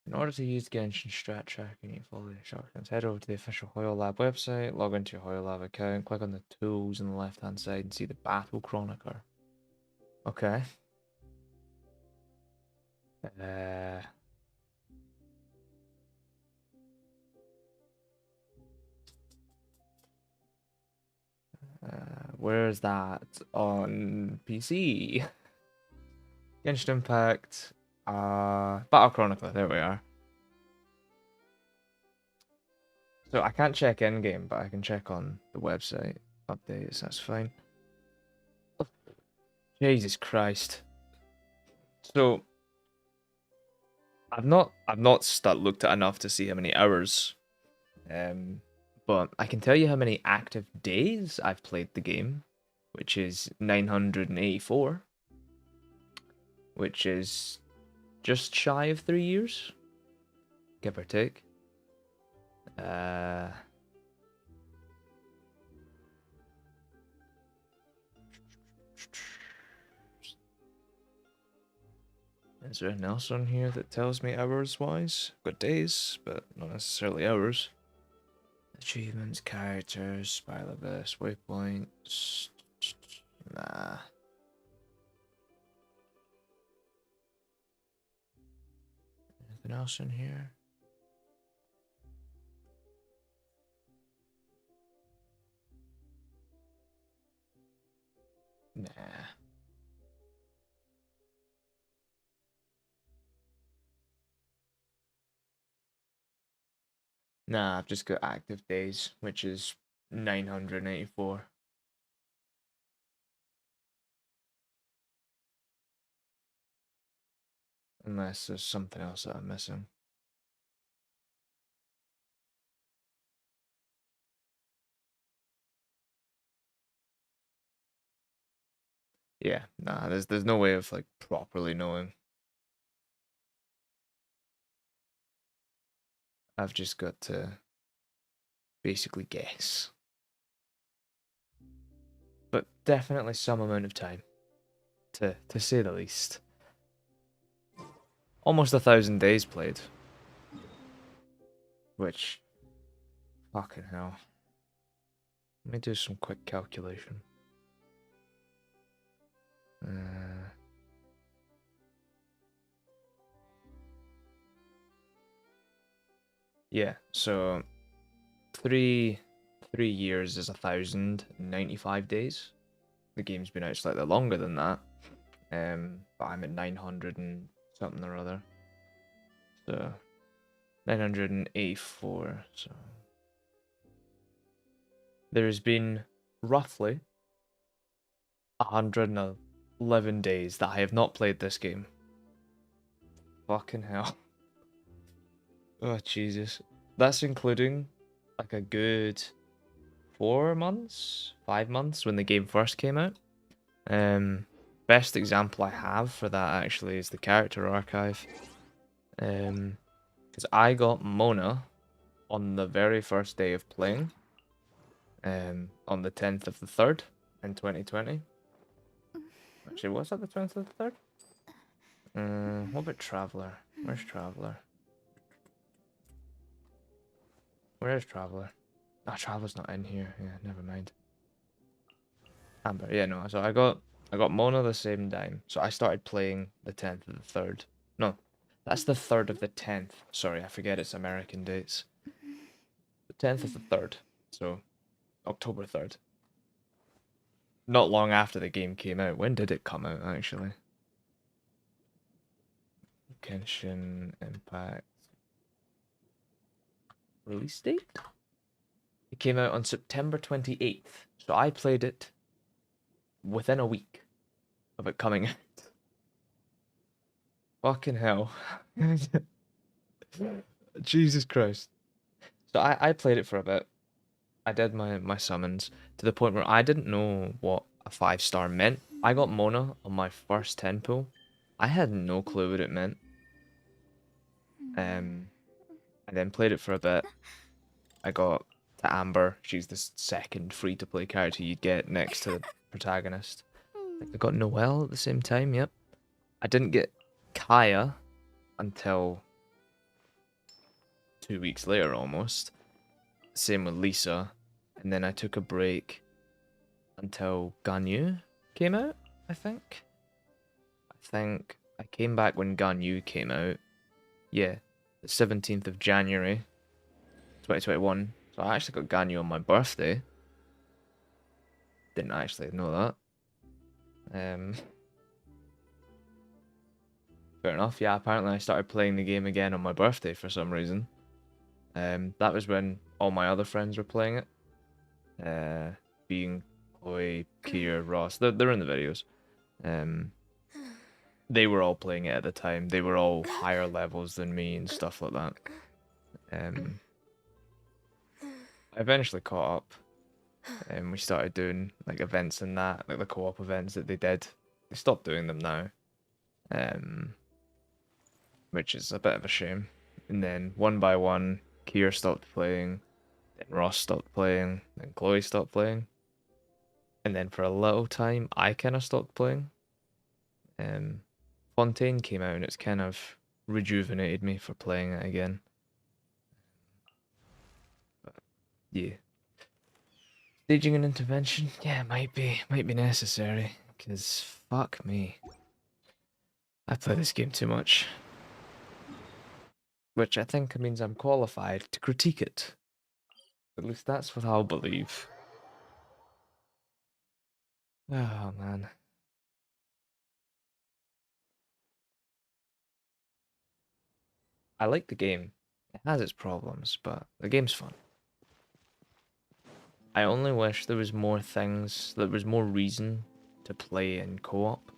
In order to use Genshin Strat Tracking, you follow the instructions. Head over to the official Hoyo Lab website, log into your Hoyo Lab account, click on the tools on the left hand side and see the Battle Chronicler. Okay. Where is that on PC? Genshin Impact, Battle Chronicler, there we are. So I can't check in-game, but I can check on the website updates, that's fine. Jesus Christ. So I've not looked at enough to see how many hours. But I can tell you how many active days I've played the game, which is 984, which is just shy of 3 years, give or take. Is there anything else on here that tells me hours-wise? Got days, but not necessarily hours. Achievements, characters, Spiral Abyss, waypoints. Nah. Anything else in here? Nah. Nah, I've just got active days, which is 984. Unless there's something else that I'm missing. Yeah, nah, there's no way of like properly knowing. I've just got to basically guess. But definitely some amount of time, to say the least. Almost 1,000 days played. Which, fucking hell. Let me do some quick calculation. Yeah, so 3 years is 1,095 days. The game's been out slightly longer than that. But I'm at 900 and something or other. So 984. So there's been roughly 111 days that I have not played this game. Fucking hell. Oh Jesus. That's including like a good 4 months, 5 months when the game first came out. Best example I have for that actually is the character archive. Because I got Mona on the very first day of playing. On the 10th of the 3rd in 2020. Actually, was that the 10th of the 3rd? What about Traveler? Where's Traveler? Where is Traveler? Ah, Traveler's not in here. Yeah, never mind. Amber, yeah, no. So I got Mona the same time. So I started playing the 10th of the 3rd. No, that's the 3rd of the 10th. Sorry, I forget it's American dates. The 10th of the 3rd. So October 3rd. Not long after the game came out. When did it come out, actually? Genshin Impact. Release date? It came out on September 28th. So I played it within a week of it coming out. Fucking hell. Jesus Christ. So I played it for a bit. I did my summons to the point where I didn't know what a 5-star meant. I got Mona on my first 10 pull. I had no clue what it meant. I then played it for a bit. I got to Amber. She's the second free-to-play character you'd get next to the protagonist. I got Noelle at the same time, yep. I didn't get Kaya until 2 weeks later almost. Same with Lisa. And then I took a break until Ganyu came out, I think. I came back when Ganyu came out. Yeah, the 17th of January, 2021. So I actually got Ganyu on my birthday. Didn't actually know that. Fair enough, yeah, apparently I started playing the game again on my birthday for some reason. That was when all my other friends were playing it. Being Chloe, Kier, Ross, they're in the videos. They were all playing it at the time. They were all higher levels than me and stuff like that. I eventually caught up. And we started doing like events and that, like the co-op events that they did. They stopped doing them now. Which is a bit of a shame. And then one by one, Kier stopped playing, then Ross stopped playing, then Chloe stopped playing. And then for a little time, I kind of stopped playing. Fontaine came out and it's kind of rejuvenated me for playing it again. But, yeah. Staging an intervention? Yeah, might be necessary. Because fuck me. I play this game too much. Which I think means I'm qualified to critique it. At least that's what I'll believe. Oh, man. I like the game. It has its problems, but the game's fun. I only wish there was more things, there was more reason to play in co-op.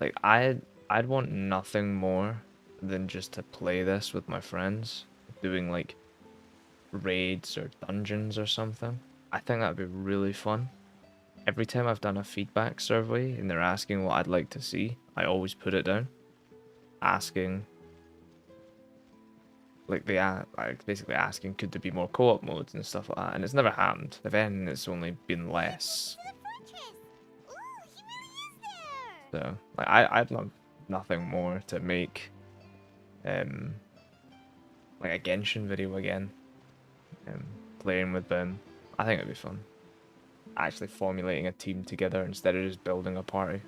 Like, I'd want nothing more than just to play this with my friends, doing like raids or dungeons or something. I think that'd be really fun. Every time I've done a feedback survey and they're asking what I'd like to see, I always put it down. Asking, like basically asking, could there be more co-op modes and stuff like that, and it's never happened. If anything, it's only been less. So, like, I'd love nothing more to make, like a Genshin video again, playing with them. I think it'd be fun. Actually formulating a team together instead of just building a party.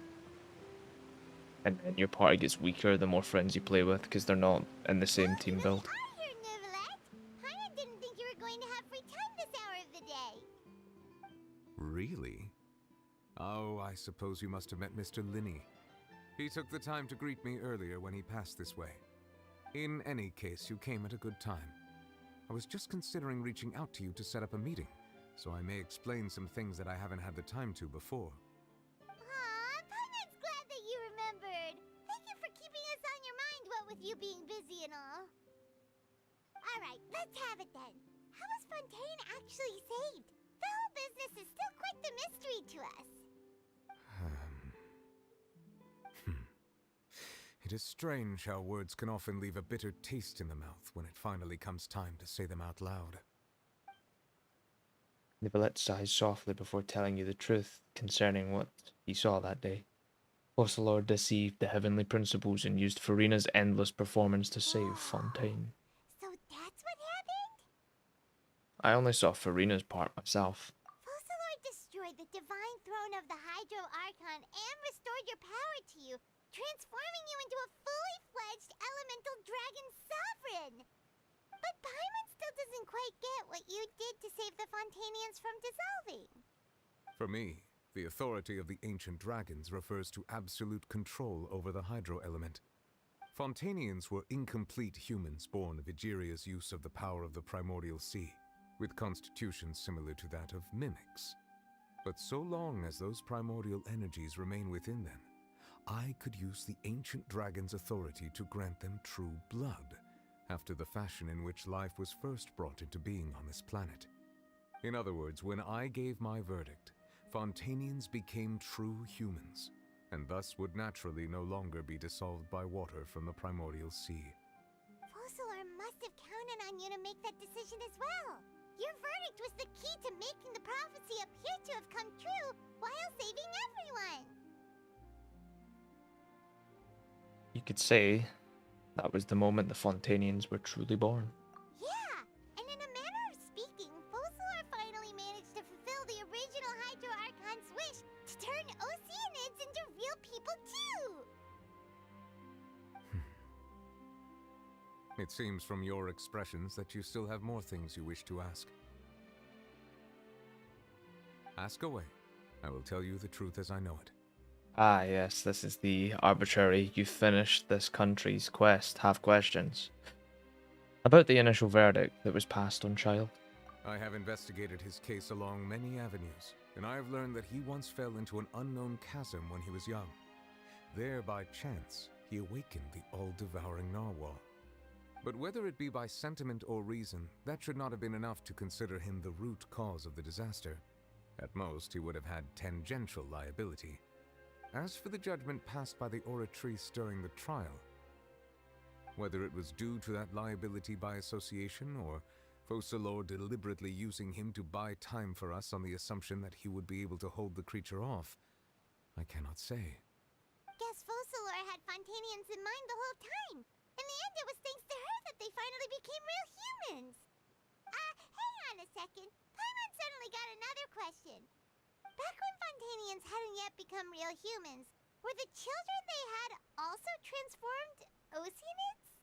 And then your party gets weaker the more friends you play with because they're not in the same team build. Here, Neuvillette. Paimon didn't think you were going to have free time this hour of the day. Really? Oh, I suppose you must have met Mr. Linney. He took the time to greet me earlier when he passed this way. In any case, you came at a good time. I was just considering reaching out to you to set up a meeting, so I may explain some things that I haven't had the time to before. Aw, Paimon's glad that you remembered. Thank you for keeping us on your mind, what with you being busy and all. Alright, let's have it then. How was Fontaine actually saved? The whole business is still quite the mystery to us. It is strange how words can often leave a bitter taste in the mouth when it finally comes time to say them out loud. Neuvillette sighs softly before telling you the truth concerning what he saw that day. Focalor deceived the heavenly principles and used Furina's endless performance to save Fontaine. So that's what happened? I only saw Furina's part myself. Focalor destroyed the divine throne of the Hydro Archon and restored your power to you, transforming you into a fully fledged elemental dragon sovereign. But Paimon still doesn't quite get what you did to save the Fontainians from dissolving. For me, the authority of the ancient dragons refers to absolute control over the hydro element. Fontainians were incomplete humans born of Egeria's use of the power of the primordial sea, with constitutions similar to that of mimics. But so long as those primordial energies remain within them, I could use the ancient dragon's authority to grant them true blood, after the fashion in which life was first brought into being on this planet. In other words, when I gave my verdict, Fontainians became true humans, and thus would naturally no longer be dissolved by water from the primordial sea. Focalor must have counted on you to make that decision as well. Your verdict was the key to making the prophecy appear to have come true while saving everyone. You could say that was the moment the Fontainians were truly born. Yeah, and in a manner of speaking, Focalor finally managed to fulfill the original Hydro Archon's wish to turn Oceanids into real people too! It seems from your expressions that you still have more things you wish to ask. Ask away. I will tell you the truth as I know it. Ah, yes, this is the arbitrary, you finished this country's quest, have questions. About the initial verdict that was passed on Child. I have investigated his case along many avenues, and I have learned that he once fell into an unknown chasm when he was young. There, by chance, he awakened the all-devouring narwhal. But whether it be by sentiment or reason, that should not have been enough to consider him the root cause of the disaster. At most, he would have had tangential liability. As for the judgment passed by the Oratrice during the trial, whether it was due to that liability by association, or Focalor deliberately using him to buy time for us on the assumption that he would be able to hold the creature off, I cannot say. Guess Focalor had Fontainians in mind the whole time. In the end, it was thanks to her that they finally became real humans. Hang on a second. Paimon suddenly got another question. Back when Fontainians hadn't yet become real humans, were the children they had also transformed Oceanids?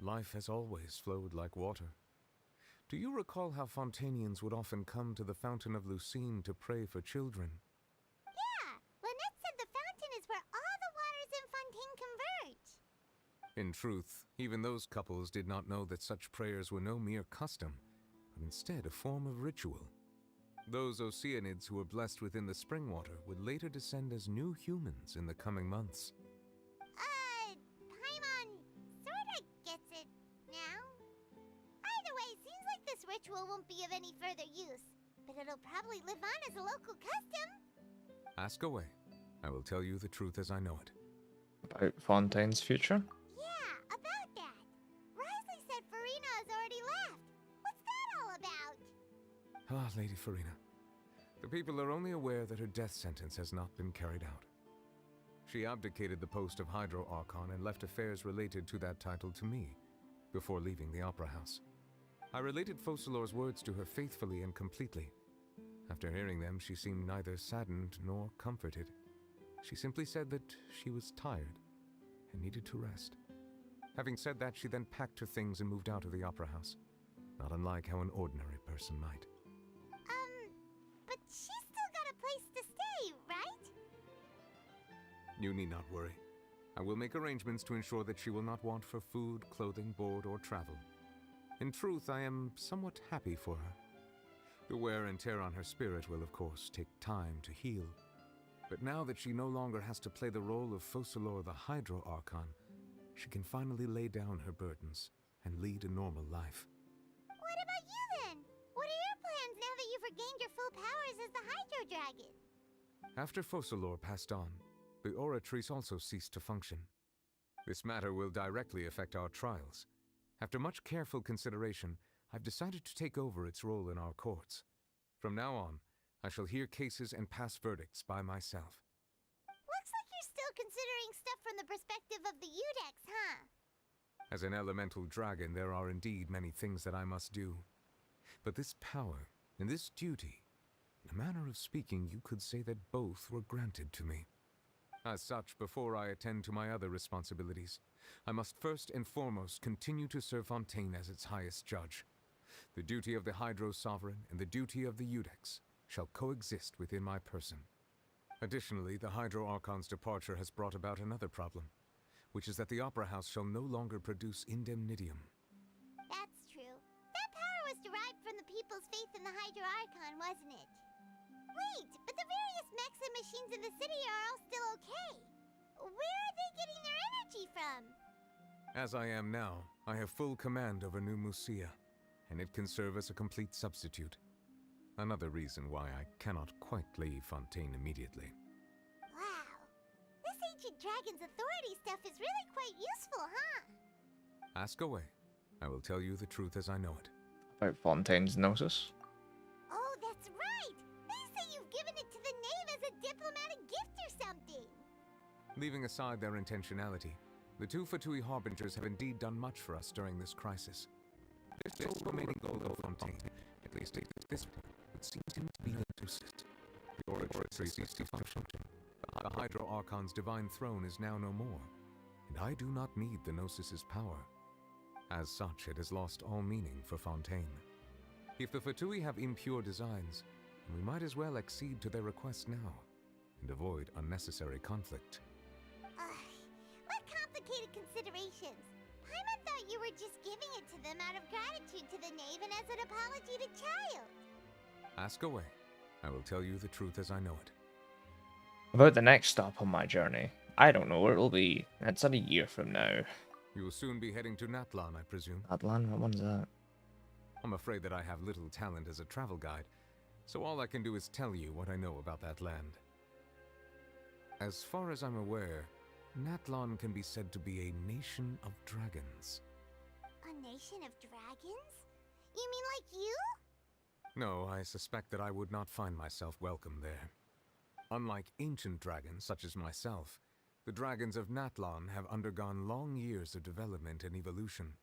Life has always flowed like water. Do you recall how Fontainians would often come to the Fountain of Lucine to pray for children? Yeah, Lynette said the fountain is where all the waters in Fontaine converge. In truth, even those couples did not know that such prayers were no mere custom, but instead a form of ritual. Those Oceanids who were blessed within the spring water would later descend as new humans in the coming months. Paimon sorta gets it now. Either way, seems like this ritual won't be of any further use, but it'll probably live on as a local custom. Ask away. I will tell you the truth as I know it. About Fontaine's future? Yeah, about that. Risley said Furina has already left. What's that all about? Ah, Lady Furina. The people are only aware that her death sentence has not been carried out. She abdicated the post of Hydro Archon and left affairs related to that title to me, before leaving the Opera House. I related Focalor's words to her faithfully and completely. After hearing them, she seemed neither saddened nor comforted. She simply said that she was tired. and needed to rest. Having said that, she then packed her things and moved out of the opera house, not unlike how an ordinary person might. But she's still got a place to stay, right? You need not worry. I will make arrangements to ensure that she will not want for food, clothing, board, or travel. In truth, I am somewhat happy for her. The wear and tear on her spirit will, of course, take time to heal. But now that she no longer has to play the role of Focalor the Hydro Archon, she can finally lay down her burdens and lead a normal life. What about you then? What are your plans now that you've regained your full powers as the Hydro Dragon? After Focalor passed on, the Oratrice also ceased to function. This matter will directly affect our trials. After much careful consideration, I've decided to take over its role in our courts. From now on, I shall hear cases and pass verdicts by myself. Looks like you're still considering stuff from the perspective of the Udex, huh? As an elemental dragon, there are indeed many things that I must do. But this power and this duty, in a manner of speaking, you could say that both were granted to me. As such, before I attend to my other responsibilities, I must first and foremost continue to serve Fontaine as its highest judge. The duty of the Hydro Sovereign and the duty of the Udex shall coexist within my person. Additionally, the Hydro Archon's departure has brought about another problem, which is that the Opera House shall no longer produce indemnitium. That's true. That power was derived from the people's faith in the Hydro Archon, wasn't it? Wait, but the various mechs and machines in the city are all still okay. Where are they getting their energy from? As I am now, I have full command over New Musia, and it can serve as a complete substitute. Another reason why I cannot quite leave Fontaine immediately. Wow. This ancient dragon's authority stuff is really quite useful, huh? Ask away. I will tell you the truth as I know it. About Fontaine's Gnosis? Oh, that's right! They say you've given it to the knave as a diplomatic gift or something! Leaving aside their intentionality, the two Fatui Harbingers have indeed done much for us during this crisis. Their sole remaining goal of Fontaine, at least at this point, would seem to be the Gnosis. The Oratrice ceased to function. The Hydro Archon's divine throne is now no more, and I do not need the Gnosis's power. As such, it has lost all meaning for Fontaine. If the Fatui have impure designs, then we might as well accede to their request now, and avoid unnecessary conflict. What complicated considerations! Paimon thought you were just giving it to them out of gratitude to the knave and as an apology to Child. Ask away. I will tell you the truth as I know it. About the next stop on my journey, I don't know where it'll be. It's a year from now. You will soon be heading to Natlan, I presume. Natlan? What one's that? I'm afraid that I have little talent as a travel guide, so all I can do is tell you what I know about that land. As far as I'm aware, Natlan can be said to be a nation of dragons. A nation of dragons? You mean like you? No, I suspect that I would not find myself welcome there. Unlike ancient dragons such as myself, the dragons of Natlan have undergone long years of development and evolution.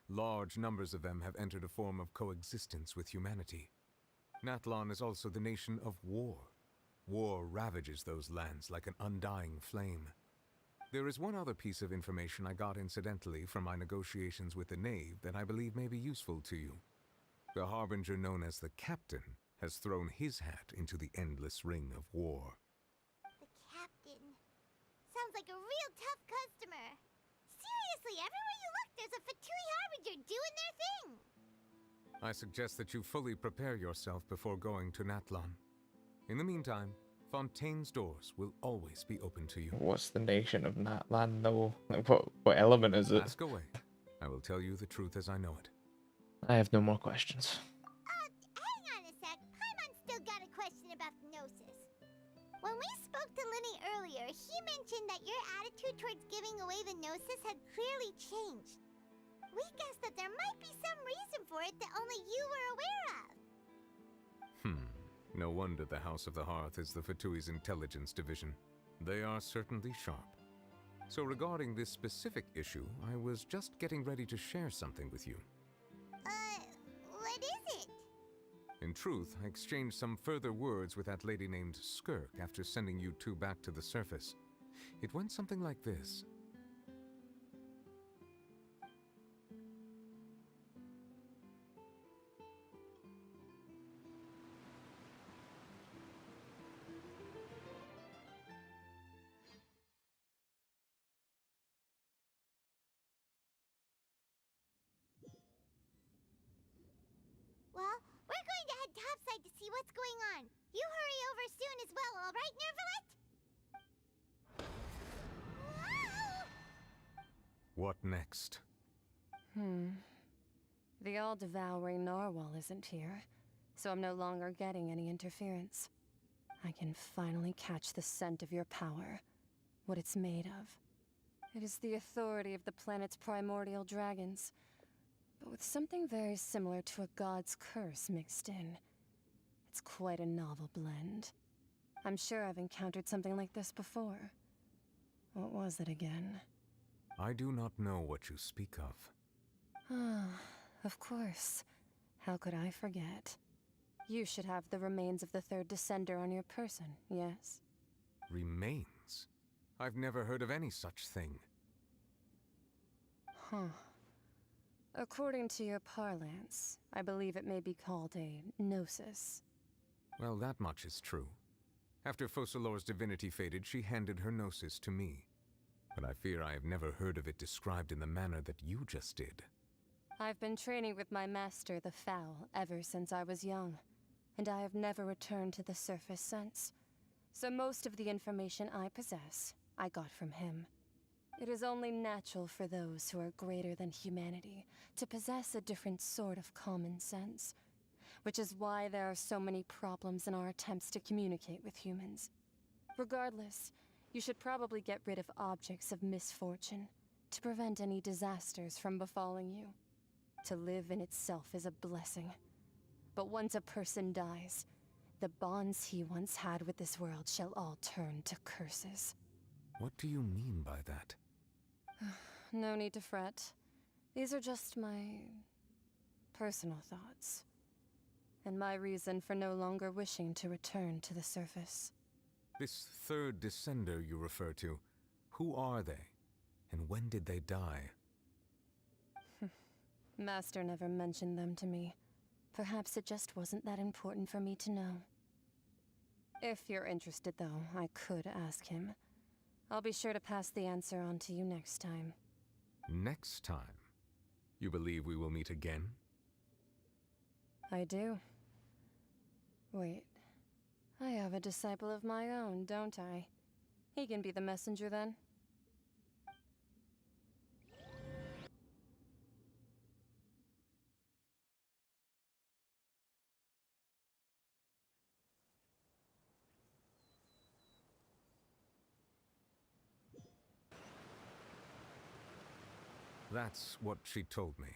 Large numbers of them have entered a form of coexistence with humanity. Natlan is also the nation of war. War ravages those lands like an undying flame. There is one other piece of information I got incidentally from my negotiations with the knave that I believe may be useful to you. The harbinger known as the Captain has thrown his hat into the endless ring of war. The Captain. Sounds like a real tough customer. Seriously, everywhere you look, there's a Fatui Harbinger doing their thing. I suggest that you fully prepare yourself before going to Natlan. In the meantime, Fontaine's doors will always be open to you. What's the nation of Natlan, though? Like, what element is it? Ask away. I will tell you the truth as I know it. I have no more questions. Hang on a sec. Paimon's still got a question about the Gnosis. When we spoke to Linny earlier, he mentioned that your attitude towards giving away the Gnosis had clearly changed. We guessed that there might be some reason for it that only you were aware of. No wonder the House of the Hearth is the Fatui's intelligence division. They are certainly sharp. So regarding this specific issue, I was just getting ready to share something with you. What is it? In truth, I exchanged some further words with that lady named Skirk after sending you two back to the surface. It went something like this. all right, Nervalet? What next? The all-devouring narwhal isn't here, so I'm no longer getting any interference. I can finally catch the scent of your power, what it's made of. It is the authority of the planet's primordial dragons, but with something very similar to a god's curse mixed in. It's quite a novel blend. I'm sure I've encountered something like this before. What was it again? I do not know what you speak of. Ah, of course. How could I forget? You should have the remains of the third descender on your person, yes? Remains? I've never heard of any such thing. Huh. According to your parlance, I believe it may be called a gnosis. Well, that much is true. After Focalor's divinity faded, she handed her gnosis to me. But I fear I have never heard of it described in the manner that you just did. I've been training with my master, the Foul, ever since I was young, and I have never returned to the surface since. So most of the information I possess, I got from him. It is only natural for those who are greater than humanity to possess a different sort of common sense, which is why there are so many problems in our attempts to communicate with humans. Regardless, you should probably get rid of objects of misfortune to prevent any disasters from befalling you. To live in itself is a blessing. But once a person dies, the bonds he once had with this world shall all turn to curses. What do you mean by that? No need to fret. These are just my personal thoughts, and my reason for no longer wishing to return to the surface. This third descender you refer to, who are they? And when did they die? Master never mentioned them to me. Perhaps it just wasn't that important for me to know. If you're interested, though, I could ask him. I'll be sure to pass the answer on to you next time. Next time? You believe we will meet again? I do. Wait. I have a disciple of my own, don't I? He can be the messenger then. That's what she told me.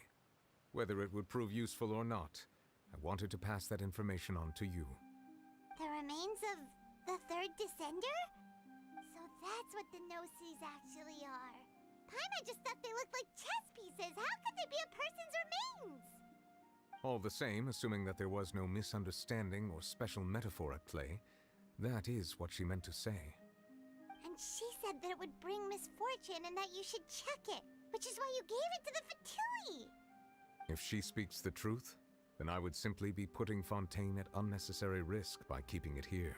Whether it would prove useful or not, I wanted to pass that information on to you. The remains of the third descender? So that's what the Gnosis actually are. Paimon just thought they looked like chess pieces. How could they be a person's remains? All the same, assuming that there was no misunderstanding or special metaphor at play, that is what she meant to say. And she said that it would bring misfortune and that you should check it, which is why you gave it to the Vtuber. If she speaks the truth, then I would simply be putting Fontaine at unnecessary risk by keeping it here.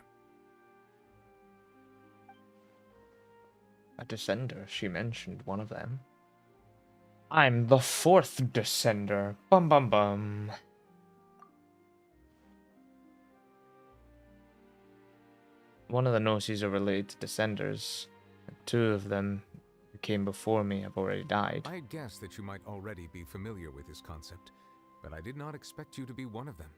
A descender, she mentioned one of them. I'm the fourth descender. Bum bum bum. One of the Gnosis are related to descenders. Two of them who came before me have already died. I guessed that you might already be familiar with this concept, but I did not expect you to be one of them.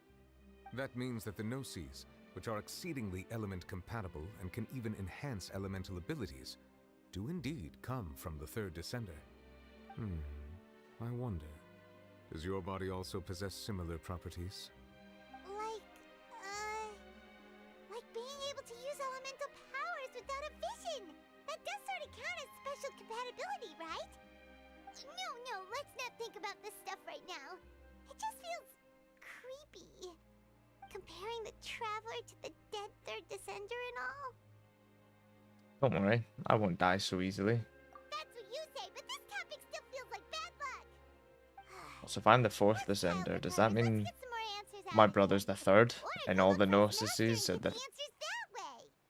That means that the Gnosis, which are exceedingly element compatible and can even enhance elemental abilities, do indeed come from the third descender. I wonder, does your body also possess similar properties? Like being able to use elemental powers without a vision. That does sort of count as special compatibility, right? No, let's not think about this stuff right now. It just feels creepy. Comparing the Traveler to the dead third descender and all. Don't worry, I won't die so easily. That's what you say, but this topic still feels like bad luck. So if I'm the fourth descender, does that mean my brother's the third, and all the Gnosis are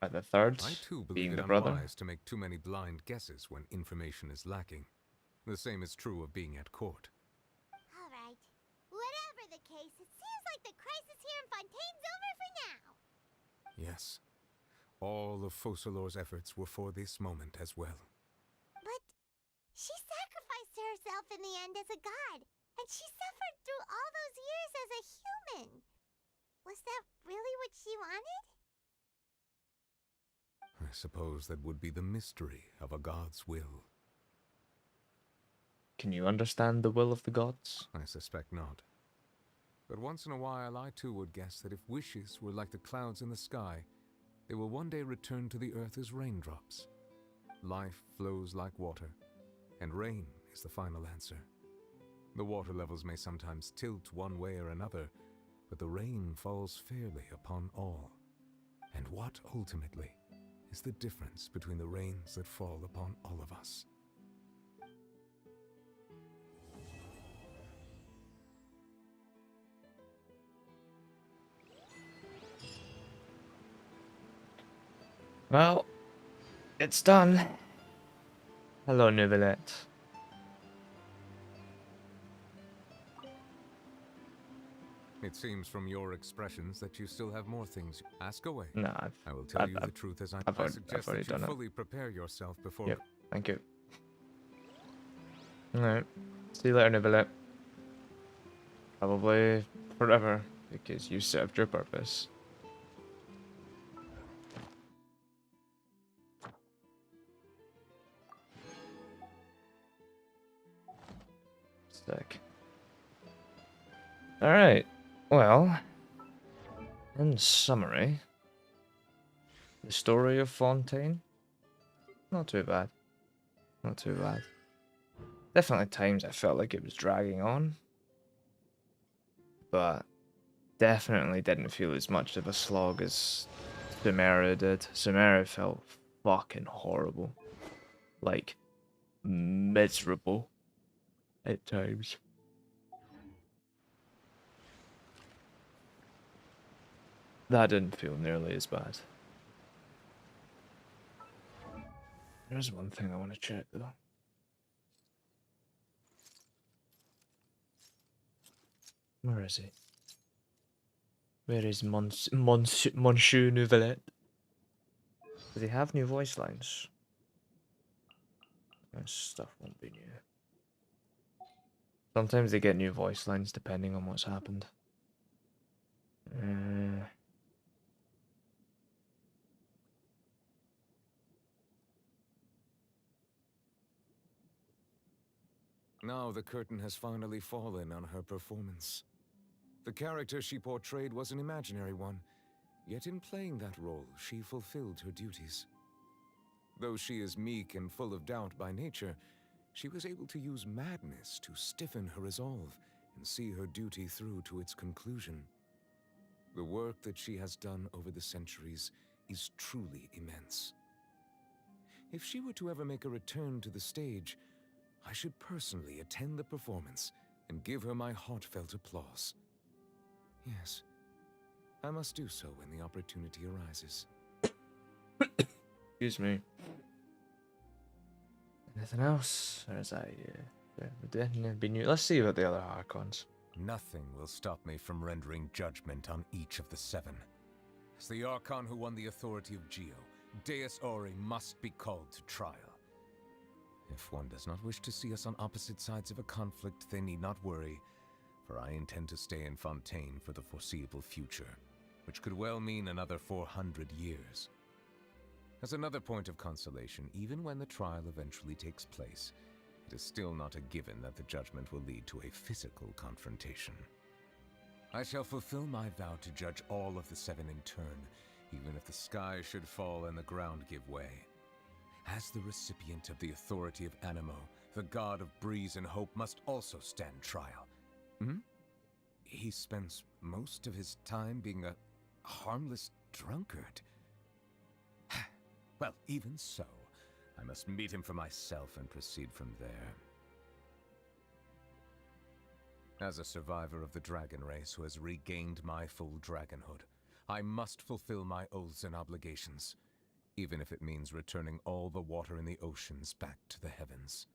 the third, I too believe being it the brother? unwise to make too many blind guesses when information is lacking. The same is true of being at court. Alright. Whatever the case, it seems like the crisis here in Fontaine's over for now. Yes. All of Focalor's efforts were for this moment as well. But she sacrificed herself in the end as a god, and she suffered through all those years as a human. Was that really what she wanted? I suppose that would be the mystery of a god's will. Can you understand the will of the gods? I suspect not. But once in a while, I too would guess that if wishes were like the clouds in the sky, they will one day return to the earth as raindrops. Life flows like water, and rain is the final answer. The water levels may sometimes tilt one way or another, but the rain falls fairly upon all. And what, ultimately, is the difference between the rains that fall upon all of us? Well, it's done. Hello, Novelette. It seems from your expressions that you still have more things. Ask away. No, I will tell you the truth as I suggest that you fully prepare yourself before... Yep, thank you. Alright, see you later, Novelette. Probably forever, because you served your purpose. Sick. Alright, well, in summary, the story of Fontaine, not too bad. Not too bad. Definitely times I felt like it was dragging on, but definitely didn't feel as much of a slog as Sumeru did. Sumeru felt fucking horrible. Like, miserable at times. That didn't feel nearly as bad. There's one thing I want to check though. Where is he? Where is Monsieur Novelette? Does he have new voice lines? This stuff won't be new. Sometimes they get new voice lines depending on what's happened. Now the curtain has finally fallen on her performance. The character she portrayed was an imaginary one, yet in playing that role, she fulfilled her duties. Though she is meek and full of doubt by nature, she was able to use madness to stiffen her resolve and see her duty through to its conclusion. The work that she has done over the centuries is truly immense. If she were to ever make a return to the stage, I should personally attend the performance and give her my heartfelt applause. Yes, I must do so when the opportunity arises. Excuse me. Anything else? Or is that let's see about the other Archons. Nothing will stop me from rendering judgment on each of the seven. As the Archon who won the authority of Geo, Deus Ori must be called to trial. If one does not wish to see us on opposite sides of a conflict, they need not worry, for I intend to stay in Fontaine for the foreseeable future, which could well mean another 400 years. As another point of consolation, even when the trial eventually takes place, it is still not a given that the judgment will lead to a physical confrontation. I shall fulfill my vow to judge all of the seven in turn, even if the sky should fall and the ground give way. As the recipient of the authority of Animo, the god of breeze and hope must also stand trial. He spends most of his time being a harmless drunkard. Well, even so, I must meet him for myself and proceed from there. As a survivor of the dragon race who has regained my full dragonhood, I must fulfill my oaths and obligations, even if it means returning all the water in the oceans back to the heavens.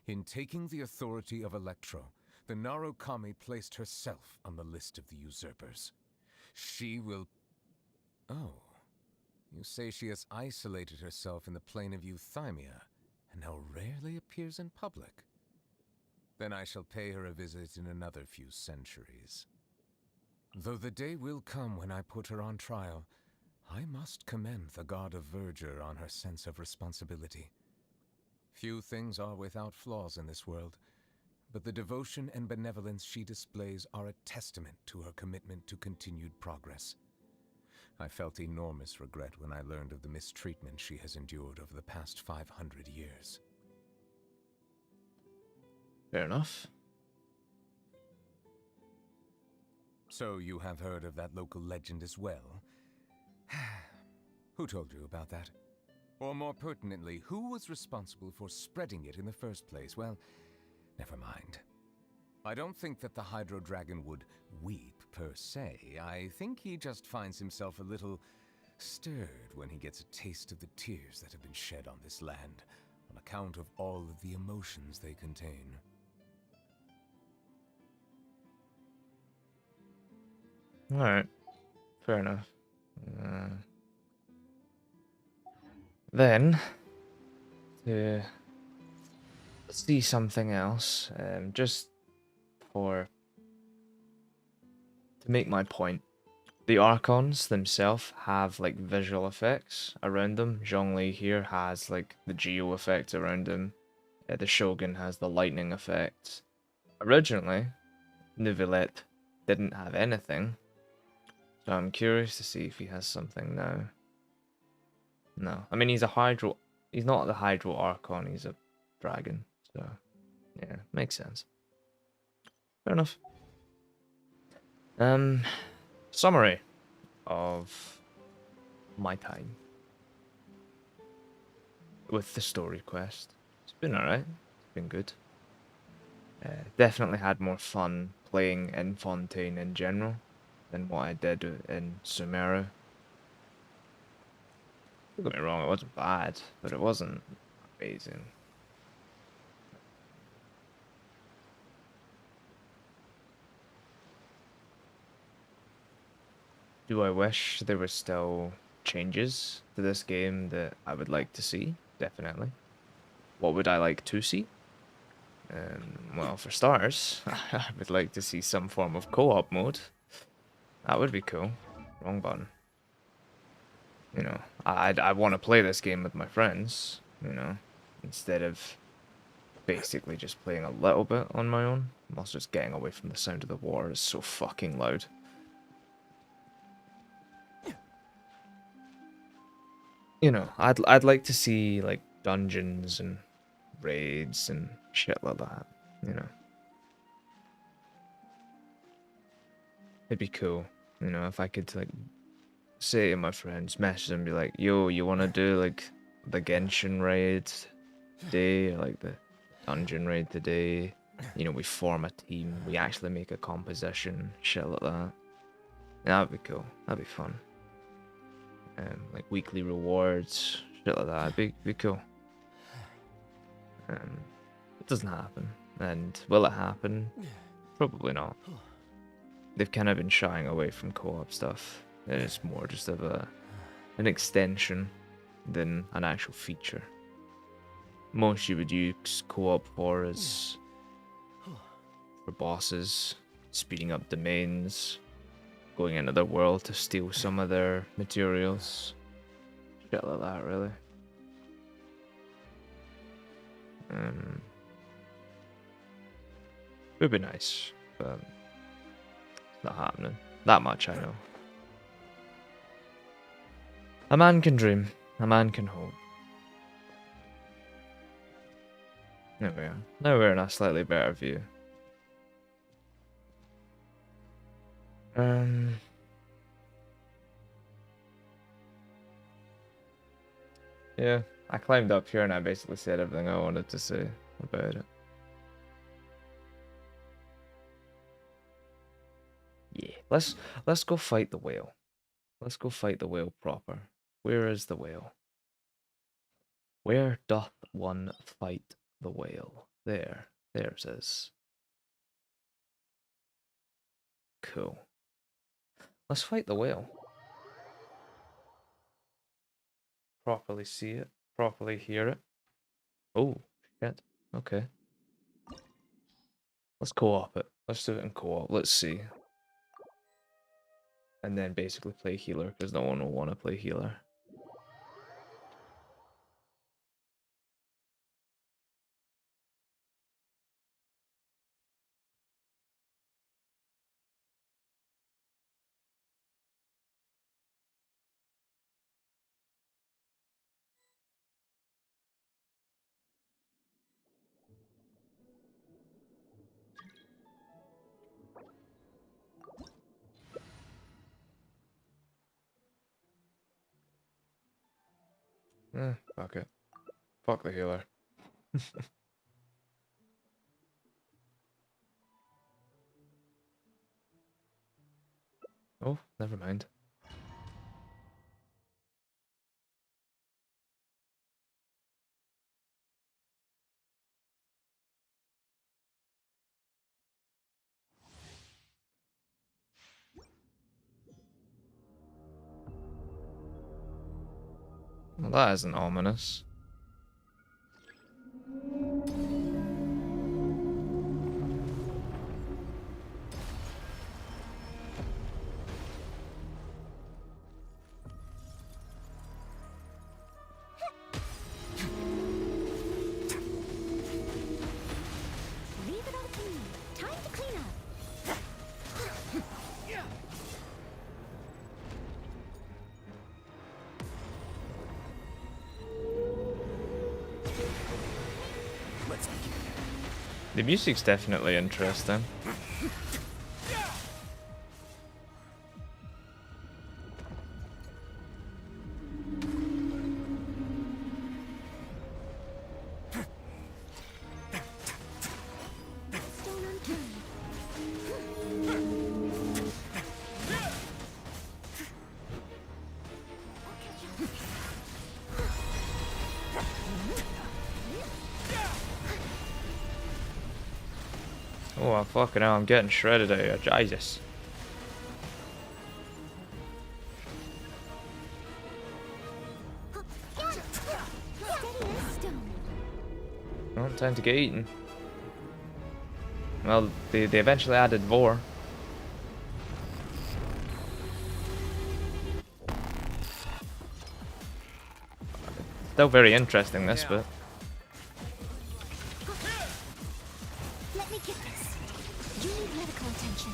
In taking the authority of Electro, the Narukami placed herself on the list of the usurpers. She will... Oh, You say she has isolated herself in the plane of euthymia, and now rarely appears in public. Then I shall pay her a visit in another few centuries. Though the day will come when I put her on trial, I must commend the god of verdure on her sense of responsibility. Few things are without flaws in this world, but the devotion and benevolence she displays are a testament to her commitment to continued progress. I felt enormous regret when I learned of the mistreatment she has endured over the past 500 years. Fair enough. So you have heard of that local legend as well? Who told you about that? Or more pertinently, who was responsible for spreading it in the first place? Well, never mind. I don't think that the Hydro Dragon would weep, per se. I think he just finds himself a little stirred when he gets a taste of the tears that have been shed on this land, on account of all of the emotions they contain. Alright. Fair enough. Then, to see something else, just to make my point. The Archons themselves have like visual effects around them. Zhongli here has like the geo effects around him. The Shogun has the lightning effects. Originally, Neuvillette didn't have anything, so I'm curious to see if he has something now. No, I mean he's not the Hydro Archon, he's a dragon, so yeah, makes sense. Fair enough. Summary of my time with the story quest. It's been alright. It's been good. Definitely had more fun playing in Fontaine in general than what I did in Sumeru. Don't get me wrong, it wasn't bad, but it wasn't amazing. Do I wish there were still changes to this game that I would like to see? Definitely. What would I like to see? Well, for starters, I would like to see some form of co-op mode. That would be cool. Wrong button. You know, I want to play this game with my friends, you know, instead of basically just playing a little bit on my own. I'm also just getting away from the sound of the water. It's so fucking loud. You know, I'd like to see like dungeons and raids and shit like that, you know. It'd be cool, you know, if I could like say to my friends, message them, be like, yo, you wanna do like the Genshin raid today, or like the dungeon raid today? You know, we form a team, we actually make a composition, shit like that. That'd be cool. That'd be fun. Like weekly rewards, shit like that. It'd be cool. It doesn't happen. And will it happen? Probably not. They've kind of been shying away from co-op stuff. It's more just of an extension than an actual feature. Most you would use co-op for is for bosses, speeding up domains, going into their world to steal some of their materials. Shit like that, really. It would be nice, but it's not happening. That much I know. A man can dream. A man can hope. There we are. Now we're in a slightly better view. Yeah, I climbed up here and I basically said everything I wanted to say about it. Yeah, let's go fight the whale. Let's go fight the whale proper. Where is the whale? Where doth one fight the whale? There it is. Cool. Let's fight the whale. properly see it, properly hear it. Oh, shit. Okay. Let's co-op it. Let's do it in co-op. Let's see. And then basically play healer, because no one will want to play healer. Fuck it. Fuck the healer. Oh, never mind. Well, that isn't ominous. Leave it all to me. Time to clean up. Let's begin. The music's definitely interesting. Oh, fucking hell, I'm getting shredded out here. Jesus. Well, time to get eaten. Well, they eventually added Vor. Still very interesting, this bit. Let me get this. You need medical attention.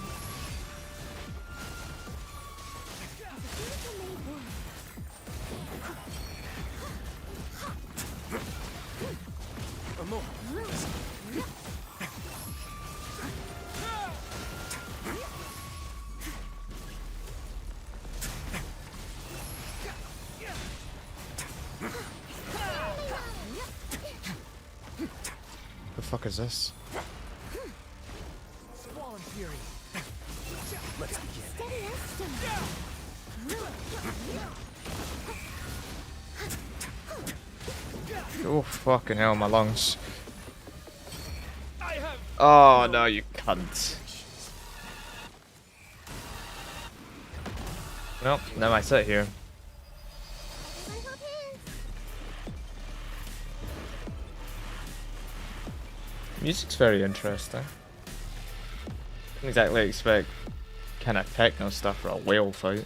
The fuck is this? Let's begin. Steady as Oh, fucking hell, my lungs. Oh, no, you cunt. Well, now I sit here. Music's very interesting. Didn't exactly expect kind of techno stuff for a whale fight.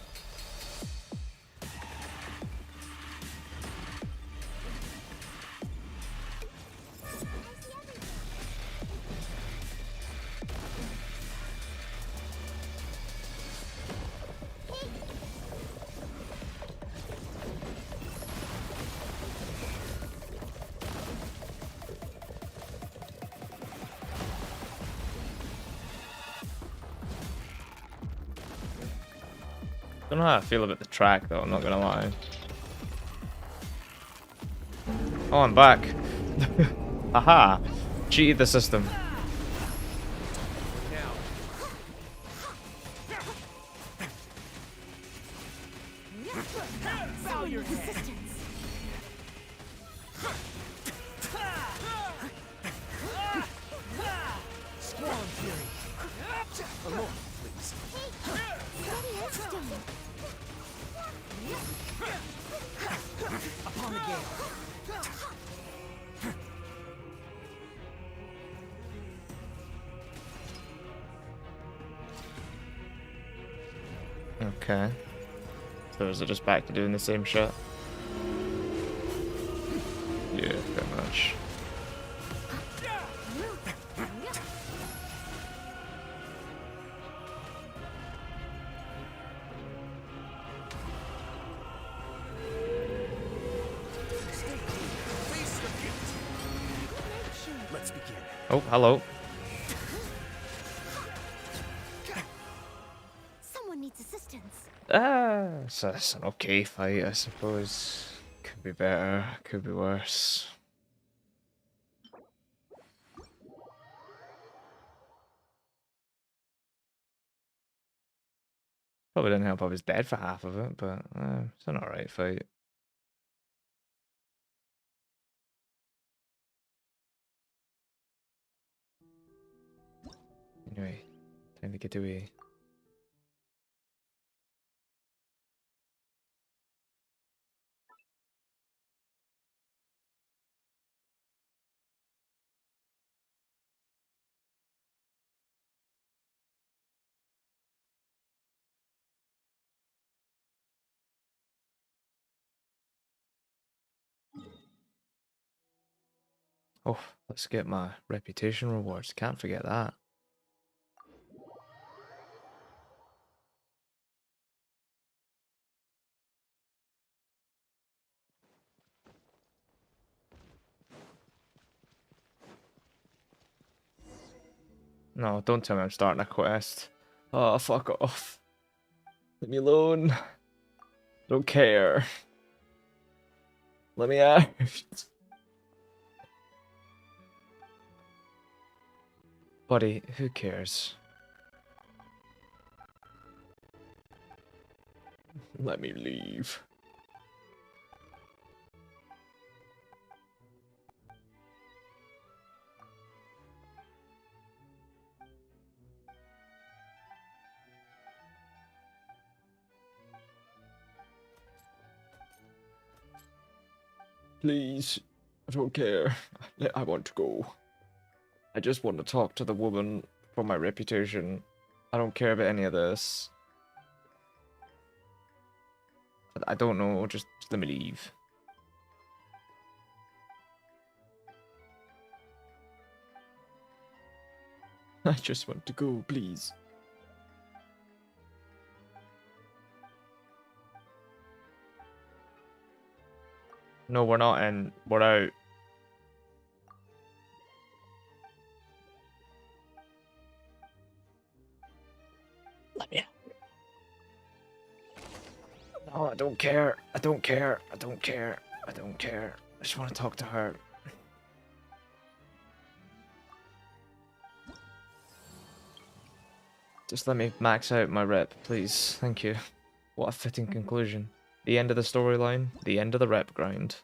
Don't know how I feel about the track though, I'm not gonna lie. Oh, I'm back. Haha! Cheated the system. on the game. Okay. So is it just back to doing the same shit? Yeah, pretty much. Let's begin. Oh, hello. Someone needs assistance. So it's an okay fight, I suppose. Could be better, could be worse. Probably didn't help I was dead for half of it, but it's an alright fight. Anyway, time to get away. Oh, let's get my reputation rewards. Can't forget that. No, don't tell me I'm starting a quest. Oh, fuck off. Leave me alone. Don't care. Let me out. Buddy, who cares? Let me leave. Please, I don't care. I want to go. I just want to talk to the woman for my reputation. I don't care about any of this. I don't know, just let me leave. I just want to go, please. No, we're not in. We're out. Let me out. No, I don't care. I don't care. I don't care. I don't care. I just want to talk to her. Just let me max out my rep, please. Thank you. What a fitting conclusion. The end of the storyline, the end of the rep grind.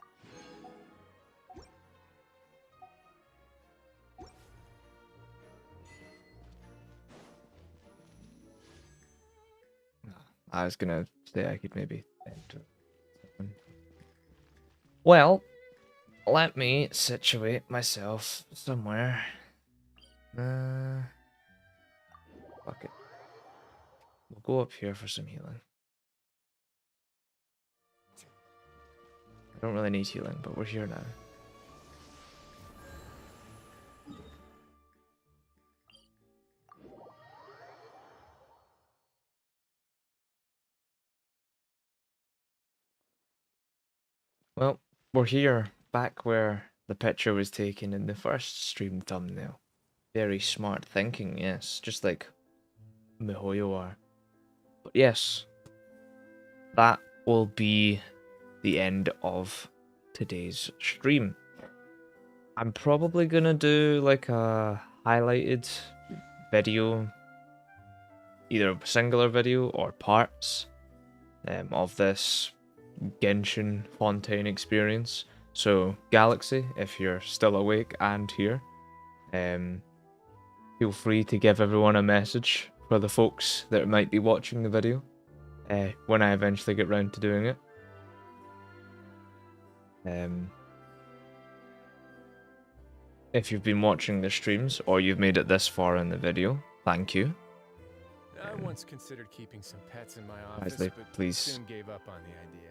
I was gonna say I could maybe end it. Well, let me situate myself somewhere. Fuck it. We'll go up here for some healing. I don't really need healing, but we're here now. Well, we're here, back where the picture was taken in the first stream thumbnail. Very smart thinking, yes, just like Mihoyo are. But yes, that will be the end of today's stream. I'm probably gonna do like a highlighted video, either a singular video or parts of this Genshin Fontaine experience. So Galaxy, if you're still awake and here, feel free to give everyone a message for the folks that might be watching the video when I eventually get round to doing it. If you've been watching the streams or you've made it this far in the video, thank you. I once considered keeping some pets in my office, Wisely, but please. soon gave up on the idea.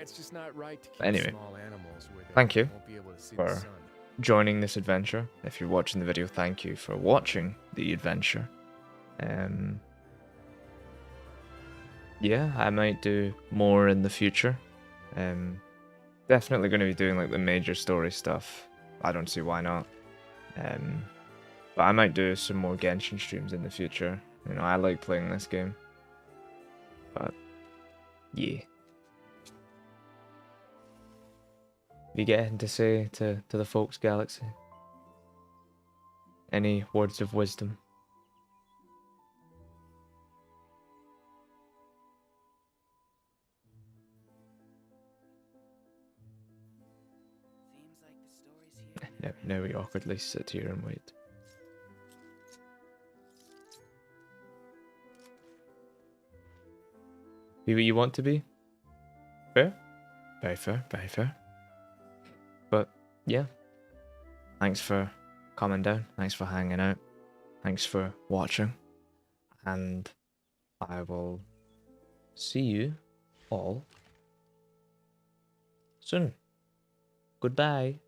It's just not right to keep Anyway, small animals where they thank you won't be able to see the for sun. joining this adventure. If you're watching the video, thank you for watching the adventure. Yeah, I might do more in the future. Definitely going to be doing like the major story stuff. I don't see why not. But I might do some more Genshin streams in the future. You know, I like playing this game. But yeah. You get anything to say to the folks, Galaxy? Any words of wisdom? Now we awkwardly sit here and wait. Be what you want to be? Fair? Very fair, very fair. But, yeah. Thanks for coming down. Thanks for hanging out. Thanks for watching. And I will see you all soon. Goodbye.